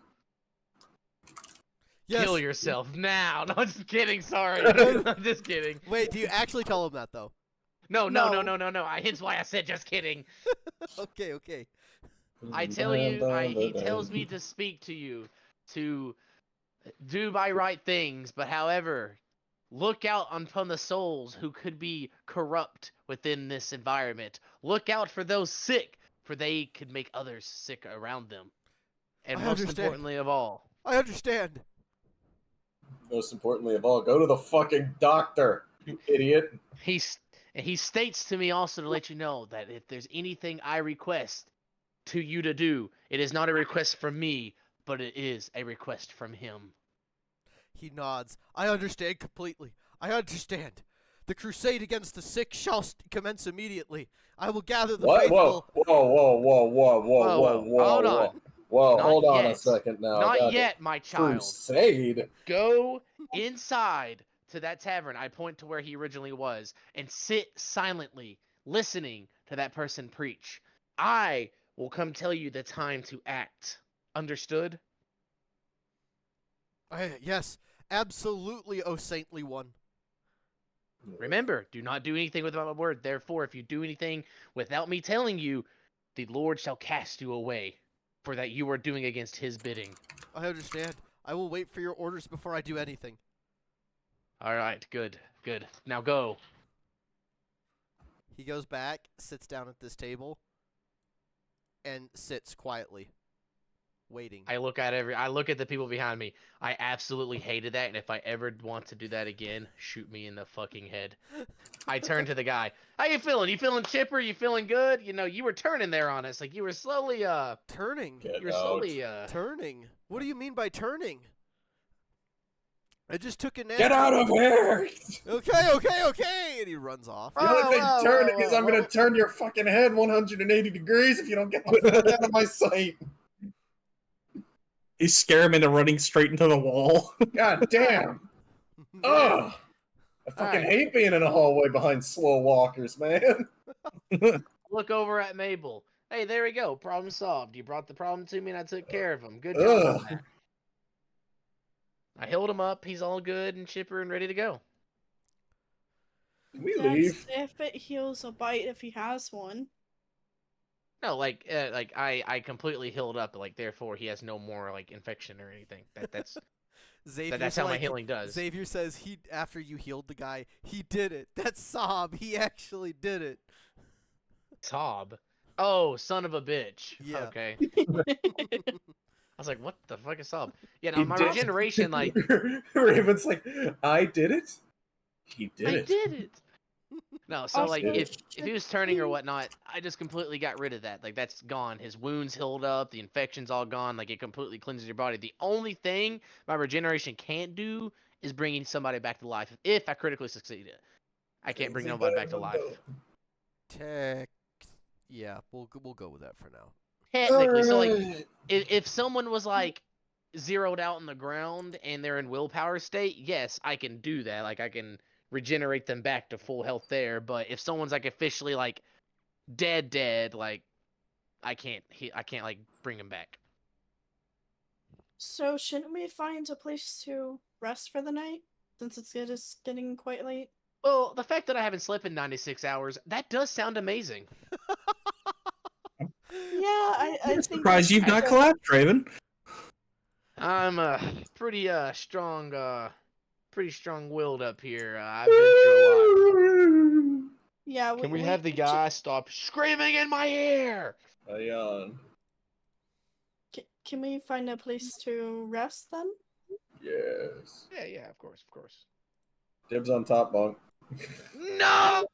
Yes. Kill yourself now. No, I'm just kidding. Sorry. I'm just kidding. Wait, do you actually tell him that, though? No. No. Hence why I said just kidding. Okay. I tell you, he tells me to speak to you, to do my right things, but however, look out upon the souls who could be corrupt within this environment. Look out for those sick, for they could make others sick around them. And I most understand. importantly of all, I understand. Most importantly of all, go to the fucking doctor, you idiot. he states to me also to let you know that if there's anything I request to you to do, it is not a request from me, but it is a request from him. He nods. I understand completely. I understand. The crusade against the sick shall commence immediately. I will gather the What? faithful. Whoa. Hold on. Whoa, Not hold on a yet. second now. Not God, yet, my child. Crusade? Go inside to that tavern. I point to where he originally was and sit silently, listening to that person preach. I will come tell you the time to act. Understood? Yes, absolutely, O saintly one. Remember, do not do anything without my word. Therefore, if you do anything without me telling you, the Lord shall cast you away, for that you are doing against his bidding. I understand. I will wait for your orders before I do anything. All right, good. Now go. He goes back, sits down at this table, and sits quietly, waiting. I look at the people behind me. I absolutely hated that, and if I ever want to do that again, shoot me in the fucking head. I turn to the guy. How you feeling? You feeling chipper? You feeling good? You know, you were turning there on us. Like you were slowly Turning? Get you were out. slowly Turning? What do you mean by turning? I just took a nap. Get out of here! Okay, and he runs off. The only thing turning is I'm gonna turn your fucking head 180 degrees if you don't get the fuck out of my sight. You scare him into running straight into the wall. God damn! Ugh! I fucking Alright. hate being in a hallway behind slow walkers, man. look over at Mabel. Hey, there we go. Problem solved. You brought the problem to me and I took care of him. Good job on Ugh. that. I healed him up. He's all good and chipper and ready to go. Can we That's leave? if it heals a bite if he has one. No, I completely healed up. Like therefore, he has no more like infection or anything. That's Xavier's that's how my like- healing does. Xavier says after you healed the guy, he did it. That's Sob. He actually did it. Sob. Oh, son of a bitch. Yeah. Okay. I was like, what the fuck is sob? Yeah, no, He my did- regeneration, like, Raven's like, I did it. He did I it. did it. No, so Also, like did if he was turning or whatnot, I just completely got rid of that. Like that's gone. His wounds healed up, the infection's all gone. Like it completely cleanses your body. The only thing my regeneration can't do is bringing somebody back to life. If I critically succeed it, I can't bring nobody back to life. Yeah, we'll go with that for now. Technically, so like if someone was like zeroed out in the ground and they're in willpower state, yes, I can do that. Like I can regenerate them back to full health there. But if someone's like officially like dead, like I can't like bring them back. So shouldn't we find a place to rest for the night since it's getting quite late? Well, the fact that I haven't slept in 96 hours, that does sound amazing. Yeah, I think Surprised you've not collapsed, Raven. I'm pretty strong-willed up here. I've been through a lot. Yeah, Can we have the guy stop screaming in my ear? Can we find a place to rest then? Yes. Yeah, of course. Dibs on top bunk. No!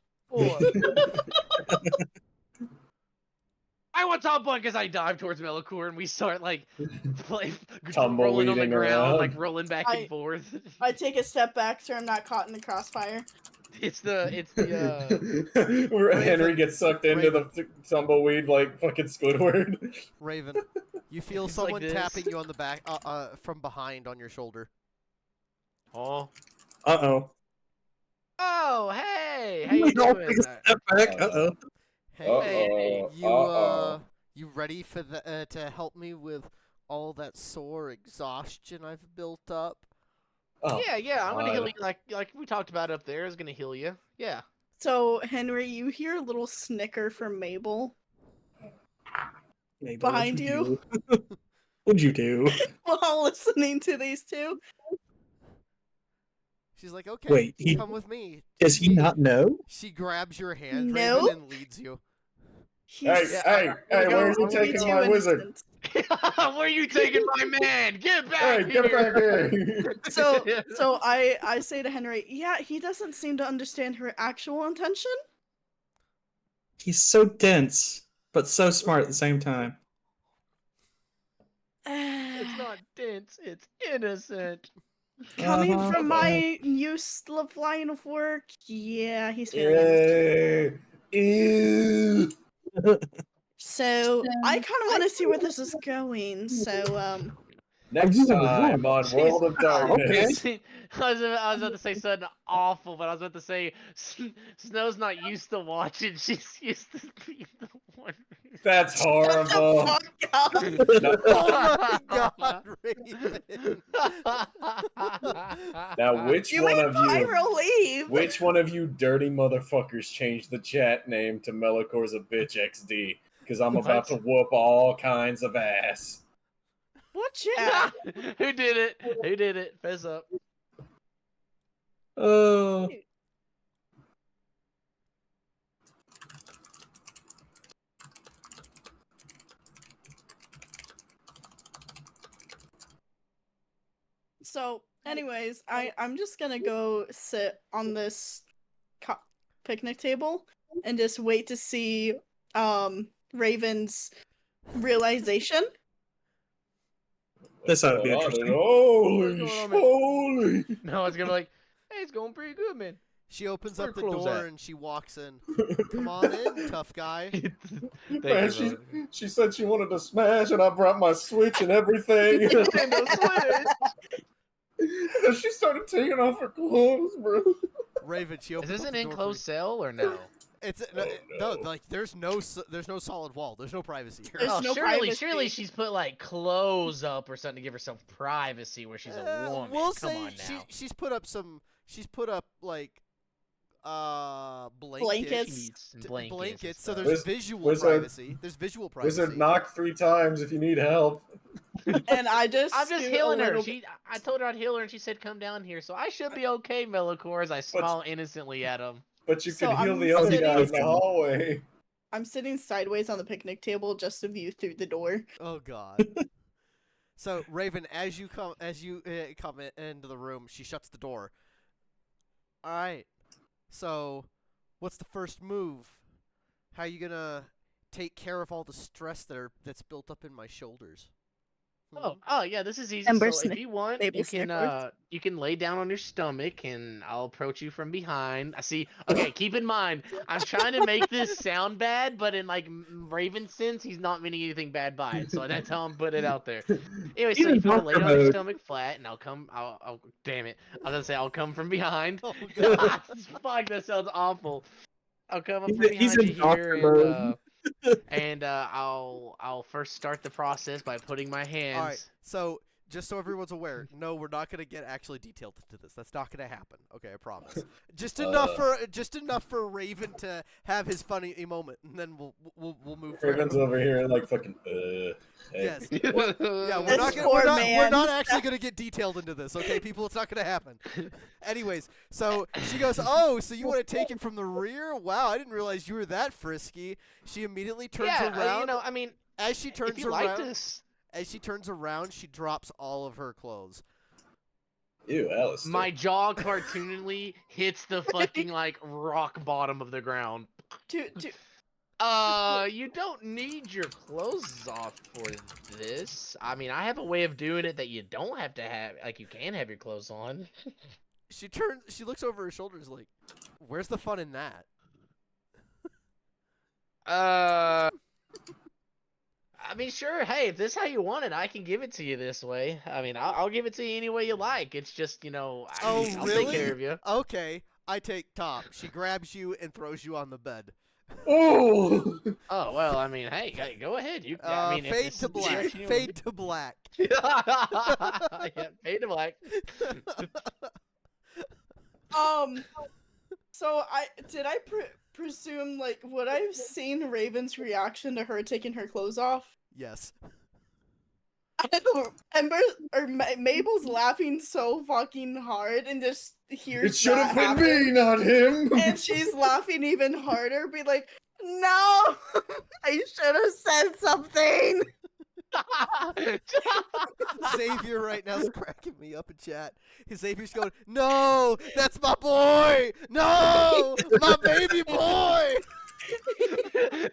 I want top bunk as I dive towards Melikor and we start like rolling on the Tumbleweeding ground, around. like rolling back and forth. I take a step back so I'm not caught in the crossfire. It's the Where Henry gets sucked into the tumbleweed like fucking Squidward. Raven, you feel It's like someone this. tapping you on the back, from behind on your shoulder. Oh. Uh-oh. Oh, hey! How you We all doing? take a step back. Uh-oh. Hey, Uh-oh. you ready for to help me with all that sore exhaustion I've built up? Oh, Yeah, I'm gonna heal God. you like we talked about up there. Is gonna heal you. Yeah. So, Henry, you hear a little snicker from Mabel Mabel, behind you What'd you do? while listening to these two. She's like, okay, Wait, come with me. Does he not know? She grabs your hand, No. Raven, and leads you. He's Hey, where's he only taking too my wizard? innocent. Where are you taking my man? Get back Hey, here! get back here! So I say to Henry, yeah, he doesn't seem to understand her actual intention. He's so dense, but so smart at the same time. It's not dense. It's innocent. Coming Uh-huh. from my line of work, yeah, he's very innocent. Ew. So I kind of want to see where this is going. So Next time on Jeez. World of Darkness. I was about to say something awful, but I was about to say Snow's not used to watching. She's used to being the one. That's shut the horrible. fuck up. Oh my god, Raven! Now, which You one made of you? Pyro leave. Which one of you dirty motherfuckers changed the chat name to Melicor's a bitch XD? Because I'm about to whoop all kinds of ass. What chat? Who did it? Who did it? Fess up. Oh. So, anyways, I'm just gonna go sit on this picnic table and just wait to see Raven's realization. This ought to be interesting. Holy, What's going on, holy! No, it's gonna be like, hey, it's going pretty good, man. She opens Where up the clothes door at? and she walks in. Come on in, tough guy. Thank Man, you, brother. she said she wanted to smash, and I brought my Switch and everything. Nintendo Switch. And then she started taking off her clothes, bro. Raven, she Is opens this up an the door for enclosed you. cell or no? It's Oh, no, no. like there's no solid wall. There's no privacy here. There's Oh, no surely privacy. she's put like clothes up or something to give herself privacy where she's a woman. We'll Come say on now. she's put up like Blankets. Sheets and blankets. blankets, so and there's stuff. visual privacy. There's visual privacy. Wizard, knock 3 times if you need help. And I just I'm just scoot healing a her. little I told her I'd heal her, and she said, "Come down here." So I should be okay, Melikor. As I smile innocently at him. But you So can heal I'm the other sitting- guy in the hallway. I'm sitting sideways on the picnic table just to view through the door. Oh God. So Raven, as you come into the room, she shuts the door. All right. So, what's the first move? How are you gonna take care of all the stress that's built up in my shoulders? Oh yeah, this is easy. Ember So if you want, Mabel you can lay down on your stomach and I'll approach you from behind. I see. Okay, keep in mind, I'm trying to make this sound bad, but in like Raven's sense, he's not meaning anything bad by it. So that's how I'm putting it out there. Anyway, so you want to lay down on your stomach flat, and I'll damn it. I was gonna say I'll come from behind. Oh God. Fuck, that sounds awful. I'll come up He's from in- he's behind in you here doctor and mode. I'll first start the process by putting my hands. All right. So, just so everyone's aware, no, we're not gonna get actually detailed into this. That's not gonna happen. Okay, I promise. Just enough for Raven to have his funny moment, and then we'll move. Raven's forward. over here like fucking. Hey. Yes. Yeah, we're This not poor we're man. not actually gonna get detailed into this, okay, people? It's not gonna happen. Anyways, so she goes, "Oh, so you want to take it from the rear? Wow, I didn't realize you were that frisky." She immediately turns around. You know, I mean, as she turns if you around, like this, she drops all of her clothes. Ew, Alistair. my jaw cartoonily hits the fucking like rock bottom of the ground. You don't need your clothes off for this. I mean, I have a way of doing it that you don't have to have. Like, you can have your clothes on. She looks over her shoulders like, "Where's the fun in that?" I mean, sure. Hey, if this is how you want it, I can give it to you this way. I mean, I'll give it to you any way you like. It's just, you know, I'll really? take care of you. Okay, I take top. She grabs you and throws you on the bed. Oh! Oh well, I mean, hey, go ahead. I mean, if fade this to is the black. direction you Fade to black. yeah, fade to black. So I presume, like, would I've seen Raven's reaction to her taking her clothes off? Yes. Mabel's laughing so fucking hard and just hears It should have that been happen, me, not him! and she's laughing even harder, be like, "No, I should have said something." Xavier right now is cracking me up in chat. Xavier's going, "No, that's my boy! No, my baby boy!"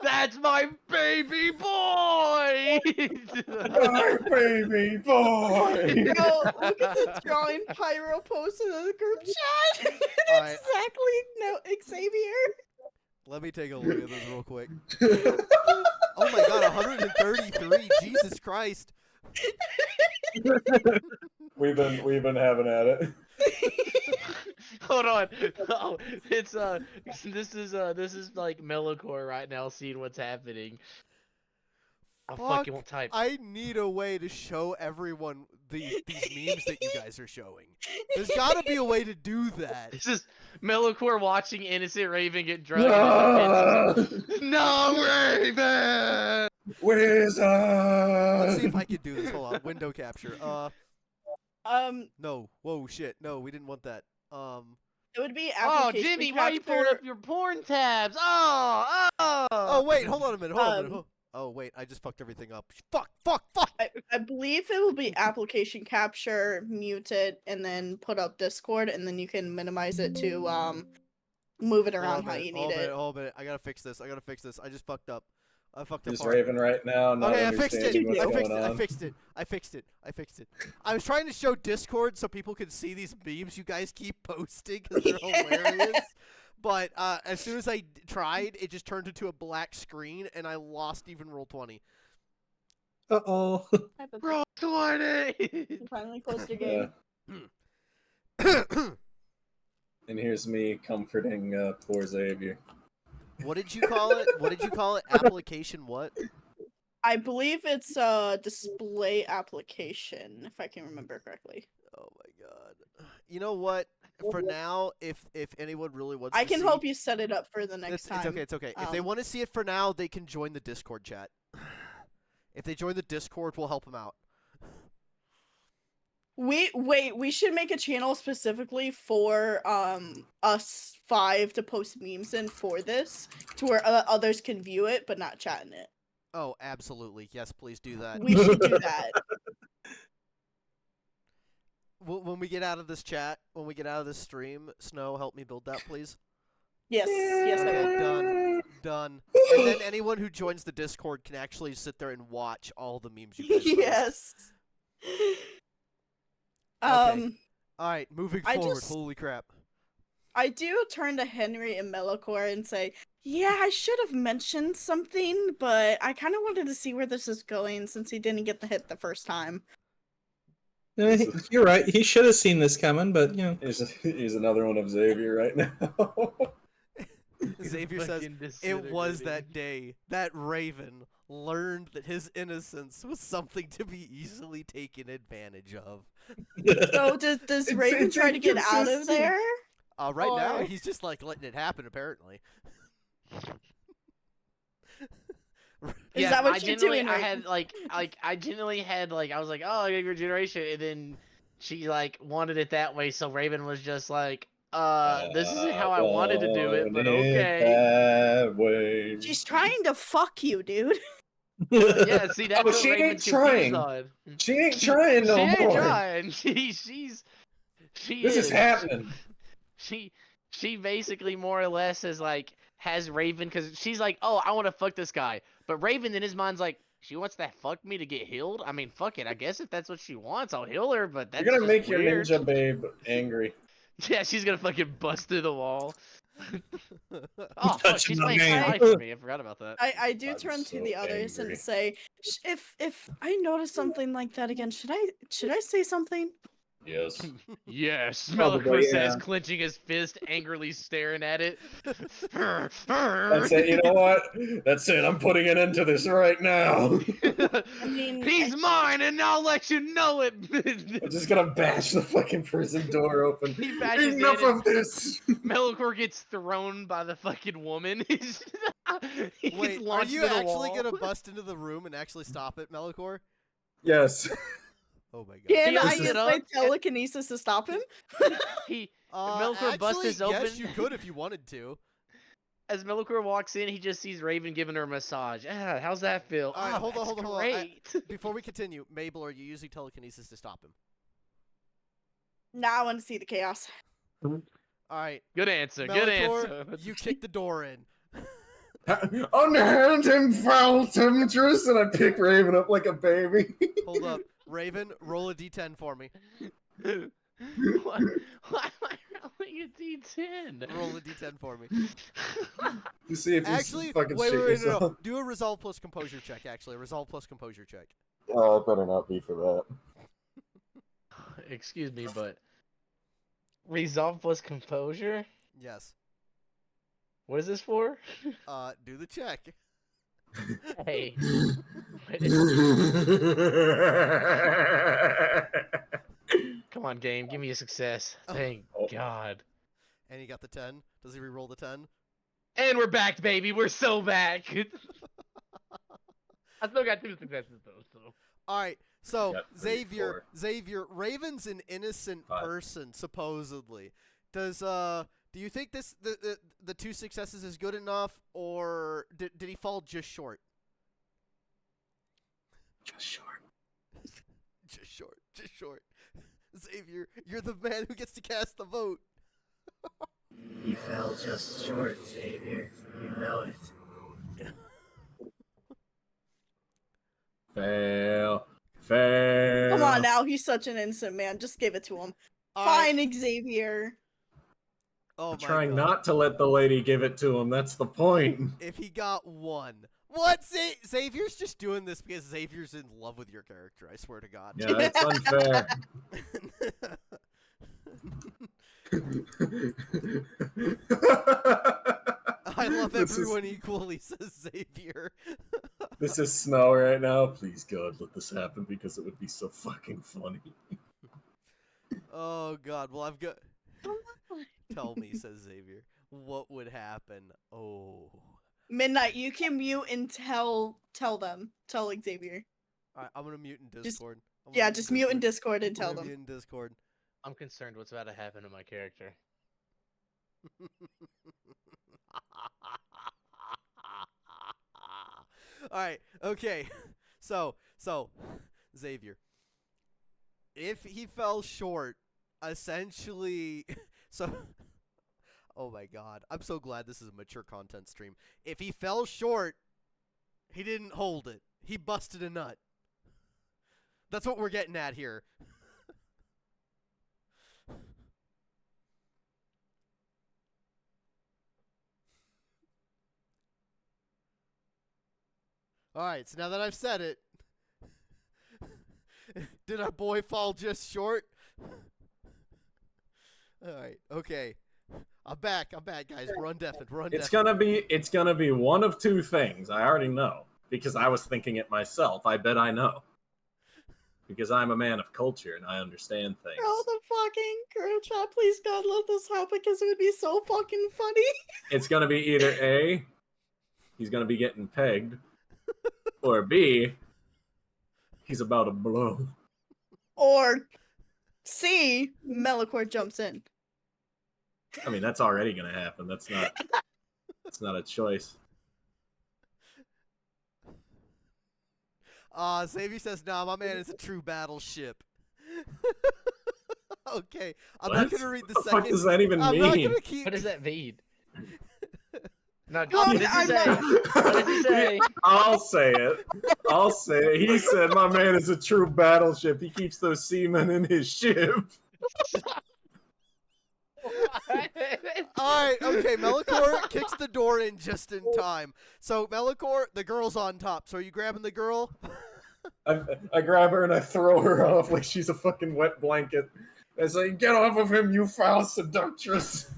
That's my baby boy! My baby boy! Bro, look at the drawing Pyro posted in the group chat. Alright. Exactly, no, Xavier. Let me take a look at this real quick. Oh my god, 133! Jesus Christ! We've been having at it. Hold on. Oh, it's this is like Melocore right now, seeing what's happening. I fucking won't type. I need a way to show everyone these memes that you guys are showing. There's gotta be a way to do that. This is Melocore watching Innocent Raven get drugged. No, Raven! Wizard! Let's see if I can do this. Hold on. Window capture. No. Whoa, shit. No, we didn't want that. It would be Oh, application Jimmy, why you pulling capture. up your porn tabs? Oh! Oh, wait. Hold on a minute. Hold on a minute. Oh, wait. I just fucked everything up. Fuck! I believe it will be application capture, muted, and then put up Discord, and then you can minimize it to move it around how you need it. Hold a minute. I gotta fix this. I just fucked up. I fucked up. Is hard. Raven right now not Okay, I fixed it. understanding what's going on? I fixed it. I was trying to show Discord so people could see these memes you guys keep posting because they're hilarious. But as soon as I tried, it just turned into a black screen, and I lost even roll 20. Uh-oh. Roll 20! You finally closed your game. And here's me comforting poor Xavier. What did you call it? Application what? I believe it's display application, if I can remember correctly. Oh my god. You know what? For now, if anyone really wants I to can see, help you set it up for the next time. It's okay. If they want to see it for now, they can join the Discord chat. If they join the Discord, we'll help them out. We should make a channel specifically for us 5 to post memes in for this, to where others can view it but not chat in it. Oh, absolutely. Yes, please do that. We should do that. When we get out of this chat, when we get out of this stream, Snow, help me build that, please. Yes, yes, I Okay, will. done. And then anyone who joins the Discord can actually sit there and watch all the memes you guys post. Yes. Okay. All right, moving I forward. just- Holy crap. I do turn to Henry and Melicor and say, yeah, I should have mentioned something, but I kind of wanted to see where this is going since he didn't get the hit the first time. You're right. He should have seen this coming, but you know. He's another one of Xavier right now. Xavier says, it was that day that Raven learned that his innocence was something to be easily taken advantage of. So does Raven try to get out of inconsistent. there? Right now, Or- he's just like letting it happen, apparently. Is that what I you're genuinely, doing, I right? had I genuinely had I was like, oh, I got regeneration, and then she wanted it that way, so Raven was just like, this isn't how I wanted to do it, but okay. That way. She's trying to fuck you, dude. Yeah, see, that's but what she ain't Raven's confused trying. on. She ain't trying no she ain't more. trying. She This is happening. She basically more or less has Raven, because she's like, oh, I want to fuck this guy, but Raven in his mind's like, she wants to fuck me to get healed. I mean, fuck it. I guess if that's what she wants, I'll heal her. But that's You're gonna just make your weird. ninja babe angry. Yeah, she's gonna fucking bust through the wall. Oh, fuck, Touching she's my playing man. Sky for me. I forgot about that. I do I'm turn to so the others angry. and say, if I notice something like that again, should I say something? Yes. Yes, Probably, Melicor says, yeah. clenching his fist, angrily staring at it. That's it. You know what? That's it. I'm putting an end to this right now. I mean, He's mine, and I'll let you know it. I'm just gonna bash the fucking prison door open. He bashes Enough in of this. Melicor gets thrown by the fucking woman. He gets Wait, are launched you to the actually wall. gonna bust into the room and actually stop it, Melicor? Yes. Oh my god. can He I opens use it my up, telekinesis to stop him? He Melicor busts his open. Yes, you could if you wanted to. As Melicor walks in, he just sees Raven giving her a massage. Ah, how's that feel? All right, Oh, hold on, that's hold on, hold on. great. Before we continue, Mabel, are you using telekinesis to stop him? Now I want to see the chaos. All right, Good answer. Good Melicor, answer. you kick the door in. Unhand him, foul temptress, and I pick Raven up like a baby. Hold up, Raven, roll a d10 for me. Why am I rolling a D10? Roll a d10 for me. You see if you Actually, fucking wait, shit wait, no. yourself. Do a resolve plus composure check. Actually, a resolve plus composure check. Oh, it better not be for that. Excuse me, but resolve plus composure. Yes. What is this for? Do the check. Hey. Come on, game. Give me a success. Thank God. And he got the 10. Does he re-roll the 10? And we're back, baby. We're so back. I still got 2 successes though. So. All right. So Got 3, 4. Xavier, Raven's an innocent 5. person supposedly. Do you think the 2 successes is good enough, or did he fall just short? Just short. Just short. Just short. Xavier, you're the man who gets to cast the vote. He fell just short, Xavier. You know it. Fail. Fail. Come on now, he's such an innocent man. Just give it to him. All right. Fine, Xavier. Oh I'm my trying God. not to let the lady give it to him. That's the point. If he got 1. What? Xavier's just doing this because Xavier's in love with your character, I swear to God. Yeah, it's unfair. I love This is- everyone equally, says Xavier. This is Snow right now. Please, God, let this happen because it would be so fucking funny. Oh God. Well, I've got. Come on. Tell me, says Xavier. What would happen? Oh. Midnight, you can mute and tell them. Tell Xavier. Alright, I'm gonna mute in Just- Discord. Yeah, just mute in Discord and tell Mute them. in Discord. I'm concerned what's about to happen to my character. All right. Okay. So Xavier, if he fell short, essentially, so. Oh my God! I'm so glad this is a mature content stream. If he fell short, he didn't hold it. He busted a nut. That's what we're getting at here. Alright, so now that I've said it, did our boy fall just short? Alright, okay. I'm back, guys. We're undeafened. It's gonna be one of two things. I already know. Because I was thinking it myself. I bet I know. Because I'm a man of culture and I understand things. Bro, the fucking group chat, please God, let this happen because it would be so fucking funny. It's gonna be either A, he's gonna be getting pegged, or B, he's about to blow. Or C, Melicore jumps in. I mean, that's already gonna happen. That's not a choice. Xavier says, nah, my man is a true battleship. Okay, I'm not gonna read the What the second. fuck does that even I'm mean? not gonna keep. What does that mean? No, Well, what did you say? What did you say? I'll say it. He said, my man is a true battleship. He keeps those seamen in his ship. Alright, okay, Melicore kicks the door in just in time. So, Melicore, the girl's on top. So, are you grabbing the girl? I grab her and I throw her off like she's a fucking wet blanket. I say, get off of him, you foul seductress.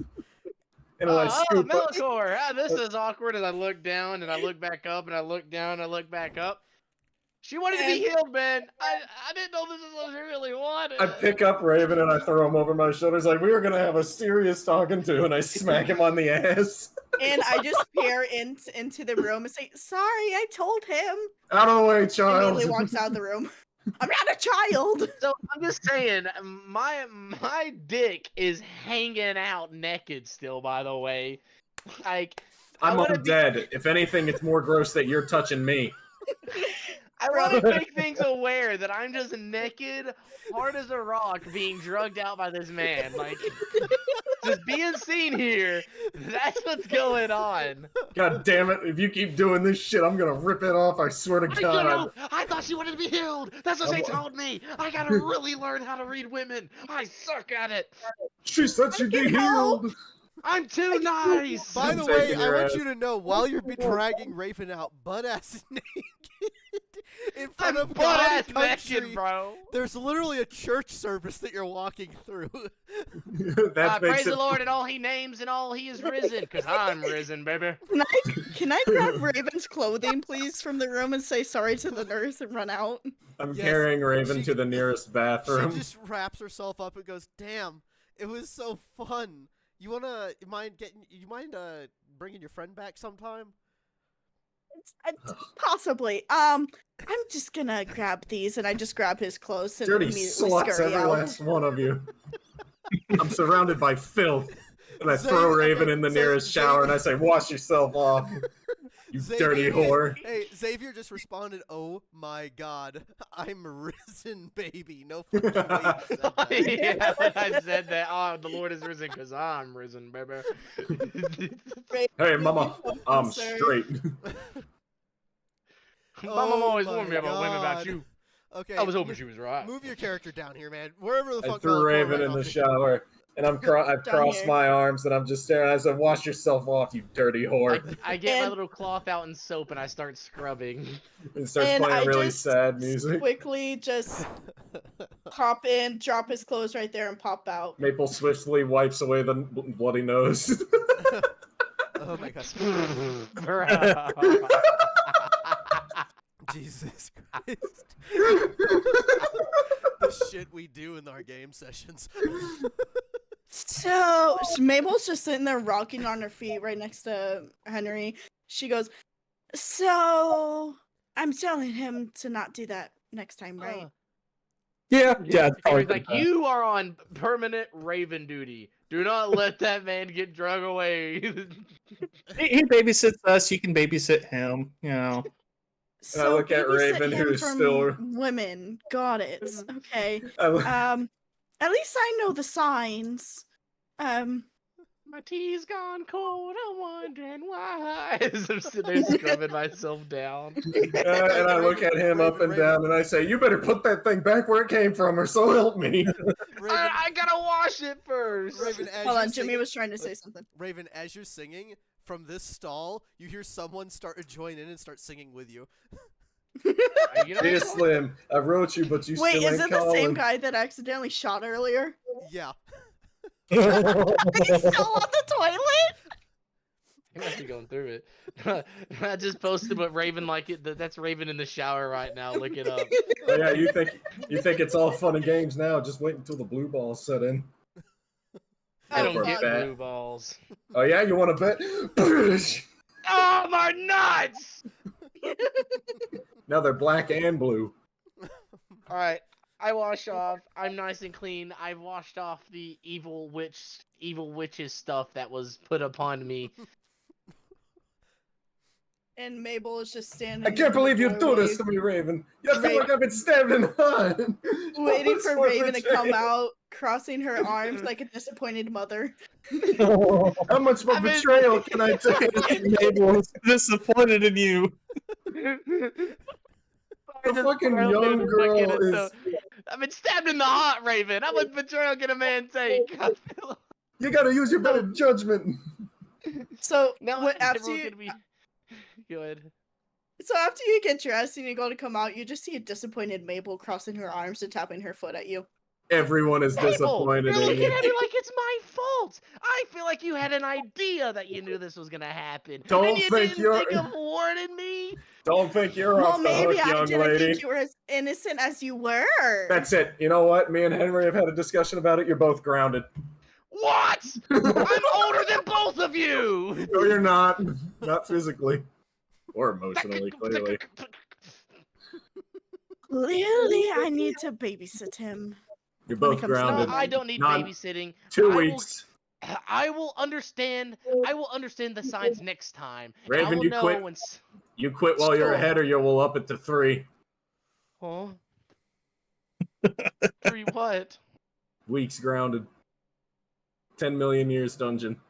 And I scoop up. Melicore! This is awkward as I look down and I look back up and I look down and I look back up. She wanted to be healed, man. I didn't know this is what she really wanted. I pick up Raven and I throw him over my shoulders like, we were gonna have a serious talking to, and I smack him on the ass. And I just peer into the room and say, sorry, I told him. Out of the way, child. Immediately walks out of the room. I'm not a child. So I'm just saying, my dick is hanging out naked still. By the way, like I'm undead. If anything, it's more gross that you're touching me. I want to make things aware that I'm just naked, hard as a rock, being drugged out by this man. Like, just being seen here. That's what's going on. God damn it! If you keep doing this shit, I'm gonna rip it off. I swear to God. I thought she wanted to be healed. That's what they told me. I gotta really learn how to read women. I suck at it. She said she'd be healed. I'm too nice. By the way, I want you to know, while you're dragging Raven out butt-ass naked in front of God and country, naked, bro. There's literally a church service that you're walking through. Praise the Lord and all he names and all he is risen, because I'm risen, baby. Can I grab Raven's clothing, please, from the room and say sorry to the nurse and run out? I'm carrying Raven to the nearest bathroom. She just wraps herself up and goes, "Damn, it was so fun. You mind bringing your friend back sometime?" Possibly. I'm just gonna grab these, and I just grab his clothes and Dirty immediately sluts, scurry every out. last one of you. I'm surrounded by filth, and I throw Raven in the nearest shower, and I say, "Wash yourself off, you dirty whore." Hey, Xavier just responded, "Oh my God, I'm risen, baby." No fucking way. Yeah, I said that. Oh, the Lord is risen because I'm risen, baby. Hey, mama, I'm straight. Mama always Oh warned me my about women, about God. you. Okay, I was hoping she was right. Move your character down here, man. Wherever the I fuck. threw Melicore Raven ran in the off to. shower, and I've crossed my arms, and I'm just staring. I said, "Wash yourself off, you dirty whore." I get my little cloth out and soap and I start scrubbing. And starts And playing I really just sad music. quickly just pop in, drop his clothes right there, and pop out. Maple swiftly wipes away the bloody nose. Oh my God. Jesus Christ. The shit we do in our game sessions. So Mabel's just sitting there rocking on her feet right next to Henry. She goes, "So I'm telling him to not do that next time, right?" Yeah, yeah. It's probably He's like, for that. you are on permanent Raven duty. Do not let that man get drug away. He babysits us. You can babysit him. You know. So look at babysit Raven, him who's from still- women. Got it. Okay. I- At least I know the signs. My tea's gone cold. I'm wondering why. As I'm sitting there scrubbing myself down. and I look at him up and down, and I say, "You better put that thing back where it came from, or so help me." Raven, I gotta wash it first. Raven, as Hold you're on, Jimmy singing- was trying to say something. Raven, as you're singing from this stall, you hear someone start to join in and start singing with you. You know Dear what? Slim, I wrote you, but you Wait, still is ain't it the same calling. guy that accidentally shot earlier? Yeah. He's still on the toilet? He must be going through it. I just posted what Raven like it. That's Raven in the shower right now. Look it up. Oh, yeah, you think it's all fun and games now? Just wait until the blue balls set in. I Oh, don't for get that. blue balls. Oh yeah, you want to bet? Oh my nuts! Now they're black and blue. All right, I wash off. I'm nice and clean. I've washed off the evil witch's stuff that was put upon me. And Mabel is just standing. I can't in the believe you do doorway, this to me, Raven. I feel Raven- like I've been stabbed in the heart. waiting for Raven to come betrayal. out, crossing her arms like a disappointed mother. How much more I've been- betrayal can I take? Mabel is disappointed in you. The fucking young girl is. I've been stabbed in the heart, Raven. How much betrayal can a man take? I feel... You gotta use your better judgment. So Now what, after everyone's you, gonna be good. so after you get dressed and you go to come out, you just see a disappointed Mabel crossing her arms and tapping her foot at you. Everyone is Mabel, disappointed you're in looking you. at me like it's my fault. I feel like you had an idea that you knew this was gonna happen. Don't and you think didn't you're- think of warning me. Don't think you're Well, off the maybe hook, I young didn't lady. think you were as innocent as you were. That's it. You know what? Me and Henry have had a discussion about it. You're both grounded. What? I'm older than both of you. No, you're not. Not physically. Or emotionally, clearly. Clearly, I need to babysit him. You're When it both comes to grounded. No, I don't need Non- babysitting. 2 I will- weeks. I will understand. I will understand the signs next time. And I Raven, will you know quit. when. You quit while you're Sure. ahead, or you will up it to 3 Huh? 3 what? weeks grounded. 10 million years dungeon.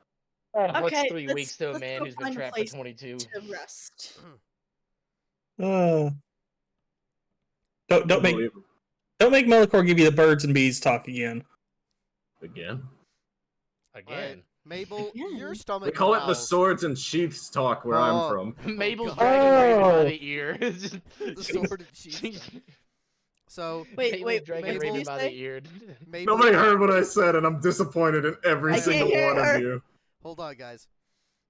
What's Okay, 3 let's- weeks to a let's man go who's been find a trapped for place 22? To rest. Don't make Unbelievable. Melicor give you the birds and bees talk again. Again. Again. Mabel, Again. your stomach. They call it the growls. swords and sheaths talk where Oh. I'm from. Mabel's God. dragging Raven by Oh. the ear. The sword and sheath. So Wait, Mabel's wait, dragging what did Raven you by say? the ear. Mabel, Nobody heard what I said, and I'm disappointed in every I single can't hear one her. of you. hold on, guys.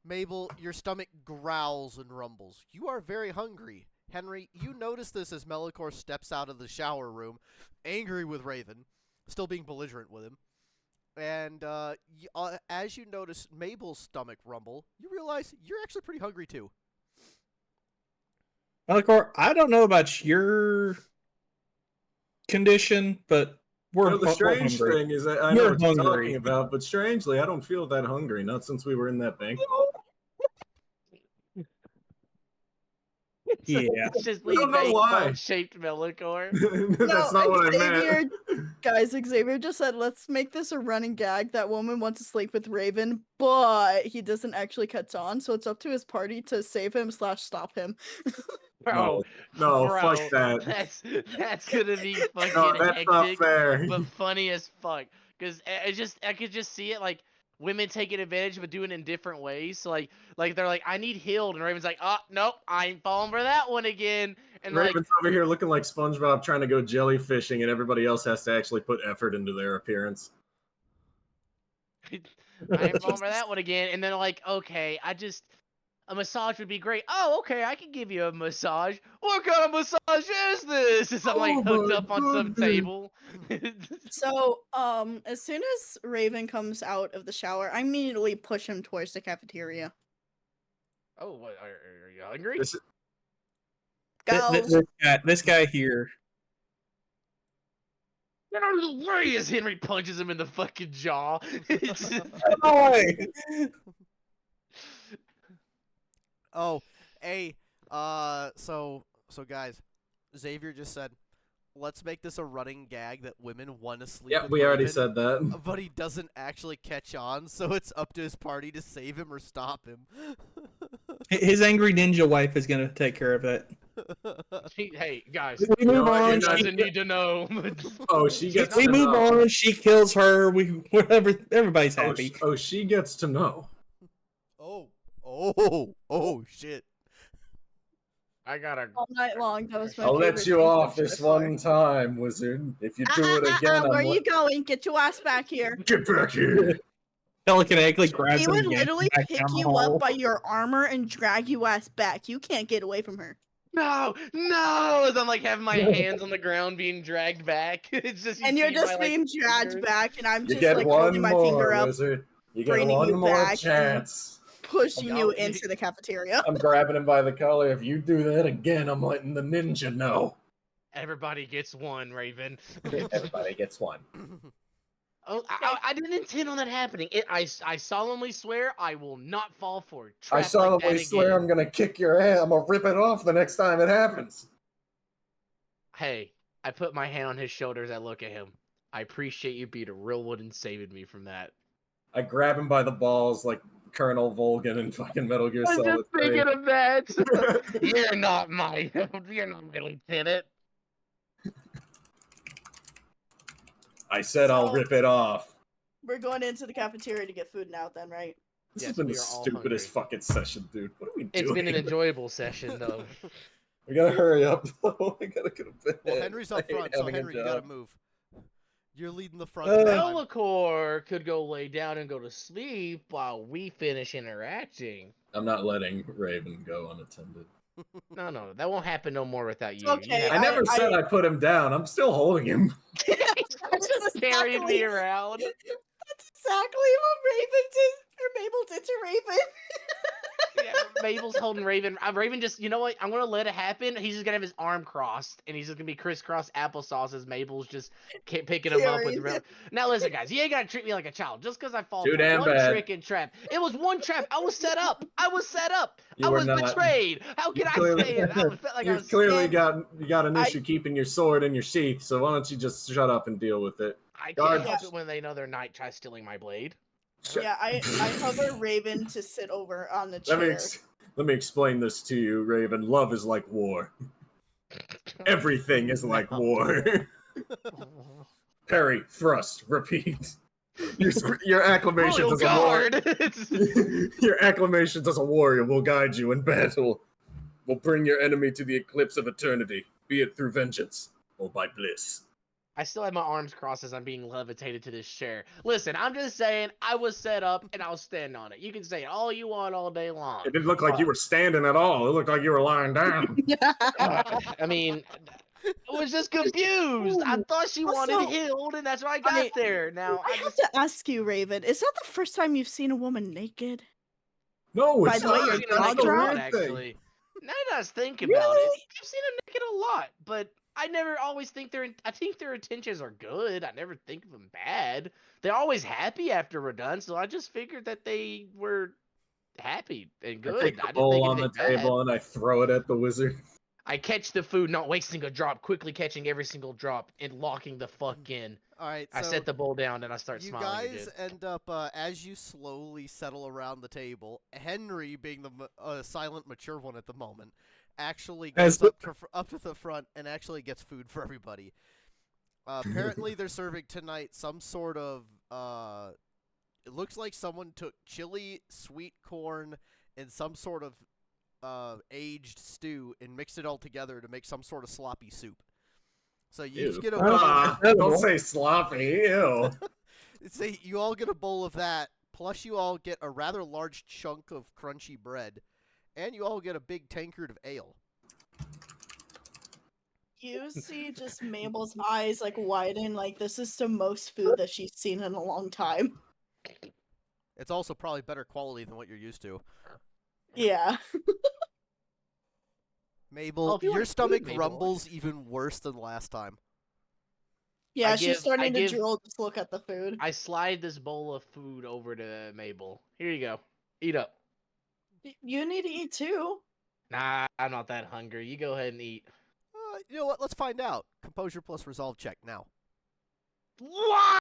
Mabel, your stomach growls and rumbles. You are very hungry. Henry, you notice this as Melicor steps out of the shower room, angry with Raven, still being belligerent with him. And as you notice Mabel's stomach rumble, you realize you're actually pretty hungry too. Melicor, I don't know about your condition, but we're, The we're strange hungry. thing is that I know We're what you're hungry. talking about, but strangely, I don't feel that hungry. Not since we were in that bank. Yeah. It's just I don't know Lee why. shaped Melicor. That's not what I meant. Guys, Xavier just said, let's make this a running gag. That woman wants to sleep with Raven, but he doesn't actually catch on, so it's up to his party to save him / stop him. Bro, No, bro, fuck that. That's gonna be fucking No, that's not hectic, fair. but funny as fuck. Cause I could just see it like women taking advantage but doing it in different ways. So like they're like, I need healed, and Raven's like, oh nope, I ain't falling for that one again. And Raven's over here looking like SpongeBob trying to go jellyfishing, and everybody else has to actually put effort into their appearance. like, I ain't falling for that one again. And then like, okay, a massage would be great. Oh, okay, I can give you a massage. What kind of massage is this? As I'm like Oh hooked my up on some goodness. table. So, as soon as Raven comes out of the shower, I immediately push him towards the cafeteria. Oh, what are you hungry? This- Go. This guy here. Get out of the way as Henry punches him in the fucking jaw. It's just- Oh, hey, so guys, Xavier just said, let's make this a running gag that women want to sleep Yeah, with we already Raven, said that. but he doesn't actually catch on, so it's up to his party to save him or stop him. His angry ninja wife is gonna take care of that. Hey, guys. We move know, on. you're He not- doesn't need to know. Oh, she gets We to move know. on. She kills her. We whatever. Everybody's Oh, happy. she gets to know. Oh, shit. I gotta. All night long. That was my I'll favorite let you thing off so this far. one time, wizard. If you do it again, Where are I'm you going? Get your ass back here. Get back here. Telekinetically grabs He him would and yanks him literally back pick down the you hole. up by your armor and drag you ass back. You can't get away from her. No, no! As I'm like having my hands on the ground being dragged back. It's just. And you're see just my, like, being dragged fingers. back, and I'm You just get like one holding my finger more, up, wizard. You get bringing one you more back, chance. pushing Y'all- you into the cafeteria. I'm grabbing him by the collar. If you do that again, I'm letting the ninja know. Everybody gets one, Raven. Everybody gets one. Oh, I didn't intend on that happening. I solemnly swear I will not fall for a trap I solemnly like that swear again. I'm gonna kick your ass. I'm gonna rip it off the next time it happens. Hey, I put my hand on his shoulders. I look at him. I appreciate you being a real one and saving me from that. I grab him by the balls like Colonel Volgan in fucking Metal Gear I'm Solid just 3. thinking of that. You're not my lieutenant. I said I'll So- rip it off. We're going into the cafeteria to get food now, then, right? This Yes, has been we the are all stupidest hungry. fucking session, dude. What are we doing? It's been an enjoyable session, though. We gotta hurry up, though. I gotta go to bed. Well, Henry's up I hate front, so having a Henry, you gotta job. move. You're leading the front this time. Bellicor could go lay down and go to sleep while we finish interacting. I'm not letting Raven go unattended. No, that won't happen no more without you. Okay, You I never said I put him down. I'm still holding him. That's just carried exactly- me around. That's exactly what Raven did, or Mabel did to Raven. Yeah, Mabel's holding Raven. Raven just, you know what? I'm gonna let it happen. He's just gonna have his arm crossed, and he's just gonna be crisscross applesauce as Mabel's just picking him up with the Carrying Now listen, guys, you ain't gotta treat me like a child just because I fall Too for damn one bad. trick and trap. It was one trap. I was set up. I was set up. You I were was not. betrayed. How can I clearly- say it? I felt like I was You've clearly And got an I- issue keeping your sword in your sheath, so why don't you just shut up and deal with it? I Guard- can't help it when they know their knight tries stealing my blade. Yeah, I hover Raven to sit over on the Let me chair. let me explain this to you, Raven. Love is like war. Everything is like No. war. Parry, thrust, repeat. Your acclamations Royal as a warrior. guard. Your acclamations as a warrior will guide you in battle. Will bring your enemy to the eclipse of eternity, be it through vengeance or by bliss. I still have my arms crossed as I'm being levitated to this chair. Listen, I'm just saying I was set up and I'll stand on it. You can say all you want all day long. It didn't look like you were standing at all. It looked like you were lying down. I mean, I was just confused. I thought she wanted Also, healed, and that's why I got there. Now I have to ask you, Raven, is that the first time you've seen a woman naked? No, By it's the way, not. your I've seen her jaw naked a dropped? lot, Weird thing. actually. Now that I was thinking about it, Really? I've seen her naked a lot, but I never always think I think their intentions are good. I never think of them bad. They're always happy after we're done, so I just figured that they were happy and I good. take the I didn't bowl think on the anything bad. table and I throw it at the wizard. I catch the food, not wasting a drop, quickly catching every single drop and locking the fuck in. All right, I so set the bowl down and I start you smiling guys again. end up as you slowly settle around the table. Henry, being the silent, mature one at the moment, actually As goes up to the front and actually gets food for everybody. Apparently, they're serving tonight some sort of. It looks like someone took chili, sweet corn, and some sort of aged stew and mixed it all together to make some sort of sloppy soup. So you Ew. just get a Don't say sloppy. Ew. say you all get a bowl of that, plus you all get a rather large chunk of crunchy bread, and you all get a big tankard of ale. You see just Mabel's eyes like widen, like this is the most food that she's seen in a long time. It's also probably better quality than what you're used to. Yeah. Mabel, Oh, if you your want food, stomach Mabel. rumbles even worse than last time. Yeah, I she's give- starting I to give- drool. Just look at the food. I slide this bowl of food over to Mabel. Here you go. Eat up. You need to eat too. Nah, I'm not that hungry. You go ahead and eat. You know what? Let's find out. Composure plus resolve check now. What?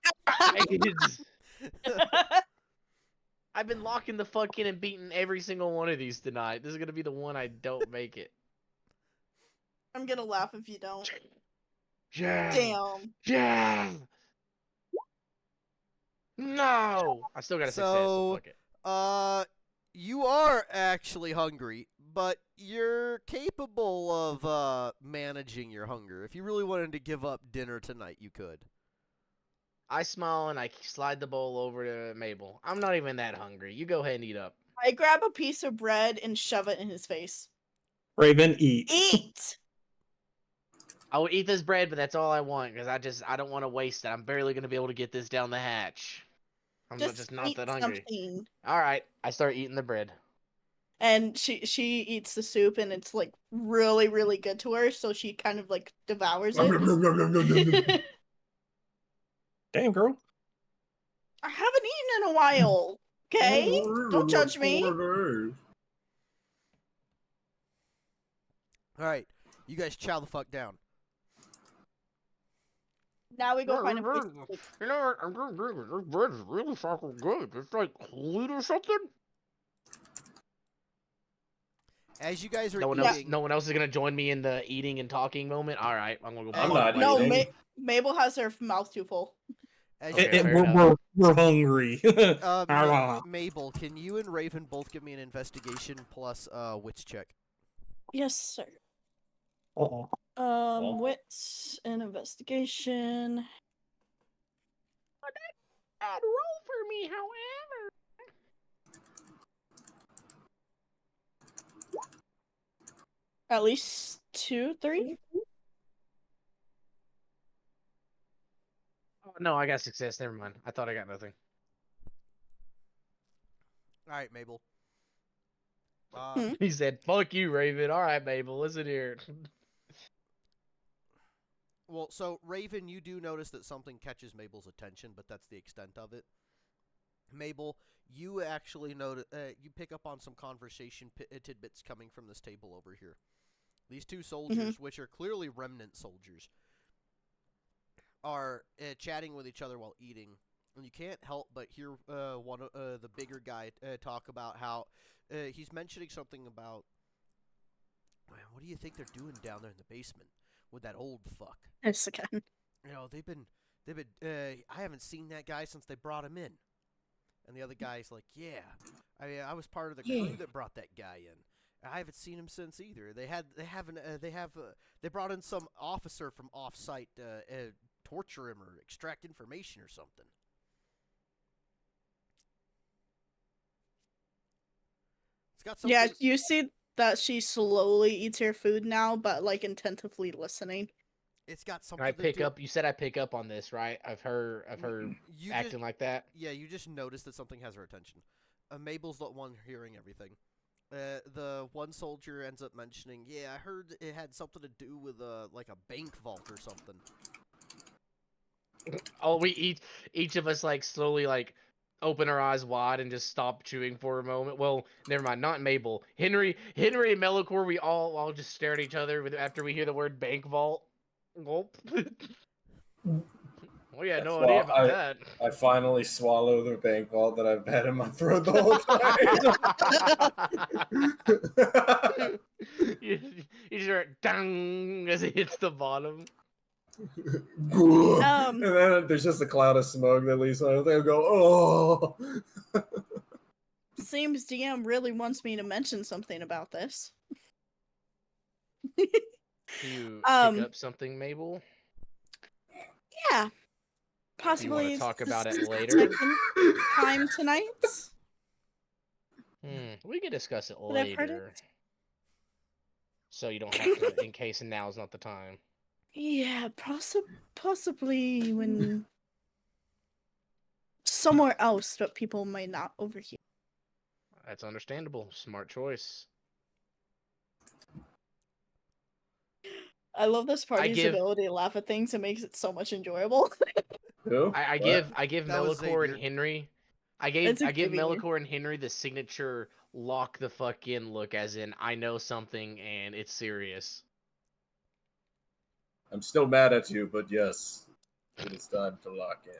I've been locking the fuck in and beating every single one of these tonight. This is gonna be the one I don't make it. I'm gonna laugh if you don't. Yeah. Damn. Yeah. No. I still got a success. So fuck it. You are actually hungry, but you're capable of managing your hunger. If you really wanted to give up dinner tonight, you could. I smile and I slide the bowl over to Mabel. I'm not even that hungry. You go ahead and eat up. I grab a piece of bread and shove it in his face. Raven, eat. Eat. I will eat this bread, but that's all I want because I don't want to waste it. I'm barely gonna be able to get this down the hatch. I'm just not eat that hungry. something. All right, I start eating the bread. And she eats the soup, and it's like really, really good to her. So she kind of like devours it. Damn, girl. I haven't eaten in a while. Okay, don't judge me. All right, you guys chow the fuck down. Now we go find a place. You know what? I'm gonna agree with this bread is really fucking good. It's like wheat or something. As you guys are No one eating, no one else is gonna join me in the eating and talking moment. All right, I'm gonna go. I'm buy not my No, thing. Mabel has her mouth too full. as Okay, you, fair enough. We're hungry. Mabel, can you and Raven both give me an investigation plus wits check? Yes, sir. Uh-oh. Wits and investigation. Bad roll for me, however. At least 2, 3. Oh, no, I got success. Never mind. I thought I got nothing. All right, Mabel. He said, "Fuck you, Raven." All right, Mabel, listen here. Well, so Raven, you do notice that something catches Mabel's attention, but that's the extent of it. Mabel, you actually notice you pick up on some conversation tidbits coming from this table over here. These two soldiers, which are clearly remnant soldiers, are chatting with each other while eating, and you can't help but hear one of the bigger guy talk about how he's mentioning something about, what do you think they're doing down there in the basement with that old fuck? Yes, again. You know, they've been. I haven't seen that guy since they brought him in. And the other guy's like, yeah, I was part of the crew that brought that guy in. I haven't seen him since either. They brought in some officer from off-site to torture him or extract information or something. It's got something. Yeah, you see that she slowly eats her food now, but like attentively listening. It's got something. I to pick do- up. You said I pick up on this, right? I've heard You acting just- like that. Yeah, you just notice that something has her attention. Mabel's the one hearing everything. The one soldier ends up mentioning, yeah, I heard it had something to do with like a bank vault or something. Oh, we each of us like slowly like open our eyes wide and just stop chewing for a moment. Well, never mind, not Mabel. Henry and Melicor, we all just stare at each other after we hear the word bank vault. Gulp. Oh yeah, no idea about that. I finally swallow the bank vault that I've had in my throat the whole time. you just hear it dang as it hits the bottom. And then there's just a cloud of smoke that leaves on it. They'll go, oh. Seems DM really wants me to mention something about this. Do you pick up something, Mabel? Yeah. Possibly. Do you want to talk about this it is the later? second time tonight. We can discuss it That I've heard later. So you don't have to, in case now is not the time. Yeah, possibly when somewhere else that people might not overhear. That's understandable. Smart choice. I love this party's give- ability to laugh at things. It makes it so much enjoyable. Who? I What? give That was Melicor and Xavier. Henry. I It's give Xavier. Melicor and Henry the signature lock the fuck in look, as in I know something and it's serious. I'm still mad at you, but yes, it is time to lock in.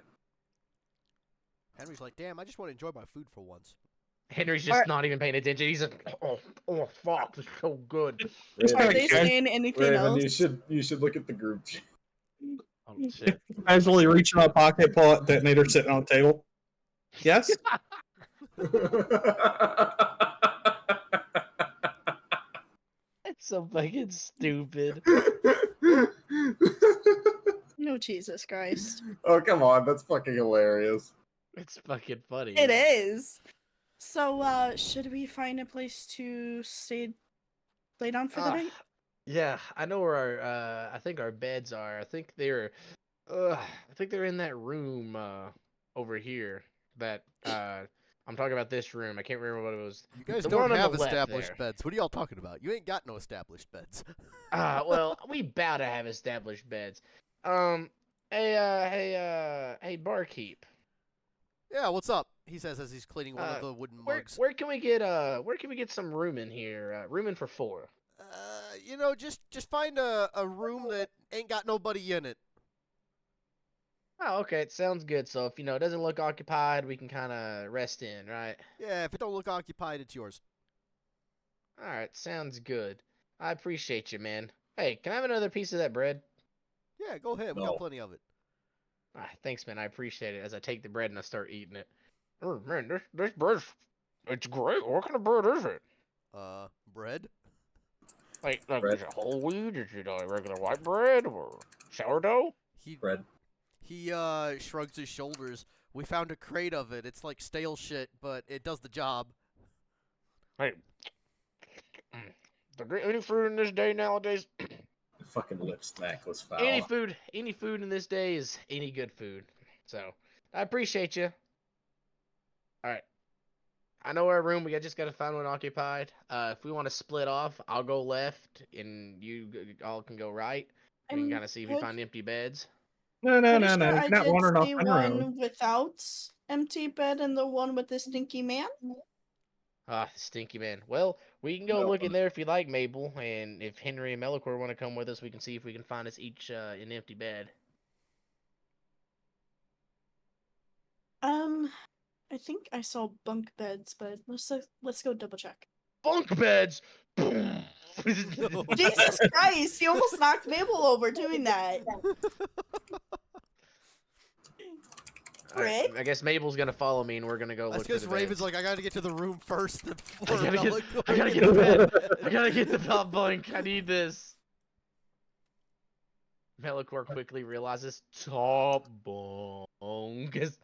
Henry's like, damn, I just want to enjoy my food for once. Henry's just not even paying attention. He's like, oh fuck, this is so good. Are Raven, they saying anything Raven, else? you should look at the group chat. Oh shit. Casually reach in my pocket, pull out detonator sitting on the table. Yes? That's so fucking stupid. No, Jesus Christ. Oh, come on, that's fucking hilarious. It's fucking funny. It is. So, should we find a place to lay down for the night? Yeah, I know where our I think our beds are. I think they're in that room over here. That I'm talking about this room. I can't remember what it was. You guys The don't one on the have left established there. beds. What are y'all talking about? You ain't got no established beds. Well, we bout to have established beds. Hey, barkeep. Yeah, what's up? He says as he's cleaning one of the wooden mugs. Where can we get some room in here? Room in for 4. Just find a room that ain't got nobody in it. Oh, okay, it sounds good. So if it doesn't look occupied, we can kind of rest in, right? Yeah, if it don't look occupied, it's yours. All right, sounds good. I appreciate you, man. Hey, can I have another piece of that bread? Yeah, go ahead. We No. got plenty of it. Thanks, man. I appreciate it. As I take the bread and I start eating it. Oh man, this bread, it's great. What kind of bread is it? Bread? Like Bread. is it whole wheat? Is it regular white bread or sourdough? Bread. He shrugs his shoulders. We found a crate of it. It's like stale shit, but it does the job. Hey, any food in this day nowadays? The fucking lip smack was foul. Any food in this day is any good food. So I appreciate you. All right. I know our room. We just gotta find one occupied. If we want to split off, I'll go left, and you all can go right. We can kind of see if we find empty beds. No. Pretty sure You're I not did wandering off see on your own. one without empty bed and the one with the stinky man. Stinky man. Well, we can go No. look in there if you like, Mabel, and if Henry and Melicor want to come with us, we can see if we can find us each an empty bed. I think I saw bunk beds, but let's go double check. Bunk beds. Jesus Christ! You almost knocked Mabel over doing that. Rick? I guess Mabel's gonna follow me, and we're gonna go That's look for because the Raven's beds. like, I gotta get to the room first. I gotta get the bed. I gotta get the top bunk. I need this. Melicor quickly realizes top bunk is.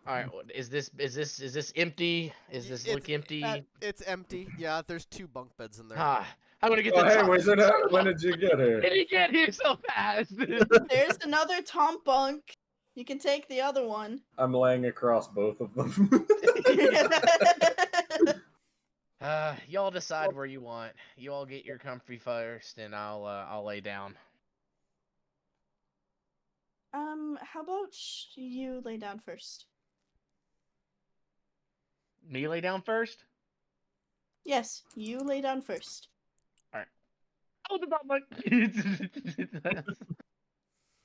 All right, is this empty? Is this look empty? It's empty. Yeah, there's 2 bunk beds in there. I'm gonna get Oh, the hey, top. Wizard, when did you get here? Did he get here so fast? There's another Tom bunk. You can take the other one. I'm laying across both of them. Y'all decide where you want. You all get your comfy first, and I'll lay down. How about you lay down first? Me lay down first? Yes, you lay down first. Oh, the top bunk.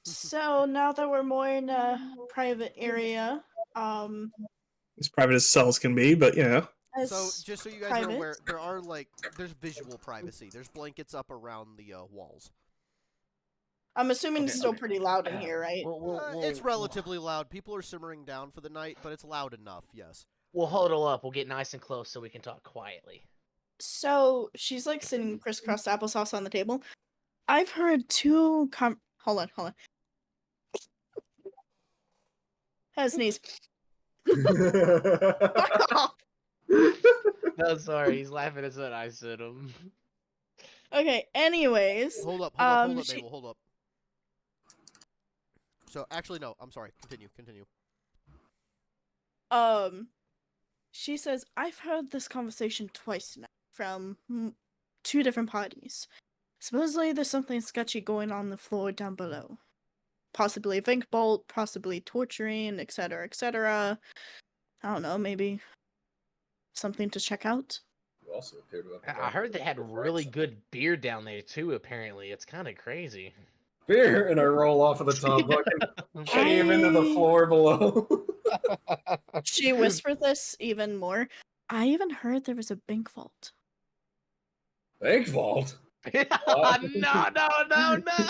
So now that we're more in a private area, As private as cells can be, but as So, just so you guys private. are aware, there's visual privacy. There's blankets up around the walls. I'm assuming it's Okay, still okay. pretty loud in here, right? It's relatively loud. People are simmering down for the night, but it's loud enough, yes. We'll huddle up. We'll get nice and close so we can talk quietly. So she's like sitting crisscross applesauce on the table. I've heard 2 hold on. Had a sneeze. Fuck off. No, sorry. He's laughing at what I said him. Okay, anyways. Hold up, Um, Mabel, hold up. So, actually, no, I'm sorry. Continue. She says, I've heard this conversation twice now from 2 different parties. Supposedly there's something sketchy going on the floor down below. Possibly a Vink bolt, possibly torturing, etc., etc. I don't know, maybe something to check out. You also appear to have I heard they had the really friends. good beer down there too. Apparently, it's kind of crazy. Beer, and I roll off of the top bucket, cave into the I- floor below. She whispered this even more. I even heard there was a Bink vault. Bank vault. No, no, no, no.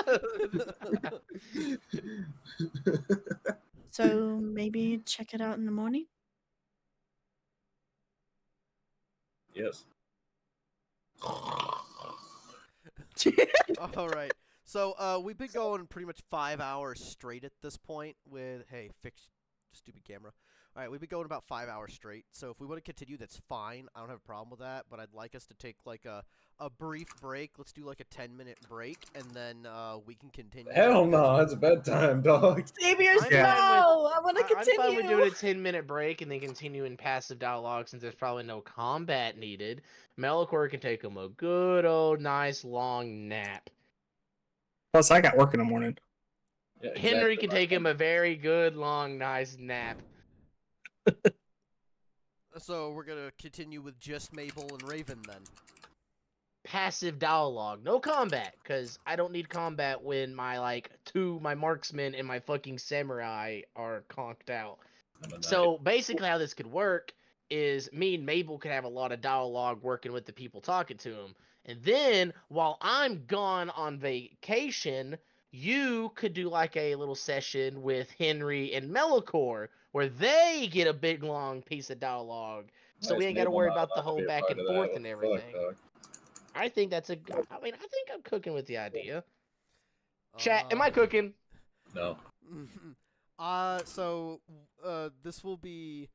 So maybe check it out in the morning? Yes. All right. So we've been going pretty much 5 hours straight at this point with, hey, fix stupid camera. All right, we've been going about 5 hours straight. So if we want to continue, that's fine. I don't have a problem with that, but I'd like us to take like a brief break. Let's do like a 10-minute break, and then we can continue. Hell no, it's bedtime, dog. Xavier's I'm no! fine I want to I'm fine with doing continue! a 10-minute break and then continue in passive dialogue since there's probably no combat needed. Melicor can take him a good old nice long nap. Plus, I got work in the morning. Yeah, Henry exactly. can take him a very good long nice nap. So we're gonna continue with just Mabel and Raven then. Passive dialogue, no combat, because I don't need combat when my my marksman and my fucking samurai are conked out. So basically, how this could work is me and Mabel could have a lot of dialogue working with the people talking to them, and then while I'm gone on vacation, you could do like a little session with Henry and Melicor where they get a big long piece of dialogue, so we ain't got to worry about the whole back and forth and everything. I think that's I think I'm cooking with the idea. Chat, am I cooking? No. This will be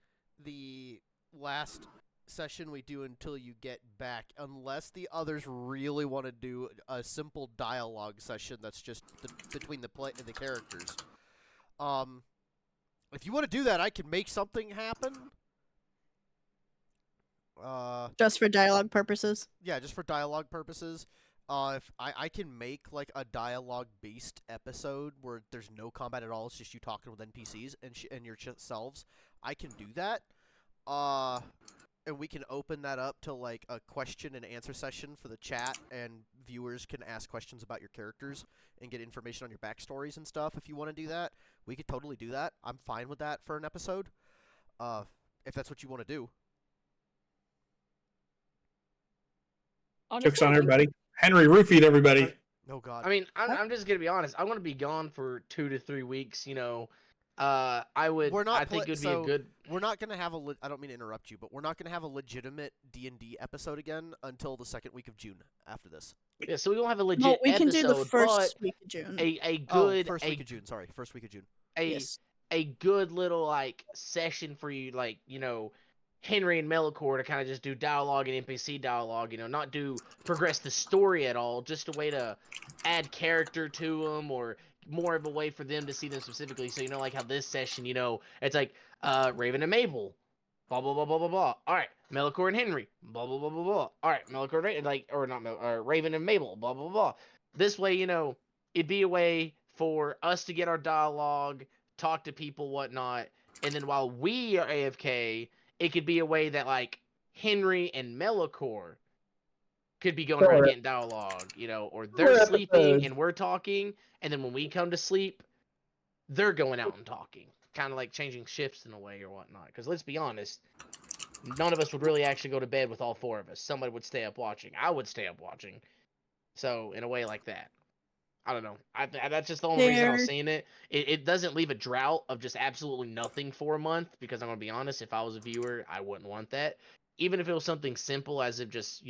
the last session we do until you get back, unless the others really want to do a simple dialogue session that's just between the characters. If you want to do that, I can make something happen. Just for dialogue purposes? Yeah, just for dialogue purposes. If I can make like a dialogue-based episode where there's no combat at all, it's just you talking with NPCs and your selves, I can do that. And we can open that up to like a question and answer session for the chat, and viewers can ask questions about your characters and get information on your backstories and stuff. If you want to do that, we could totally do that. I'm fine with that for an episode. If that's what you want to do. Jokes on everybody. Henry roofied everybody. Oh God. I mean, I'm just gonna be honest. I'm gonna be gone for 2 to 3 weeks. You know, I think it would be a good. We're not gonna have I don't mean to interrupt you, but we're not gonna have a legitimate D&D episode again until the second week of June. After this. Yeah, so we won't have a legit. No, we can episode, do the first but week of June. A good first week of June. Sorry, first week of June. Yes. A good little like session for you, like Henry and Melicor to kind of just do dialogue and NPC dialogue, not progress the story at all, just a way to add character to them or more of a way for them to see them specifically. So, like how this session, it's like Raven and Mabel, blah, blah, blah, blah, blah, blah. All right, Melicor and Henry, blah, blah, blah, blah, blah. All right, Melicor and Raven and Mabel, blah, blah, blah. This way, it'd be a way for us to get our dialogue, talk to people, whatnot, and then while we are AFK, it could be a way that, like, Henry and Melicor could be going around getting dialogue, or they're sleeping and we're talking, and then when we come to sleep, they're going out and talking. Kind of like changing shifts in a way or whatnot. Because let's be honest, none of us would really actually go to bed with all 4 of us. Somebody would stay up watching. I would stay up watching. So, in a way like that. I don't know. That's just the only reason I was saying it. It doesn't leave a drought of just absolutely nothing for a month, because I'm going to be honest, if I was a viewer, I wouldn't want that. Even if it was something simple as if just,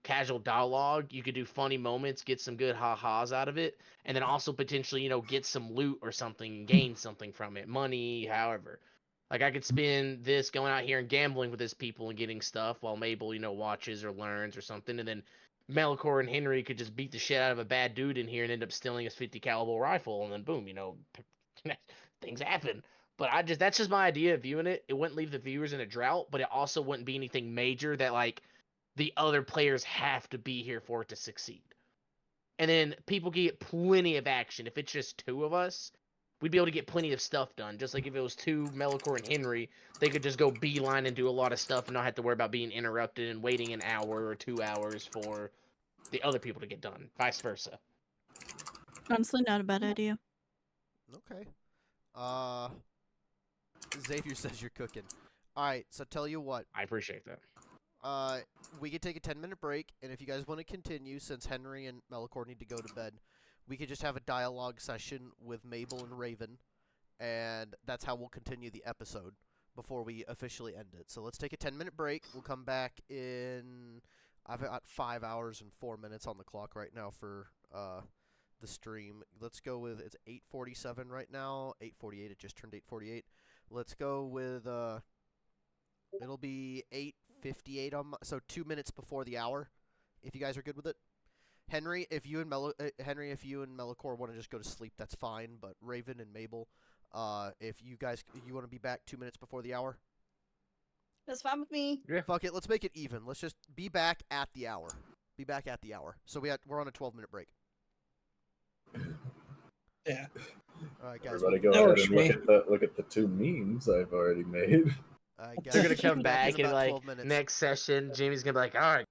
casual dialogue, you could do funny moments, get some good ha-has out of it, and then also potentially, get some loot or something and gain something from it. Money, however. Like, I could spend this going out here and gambling with his people and getting stuff while Mabel, watches or learns or something, and then Melicor and Henry could just beat the shit out of a bad dude in here and end up stealing his 50 caliber rifle, and then boom, things happen. But that's just my idea of viewing it. It wouldn't leave the viewers in a drought, but it also wouldn't be anything major that, like, the other players have to be here for it to succeed. and then people get plenty of action. If it's just two of us, we'd be able to get plenty of stuff done. Just like if it was two, Melicor and Henry, they could just go beeline and do a lot of stuff and not have to worry about being interrupted and waiting an hour or 2 hours for the other people to get done. Vice versa. Honestly, not a bad idea. Okay. Xavier says you're cooking. All right, so tell you what. I appreciate that. We could take a 10-minute break, and if you guys want to continue, since Henry and Melicor need to go to bed, we could just have a dialogue session with Mabel and Raven, and that's how we'll continue the episode before we officially end it. So let's take a 10-minute break. We'll come back in... I've got 5 hours and 4 minutes on the clock right now for the stream. Let's go with... It's 8:47 right now. 8:48. It just turned 8:48. Let's go with... It'll be 8:58 on so 2 minutes before the hour, if you guys are good with it. Henry, if you and Melicor want to just go to sleep, that's fine. But Raven and Mabel, if you want to be back 2 minutes before the hour, That's fine with me. Yeah. fuck it. Let's make it even. Let's just be back at the hour. Be back at the hour. So we're on a 12-minute break. Yeah. All right, guys. Everybody go That ahead works and for me. look at the two memes I've already made. All right, guys. They're gonna we'll come be back in and about like 12 minutes. next session, Jamie's gonna be like, all right,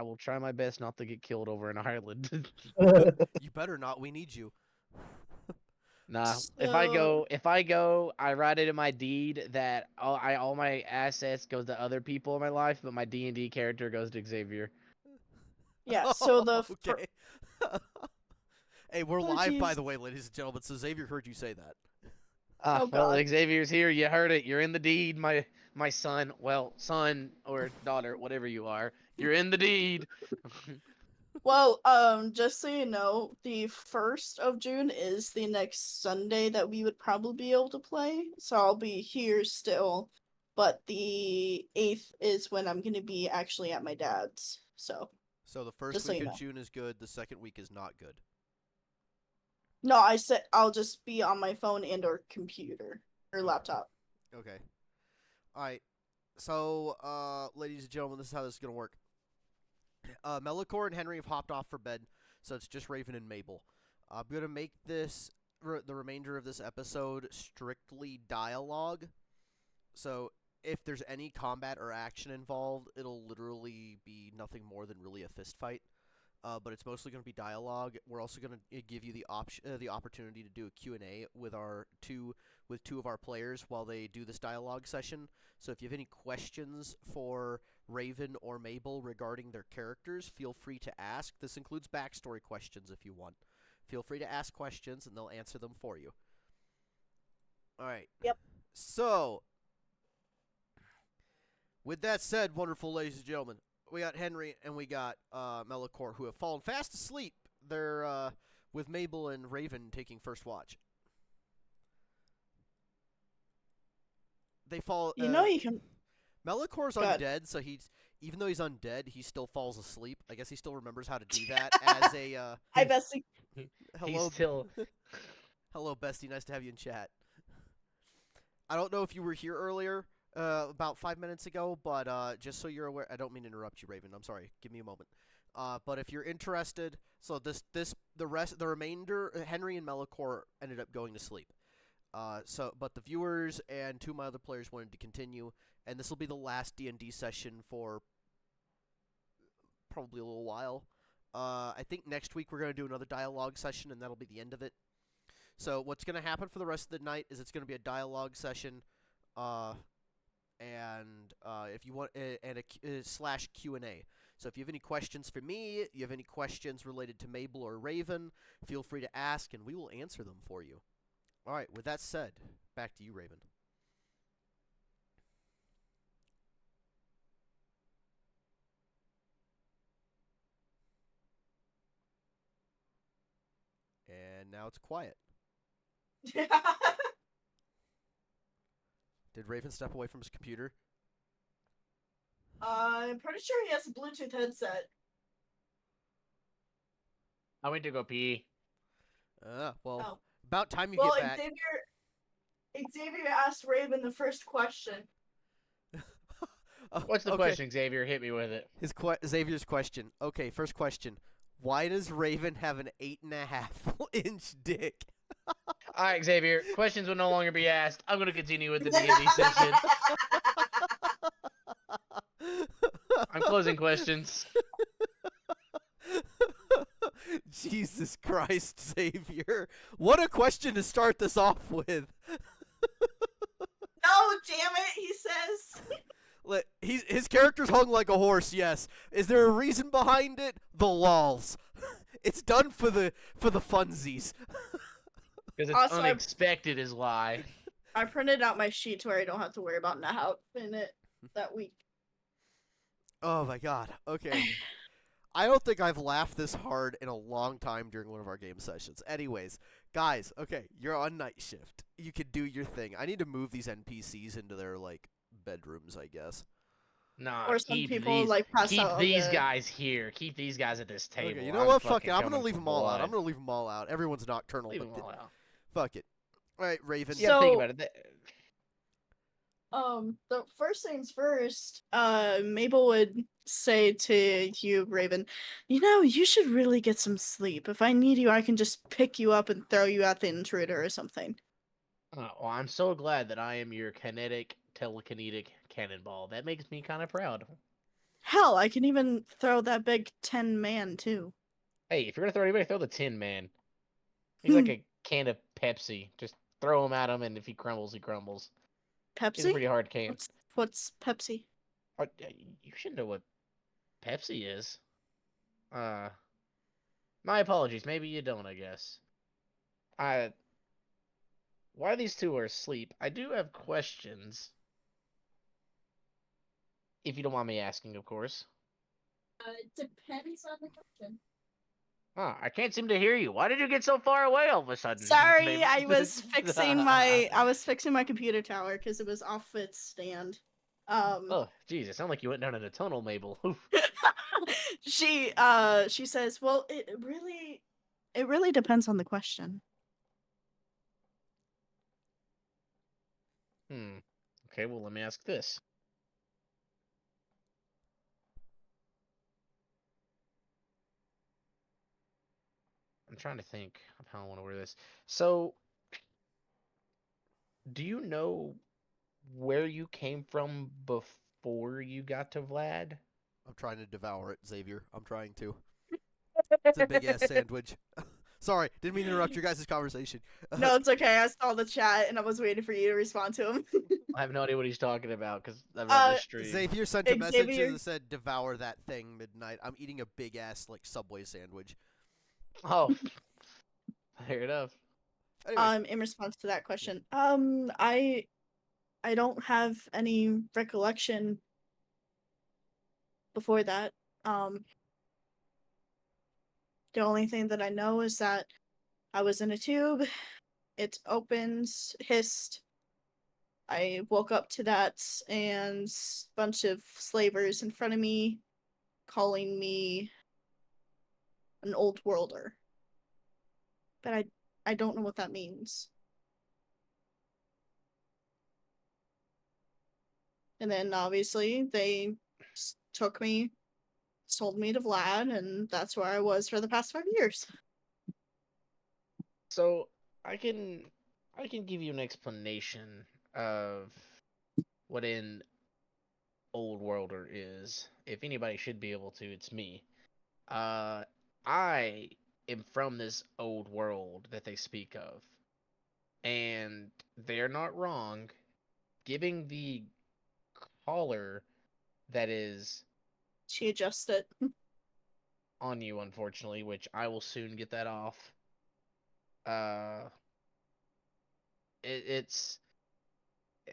will try my best not to get killed over in Ireland. You better not. We need you. Nah, So, if I go, I write it in my deed that all my assets goes to other people in my life, but my D&D character goes to Xavier. yeah, so the Okay. Hey, we're Oh, live, by jeez. the way, ladies and gentlemen. So Xavier heard you say that. Oh, Well, God. Xavier's here. You heard it. You're in the deed, my son. Well, son or daughter, whatever you are. You're in the deed. Well, just so you know, the 1st of June is the next Sunday that we would probably be able to play. So I'll be here still. But the 8th is when I'm gonna be actually at my dad's. So So the first Just so week you of know. June is good. The second week is not good. no, I said I'll just be on my phone and or computer or Okay. laptop. Okay. All right. So, ladies and gentlemen, this is how this is gonna work. Melicor and Henry have hopped off for bed, so it's just Raven and Mabel. I'm gonna make this the remainder of this episode strictly dialogue. So if there's any combat or action involved, it'll literally be nothing more than really a fist fight. But it's mostly going to be dialogue. We're also going to give you the opportunity to do a Q&A with two of our players while they do this dialogue session. So if you have any questions for Raven or Mabel regarding their characters, feel free to ask. This includes backstory questions if you want. Feel free to ask questions and they'll answer them for you. All right. Yep. So, with that said, wonderful ladies and gentlemen, we got Henry and we got Melicor, who have fallen fast asleep. They're with Mabel and Raven taking first watch. They fall. You know you can Melicor's Go ahead. undead, so even though he's undead, he still falls asleep. I guess he still remembers how to do that as a. Hi Bessie. Hello, He's still. hello, bestie. Nice to have you in chat. I don't know if you were here earlier. About 5 minutes ago, but just so you're aware, I don't mean to interrupt you, Raven. I'm sorry. Give me a moment. But if you're interested, so the remainder, Henry and Melicor ended up going to sleep. But the viewers and two of my other players wanted to continue, and this will be the last D&D session for probably a little while. I think next week we're going to do another dialogue session, and that'll be the end of it. So what's going to happen for the rest of the night is it's going to be a dialogue session, and if you want, and a slash Q&A. So if you have any questions for me, you have any questions related to Mabel or Raven, feel free to ask, and we will answer them for you. All right, with that said, back to you, Raven. And now it's quiet. Did Raven step away from his computer? I'm pretty sure he has a Bluetooth headset. I went to go pee. Well, Oh. about time you Well, get back. Xavier asked Raven the first question. What's the Okay. question, Xavier? Hit me with it. Xavier's question. Okay, first question. Why does Raven have an 8.5-inch dick? All right, Xavier. Questions will no longer be asked. I'm going to continue with the D&D session. I'm closing questions. Jesus Christ, Xavier. What a question to start this off with. No, damn it, he says. His character's hung like a horse, yes. Is there a reason behind it? The lols. It's done for the funsies. Because it's Also, unexpected is why. I printed out my sheet to where I don't have to worry about how in it that week. Oh my god. Okay. I don't think I've laughed this hard in a long time during one of our game sessions. Anyways, guys, okay, you're on night shift. You can do your thing. I need to move these NPCs into their, like, bedrooms, I guess. Nah, Or some keep people these, like pass keep out on these the... guys here. Keep these guys at this table. Okay, you know what? Fuck fucking it. I'm gonna coming leave for them all out. blood. I'm gonna leave them all out. Everyone's nocturnal. Leave but them all out. Fuck it. All right, Raven. You gotta think So- about it. The first things first, Mabel would say to you, Raven, you know, you should really get some sleep. If I need you, I can just pick you up and throw you at the intruder or something. Well, I'm so glad that I am your telekinetic cannonball. That makes me kind of proud. Hell, I can even throw that big 10 man too. Hey, if you're gonna throw anybody, throw the Tin Man. He's like a can of Pepsi. Just throw him at him, and if he crumbles, he crumbles. He's a Pepsi? pretty hard can. What's Pepsi? You should know what Pepsi is. My apologies. Maybe you don't. I guess. While these two are asleep, I do have questions. If you don't mind me asking, of course. It depends on the question. I can't seem to hear you. Why did you get so far away all of a sudden? Sorry, Maybe- I was fixing my computer tower because it was off its stand. Oh, geez, it sounded like you went down in a tunnel, Mabel. Oof. she says, "Well, it really depends on the question." Okay, well, let me ask this. I'm trying to think of how I want to word this. So, do you know where you came from before you got to Vlad? I'm trying to devour it, Xavier. I'm trying to. It's a big ass sandwich. Sorry, didn't mean to interrupt your guys' conversation. No, it's okay. I saw the chat and I was waiting for you to respond to him. I have no idea what he's talking about because I've read this stream. Xavier sent a message Xavier? that said, "Devour that thing midnight." I'm eating a big ass like Subway sandwich. Oh, fair enough. Anyways, In response to that question, I don't have any recollection before that. The only thing that I know is that I was in a tube. It opened, hissed. I woke up to that, and a bunch of slavers in front of me, calling me an old worlder. But I don't know what that means. And then obviously they took me, sold me to Vlad, and that's where I was for the past 5 years. So I can give you an explanation of what an old worlder is. If anybody should be able to, it's me. I am from this old world that they speak of, and they're not wrong. Giving the collar that is She adjusted. on you, unfortunately, which I will soon get that off. It's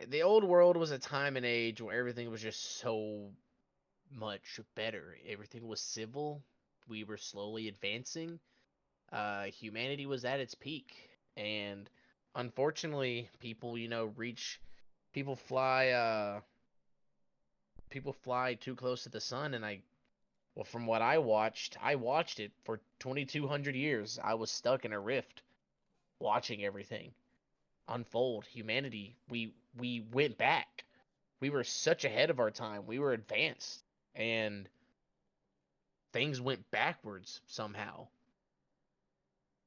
the old world was a time and age where everything was just so much better. Everything was civil. We were slowly advancing. Humanity was at its peak, and unfortunately, people, people fly, people fly too close to the sun, and well, from what I watched it for 2,200 years. I was stuck in a rift, watching everything unfold. Humanity, we went back. We were such ahead of our time. We were advanced, and things went backwards somehow.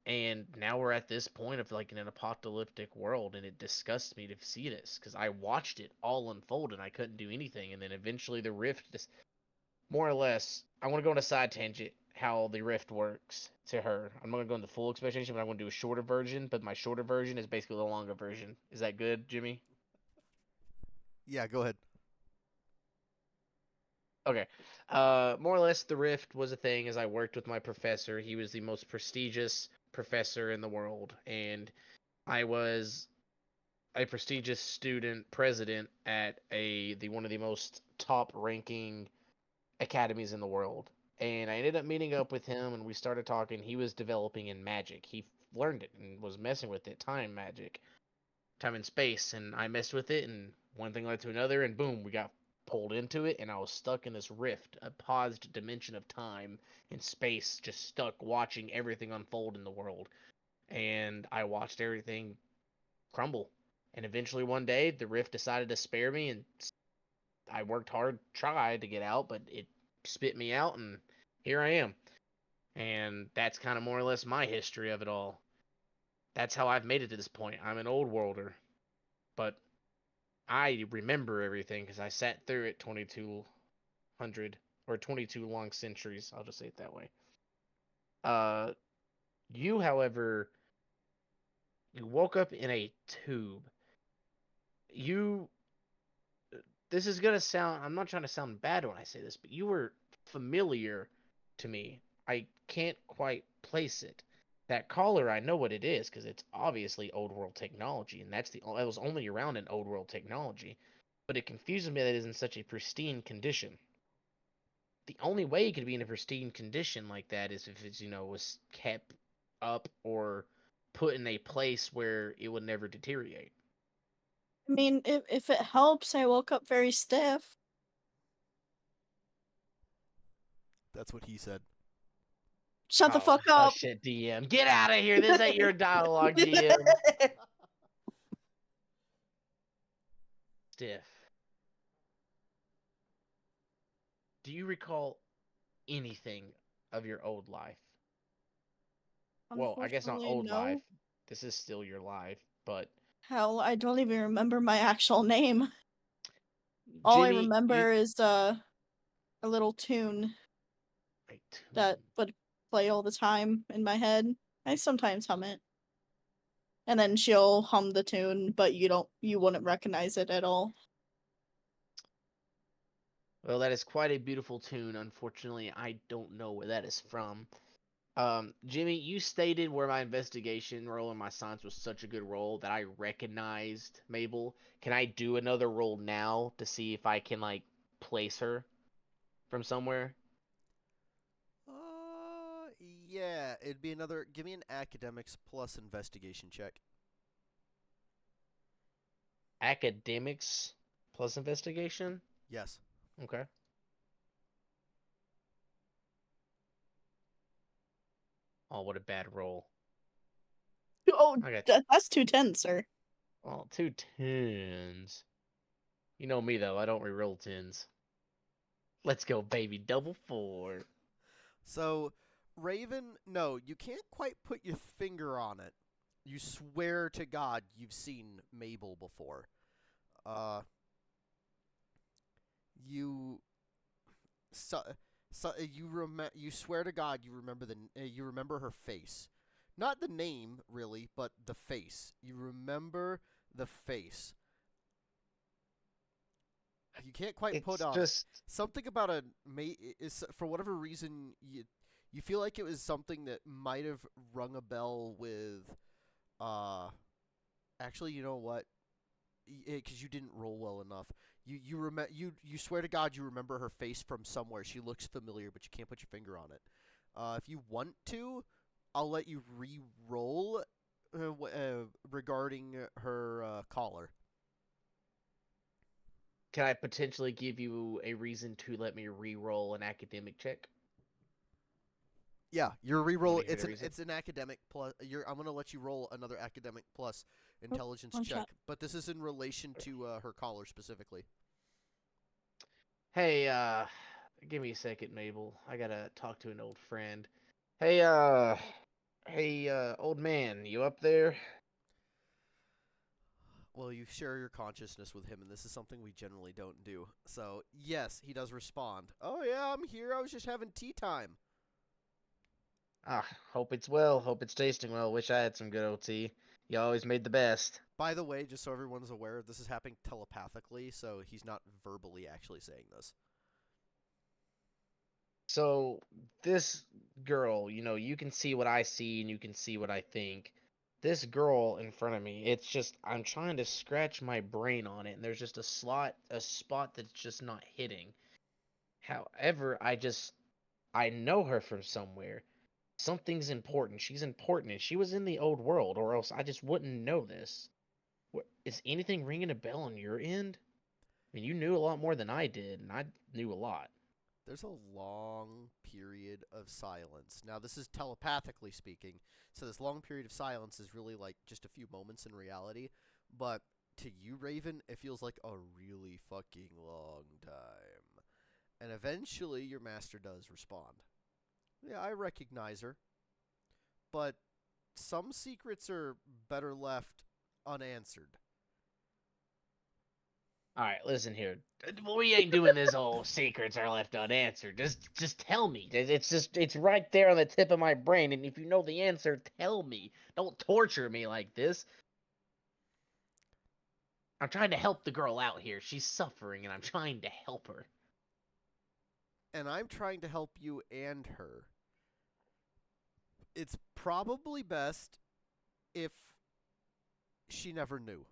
And now we're at this point of like in an apocalyptic world, and it disgusts me to see this because I watched it all unfold and I couldn't do anything. And then eventually the rift, just more or less, I want to go on a side tangent how the rift works to her. I'm not going to go into full explanation, but I want to do a shorter version. But my shorter version is basically the longer version. Is that good, Jimmy? yeah, go ahead. Okay. More or less, the rift was a thing as I worked with my professor. He was the most prestigious professor in the world, and I was a prestigious student president at one of the most top ranking academies in the world. And I ended up meeting up with him, and we started talking. He was developing in magic. He learned it and was messing with it, time magic, time and space, and I messed with it, and one thing led to another, and boom, we got pulled into it, and I was stuck in this rift, a paused dimension of time and space, just stuck watching everything unfold in the world. And I watched everything crumble. And eventually one day, the rift decided to spare me, and I worked hard, tried to get out, but it spit me out, and here I am. And that's kind of more or less my history of it all. That's how I've made it to this point. I'm an old worlder, but I remember everything because I sat through it 2,200 or 22 long centuries. I'll just say it that way. You, however, you woke up in a tube. You. This is gonna sound. I'm not trying to sound bad when I say this, but you were familiar to me. I can't quite place it. That collar, I know what it is because it's obviously old world technology, and that was only around in old world technology. But it confuses me that it is in such a pristine condition. The only way it could be in a pristine condition like that is if it's was kept up or put in a place where it would never deteriorate. I mean, if it helps, I woke up very stiff. That's what he said. Shut the fuck Oh up. shit, DM. Get out of here. This ain't your dialogue, DM. Stiff. Do you recall anything of your old life? Well, I guess not Unfortunately, old no. life. This is still your life, but Hell, I don't even remember my actual name. All I Jimmy, remember is a little tune that would play all the time in my head. I sometimes hum it. And then she'll hum the tune, but you wouldn't recognize it at all. Well, that is quite a beautiful tune. Unfortunately, I don't know where that is from. Jimmy, you stated where my investigation roll and my science was such a good roll that I recognized Mabel. Can I do another roll now to see if I can place her from somewhere? Yeah, it'd be another. Give me an academics plus investigation check. Academics plus investigation? Yes. Okay. Oh, what a bad roll. Oh, I got that's 2 10s, sir. oh, 2 10s. You know me though, I don't reroll 10s. Let's go, baby. Double 4. So, Raven, no, you can't quite put your finger on it. You swear to God you've seen Mabel before. You you swear to God you remember her face. Not the name really, but the face. You remember the face. You can't quite put on it. Something about is for whatever reason you feel like it was something that might have rung a bell with actually, you know what? Because you didn't roll well enough. You swear to God you remember her face from somewhere. She looks familiar, but you can't put your finger on it. If you want to, I'll let you re-roll regarding her collar. Can I potentially give you a reason to let me re-roll an academic check? Yeah, your re-roll. It's It's an academic plus. I'm gonna let you roll another academic plus intelligence check, but this is in relation to her collar specifically. Hey, give me a second, Mabel. I gotta talk to an old friend. Hey, old man, you up there? Well, you share your consciousness with him, and this is something we generally don't do. So, yes, he does respond. Oh, yeah, I'm here. I was just having tea time. Ah, hope it's well. Hope it's tasting well. Wish I had some good old tea. You always made the best. By the way, just so everyone's aware, this is happening telepathically, so he's not verbally actually saying this. So, this girl, you can see what I see and you can see what I think. This girl in front of me, it's just, I'm trying to scratch my brain on it, and there's just a spot that's just not hitting. However, I know her from somewhere. Something's important. She's important, and she was in the old world, or else I just wouldn't know this. Is anything ringing a bell on your end? I mean, you knew a lot more than I did, and I knew a lot. There's a long period of silence. Now, this is telepathically speaking, so this long period of silence is really like just a few moments in reality, but to you, Raven, it feels like a really fucking long time. And eventually, your master does respond. Yeah, I recognize her, but some secrets are better left unanswered. All right, listen here. We ain't doing this whole secrets are left unanswered. Just tell me. It's right there on the tip of my brain. And if you know the answer, tell me. Don't torture me like this. I'm trying to help the girl out here. She's suffering, and I'm trying to help her. And I'm trying to help you and her. It's probably best if she never knew.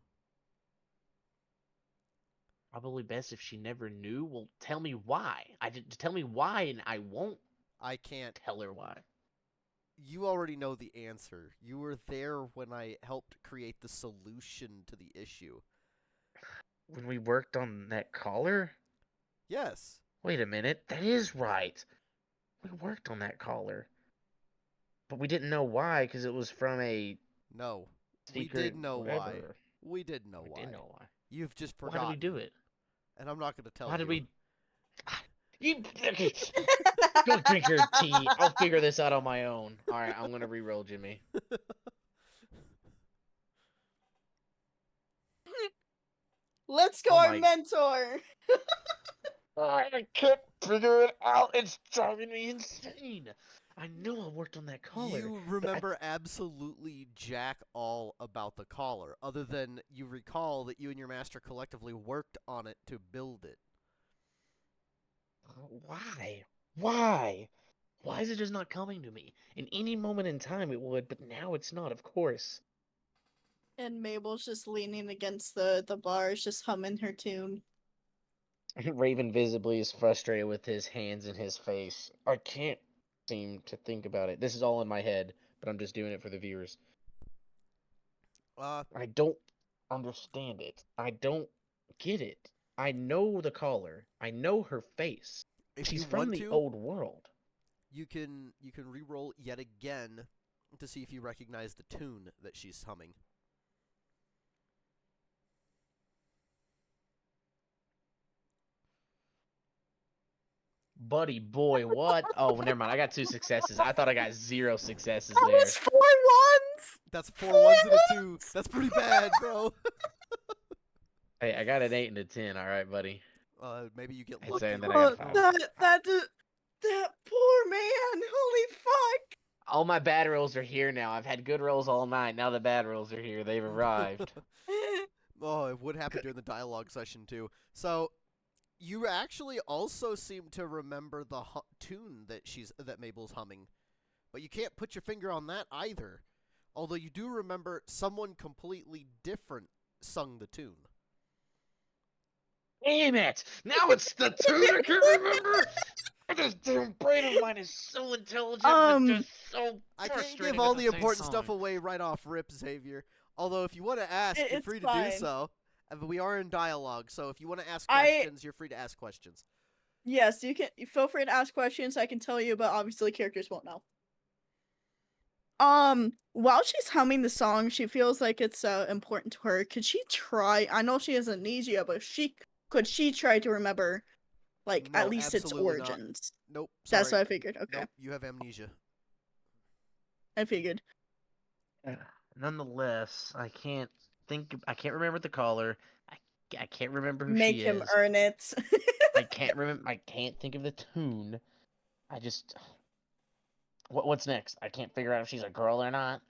Probably best if she never knew. Well, tell me why. Tell me why, and I won't. I can't tell her why. You already know the answer. You were there when I helped create the solution to the issue. When we worked on that collar? Yes. Wait a minute. That is right. We worked on that collar. But we didn't know why, because it was from a... No. secret We did know whatever. why. We did know why. We did know why. You've just forgotten. Why did we do it? And I'm not going to tell you. How did we... You... Go drink your tea. I'll figure this out on my own. Alright, I'm going to re-roll, Jimmy. Let's go, our mentor. I can't figure it out. It's driving me insane. I know I worked on that collar. You remember absolutely jack all about the collar, other than you recall that you and your master collectively worked on it to build it. Why? Why? Why is it just not coming to me? In any moment in time it would, but now it's not, of course. And Mabel's just leaning against the bars, just humming her tune. Raven visibly is frustrated with his hands in his face. I can't seem to think about it. This is all in my head, but I'm just doing it for the viewers. I don't understand it. I don't get it. I know the caller. I know her face. If She's you from want the to, old world. You can re-roll yet again to see if you recognize the tune that she's humming. Buddy boy, what? Oh, never mind. I got 2 successes. I thought I got 0 successes That there. was 4 ones! That's 4 ones and a 2. That's pretty bad, bro. Hey, I got an 8 and a 10. All right, buddy. Maybe you get It's lucky. saying that I got a 5. That poor man! Holy fuck! All my bad rolls are here now. I've had good rolls all night. Now the bad rolls are here. They've arrived. Oh, it would happen during the dialogue session, too. So, you actually also seem to remember the tune that Mabel's humming. But you can't put your finger on that either. Although you do remember someone completely different sung the tune. Damn it! Now it's the tune I can't remember! This damn brain of mine is so intelligent, but just so I frustrating can't give all at the same important stuff time. away right off rip, Xavier. Although if you want to ask, you're It's free to fine. do so. We are in dialogue, so if you want to ask questions, you're free to ask questions. Yes, you can. Feel free to ask questions. I can tell you, but obviously characters won't know. While she's humming the song, she feels like it's important to her. Could she try? I know she has amnesia, but could she try to remember, like, No, at least its absolutely not. origins? Nope. That's sorry. what I figured. Okay, Nope, you have amnesia. I figured. Nonetheless, I can't remember the caller. I can't remember who Make she him is. earn it. I can't remember. I can't think of the tune. I just. What's next? I can't figure out if she's a girl or not.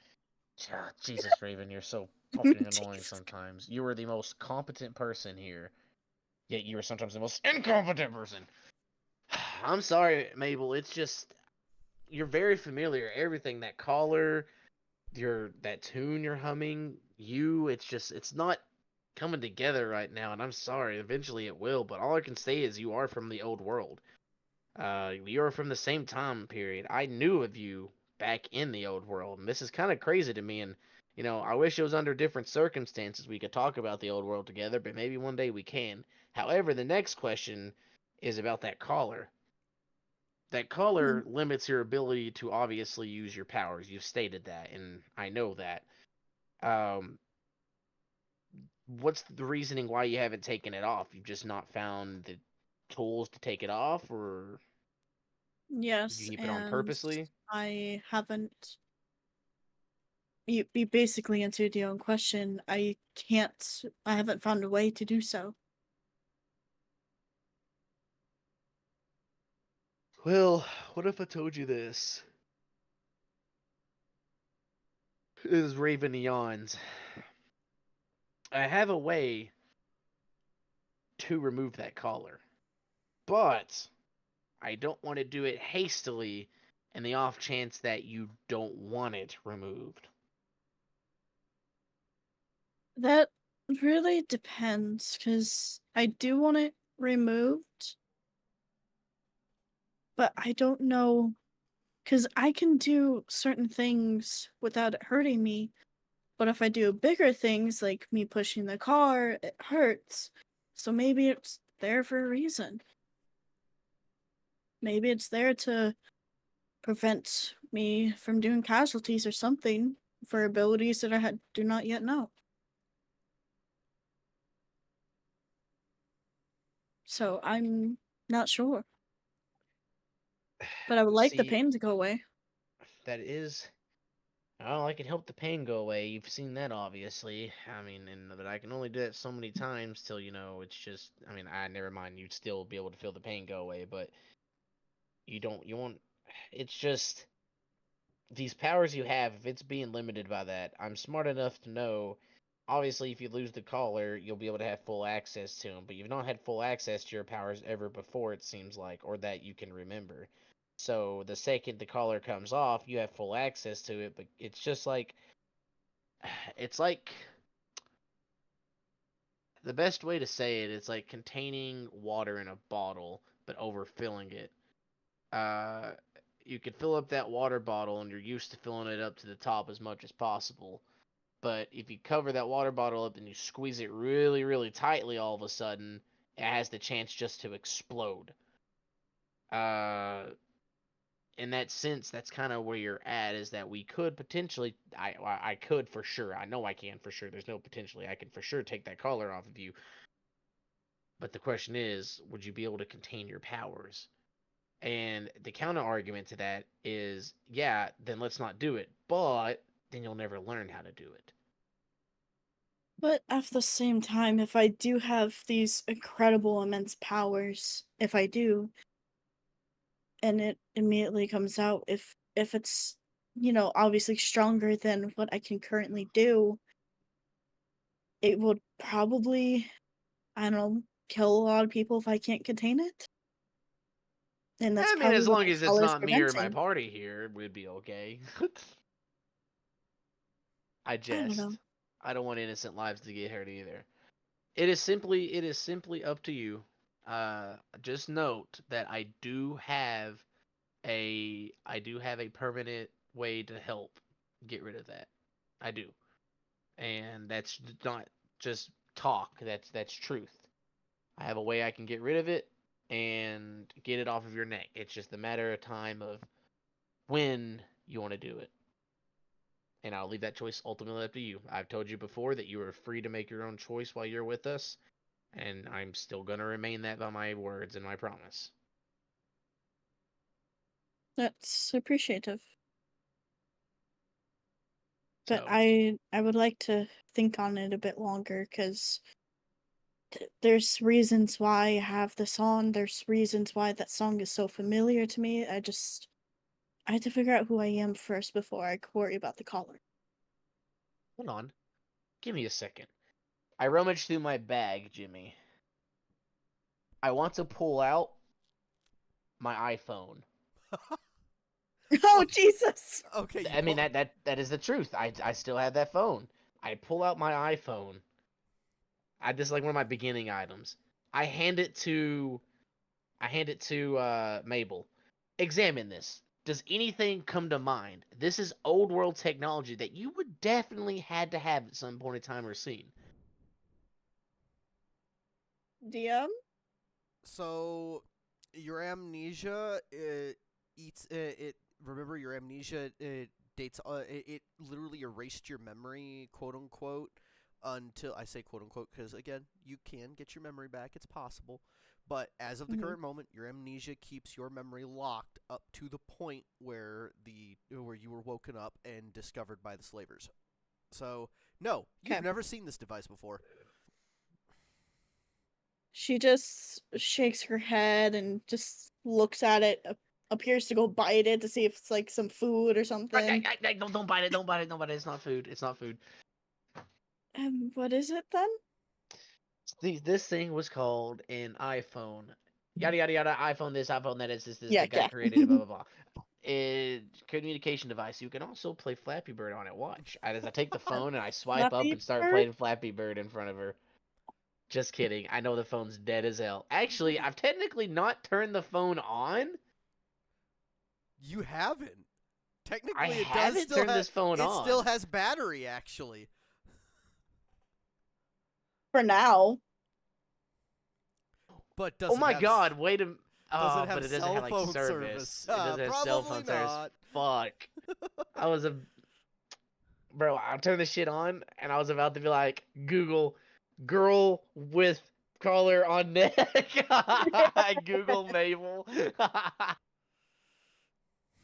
Jesus, Raven, you're so fucking annoying sometimes. You are the most competent person here, yet you are sometimes the most incompetent person. I'm sorry, Mabel. It's just you're very familiar. Everything, that caller, that tune you're humming, it's not coming together right now, and I'm sorry. Eventually it will, but all I can say is you are from the old world. You're from the same time period. I knew of you back in the old world, and this is kind of crazy to me, and I wish it was under different circumstances we could talk about the old world together, but maybe one day we can. However, the next question is about that caller. That caller limits your ability to obviously use your powers. You've stated that, and I know that. What's the reasoning why you haven't taken it off? You've just not found the tools to take it off, or Yes, did you keep it on purposely? I haven't. You basically answered your own question. I haven't found a way to do so. Well, what if I told you this? This is Raven Neons. I have a way to remove that collar, but I don't want to do it hastily in the off chance that you don't want it removed. That really depends, because I do want it removed, but I don't know, because I can do certain things without it hurting me, but if I do bigger things like me pushing the car, it hurts. So maybe it's there for a reason. Maybe it's there to prevent me from doing casualties or something for abilities that I do not yet know. So I'm not sure. But I would like the See, pain to go away. that is. Oh, I can help the pain go away. You've seen that, obviously. I mean, but I can only do that so many times till, it's just. I mean, never mind. You'd still be able to feel the pain go away, but you don't. You won't. It's just these powers you have. If it's being limited by that, I'm smart enough to know. Obviously, if you lose the collar, you'll be able to have full access to them. But you've not had full access to your powers ever before, it seems like, or that you can remember. So the second the collar comes off, you have full access to it. But it's just like it's like the best way to say it is like containing water in a bottle but overfilling it. Uh, you could fill up that water bottle and you're used to filling it up to the top as much as possible. But if you cover that water bottle up and you squeeze it really, really tightly, all of a sudden it has the chance just to explode. Uh, in that sense, that's kind of where you're at. Is that we could potentially, I could for sure. I know I can for sure. There's no potentially. I can for sure take that collar off of you. But the question is, would you be able to contain your powers? And the counter argument to that is, yeah, then let's not do it. But then you'll never learn how to do it. But at the same time, if I do have these incredible, immense powers, if I do, and it immediately comes out, if it's, obviously stronger than what I can currently do, it would probably, I don't know, kill a lot of people if I can't contain it. And that's I mean, probably as what long the as it's collar's not me or my preventing. party here, we'd be okay. I I don't know. jest. I don't want innocent lives to get hurt either. It is simply up to you. Just note that I do have a permanent way to help get rid of that. I do. And that's not just talk. That's truth. I have a way I can get rid of it and get it off of your neck. It's just a matter of time of when you want to do it. And I'll leave that choice ultimately up to you. I've told you before that you are free to make your own choice while you're with us, and I'm still going to remain that by my words and my promise. That's appreciative. But So, I would like to think on it a bit longer, because there's reasons why I have this on. There's reasons why that song is so familiar to me. I had to figure out who I am first before I could worry about the collar. hold on. Give me a second. I rummaged through my bag, Jimmy. I want to pull out my iPhone. Oh, Jesus! Okay, I mean that is the truth. I still have that phone. I pull out my iPhone. This is like one of my beginning items. I hand it to Mabel. Examine this. Does anything come to mind? This is old world technology that you would definitely had to have at some point in time or seen. DM? So your amnesia eats it. Remember, your amnesia dates. It literally erased your memory, quote unquote, until I say quote unquote because again, you can get your memory back. It's possible. But as of the current moment, your amnesia keeps your memory locked up to the point where where you were woken up and discovered by the slavers. So no, you've Okay. never seen this device before. She just shakes her head and just looks at it appears to go bite it to see if it's like some food or something. Don't bite it. Don't bite it. Don't bite it. It's not food. It's not food. And what is it then? This thing was called an iPhone. Yada yada yada. iPhone this. iPhone that. It's this. Yeah, That got created. Blah blah blah. Communication device. You can also play Flappy Bird on it. Watch. As I take the phone and I swipe up Flappy and start Bird? playing Flappy Bird in front of her. Just kidding. I know the phone's dead as hell. Actually, I've technically not turned the phone on. You haven't. Technically, I it does haven't still turned have, this phone it on. still has battery, actually. For now. But does Oh it my have god, wait a does Oh, it have but it doesn't cell have like phone service. service? It doesn't have cell Probably phone service. not. Fuck. I was a Bro, I turned this shit on and I was about to be like, Google girl with collar on neck. Google Mabel.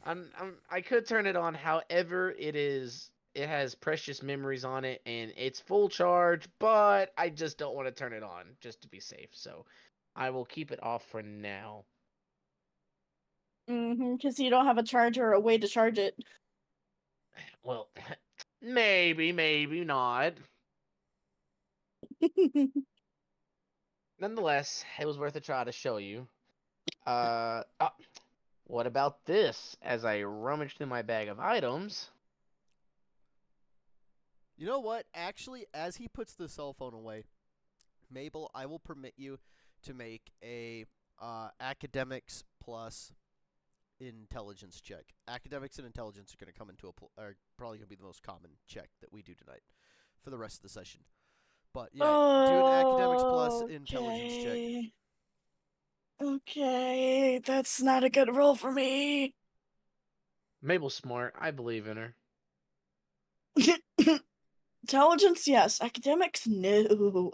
I could turn it on, however, it has precious memories on it and it's full charge, but I just don't want to turn it on just to be safe. So I will keep it off for now. Because you don't have a charger or a way to charge it. Well, maybe not. Nonetheless, it was worth a try to show you. What about this? As I rummage through my bag of items. You know what? Actually, as he puts the cell phone away, Mabel, I will permit you to make a academics plus intelligence check. Academics and intelligence are going to come into are probably going to be the most common check that we do tonight for the rest of the session. But yeah, do an academics plus intelligence check. Okay, that's not a good roll for me. Mabel's smart. I believe in her. Intelligence, yes. Academics, no.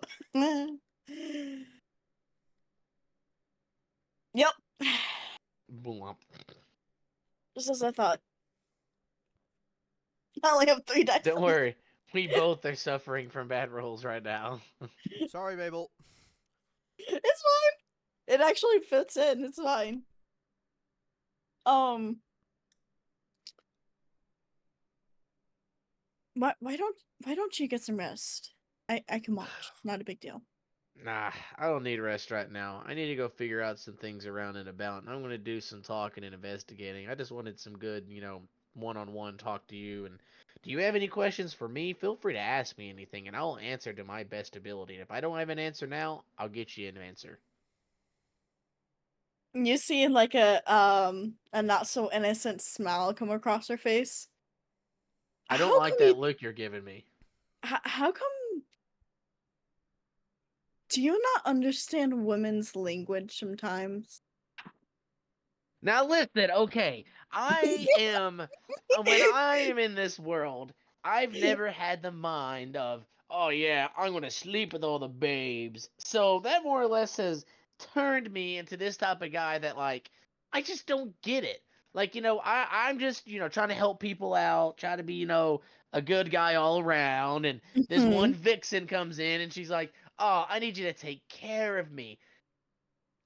Yep. Blump. Just as I thought. I only have 3 dice. Don't worry. We both are suffering from bad rolls right now. Sorry, Mabel. It's fine. It actually fits in. It's fine. Why don't you get some rest? I can watch. Not a big deal. Nah, I don't need rest right now. I need to go figure out some things around and about, and I'm going to do some talking and investigating. I just wanted some good, one-on-one talk to you. And do you have any questions for me? Feel free to ask me anything, and I'll answer to my best ability. And if I don't have an answer now, I'll get you an answer. You see like a not so innocent smile come across her face. I don't How like come that you- look you're giving me. How come? Do you not understand women's language sometimes? Now listen, okay. When I am in this world, I've never had the mind of, oh yeah, I'm gonna sleep with all the babes. So that more or less has turned me into this type of guy that like, I just don't get it. Like, I'm just, trying to help people out, try to be, a good guy all around, and this one vixen comes in and she's like, oh, I need you to take care of me.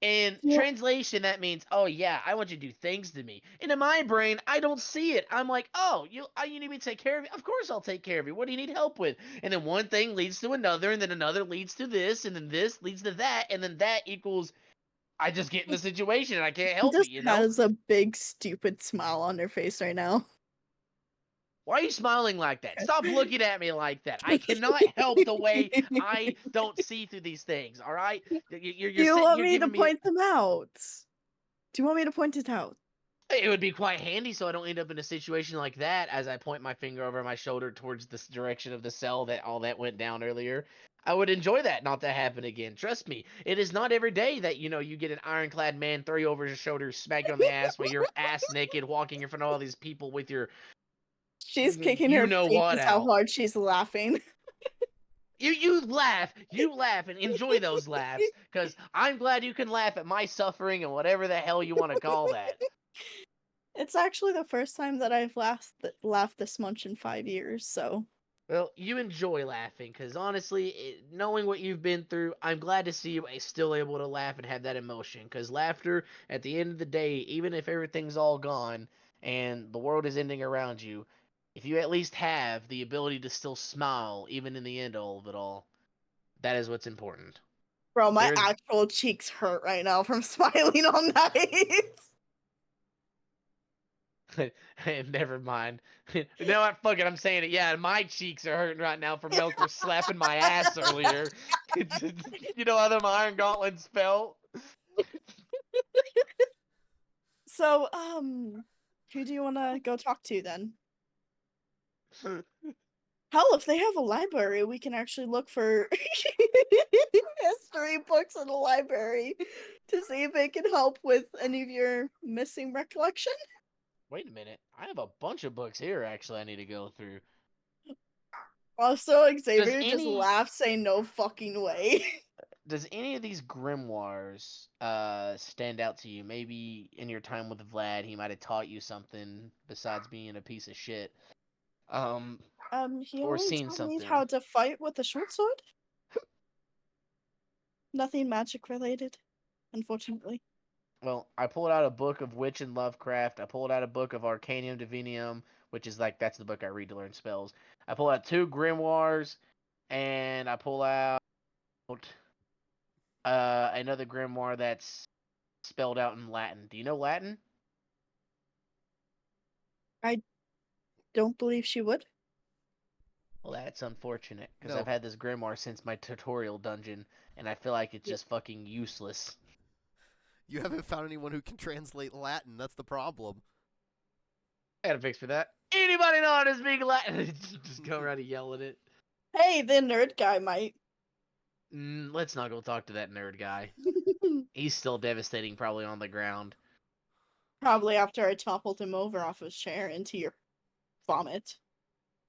In translation, that means, oh yeah, I want you to do things to me. And in my brain, I don't see it. I'm like, oh, you need me to take care of you? Of course I'll take care of you. What do you need help with? And then one thing leads to another, and then another leads to this, and then this leads to that, and then that equals, I just get in the situation and I can't help Just it, has a big stupid smile on her face right now. Why are you smiling like that? Stop looking at me like that. I cannot help the way I don't see through these things, all right? You're Do you sitting want here me to giving point them out? Do you want me to point it out? It would be quite handy so I don't end up in a situation like that as I point my finger over my shoulder towards this direction of the cell that all that went down earlier. I would enjoy that not to happen again. Trust me, it is not every day that, you get an ironclad man throw you over his shoulder, smack you on the ass while you're ass naked walking in front of all these people with your She's kicking her feet. what That's how out. hard she's laughing. You laugh and enjoy those laughs, because I'm glad you can laugh at my suffering and whatever the hell you want to call that. It's actually the first time that I've laughed this much in 5 years, so Well, you enjoy laughing, because honestly, knowing what you've been through, I'm glad to see you still able to laugh and have that emotion. Because laughter, at the end of the day, even if everything's all gone and the world is ending around you, if you at least have the ability to still smile, even in the end of it all, that is what's important. Bro, my There's actual cheeks hurt right now from smiling all night. Never mind. You know what? Fuck it. I'm saying it. Yeah, my cheeks are hurting right now from Melker slapping my ass earlier. You know how them Iron Gauntlets felt? So, who do you want to go talk to then? Hell, if they have a library, we can actually look for history books in the library to see if it can help with any of your missing recollection. Wait a minute. I have a bunch of books here, actually, I need to go through. Also, Xavier just any- laughed, saying no fucking way. Does any of these grimoires stand out to you? Maybe in your time with Vlad, he might have taught you something besides being a piece of shit. He Or only seen taught me something. how to fight with a short sword. Nothing magic related, unfortunately. Well, I pulled out a book of Witch and Lovecraft. I pulled out a book of Arcanium Divinium, which is like that's the book I read to learn spells. I pull out 2 grimoires, and I pull out another grimoire that's spelled out in Latin. Do you know Latin? I don't believe she would. Well, that's unfortunate because No. I've had this grimoire since my tutorial dungeon, and I feel like it's just fucking useless. You haven't found anyone who can translate Latin. That's the problem. I got a fix for that. Anybody know how to speak Latin? Just go around and yell at it. Hey, the nerd guy might. Let's not go talk to that nerd guy. He's still devastating, probably on the ground. Probably after I toppled him over off his chair into your vomit.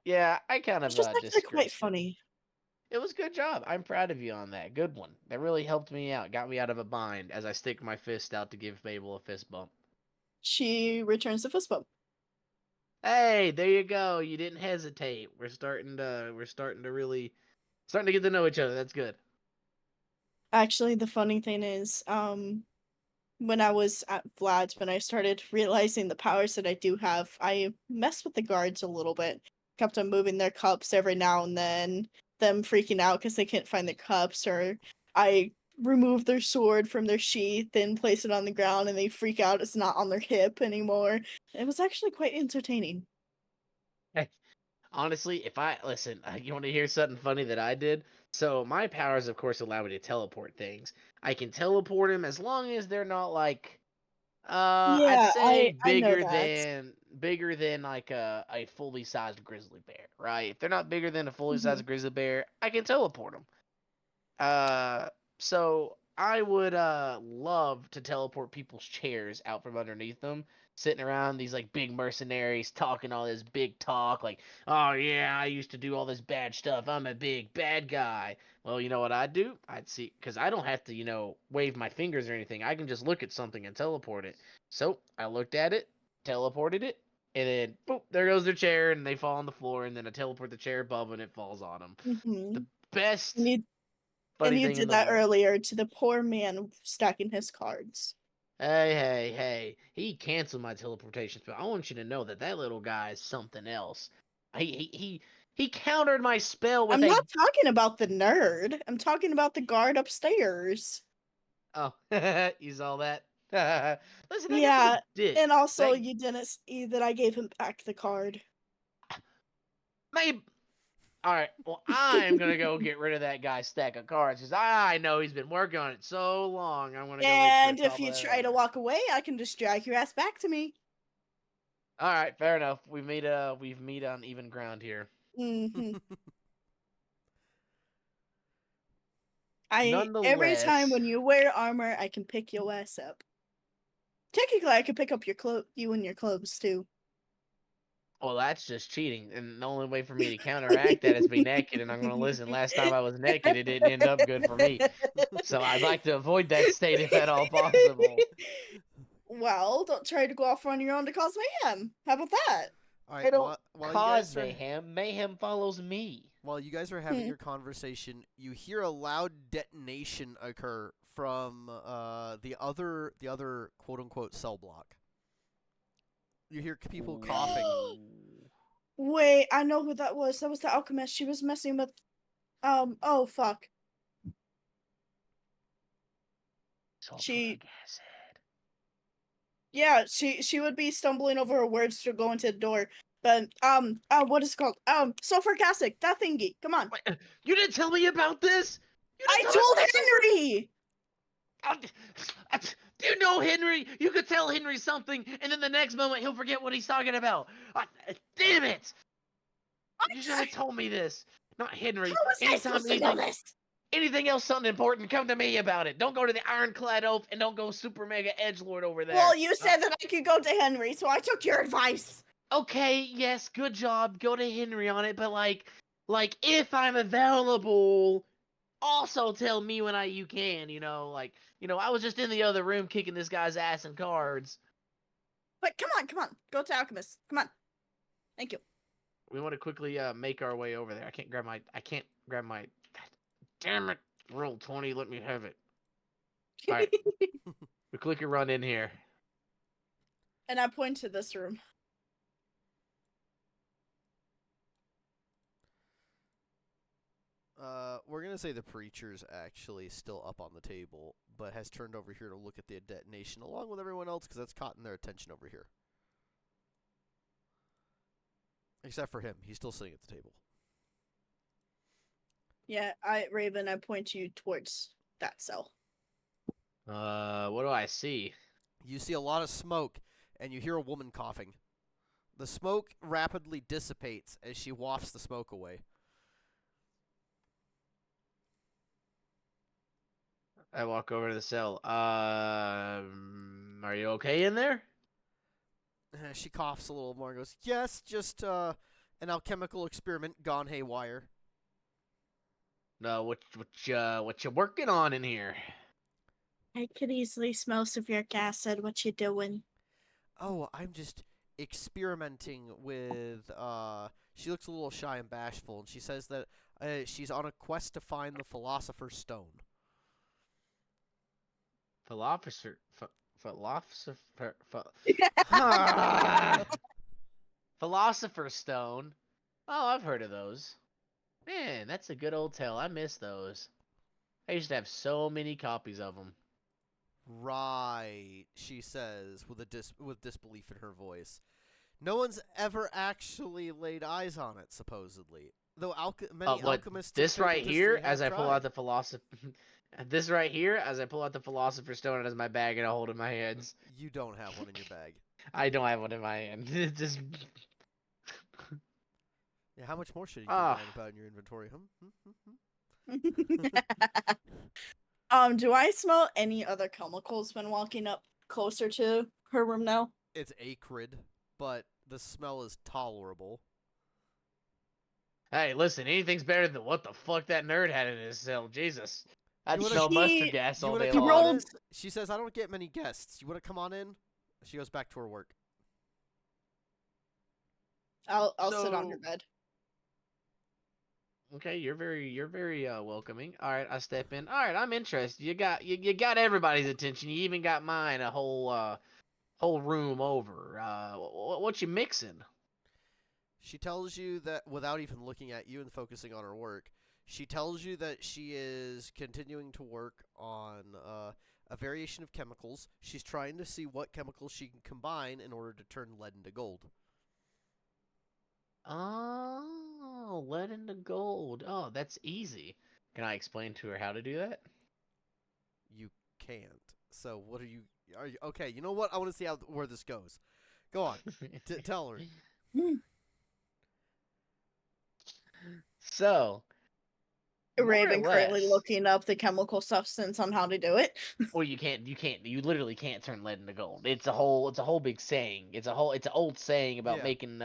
Yeah, I kind of It's just actually quite discouraged him. funny. It was a good job. I'm proud of you on that. Good one. That really helped me out. Got me out of a bind as I stick my fist out to give Mabel a fist bump. She returns the fist bump. Hey, there you go. You didn't hesitate. We're starting to really starting to get to know each other. That's good. Actually, the funny thing is, when I was at Vlad's, when I started realizing the powers that I do have, I messed with the guards a little bit. Kept on moving their cups every now and then, them freaking out because they can't find their cups, or I remove their sword from their sheath and place it on the ground and they freak out it's not on their hip anymore. It was actually quite entertaining. Honestly, if I listen, you want to hear something funny that I did? So my powers, of course, allow me to teleport things. I can teleport them as long as they're not like, I'd Yeah, say I know that. bigger than like a fully sized grizzly bear, right? If they're not bigger than a fully sized grizzly bear, I can teleport them. So I would love to teleport people's chairs out from underneath them, sitting around these like big mercenaries talking all this big talk, like, oh yeah, I used to do all this bad stuff. I'm a big bad guy. Well, you know what I'd do? I'd see, because I don't have to, wave my fingers or anything. I can just look at something and teleport it. So I looked at it, teleported it, and then boop, there goes their chair, and they fall on the floor, and then I teleport the chair above, and it falls on them. The best And you funny thing in did the that world. earlier to the poor man stacking his cards. Hey! He canceled my teleportation spell. I want you to know that little guy is something else. He countered my spell with I'm not talking about the nerd. I'm talking about the guard upstairs. Oh, you saw that? Listen, that Yeah, guy's a dick. and also That- you didn't see that I gave him back the card. Maybe. All right. Well, I'm gonna go get rid of that guy's stack of cards because I know he's been working on it so long. I'm gonna go. And if you try to walk away, I can just drag your ass back to me. All right, fair enough. We've meet on even ground here. Every time Nonetheless- when you wear armor, I can pick your ass up. Technically, I could pick up you and your clothes too. Well, that's just cheating, and the only way for me to counteract that is be naked, and I'm gonna listen. Last time I was naked, it didn't end up good for me, so I'd like to avoid that state if at all possible. Well, don't try to go off on your own to cause mayhem. How about that? All I right. don't While you cause guys are mayhem. Mayhem follows me. while you guys are having Hmm. your conversation, you hear a loud detonation occur from the other quote unquote cell block. You hear people coughing. Wait, I know who that was. That was the alchemist. She was messing with. Oh fuck. She- Sulfuric acid. Yeah, she would be stumbling over her words to go into the door. But what is it called? Sulfuric acid. That thingy. Come on. Wait, you didn't tell me about this. You I didn't tell me told about this. Henry. Do you know Henry? You could tell Henry something, and then the next moment he'll forget what he's talking about. Damn it! You should have told me this. Not Henry. How was I supposed to know this? Anything else, something important, come to me about it. Don't go to the Ironclad Oath, and don't go Super Mega Edgelord over there. Well, you said that I could go to Henry, so I took your advice. Okay, yes, good job. Go to Henry on it, but like if I'm available, also tell me when you can. I was just in the other room kicking this guy's ass in cards. But come on. Go to Alchemist. Come on. Thank you. We want to quickly make our way over there. I can't grab my. Damn it! Roll 20. Let me have it. All right. We quickly run in here. And I point to this room. We're gonna say the preacher's actually still up on the table, but has turned over here to look at the detonation along with everyone else because that's caught in their attention over here. Except for him, he's still sitting at the table. Yeah, Raven, I point you towards that cell. What do I see? You see a lot of smoke, and you hear a woman coughing. The smoke rapidly dissipates as she wafts the smoke away. I walk over to the cell. Are you okay in there? She coughs a little more and goes, "Yes, just an alchemical experiment gone haywire." No, what you working on in here? I could easily smell sulfuric acid. What you doing? Oh, I'm just experimenting with, she looks a little shy and bashful, and she says that she's on a quest to find the Philosopher's Stone. Philosopher. Philosopher's Stone. Oh, I've heard of those. Man, that's a good old tale. I miss those. I used to have so many copies of them. Right, she says with disbelief in her voice. No one's ever actually laid eyes on it, supposedly. Though many alchemists. This right here, as I pull out the philosopher. This right here, as I pull out the Philosopher's Stone as my bag and I hold it in my hands. You don't have one in your bag. I don't have one in my hand. It's just. Yeah, how much more should you be lying about in your inventory? Do I smell any other chemicals when walking up closer to her room now? It's acrid, but the smell is tolerable. Hey, listen, anything's better than what the fuck that nerd had in his cell. Jesus. I'd You wanna- smell He- mustard gas You all wanna day come long. on in? She says, "I don't get many guests. You want to come on in?" She goes back to her work. I'll sit on her So- bed. Okay, you're very welcoming. All right, I step in. All right, I'm interested. You got everybody's attention. You even got mine. A whole room over. What you mixing? She tells you that without even looking at you and focusing on her work, she tells you that she is continuing to work on a variation of chemicals. She's trying to see what chemicals she can combine in order to turn lead into gold. Oh, lead into gold. Oh, that's easy. Can I explain to her how to do that? You can't. So what are you okay? You know what? I want to see where this goes. Go on. Tell her. So, more or Raven currently less- looking up the chemical substance on how to do it. Well, you literally can't turn lead into gold. It's a whole big saying. It's an old saying about Yeah. making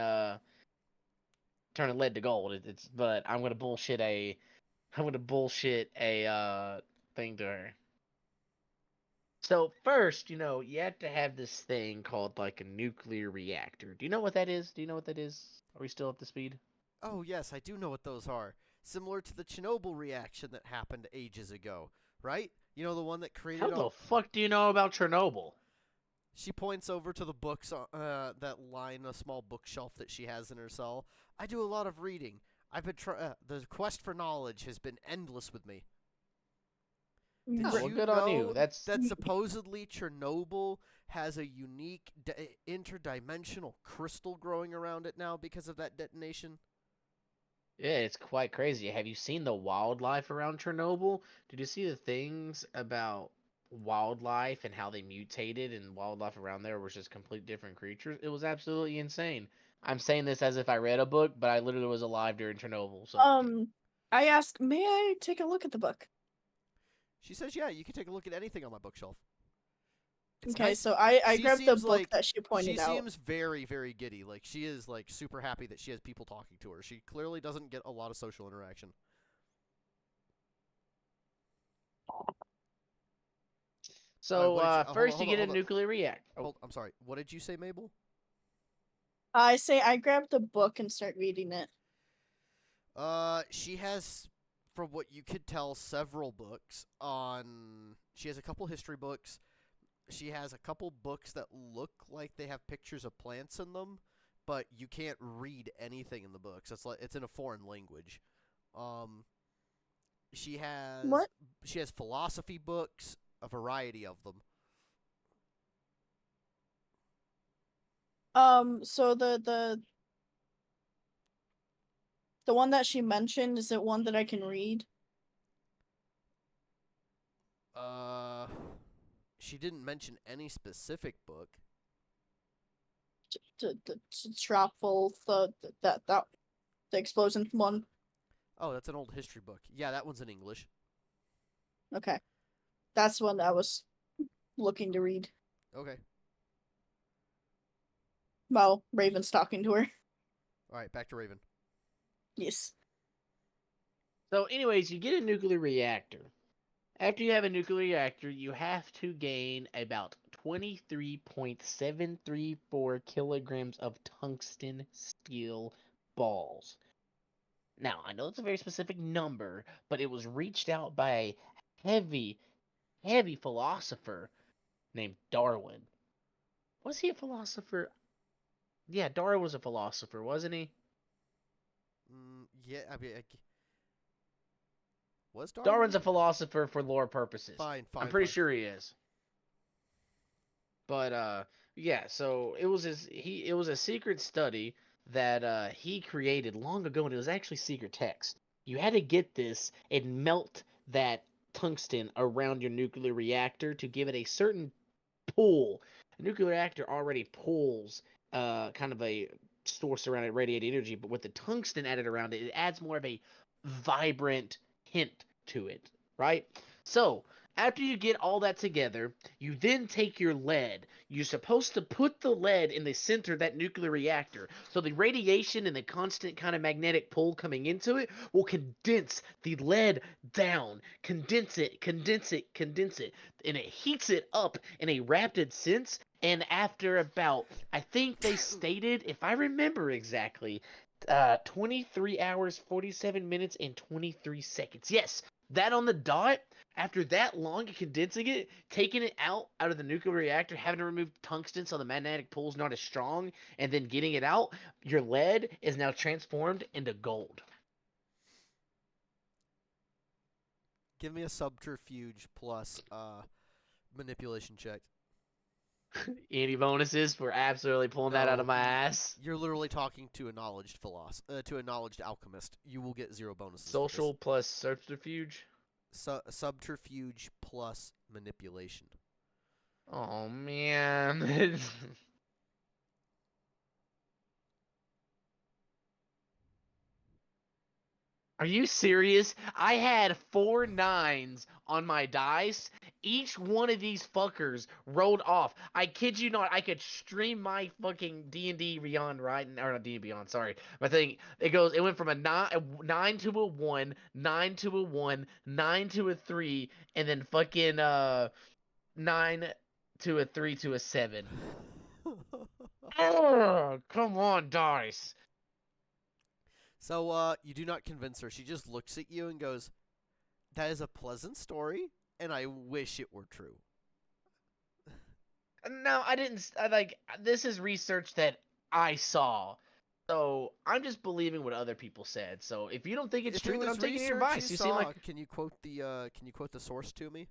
turning lead to gold. But I'm gonna bullshit a thing to her. So first, you have to have this thing called like a nuclear reactor. Do you know what that is? Do you know what that is? Are we still up to speed? Oh, yes, I do know what those are. Similar to the Chernobyl reaction that happened ages ago, right? You know, the one that How created the all... fuck do you know about Chernobyl? She points over to the books that line a small bookshelf that she has in her cell. I do a lot of reading. I've been the quest for knowledge has been endless with me. Did Oh, well, you good know on you. That's that supposedly Chernobyl has a unique interdimensional crystal growing around it now because of that detonation? yeah, it's quite crazy. Have you seen the wildlife around Chernobyl? Did you see the things about wildlife and how they mutated and wildlife around there was just complete different creatures? It was absolutely insane. I'm saying this as if I read a book, but I literally was alive during Chernobyl. So I ask, may I take a look at the book? She says, yeah, you can take a look at anything on my bookshelf. It's Okay, nice. so I She grabbed the seems book like- that she pointed She out. seems very, very giddy. Like, she is, like, super happy that she has people talking to her. She clearly doesn't get a lot of social interaction. so what did you- first hold you on, get a hold on. nuclear reactor. Oh, Hold, I'm sorry. What did you say, Mabel? I say I grabbed the book and start reading it. She has, from what you could tell, several books on... She has a couple history books. She has a couple books that look like they have pictures of plants in them, but you can't read anything in the books. It's in a foreign language. She has What? She has philosophy books, a variety of them. So the one that she mentioned, is it one that I can read? She didn't mention any specific book. The Trapful, the explosion one. Oh, that's an old history book. Yeah, that one's in English. Okay, that's one I was looking to read. Okay. Well, Raven's talking to her. All right, back to Raven. Yes. So, anyways, you get a nuclear reactor. After you have a nuclear reactor, you have to gain about 23.734 kilograms of tungsten steel balls. Now, I know it's a very specific number, but it was reached out by a heavy, heavy philosopher named Darwin. Was he a philosopher? Yeah, Darwin was a philosopher, wasn't he? Yeah, I mean, was Darwin? Darwin's a philosopher for lore purposes. Fine. I'm pretty sure he is. But yeah, so it was it was a secret study that he created long ago, and it was actually secret text. You had to get this and melt that tungsten around your nuclear reactor to give it a certain pull. A nuclear reactor already pulls kind of a source around it, radiated energy, but with the tungsten added around it, it adds more of a vibrant hint to it, right? So after you get all that together, you then take your lead. You're supposed to put the lead in the center of that nuclear reactor. So the radiation and the constant kind of magnetic pull coming into it will condense the lead down. Condense it. And it heats it up in a rapid sense. And after about, I think they stated, if I remember exactly, 23 hours, 47 minutes, and 23 seconds. Yes, that on the dot. After that long of condensing it, taking it out of the nuclear reactor, having to remove tungsten so the magnetic pull is not as strong, and then getting it out, your lead is now transformed into gold. Give me a subterfuge plus manipulation check. Any bonuses for absolutely pulling that out of No, my ass? You're literally talking to a knowledge to a knowledge alchemist. You will get 0 bonuses. for Social plus subterfuge? this. Subterfuge plus manipulation. Oh, man. Are you serious? I had 4 9s on my dice. Each one of these fuckers rolled off. I kid you not. I could stream my fucking D&D Beyond, right? Or not D&D Beyond, sorry. My thing, it went from a 9 to a 1, 9 to a 1, 9 to a 3, and then fucking, 9 to a 3 to a 7. Oh, come on, dice. So, you do not convince her. She just looks at you and goes, "That is a pleasant story, and I wish it were true." No, I didn't. This is research that I saw. So I'm just believing what other people said. So if you don't think it's If true, it then was I'm taking your research advice. you You saw, seem like. can you quote the source to me?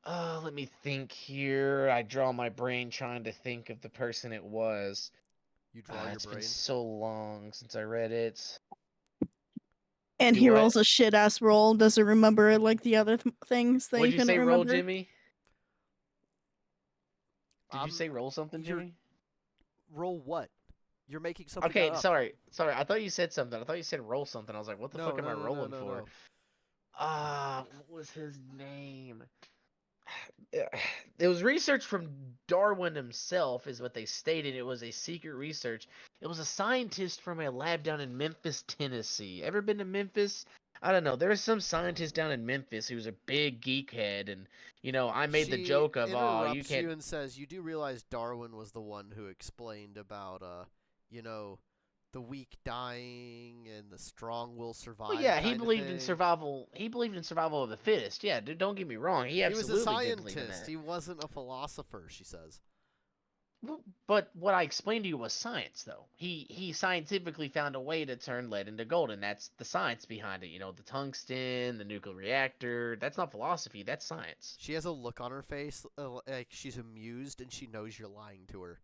Let me think here. I draw my brain trying to think of the person it was. You draw your It's been brain. so long since I read it. And Do he what? rolls a shit ass roll. Doesn't remember it like the other things that What'd you you couldn't say, roll, remember. Jimmy? Did you say roll something, you're- Jimmy? Roll what? You're making something Okay, up. sorry. I thought you said something. I thought you said roll something. I was like, what the No, fuck am I no, no, rolling no, for? no. What was his name? It was research from Darwin himself, is what they stated. It was a secret research. It was a scientist from a lab down in Memphis, Tennessee. Ever been to Memphis? I don't know. There's some scientist down in Memphis who's a big geek head, and I made the She joke of, oh, you interrupts can't. you and says, "You do realize Darwin was the one who explained about, the weak dying and the strong will survive." Well, yeah, he kind of believed in thing. survival. He believed in survival of the fittest. Yeah, dude, don't get me wrong. He He was a absolutely did believe in scientist. that. He wasn't a philosopher, she says. But what I explained to you was science, though. He scientifically found a way to turn lead into gold, and that's the science behind it. The tungsten, the nuclear reactor. That's not philosophy. That's science. She has a look on her face, like she's amused, and she knows you're lying to her.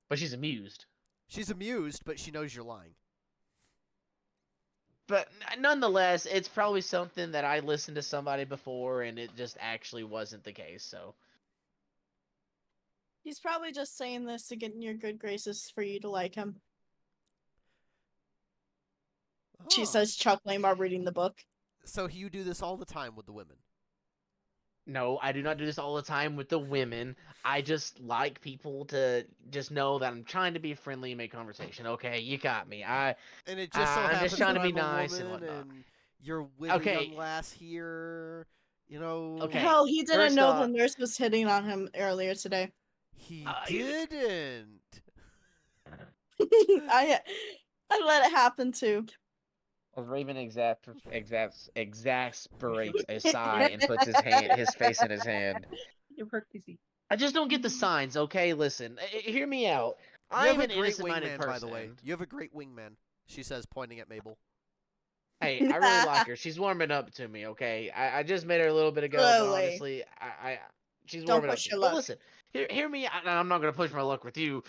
But she's amused. She's amused, but she knows you're lying. But nonetheless, it's probably something that I listened to somebody before, and it just actually wasn't the case. So He's probably just saying this to get in your good graces for you to like him. She Huh. says, chuckling while reading the book. So you do this all the time with the women? no, I do not do this all the time with the women. I just like people to just know that I'm trying to be friendly and make conversation. Okay, you got me. And it just so I'm happens just trying that to be I'm a nice and woman whatnot. and you're with a Okay. young lass here. Okay. Hell, he didn't first know off- the nurse was hitting on him earlier today. He you- didn't. I let it happen too. Raven exasperates a sigh and puts his face in his hand. I just don't get the signs, okay? Listen, hear me out. You I'm have an a great innocent-minded wingman, person. by the way. You have a great wingman, she says, pointing at Mabel. Hey, I really like her. She's warming up to me, okay? I just met her a little bit ago, but Slowly. honestly, she's Don't warming up push to your me. But luck. listen, hear me out. I'm not gonna push my luck with you.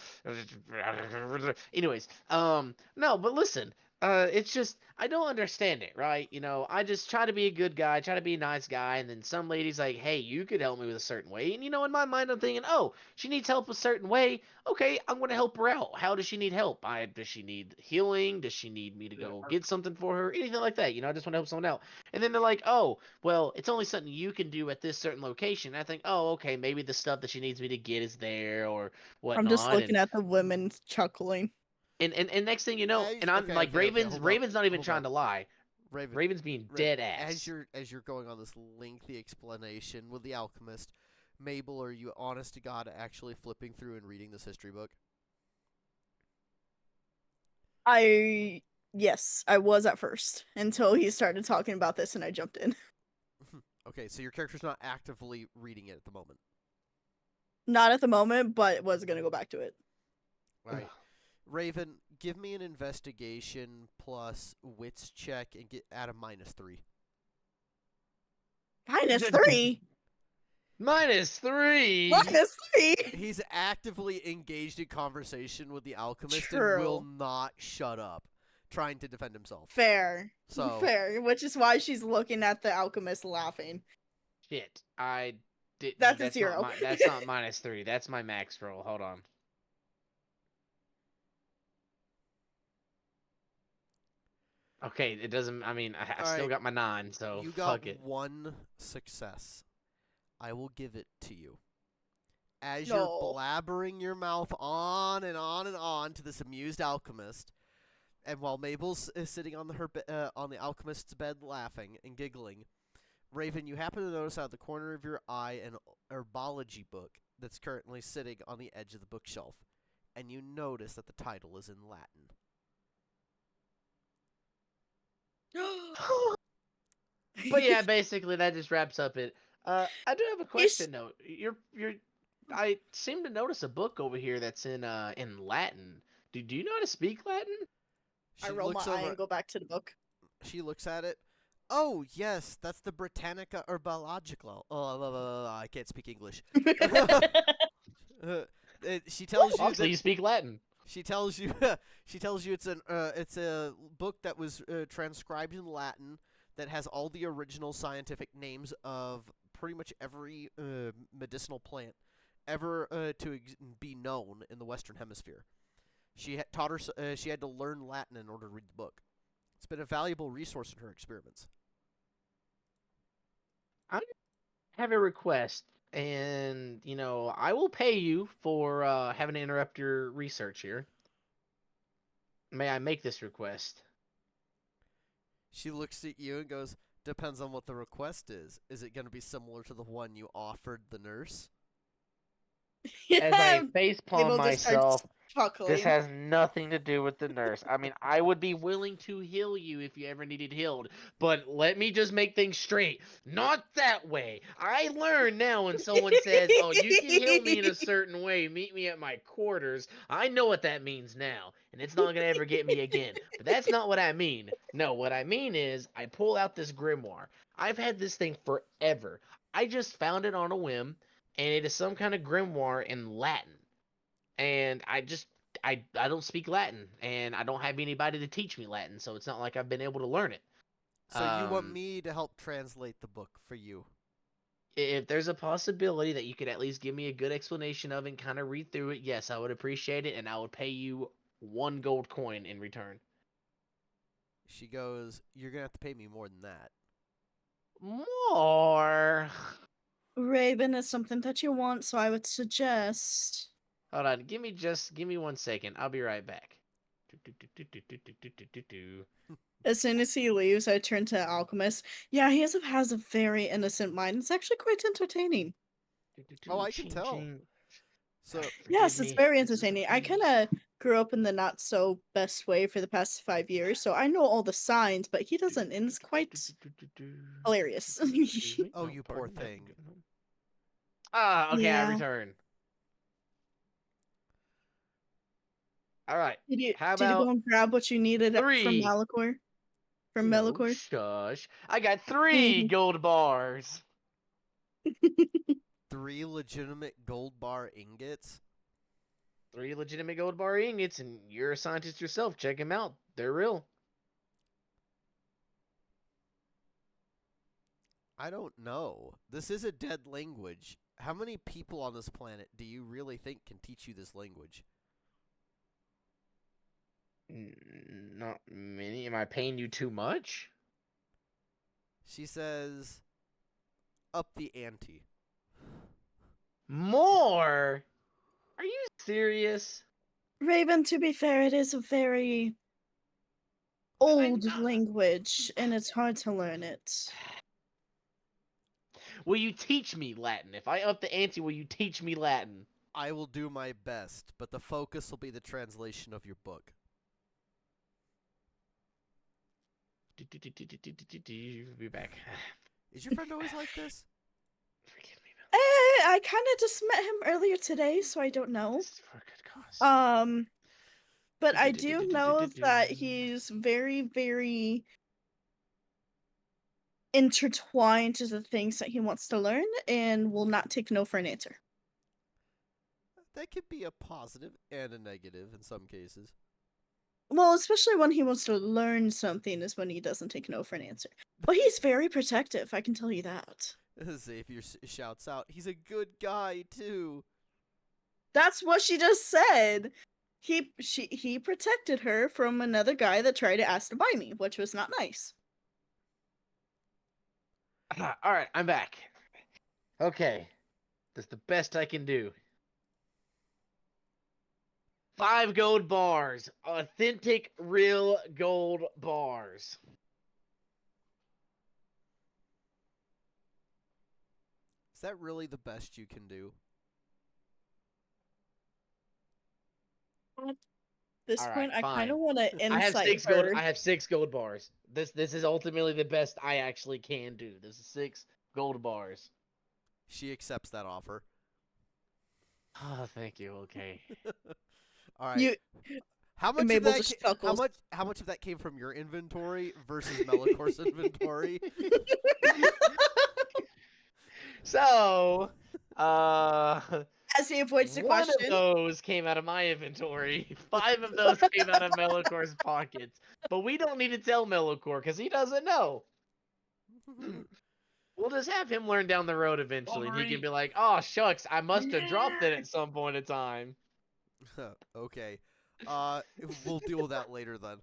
Anyways, no, but listen, it's just I don't understand it, right? I just try to be a good guy, try to be a nice guy, and then some lady's like, "Hey, you could help me with a certain way," and in my mind, I'm thinking, "Oh, she needs help a certain way. Okay, I'm gonna help her out. How does she need help? Does she need healing? Does she need me to go get something for her? Anything like that? I just want to help someone out." And then they're like, "Oh, well, it's only something you can do at this certain location." And I think, "Oh, okay, maybe the stuff that she needs me to get is there or whatnot." I'm just looking at the women chuckling. And next thing you know, As- and I'm okay, like, okay, Raven's hold on, Raven's not even hold trying on. to lie. Raven, Raven's being dead ass. As you're going on this lengthy explanation with the alchemist, Mabel, are you honest to God actually flipping through and reading this history book? Yes, I was at first until he started talking about this and I jumped in. Okay, so your character's not actively reading it at the moment. Not at the moment, but was gonna go back to it. Right. Raven, give me an investigation plus wits check and add a -3. -3? -3. -3? He's actively engaged in conversation with the alchemist True. and will not shut up, trying to defend himself. Fair. So Fair, which is why she's looking at the alchemist laughing. Shit, I did. That's a 0. That's not -3. That's my max roll. Hold on. Okay, it doesn't. I mean, I still Alright, got my 9, so you got fuck it. 1 success. I will give it to you. As No. you're blabbering your mouth on and on and on to this amused alchemist, And while Mabel's sitting on on the alchemist's bed laughing and giggling, Raven, you happen to notice out of the corner of your eye an herbology book that's currently sitting on the edge of the bookshelf, and you notice that the title is in Latin. But yeah, basically that just wraps up it. I do have a question though. I seem to notice a book over here that's in Latin. Do you know how to speak Latin? I roll my eye and go back to the book. She looks at it. Oh yes, that's the Britannica Herbological. Oh, I can't speak English. She tells you Obviously, you speak Latin. She tells you it's a book that was transcribed in Latin that has all the original scientific names of pretty much every medicinal plant ever to be known in the Western Hemisphere. She taught her she had to learn Latin in order to read the book. It's been a valuable resource in her experiments. I have a request, and I will pay you for having to interrupt your research here. May I make this request? She looks at you and goes, "Depends on what the request is. Is it going to be similar to the one you offered the nurse?" As I facepalm myself, chuckling. this has nothing to do with the nurse. I mean, I would be willing to heal you if you ever needed healed, but let me just make things straight. Not that way. I learn now when someone says, "Oh, you can heal me in a certain way. Meet me at my quarters." I know what that means now, and it's not going to ever get me again. But that's not what I mean. No, what I mean is I pull out this grimoire. I've had this thing forever. I just found it on a whim, and it is some kind of grimoire in Latin. And I don't speak Latin, and I don't have anybody to teach me Latin, so it's not like I've been able to learn it. So you want me to help translate the book for you? If there's a possibility that you could at least give me a good explanation of it and kind of read through it, yes, I would appreciate it, and I would pay you 1 gold coin in return. She goes, "You're going to have to pay me more than that." More? Raven is something that you want, so I would suggest... Hold on, give me 1 second. I'll be right back. As soon as he leaves, I turn to Alchemist. Yeah, he has a very innocent mind. It's actually quite entertaining. Oh, I can tell. So yes, it's very entertaining. I kind of grew up in the not so best way for the past 5 years, so I know all the signs, but he doesn't, and it's quite hilarious. Oh, you poor thing. Okay, Yeah. I return. All right. Did you How go about and grab what you needed from 3? Malachor? From No, Malachor? shush. I got 3 gold bars. 3 legitimate gold bar ingots? 3 legitimate gold bar ingots, and you're a scientist yourself. Check them out. They're real. I don't know. This is a dead language. How many people on this planet do you really think can teach you this language? Not many. Am I paying you too much? She says, "Up the ante." More? Are you serious? Raven, to be fair, it is a very old language, and it's hard to learn it. Will you teach me Latin? If I up the ante, will you teach me Latin? I will do my best, but the focus will be the translation of your book. Be back. Is your friend always like this? Forgive me, I kind of just met him earlier today, so I don't know. This is for a good cause. But I do know that he's very, very intertwined to the things that he wants to learn and will not take no for an answer. That could be a positive and a negative in some cases. Well, especially when he wants to learn something is when he doesn't take no for an answer. But he's very protective, I can tell you that. Xavier shouts out, "He's a good guy, too." That's what she just said. He protected her from another guy that tried to ask to buy me, which was not nice. Alright, I'm back. Okay. That's the best I can do. 5 gold bars. Authentic, real gold bars. Is that really the best you can do? At this All point, right, I kind fine. of want to I have insight 6 gold. her. I have 6 gold bars. This is ultimately the best I actually can do. This is 6 gold bars. She accepts that offer. Oh, thank you. Okay. All right. You, How much of Mabel that? just How chuckles. much of that came from your inventory versus Melicor's inventory? So, As he avoids the one of question. those came out of my inventory. 5 of those came out of Melicor's pockets. But we don't need to tell Melicor because he doesn't know. We'll just have him learn down the road eventually. And he can be like, oh, shucks, I must have dropped it at some point in time. Okay. We'll deal with that later then.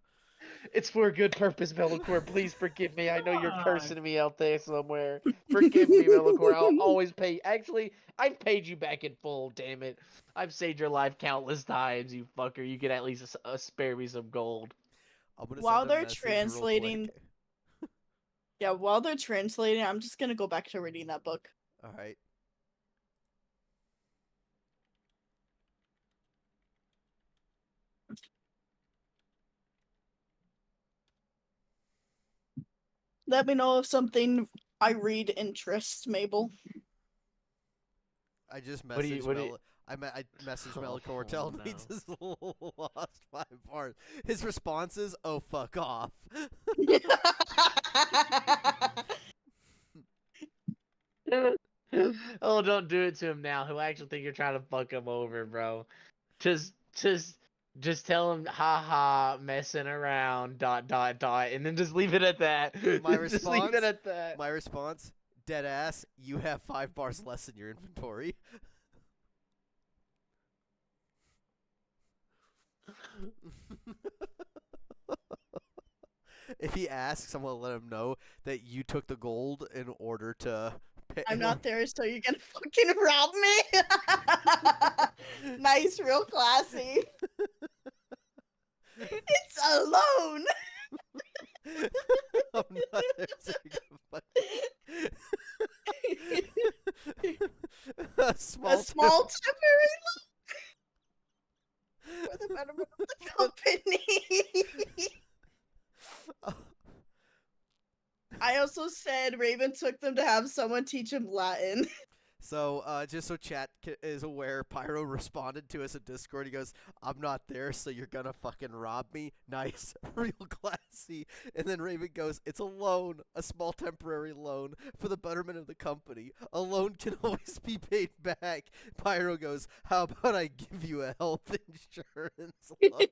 It's for a good purpose, Melicor. Please forgive me. I know you're cursing me out there somewhere. Forgive me, Melicor. I'll always pay. Actually, I've paid you back in full, damn it. I've saved your life countless times, you fucker. You can at least spare me some gold. I'm gonna While send a they're message real translating, quick. yeah, while they're translating, I'm just gonna go back to reading that book. All right. Let me know if something I read interests Mabel. I just What do you- messaged what do you- I messaged Oh, Melicor telling me just lost 5 bars. His response is, "Oh, fuck off." Oh, don't do it to him now. He'll actually think you're trying to fuck him over, bro. Just tell him, haha, messing around, ... and then just leave it at that. My Just leave it response? at that. My response, dead ass, you have 5 bars less in your inventory. If he asks, I'm gonna let him know that you took the gold in order to pay. I'm not there, so you're gonna fucking rob me? Nice, real classy. It's a loan! I'm not there, so you're gonna a small A small temporary loan for the betterment of the company. I also said Raven took them to have someone teach him Latin. So, just so chat is aware, Pyro responded to us at Discord. He goes, "I'm not there, so you're gonna fucking rob me." Nice, real classy. And then Raven goes, "It's a loan, a small temporary loan for the betterment of the company. A loan can always be paid back." Pyro goes, "How about I give you a health insurance loan?"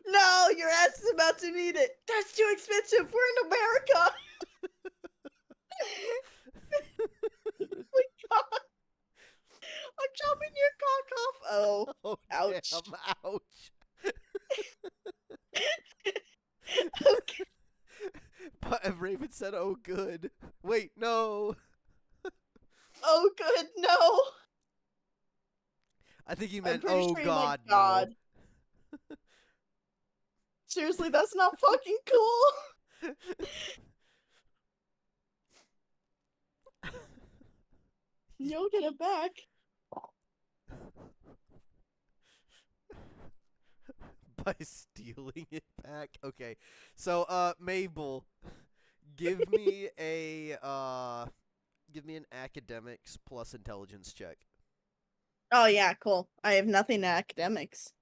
No, your ass is about to need it. That's too expensive. We're in America. Oh my god. I'm chopping your cock off. Oh, Oh, ouch. damn, ouch. Okay. But Raven said, "Oh, good." Wait, no. Oh, good. No. I think he I'm meant, pretty "Oh, sure you God, meant God. no." Seriously, that's not fucking cool. You'll get it back. By stealing it back. Okay. So, Mabel, give me an academics plus intelligence check. Oh yeah, cool. I have nothing in academics.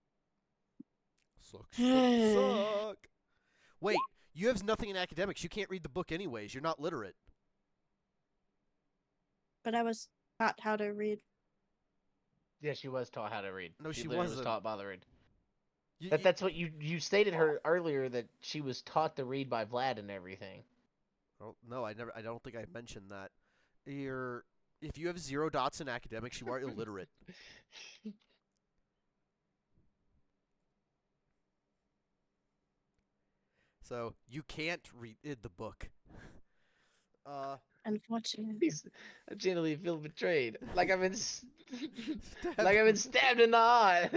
Suck. Wait, you have nothing in academics. You can't read the book anyways. You're not literate. But I was taught how to read. Yeah, she was taught how to read. No, she literally was wasn't. taught by the read. You, That's what you stated her earlier, that she was taught to read by Vlad and everything. oh, no, I don't think I mentioned that. If you have 0 dots in academics, you are illiterate. So you can't read the book. Unfortunately. I genuinely feel betrayed. Like I've been, Stab like I've been him. stabbed in the eye.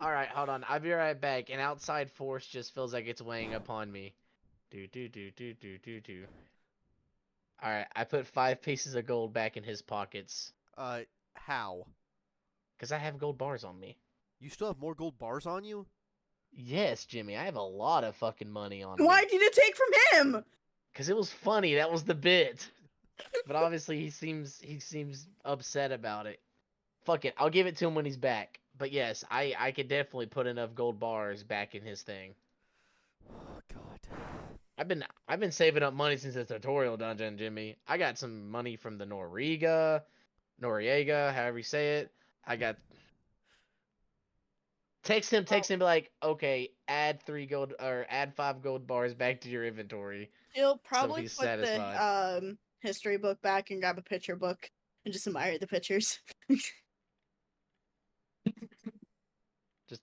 All right, hold on. I'll be right back. An outside force just feels like it's weighing upon me. Do do do do do do do. All right, I put 5 pieces of gold back in his pockets How? because I have gold bars on me. You still have more gold bars on you? Yes, Jimmy, I have a lot of fucking money on Why me. did you take from him? Because it was funny. That was the bit. But obviously he seems upset about it. Fuck it, I'll give it to him when he's back. But yes, I could definitely put enough gold bars back in his thing. Oh God. I've been saving up money since the tutorial dungeon, Jimmy. I got some money from the Noriega, however you say it. I got text him, be like, okay, add 3 gold or add 5 gold bars back to your inventory. He'll So probably he's put satisfied. the history book back and grab a picture book and just admire the pictures.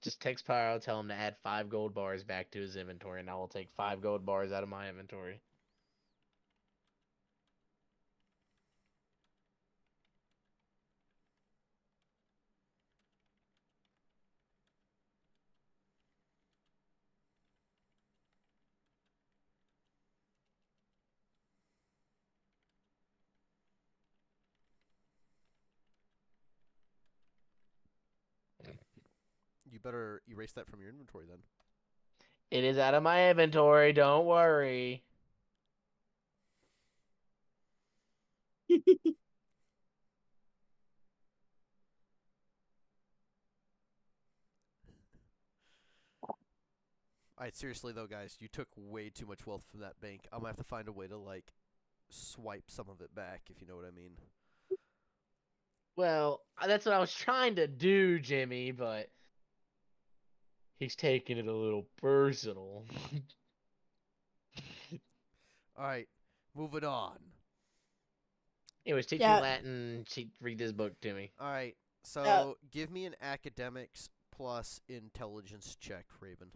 Just text Pyro, tell him to add 5 gold bars back to his inventory, and I will take 5 gold bars out of my inventory. You better erase that from your inventory then. It is out of my inventory, don't worry. Alright, seriously though, guys, you took way too much wealth from that bank. I'm gonna have to find a way to, like, swipe some of it back, if you know what I mean. Well, that's what I was trying to do, Jimmy, but he's taking it a little personal. Alright, moving on. Anyways, teach me Yeah. Latin. Read this book to me. Alright, so give me an academics plus intelligence check, Raven.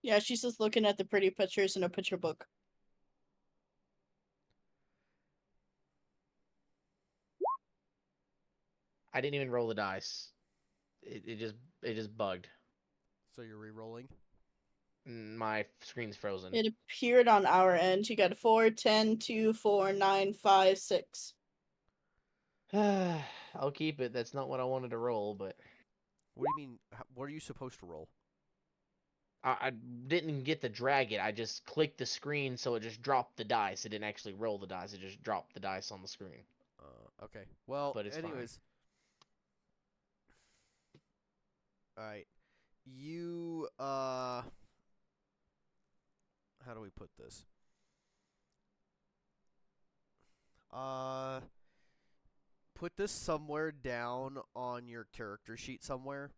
Yeah, she's just looking at the pretty pictures in a picture book. I didn't even roll the dice. It just bugged. So you're re-rolling? My screen's frozen. It appeared on our end. You got 4, 10, 2, 4, 9, 5, 6. I'll keep it. That's not what I wanted to roll, but What do you mean? What are you supposed to roll? I didn't get to drag it. I just clicked the screen, so it just dropped the dice. It didn't actually roll the dice. It just dropped the dice on the screen. Okay. Well, But it's anyways. Alright. You, how do we put this? Put this somewhere down on your character sheet somewhere.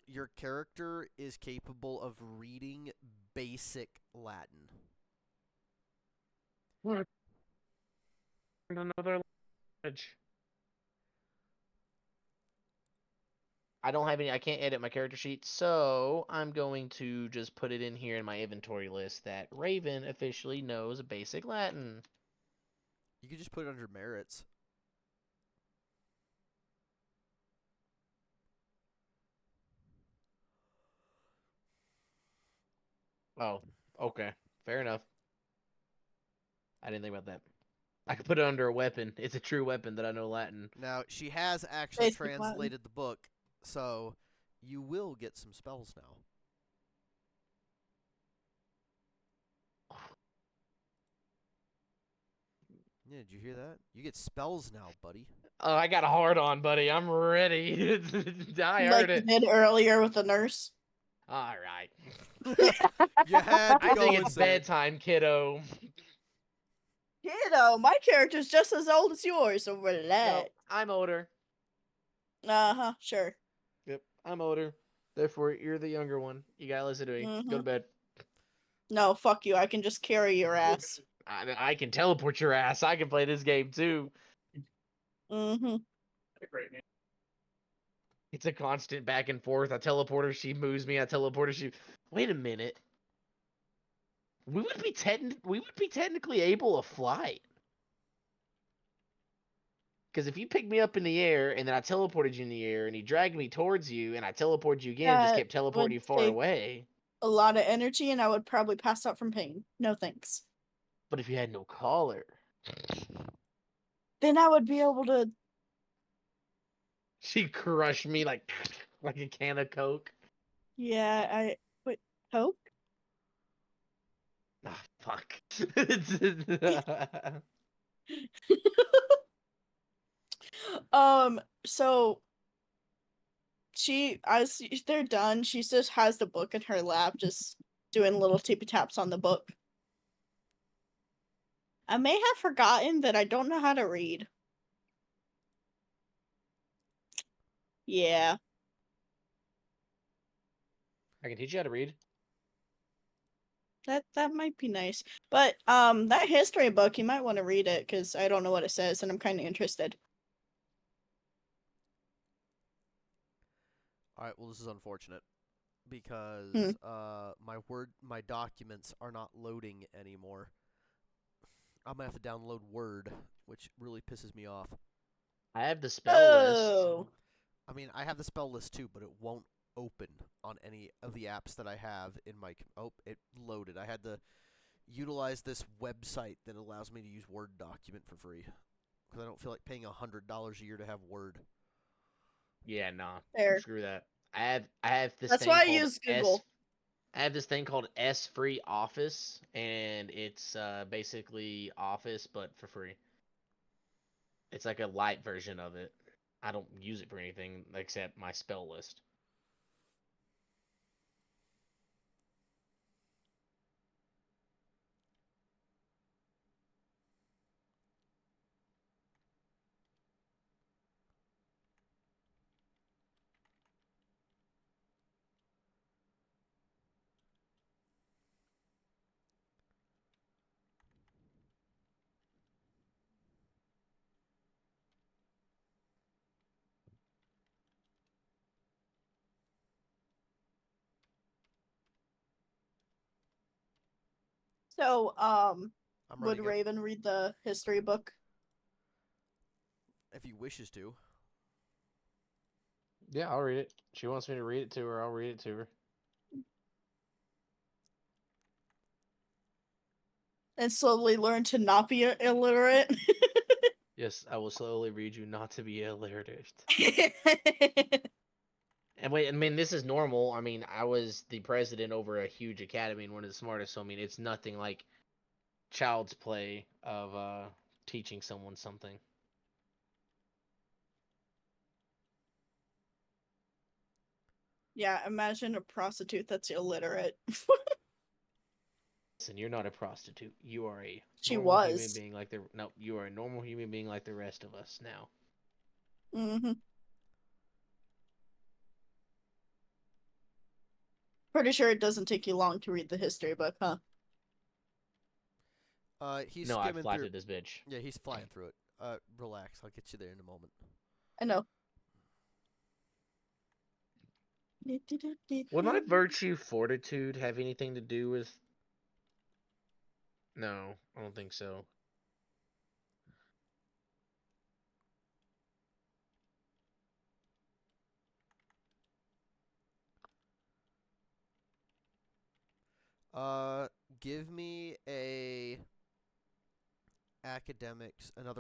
Your character is capable of reading basic Latin. What? Another language. I don't have any. I can't edit my character sheet, so I'm going to just put it in here in my inventory list that Raven officially knows basic Latin. You could just put it under merits. Oh, okay. Fair enough. I didn't think about that. I could put it under a weapon. It's a true weapon that I know Latin. Now, she has actually Basic Latin. translated the book, so you will get some spells now. Yeah, did you hear that? You get spells now, buddy. Oh, I got a hard on, buddy. I'm ready. I Like heard you it. did earlier with the nurse. All right. You had to I go think and it's say it. bedtime, kiddo. Kiddo, my character's just as old as yours, so relax. No, I'm older. Uh-huh, sure. Yep, I'm older. Therefore, you're the younger one. You gotta listen to me. Go to Mhm. bed. No, fuck you. I can just carry your ass. I can teleport your ass. I can play this game too. Mm-hmm. Great name. It's a constant back and forth. I teleport her, she moves me. I teleport her, she. Wait a minute. we would be technically able to fly it. Because if you picked me up in the air and then I teleported you in the air and he dragged me towards you and I teleported you again and just That kept teleporting would you far take away. a lot of energy, and I would probably pass out from pain. No thanks. But if you had no collar, Then I would be able to. she crushed me like like a can of Coke. Yeah, I. Wait, Coke? Ah, fuck. So as they're done, she just has the book in her lap, just doing little tippy taps on the book. I may have forgotten that I don't know how to read. Yeah. I can teach you how to read. That might be nice. But that history book, you might want to read it because I don't know what it says and I'm kind of interested. All right. Well, this is unfortunate because Hmm. my documents are not loading anymore. I'm gonna have to download Word, which really pisses me off. I have the spell list. Oh. I mean, I have the spell list too, but it won't open on any of the apps that I have in my. Oh, it loaded. I had to utilize this website that allows me to use Word document for free because I don't feel like paying $100 a year to have Word. Yeah, nah. Fair. Screw that. I have this That's thing why I called use Google. I have this thing called S Free Office, and it's basically Office but for free. It's like a light version of it. I don't use it for anything except my spell list. So, I'm would writing it Raven read the history book? if he wishes to. Yeah, I'll read it. She wants me to read it to her. I'll read it to her. And slowly learn to not be illiterate? Yes, I will slowly read you not to be illiterate. And wait, I mean, this is normal. I mean, I was the president over a huge academy and one of the smartest, so I mean, it's nothing like child's play of teaching someone something. Yeah, imagine a prostitute that's illiterate. Listen, you're not a prostitute. You are a She normal human was. being like the no, you are a normal human being like the rest of us now. Mm-hmm. Pretty sure it doesn't take you long to read the history book, huh? He's No, I skimming fly through. through this bitch. Yeah, he's flying through it. Relax. I'll get you there in a moment. I know. Would my virtue fortitude have anything to do with? No, I don't think so. Give me another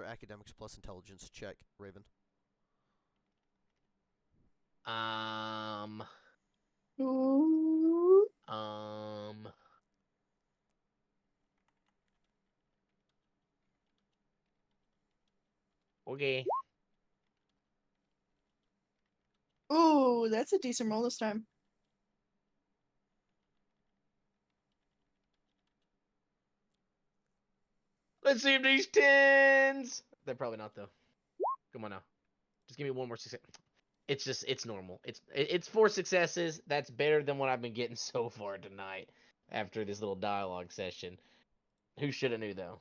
academics plus intelligence check, Raven. Ooh. Okay. Ooh, that's a decent roll this time. Let's see if these tens. They're probably not though. Come on now. Just give me one more success. It's normal. It's 4 successes. That's better than what I've been getting so far tonight after this little dialogue session. Who should have knew though?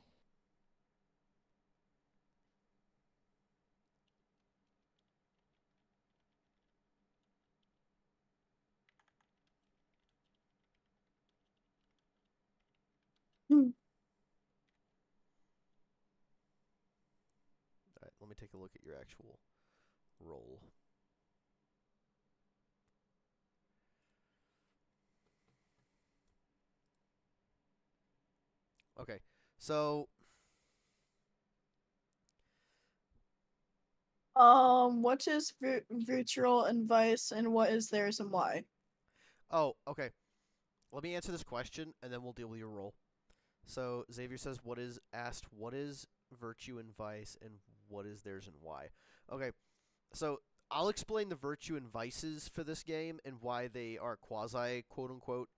All right, let me take a look at your actual roll. Okay, so What is virtual advice and what is theirs and why? okay. Let me answer this question and then we'll deal with your roll. So Xavier says, what is virtue and vice and what is theirs and why? Okay, so I'll explain the virtue and vices for this game and why they are quasi quote unquote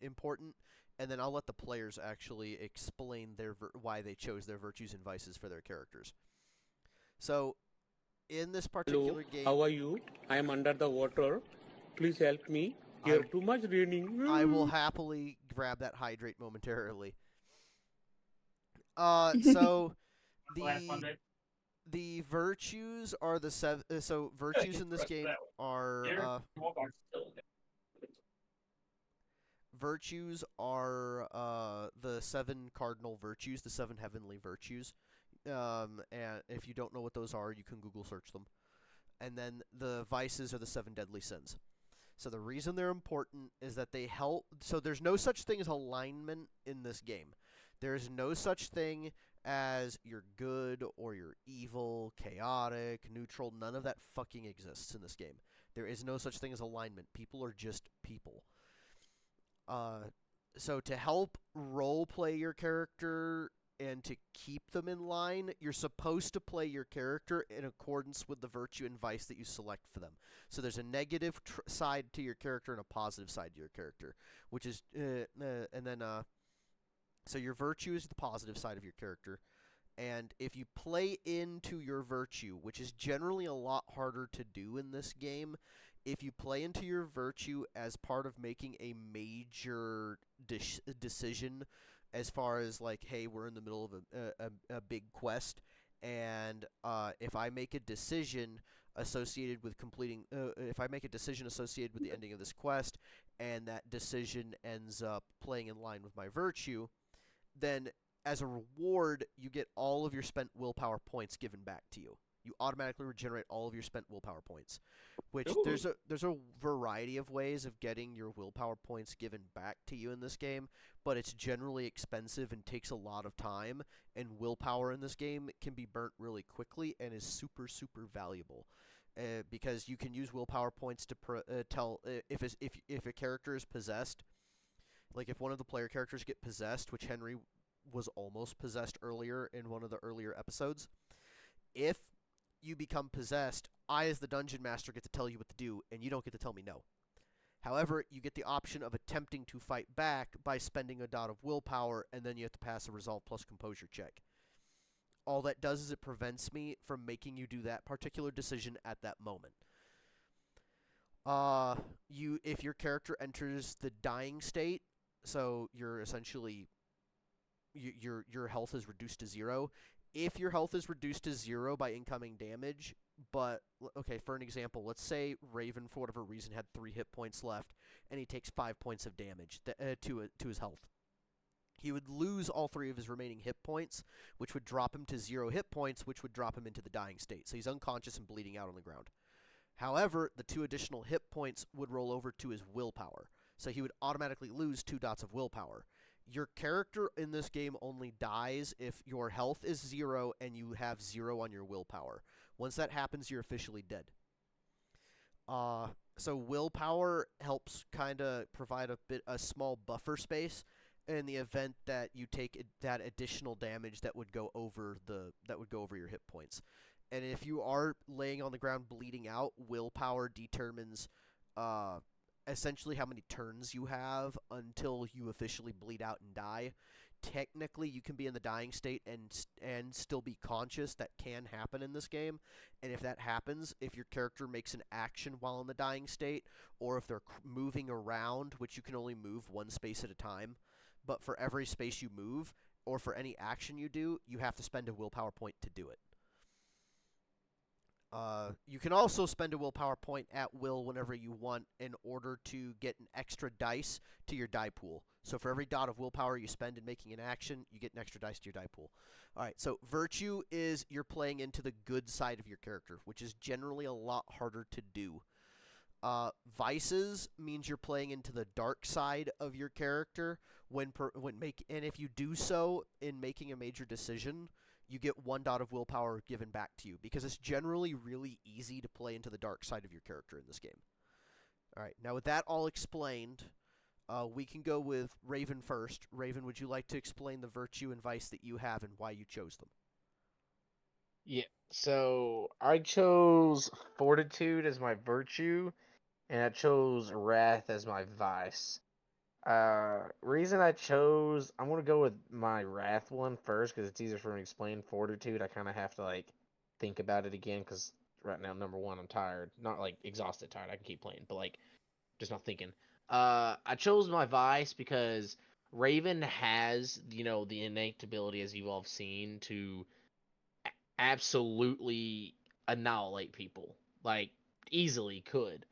important, and then I'll let the players actually explain why they chose their virtues and vices for their characters. So in this particular game, How are you? I am under the water. Please help me. Here too much raining. I will happily grab that hydrate momentarily. So the virtues are the seven. So virtues in this game are the seven cardinal virtues, the seven heavenly virtues. And if you don't know what those are, you can Google search them. And then the vices are the seven deadly sins. So the reason they're important is that they help. So there's no such thing as alignment in this game. There is no such thing as you're good or you're evil, chaotic, neutral. None of that fucking exists in this game. There is no such thing as alignment. People are just people. So to help roleplay your character and to keep them in line, you're supposed to play your character in accordance with the virtue and vice that you select for them. So there's a negative side to your character and a positive side to your character, which is so your virtue is the positive side of your character, and if you play into your virtue, which is generally a lot harder to do in this game, if you play into your virtue as part of making a major decision, as far as like, hey, we're in the middle of a big quest, and if I make a decision associated with if I make a decision associated with the ending of this quest, and that decision ends up playing in line with my virtue, then as a reward, you get all of your spent willpower points given back to you. You automatically regenerate all of your spent willpower points, which there's a variety of ways of getting your willpower points given back to you in this game, but it's generally expensive and takes a lot of time, and willpower in this game can be burnt really quickly and is super, super valuable. Because you can use willpower points to tell if a character is possessed. Like if one of the player characters get possessed, which Henry was almost possessed earlier in one of the earlier episodes, if you become possessed, I as the dungeon master get to tell you what to do, and you don't get to tell me no. However, you get the option of attempting to fight back by spending a dot of willpower, and then you have to pass a resolve plus composure check. All that does is it prevents me from making you do that particular decision at that moment. If your character enters the dying state, so you're essentially your health is reduced to 0. If your health is reduced to 0 by incoming damage, but okay, for an example, let's say Raven for whatever reason had 3 hit points left, and he takes 5 points of damage to his health. He would lose all 3 of his remaining hit points, which would drop him to 0 hit points, which would drop him into the dying state. So he's unconscious and bleeding out on the ground. However, the 2 additional hit points would roll over to his willpower. So he would automatically lose 2 dots of willpower. Your character in this game only dies if your health is 0 and you have 0 on your willpower. Once that happens, you're officially dead. So willpower helps kind of provide a small buffer space in the event that you take that additional damage that would go over your hit points. And if you are laying on the ground bleeding out, willpower determines essentially how many turns you have until you officially bleed out and die. Technically, you can be in the dying state and still be conscious. That can happen in this game. And if that happens, if your character makes an action while in the dying state, or if they're moving around, which you can only move 1 space at a time, but for every space you move, or for any action you do, you have to spend a willpower point to do it. You can also spend a willpower point at will whenever you want in order to get an extra dice to your die pool. So for every dot of willpower you spend in making an action, you get an extra dice to your die pool. All right, so virtue is you're playing into the good side of your character, which is generally a lot harder to do. Vices means you're playing into the dark side of your character and if you do so in making a major decision, you get 1 dot of willpower given back to you because it's generally really easy to play into the dark side of your character in this game. All right, now with that all explained, we can go with Raven first. Raven, would you like to explain the virtue and vice that you have and why you chose them? Yeah. So I chose fortitude as my virtue, and I chose wrath as my vice. Reason I'm gonna go with my wrath one first because it's easier for me to explain. Fortitude, I kind of have to like think about it again because right now, number one, I'm tired, not like exhausted, tired. I can keep playing, but like just not thinking. I chose my vice because Raven has the innate ability, as you've all seen, to absolutely annihilate people, like easily could.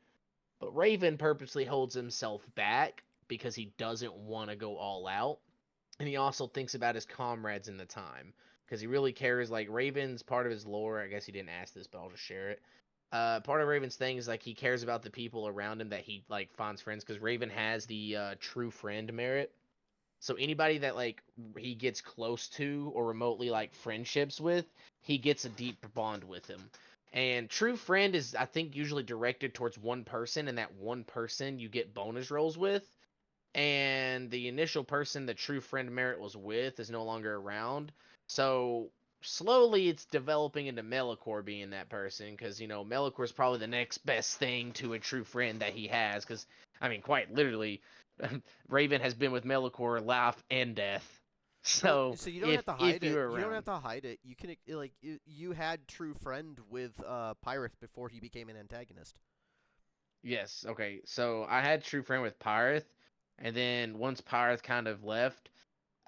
But Raven purposely holds himself back because he doesn't want to go all out. And he also thinks about his comrades in the time. Because he really cares. Like, Raven's part of his lore, I guess he didn't ask this, but I'll just share it. Part of Raven's thing is, like, he cares about the people around him that he, like, finds friends. Because Raven has the true friend merit. So anybody that, like, he gets close to or remotely, like, friendships with, he gets a deep bond with him. And true friend is, I think, usually directed towards one person, and that one person you get bonus rolls with. And the initial person the true friend merit was with is no longer around. So slowly it's developing into Melicor being that person, because, Melicor is probably the next best thing to a true friend that he has, because, I mean, quite literally, Raven has been with Melicor life and death. Well, So so you don't if have to hide you're it. You don't around. have to hide it. You can you had true friend with Pyrith before he became an antagonist. Yes, okay. So I had true friend with Pyrath, and then once Pyrath kind of left,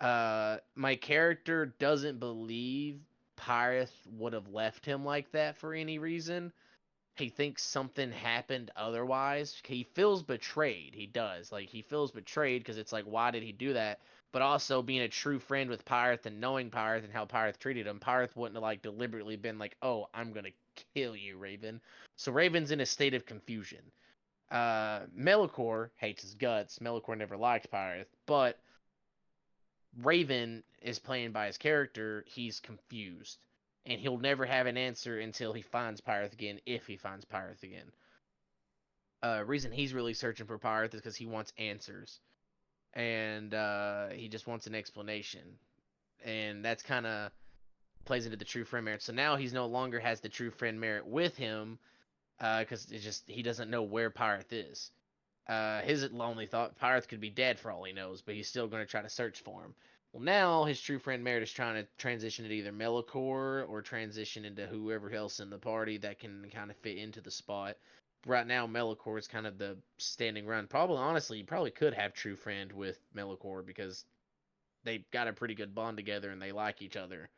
my character doesn't believe Pyrath would have left him like that for any reason. He thinks something happened otherwise. He feels betrayed. He does. Like, he feels betrayed because it's like, why did he do that? But also, being a true friend with Pyrath and knowing Pyrath and how Pyrath treated him, Pyrath wouldn't have, like, deliberately been like, oh, I'm gonna kill you, Raven. So Raven's in a state of confusion. Melicor hates his guts. Melicor never liked Pyrath, but Raven is playing by his character. He's confused, and he'll never have an answer until he finds Pyrath again, if he finds Pyrath again. Reason he's really searching for Pyrath is because he wants answers, and he just wants an explanation, and that's kind of plays into the true friend merit. So now he's no longer has the true friend merit with him, because it's just he doesn't know where Pyrath is. His lonely thought Pyrath could be dead for all he knows, but he's still going to try to search for him. Well, now his true friend Merit is trying to transition into either Melicor or transition into whoever else in the party that can kind of fit into the spot. Right now, Melicor is kind of the standing run. Probably, honestly, you probably could have true friend with Melicor because they got a pretty good bond together and they like each other.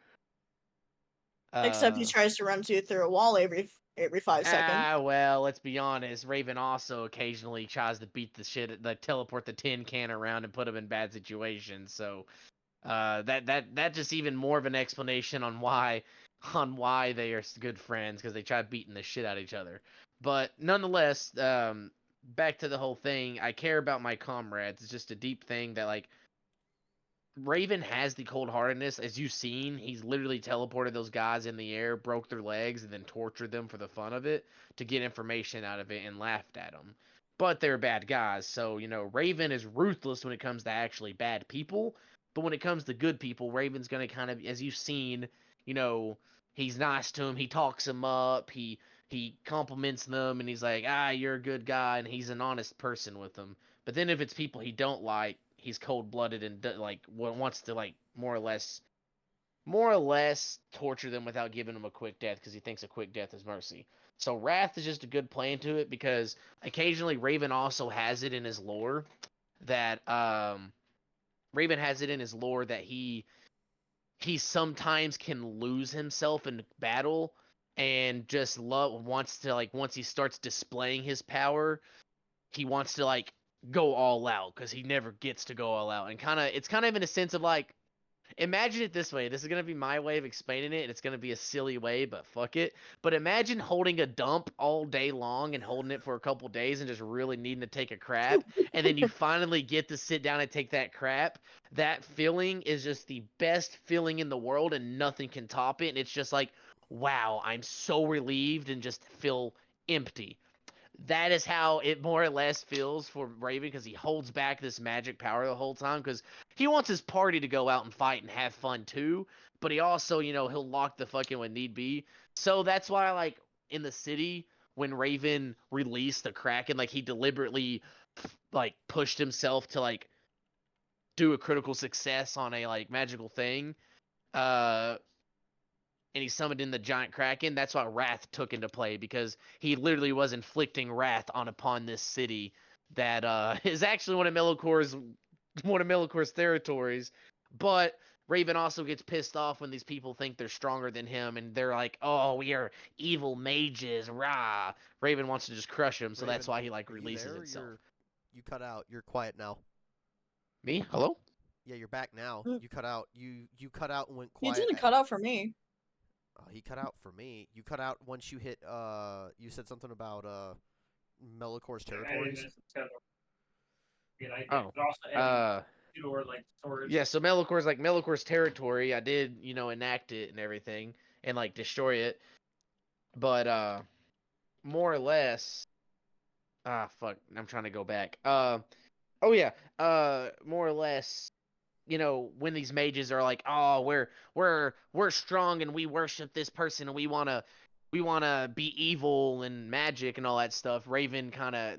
Except he tries to run you through a wall every 5 seconds. Well, let's be honest. Raven also occasionally tries to beat the shit, like teleport the tin can around and put him in bad situations. So, that just even more of an explanation on why they are good friends, because they try beating the shit out of each other. But nonetheless, back to the whole thing. I care about my comrades. It's just a deep thing that, like, Raven has the cold heartedness. As you've seen, he's literally teleported those guys in the air, broke their legs, and then tortured them for the fun of it to get information out of it and laughed at them. But they're bad guys, so, Raven is ruthless when it comes to actually bad people. But when it comes to good people, Raven's going to kind of, as you've seen, he's nice to him. He talks them up. He compliments them, and he's like, you're a good guy, and he's an honest person with them. But then if it's people he don't like, he's cold-blooded and like wants to, like, more or less torture them without giving them a quick death because he thinks a quick death is mercy. So Wrath is just a good play into it because occasionally Raven also has it in his lore that he sometimes can lose himself in battle and just wants to like once he starts displaying his power, he wants to like go all out because he never gets to go all out, and it's kind of in a sense of like, imagine it this way. This is gonna be my way of explaining it, and it's gonna be a silly way, but fuck it. But imagine holding a dump all day long and holding it for a couple days and just really needing to take a crap, and then you finally get to sit down and take that crap. That feeling is just the best feeling in the world, and nothing can top it. And it's just like, wow, I'm so relieved and just feel empty. That is how it more or less feels for Raven, because he holds back this magic power the whole time because he wants his party to go out and fight and have fun too, but he also, he'll lock the fucking when need be. So that's why, like, in the city, when Raven released the Kraken, like, he deliberately, like, pushed himself to, like, do a critical success on a, like, magical thing. And he summoned in the giant Kraken. That's why Wrath took into play, because he literally was inflicting wrath upon this city that is actually one of Melocor's territories. But Raven also gets pissed off when these people think they're stronger than him, and they're like, "Oh, we are evil mages, rah!" Raven wants to just crush him, so that's Raven, why he like are you releases there? himself. You cut out. You're quiet now. Me? Hello? Yeah, you're back now. Mm. You cut out. You cut out and went You quiet. didn't cut out for me. He cut out for me. You cut out once you hit. You said something about Melicor's territories. Yeah, so Melicor's territory. I did, enact it and everything and like destroy it. But more or less, fuck, I'm trying to go back. Oh yeah, more or less, when these mages are like, "Oh, we're strong and we worship this person and we wanna be evil and magic and all that stuff." Raven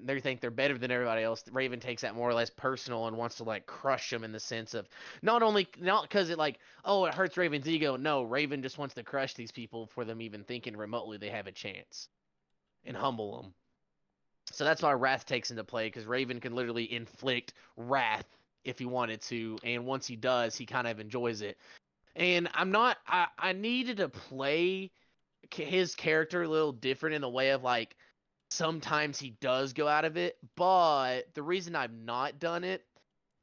they think they're better than everybody else. Raven takes that more or less personal and wants to like crush them, in the sense of not because it like, oh, it hurts Raven's ego. No, Raven just wants to crush these people for them even thinking remotely they have a chance, and humble them. So that's why Wrath takes into play, because Raven can literally inflict wrath if he wanted to, and once he does, he kind of enjoys it. And I needed to play his character a little different in the way of like, sometimes he does go out of it, but the reason I've not done it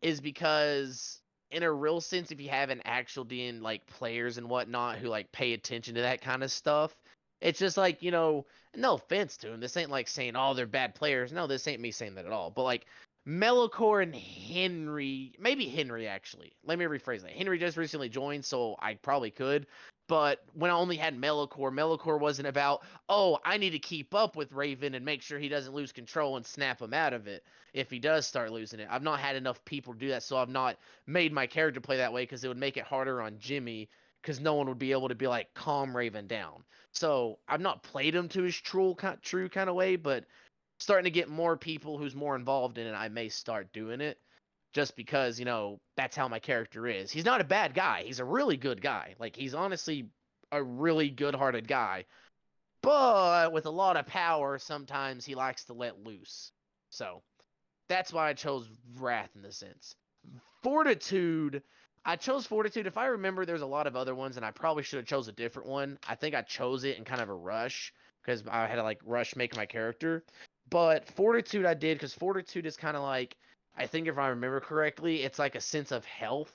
is because, in a real sense, if you have an actual DN like players and whatnot who like pay attention to that kind of stuff, it's just like, no offense to them, this ain't like saying, oh, they're bad players. No, this ain't me saying that at all. But like, Melicor and Henry, maybe Henry actually. Let me rephrase that. Henry just recently joined, so I probably could. But when I only had Melicor wasn't about, oh, I need to keep up with Raven and make sure he doesn't lose control and snap him out of it if he does start losing it. I've not had enough people do that, so I've not made my character play that way, because it would make it harder on Jimmy, because no one would be able to be like, calm Raven down. So I've not played him to his true kind of way, but starting to get more people who's more involved in it, I may start doing it, just because, that's how my character is. He's not a bad guy. He's a really good guy. Like, he's honestly a really good-hearted guy. But with a lot of power, sometimes he likes to let loose. So that's why I chose Wrath in the sense. Fortitude, I chose Fortitude. If I remember, there's a lot of other ones, and I probably should have chose a different one. I think I chose it in kind of a rush, because I had to like rush make my character. But Fortitude I did, because Fortitude is kind of like, I think if I remember correctly, it's like a sense of health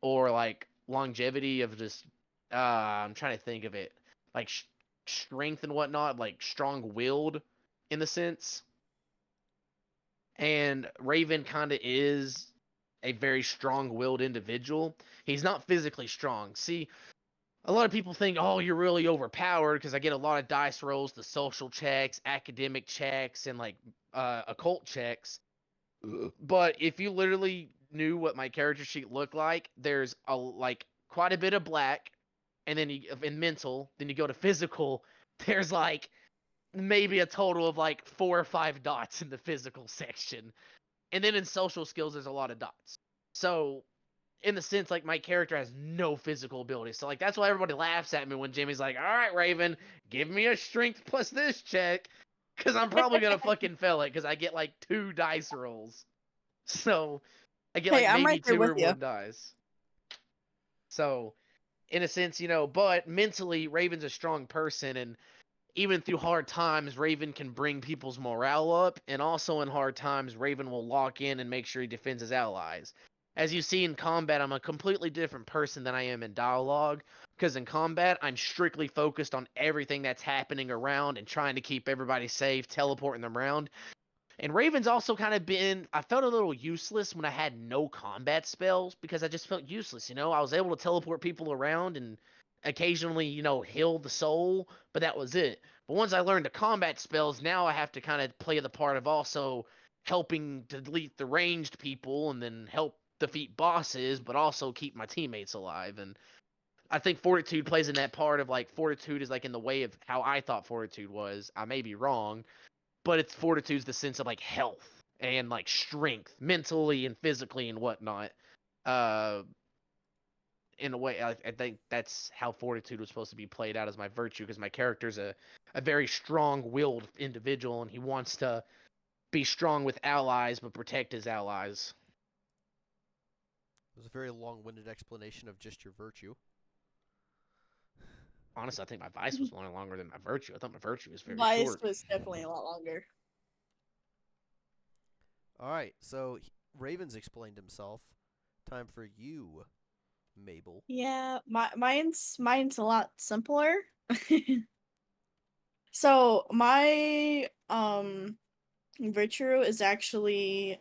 or like longevity of just, I'm trying to think of it, like strength and whatnot, like strong-willed in the sense. And Raven kind of is a very strong-willed individual. He's not physically strong. See, a lot of people think, oh, you're really overpowered, because I get a lot of dice rolls, the social checks, academic checks, and like occult checks. But if you literally knew what my character sheet looked like, there's quite a bit of black, and then in mental, then you go to physical, there's like maybe a total of like 4 or 5 dots in the physical section. And then in social skills, there's a lot of dots. So in the sense, like, my character has no physical ability. So like, that's why everybody laughs at me when Jimmy's like, all right, Raven, give me a strength plus this check, because I'm probably going to fucking fail it, because I get like 2 dice rolls. So I get like I'm maybe right there 2 with or ya. 1 dice. So in a sense, but mentally, Raven's a strong person, and even through hard times, Raven can bring people's morale up, and also in hard times, Raven will lock in and make sure he defends his allies. As you see in combat, I'm a completely different person than I am in dialogue, because in combat, I'm strictly focused on everything that's happening around and trying to keep everybody safe, teleporting them around. And Raven's also kind of been, I felt a little useless when I had no combat spells because I just felt useless, I was able to teleport people around and occasionally, heal the soul, but that was it. But once I learned the combat spells, now I have to kind of play the part of also helping to delete the ranged people and then help defeat bosses, but also keep my teammates alive. And I think Fortitude plays in that part of like Fortitude is like in the way of how I thought Fortitude was. I may be wrong, but it's Fortitude's the sense of like health and like strength, mentally and physically and whatnot. Uh, in a way, I think that's how Fortitude was supposed to be played out as my virtue, because my character's a very strong-willed individual, and he wants to be strong with allies but protect his allies. It was a very long-winded explanation of just your virtue. Honestly, I think my vice was longer than my virtue. I thought my virtue was very Vice short. was definitely a lot longer. All right, so Raven's explained himself. Time for you, Mabel. Yeah, mine's a lot simpler. So my virtue is actually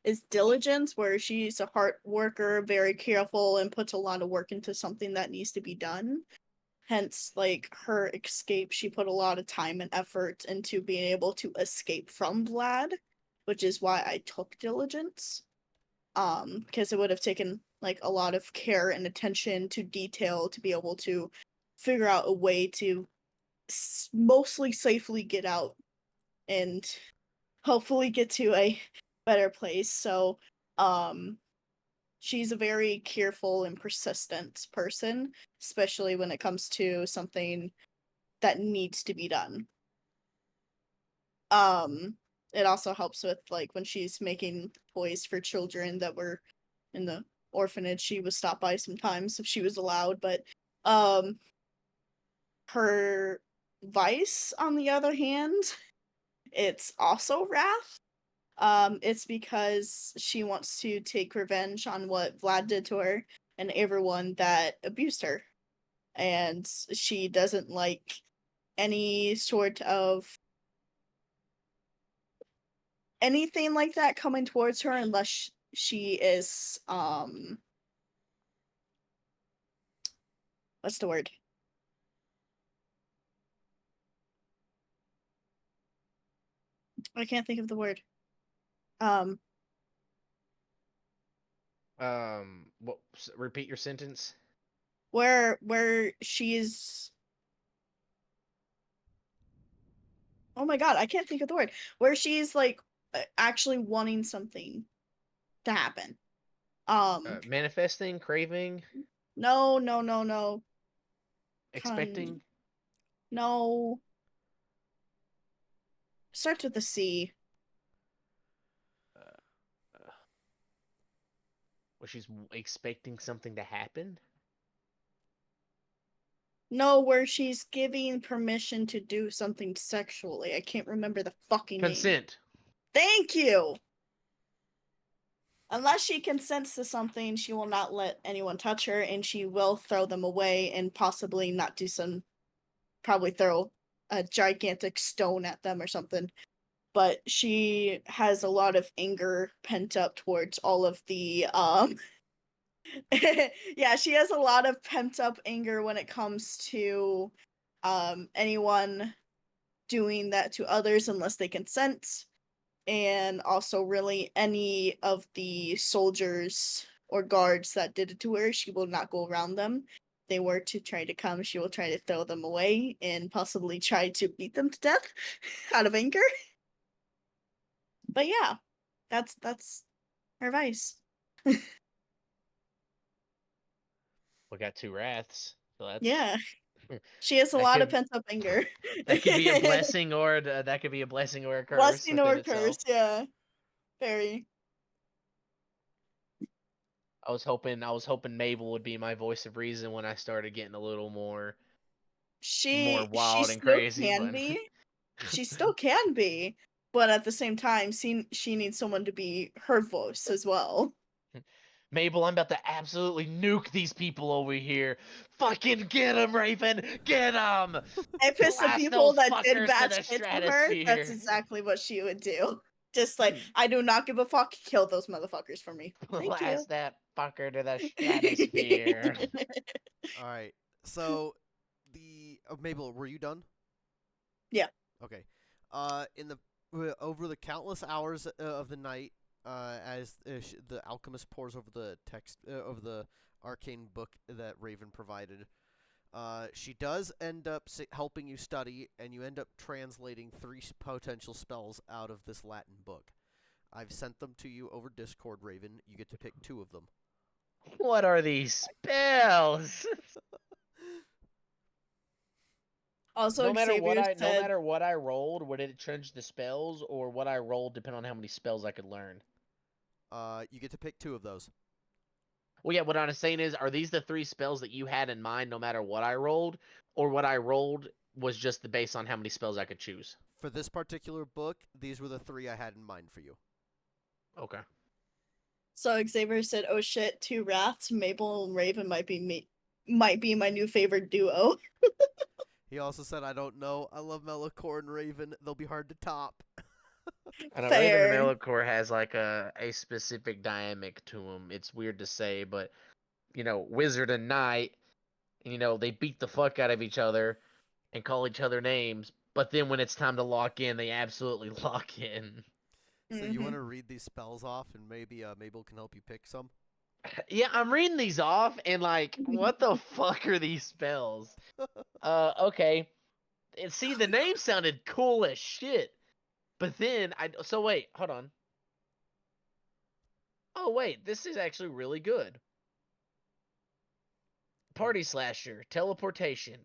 is diligence, where she's a hard worker, very careful, and puts a lot of work into something that needs to be done. Hence, like, her escape, she put a lot of time and effort into being able to escape from Vlad, which is why I took diligence. Because it would have taken, like, a lot of care and attention to detail to be able to figure out a way to mostly safely get out and hopefully get to a better place. So, she's a very careful and persistent person, especially when it comes to something that needs to be done. It also helps with, like, when she's making toys for children that were in the orphanage. She would stop by sometimes if she was allowed, but her vice, on the other hand, it's also wrath. It's because she wants to take revenge on what Vlad did to her and everyone that abused her. And she doesn't like any sort of anything like that coming towards her unless she is, what's the word? I can't think of the word. Repeat your sentence. Where she's, oh my god, I can't think of the word. Where she's like actually wanting something to happen. Manifesting, craving, No. expecting. No. Starts with a C. Well, she's expecting something to happen. No, where she's giving permission to do something sexually. I can't remember the fucking name. Consent. Thank you! Unless she consents to something, she will not let anyone touch her, and she will throw them away and possibly not do probably throw a gigantic stone at them or something. But she has a lot of anger pent up towards all of the, yeah, she has a lot of pent up anger when it comes to anyone doing that to others unless they consent, and also really any of the soldiers or guards that did it to her, she will not go around them. If they were to try to come, she will try to throw them away and possibly try to beat them to death out of anger. But yeah, that's her vice. We got two wraths, so that's Yeah. She has a lot of pent up anger. That could be a blessing or that could be a blessing or a curse. Blessing or within itself. curse, yeah. Very. I was hoping Mabel would be my voice of reason when I started getting a little more She wild and still crazy. can But be. She still can be, but at the same time, she needs someone to be her voice as well. Mabel, I'm about to absolutely nuke these people over here. Fucking get 'em, Raven! Get 'em! If it's the Blast people those that did fuckers to bad the shit to her, that's stratosphere! exactly what she would do. Just like, I do not give a fuck. Kill those motherfuckers for me. Thank you. Blast that fucker to the stratosphere. All right. So Mabel, were you done? Yeah. Okay. In the over the countless hours of the night, as the alchemist pores over the text of the arcane book that Raven provided, she does end up helping you study, and you end up translating 3 potential spells out of this Latin book. I've sent them to you over Discord, Raven. You get to pick 2 of them. What are these spells? Also, no matter Xavier what I rolled, would it change the spells, or what I rolled depend on how many spells I could learn? You get to pick 2 of those. Well, yeah, what I'm saying is, are these the 3 spells that you had in mind no matter what I rolled, or what I rolled was just the base on how many spells I could choose? For this particular book, these were the 3 I had in mind for you. Okay. So Xavier said, "Oh shit, 2 wraths. Mabel and Raven might be my new favorite duo." He also said, "I don't know. I love Melocore and Raven. They'll be hard to top." I know Raven Fair. and Melocore has like a specific dynamic to them. It's weird to say, but Wizard and Knight, they beat the fuck out of each other and call each other names. But then when it's time to lock in, they absolutely lock in. So you want to read these spells off, and maybe Mabel can help you pick some? Yeah, I'm reading these off, and like, what the fuck are these spells? Okay. And see, the name sounded cool as shit. But then, so wait, hold on. Oh, wait, this is actually really good. Party Slasher, Teleportation,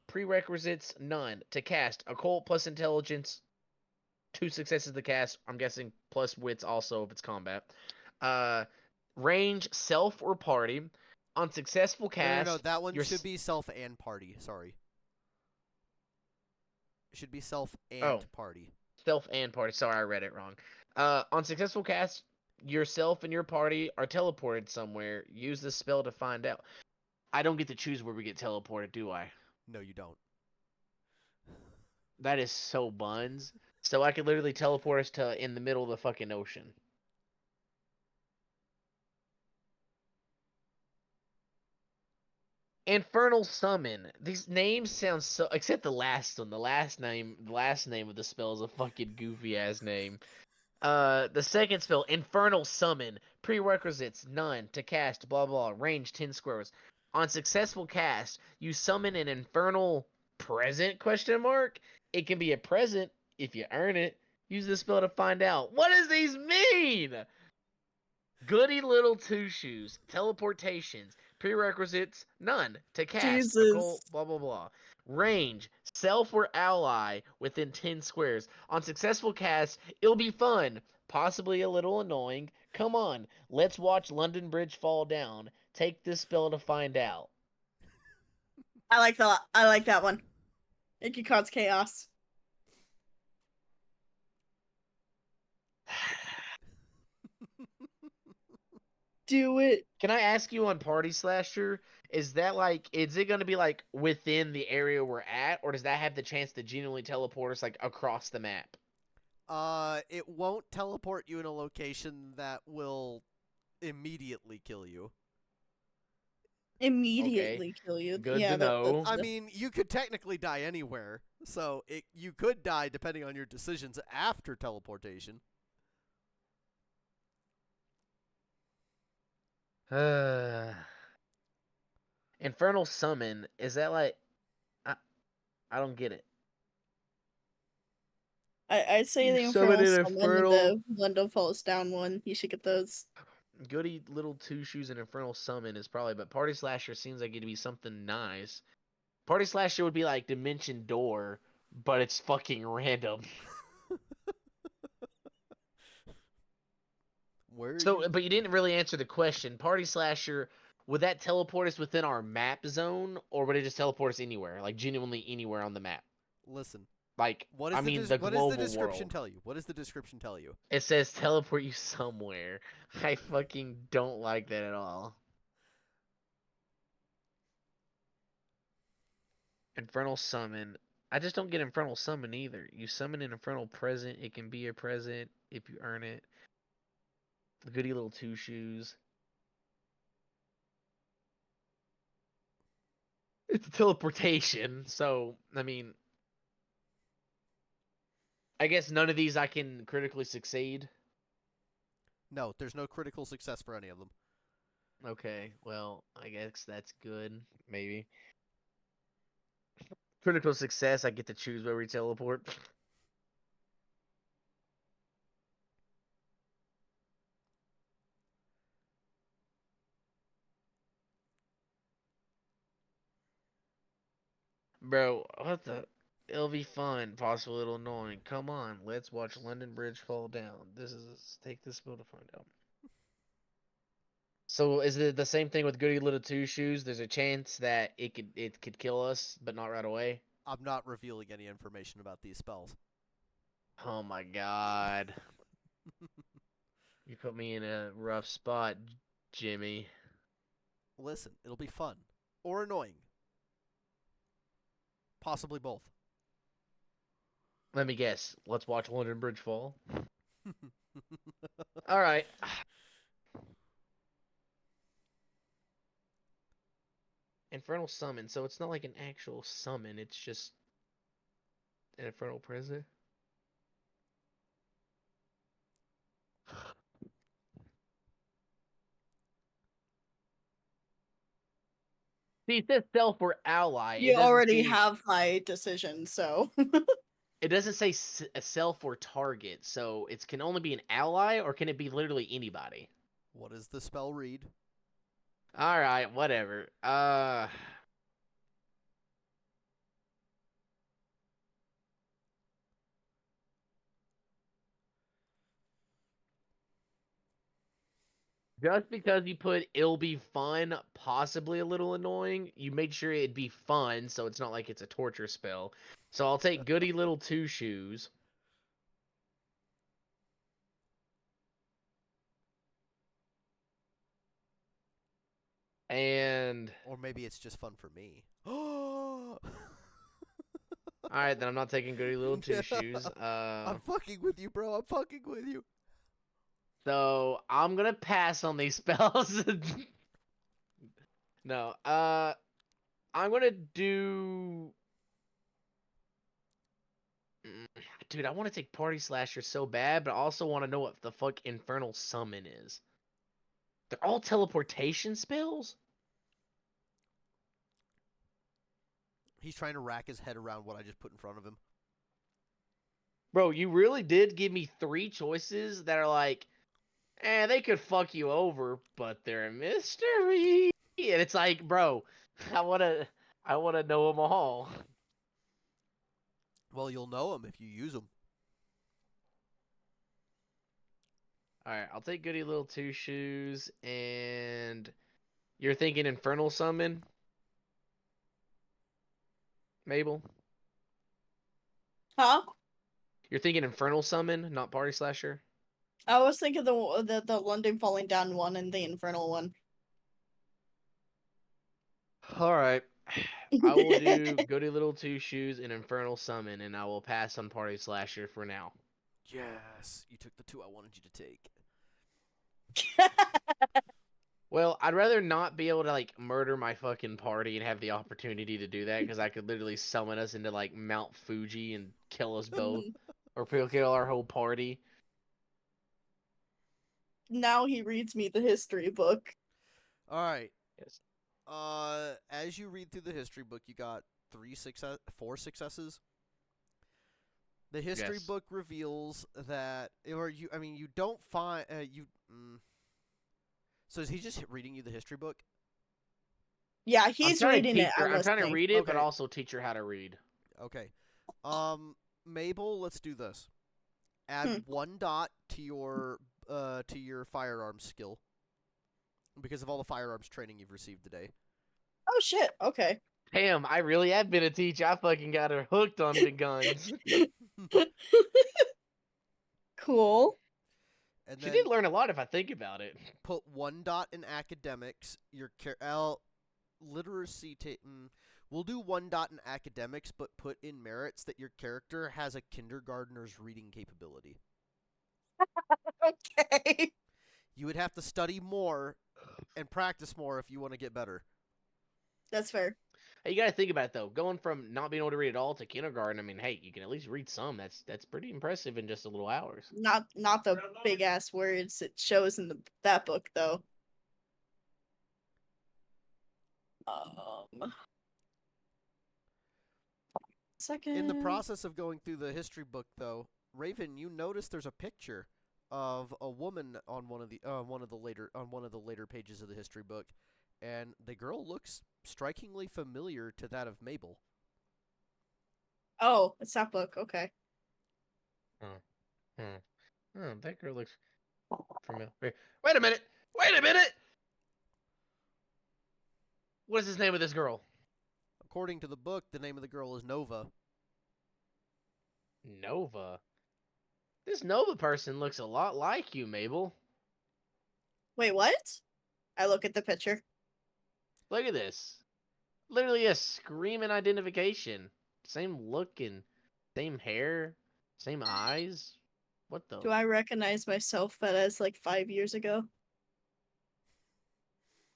prerequisites, none. To cast, Occult plus Intelligence, 2 successes to cast, I'm guessing plus Wits also if it's combat. Range, self or party. On successful cast... No, that one should be self and party, sorry. It should be self and party. Self and party, sorry, I read it wrong. On successful cast, yourself and your party are teleported somewhere. Use this spell to find out. I don't get to choose where we get teleported, do I? No, you don't. That is so buns. So I could literally teleport us to in the middle of the fucking ocean. Infernal Summon. These names sound so... Except the last one. The last name of the spell is a fucking goofy ass name. The second spell, Infernal Summon. Prerequisites, none. To cast, blah blah. Range 10 squares. On successful cast, you summon an infernal present, question mark? It can be a present if you earn it. Use the spell to find out. What does these mean? Goody little 2 shoes. Teleportations. Prerequisites, none. To cast, occult, blah blah blah. Range, self or ally within 10 squares. On successful cast, it'll be fun. Possibly a little annoying. Come on, let's watch London Bridge fall down. Take this spell to find out. I like that one. It can cause chaos. Do it. Can I ask you on Party Slasher, is it going to be like within the area we're at, or does that have the chance to genuinely teleport us like across the map? It won't teleport you in a location that will immediately kill you. Immediately kill you. Good yeah, to know. I mean, you could technically die anywhere, so you could die depending on your decisions after teleportation. Infernal Summon, is that like... I don't get it. I'd say You the summon Infernal an Summon and the London Falls Down one. You should get those. Goody little 2 shoes and Infernal Summon is probably, but Party Slasher seems like it'd be something nice. Party Slasher would be like Dimension Door, but it's fucking random. Where? Are So, you? but you didn't really answer the question. Party Slasher, would that teleport us within our map zone, or would it just teleport us anywhere, like genuinely anywhere on the map? Listen. Like, What is I mean, the what does the global description world. tell you? What does the description tell you? It says teleport you somewhere. I fucking don't like that at all. Infernal Summon. I just don't get Infernal Summon either. You summon an Infernal Present. It can be a present if you earn it. The goody little two shoes. It's a teleportation, so, I mean, I guess none of these I can critically succeed. No, there's no critical success for any of them. Okay, well, I guess that's good, maybe. Critical success, I get to choose where we teleport. Bro, what the? It'll be fun, possibly a little annoying. Come on, let's watch London Bridge fall down. Take this bill to find out. So is it the same thing with Goody Little Two Shoes? There's a chance that it could kill us, but not right away. I'm not revealing any information about these spells. Oh my god. You put me in a rough spot, Jimmy. Listen, it'll be fun. Or annoying. Possibly both. Let me guess. Let's watch London Bridge fall. Alright. Infernal Summon. So it's not like an actual summon. It's just an Infernal Present. See, it says self or ally. You already have my decision, so. It doesn't say a self or target, so it can only be an ally, or can it be literally anybody? What does the spell read? Alright, whatever. Just because you put it'll be fun, possibly a little annoying, you made sure it'd be fun, so it's not like it's a torture spell. So I'll take Goody Little Two Shoes. And Or maybe it's just fun for me. alright, then I'm not taking Goody Little Two Shoes. I'm fucking with you, bro. I'm fucking with you. So I'm gonna pass on these spells. No, I'm gonna do. Dude, I want to take Party Slasher so bad, but I also want to know what the fuck Infernal Summon is. They're all teleportation spells? He's trying to rack his head around what I just put in front of him. Bro, you really did give me 3 choices that are like, they could fuck you over, but they're a mystery. And it's like, bro, I wanna know them all. Well, you'll know him if you use him. Alright, I'll take Goody Little Two Shoes, and you're thinking Infernal Summon? Mabel? Huh? You're thinking Infernal Summon, not Party Slasher? I was thinking the London falling down one and the Infernal one. Alright. I will do Goody Little Two Shoes and Infernal Summon, and I will pass on Party Slasher for now. Yes, you took the 2 I wanted you to take. Well, I'd rather not be able to, like, murder my fucking party and have the opportunity to do that, because I could literally summon us into, like, Mount Fuji and kill us both. Or kill our whole party. Now he reads me the history book. Alright. Yes. As you read through the history book, you got 4 successes. The history Yes. book reveals that, you don't find, So is he just reading you the history book? Yeah, he's reading it. I'm trying to read it, but Okay. also teach her how to read. Okay. Mabel, let's do this. Add 1 dot to your to your firearms skill because of all the firearms training you've received today. Oh shit. Okay. Damn, I really have been a teacher. I fucking got her hooked on the guns. Cool. And She then did learn a lot if I think about it. put 1 dot in academics. Your literacy. We'll do 1 dot in academics, but put in merits that your character has a kindergartner's reading capability. Okay. You would have to study more and practice more if you want to get better. That's fair. Hey, you gotta think about it though. Going from not being able to read at all to kindergarten, I mean, hey, you can at least read some. That's pretty impressive in just a little hours. Not the big ass words it shows in that book though. Second. In the process of going through the history book, though, Raven, you notice there's a picture of a woman on one of the later pages of the history book, and the girl looks strikingly familiar to that of Mabel. Oh, it's that book. Okay. Oh, that girl looks familiar. Wait a minute! Wait a minute! What is the name of this girl? According to the book, the name of the girl is Nova. Nova? This Nova person looks a lot like you, Mabel. Wait, what? I look at the picture. Look at this. Literally a screaming identification. Same look and same hair, same eyes. What the? Do I recognize myself as like 5 years ago?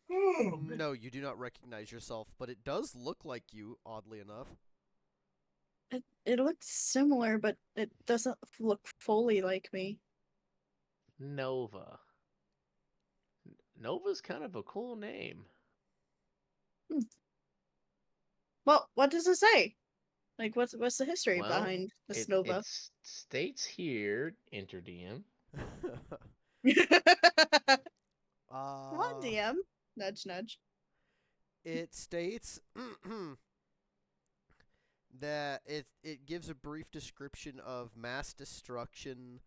No, you do not recognize yourself, but it does look like you, oddly enough. It looks similar, but it doesn't look fully like me. Nova. Nova's kind of a cool name. Well, what does it say? Like, what's the history Well, behind this it Nova? states here, enter DM. Come on, DM. Nudge, nudge. It states that it gives a brief description of mass destruction,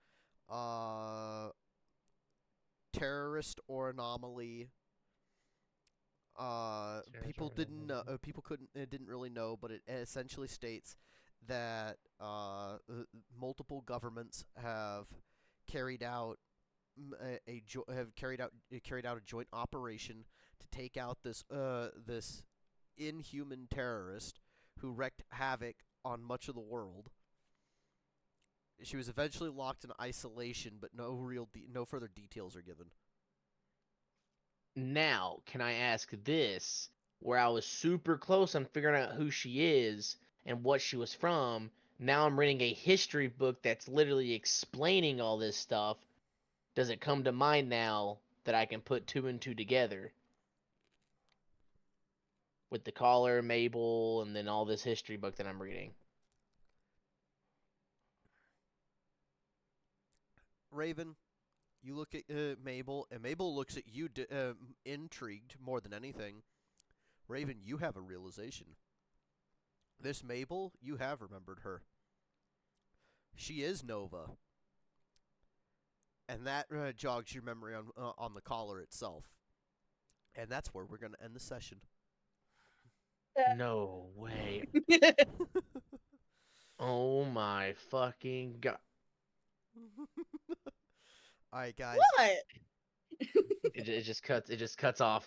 terrorist or anomaly. People didn't know. People didn't really know, but it essentially states that multiple governments have carried out a joint operation to take out this inhuman terrorist who wreaked havoc on much of the world. She was eventually locked in isolation, but no further details are given. Now, can I ask this? Where I was super close on figuring out who she is and what she was from. Now I'm reading a history book that's literally explaining all this stuff. Does it come to mind now that I can put 2 and 2 together? With the caller, Mabel, and then all this history book that I'm reading. Raven, you look at Mabel, and Mabel looks at you intrigued more than anything. Raven, you have a realization. This Mabel, you have remembered her. She is Nova. And that jogs your memory on the caller itself. And that's where we're going to end the session. No way. Oh my fucking god. Alright, guys. What? It just cuts off.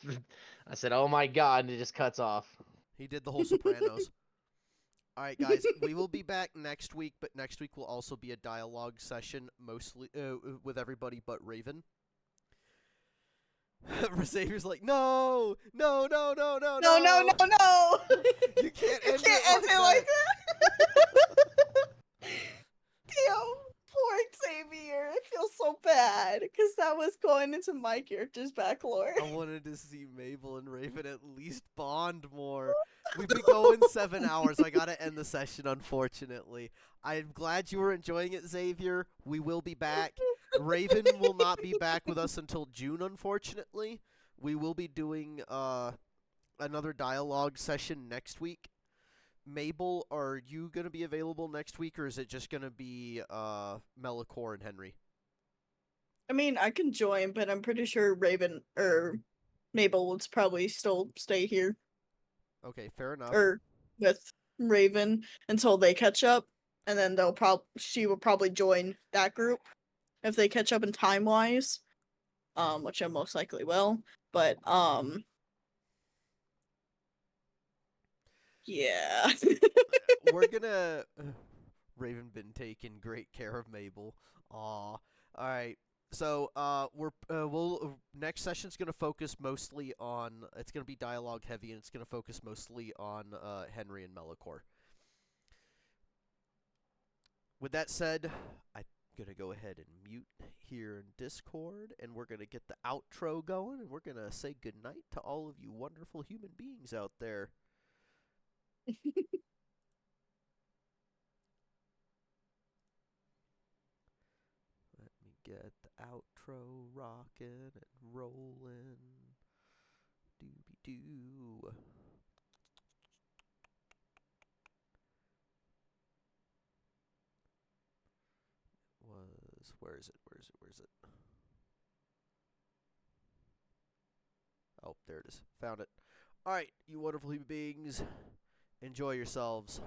I said, "Oh my god," and it just cuts off. He did the whole Sopranos. Alright, guys, we will be back next week, but next week will also be a dialogue session, mostly with everybody but Raven. Xavier's like, no! No, no, no, no, No, no, no, no! You can't end it like that! Damn, poor Xavier. I feel so bad, because that was going into my character's backlore. I wanted to see Mabel and Raven at least bond more. We've been going 7 hours. I gotta end the session, unfortunately. I'm glad you were enjoying it, Xavier. We will be back. Raven will not be back with us until June, unfortunately. We will be doing another dialogue session next week. Mabel, are you going to be available next week, or is it just going to be Melicor and Henry? I mean, I can join, but I'm pretty sure Raven or Mabel would probably still stay here Okay, fair enough. or with Raven until they catch up, and then she will probably join that group if they catch up in time wise, which I most likely will. But yeah. We're gonna. Raven been taking great care of Mabel. Aw. All right. So we'll next session's gonna focus mostly on. It's gonna be dialogue heavy, and it's gonna focus mostly on Henry and Melicor. With that said, I'm gonna go ahead and mute here in Discord, and we're gonna get the outro going, and we're gonna say goodnight to all of you wonderful human beings out there. Let me get the outro rocking and rolling. Doobie doo. Where is it? Oh, there it is. Found it. Alright, you wonderful human beings. Enjoy yourselves.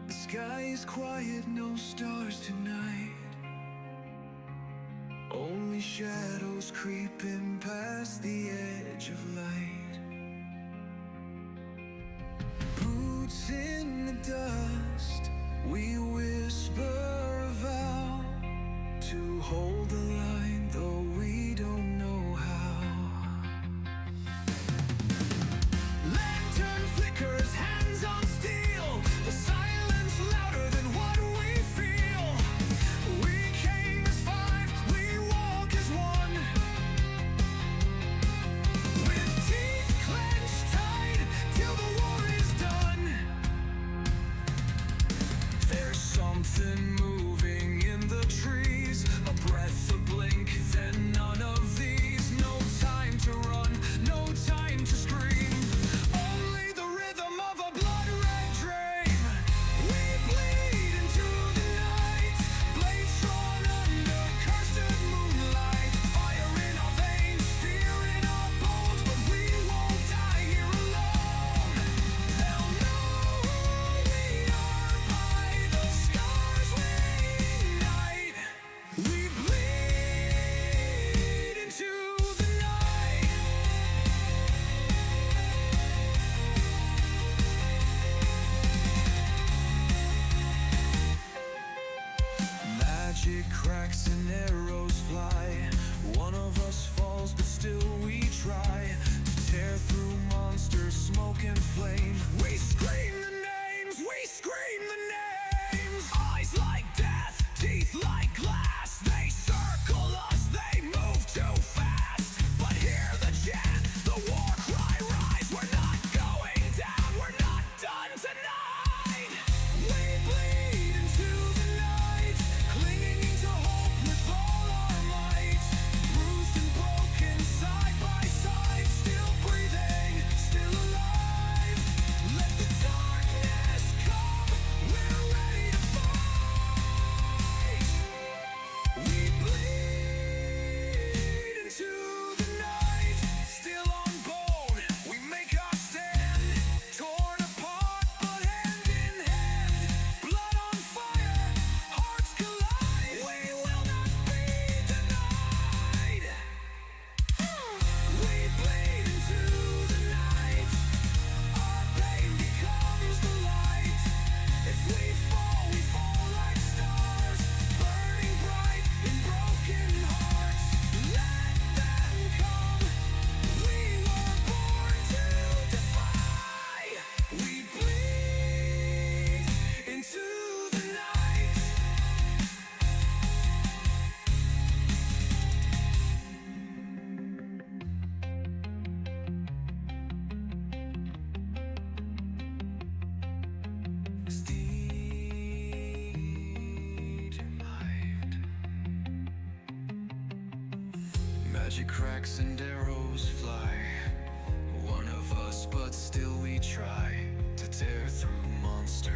The sky is quiet, no stars tonight. Only shadows creeping past the edge of light. Boots in the dust, we whisper a vow to hold the line, though we don't know how. Lantern flickers, hands on steel. The silence louder than what we feel. We came as five, we walk as one. With teeth clenched tight till the war is done. There's something moving in the trees. A breath, a blink, then none of these. No time to run, no time to scream. Only the rhythm of a blood-red dream. We bleed into the night. Blades drawn under cursed moonlight. Fire in our veins, fear in our bones. But we won't die here alone. They'll know who we are by the scars we ignite. We bleed into the night. Magic cracks and arrows fly. One of us falls, but still we try to tear through monsters, smoke and flame. We scream the names, we scream the names. Eyes like death, teeth like glass. They circle us, they move too fast. But hear the chant, the war cry rise. We're not going down, we're not done tonight. We bleed into the night, clinging to hope with all our might. Bruised and broken, side by side, still breathing, still alive. Let the darkness come, we're ready to fight. We bleed into the night, still on bone, we make our stand. Torn apart, but hand in hand. Blood on fire, hearts collide. We will not be denied. We bleed into the night. Our pain becomes the light. If we fall like stars, burning bright in broken hearts. Let them come. We were born to defy. We bleed into the night. Magic cracks and arrows fly. One of us, but still we try tear through monsters.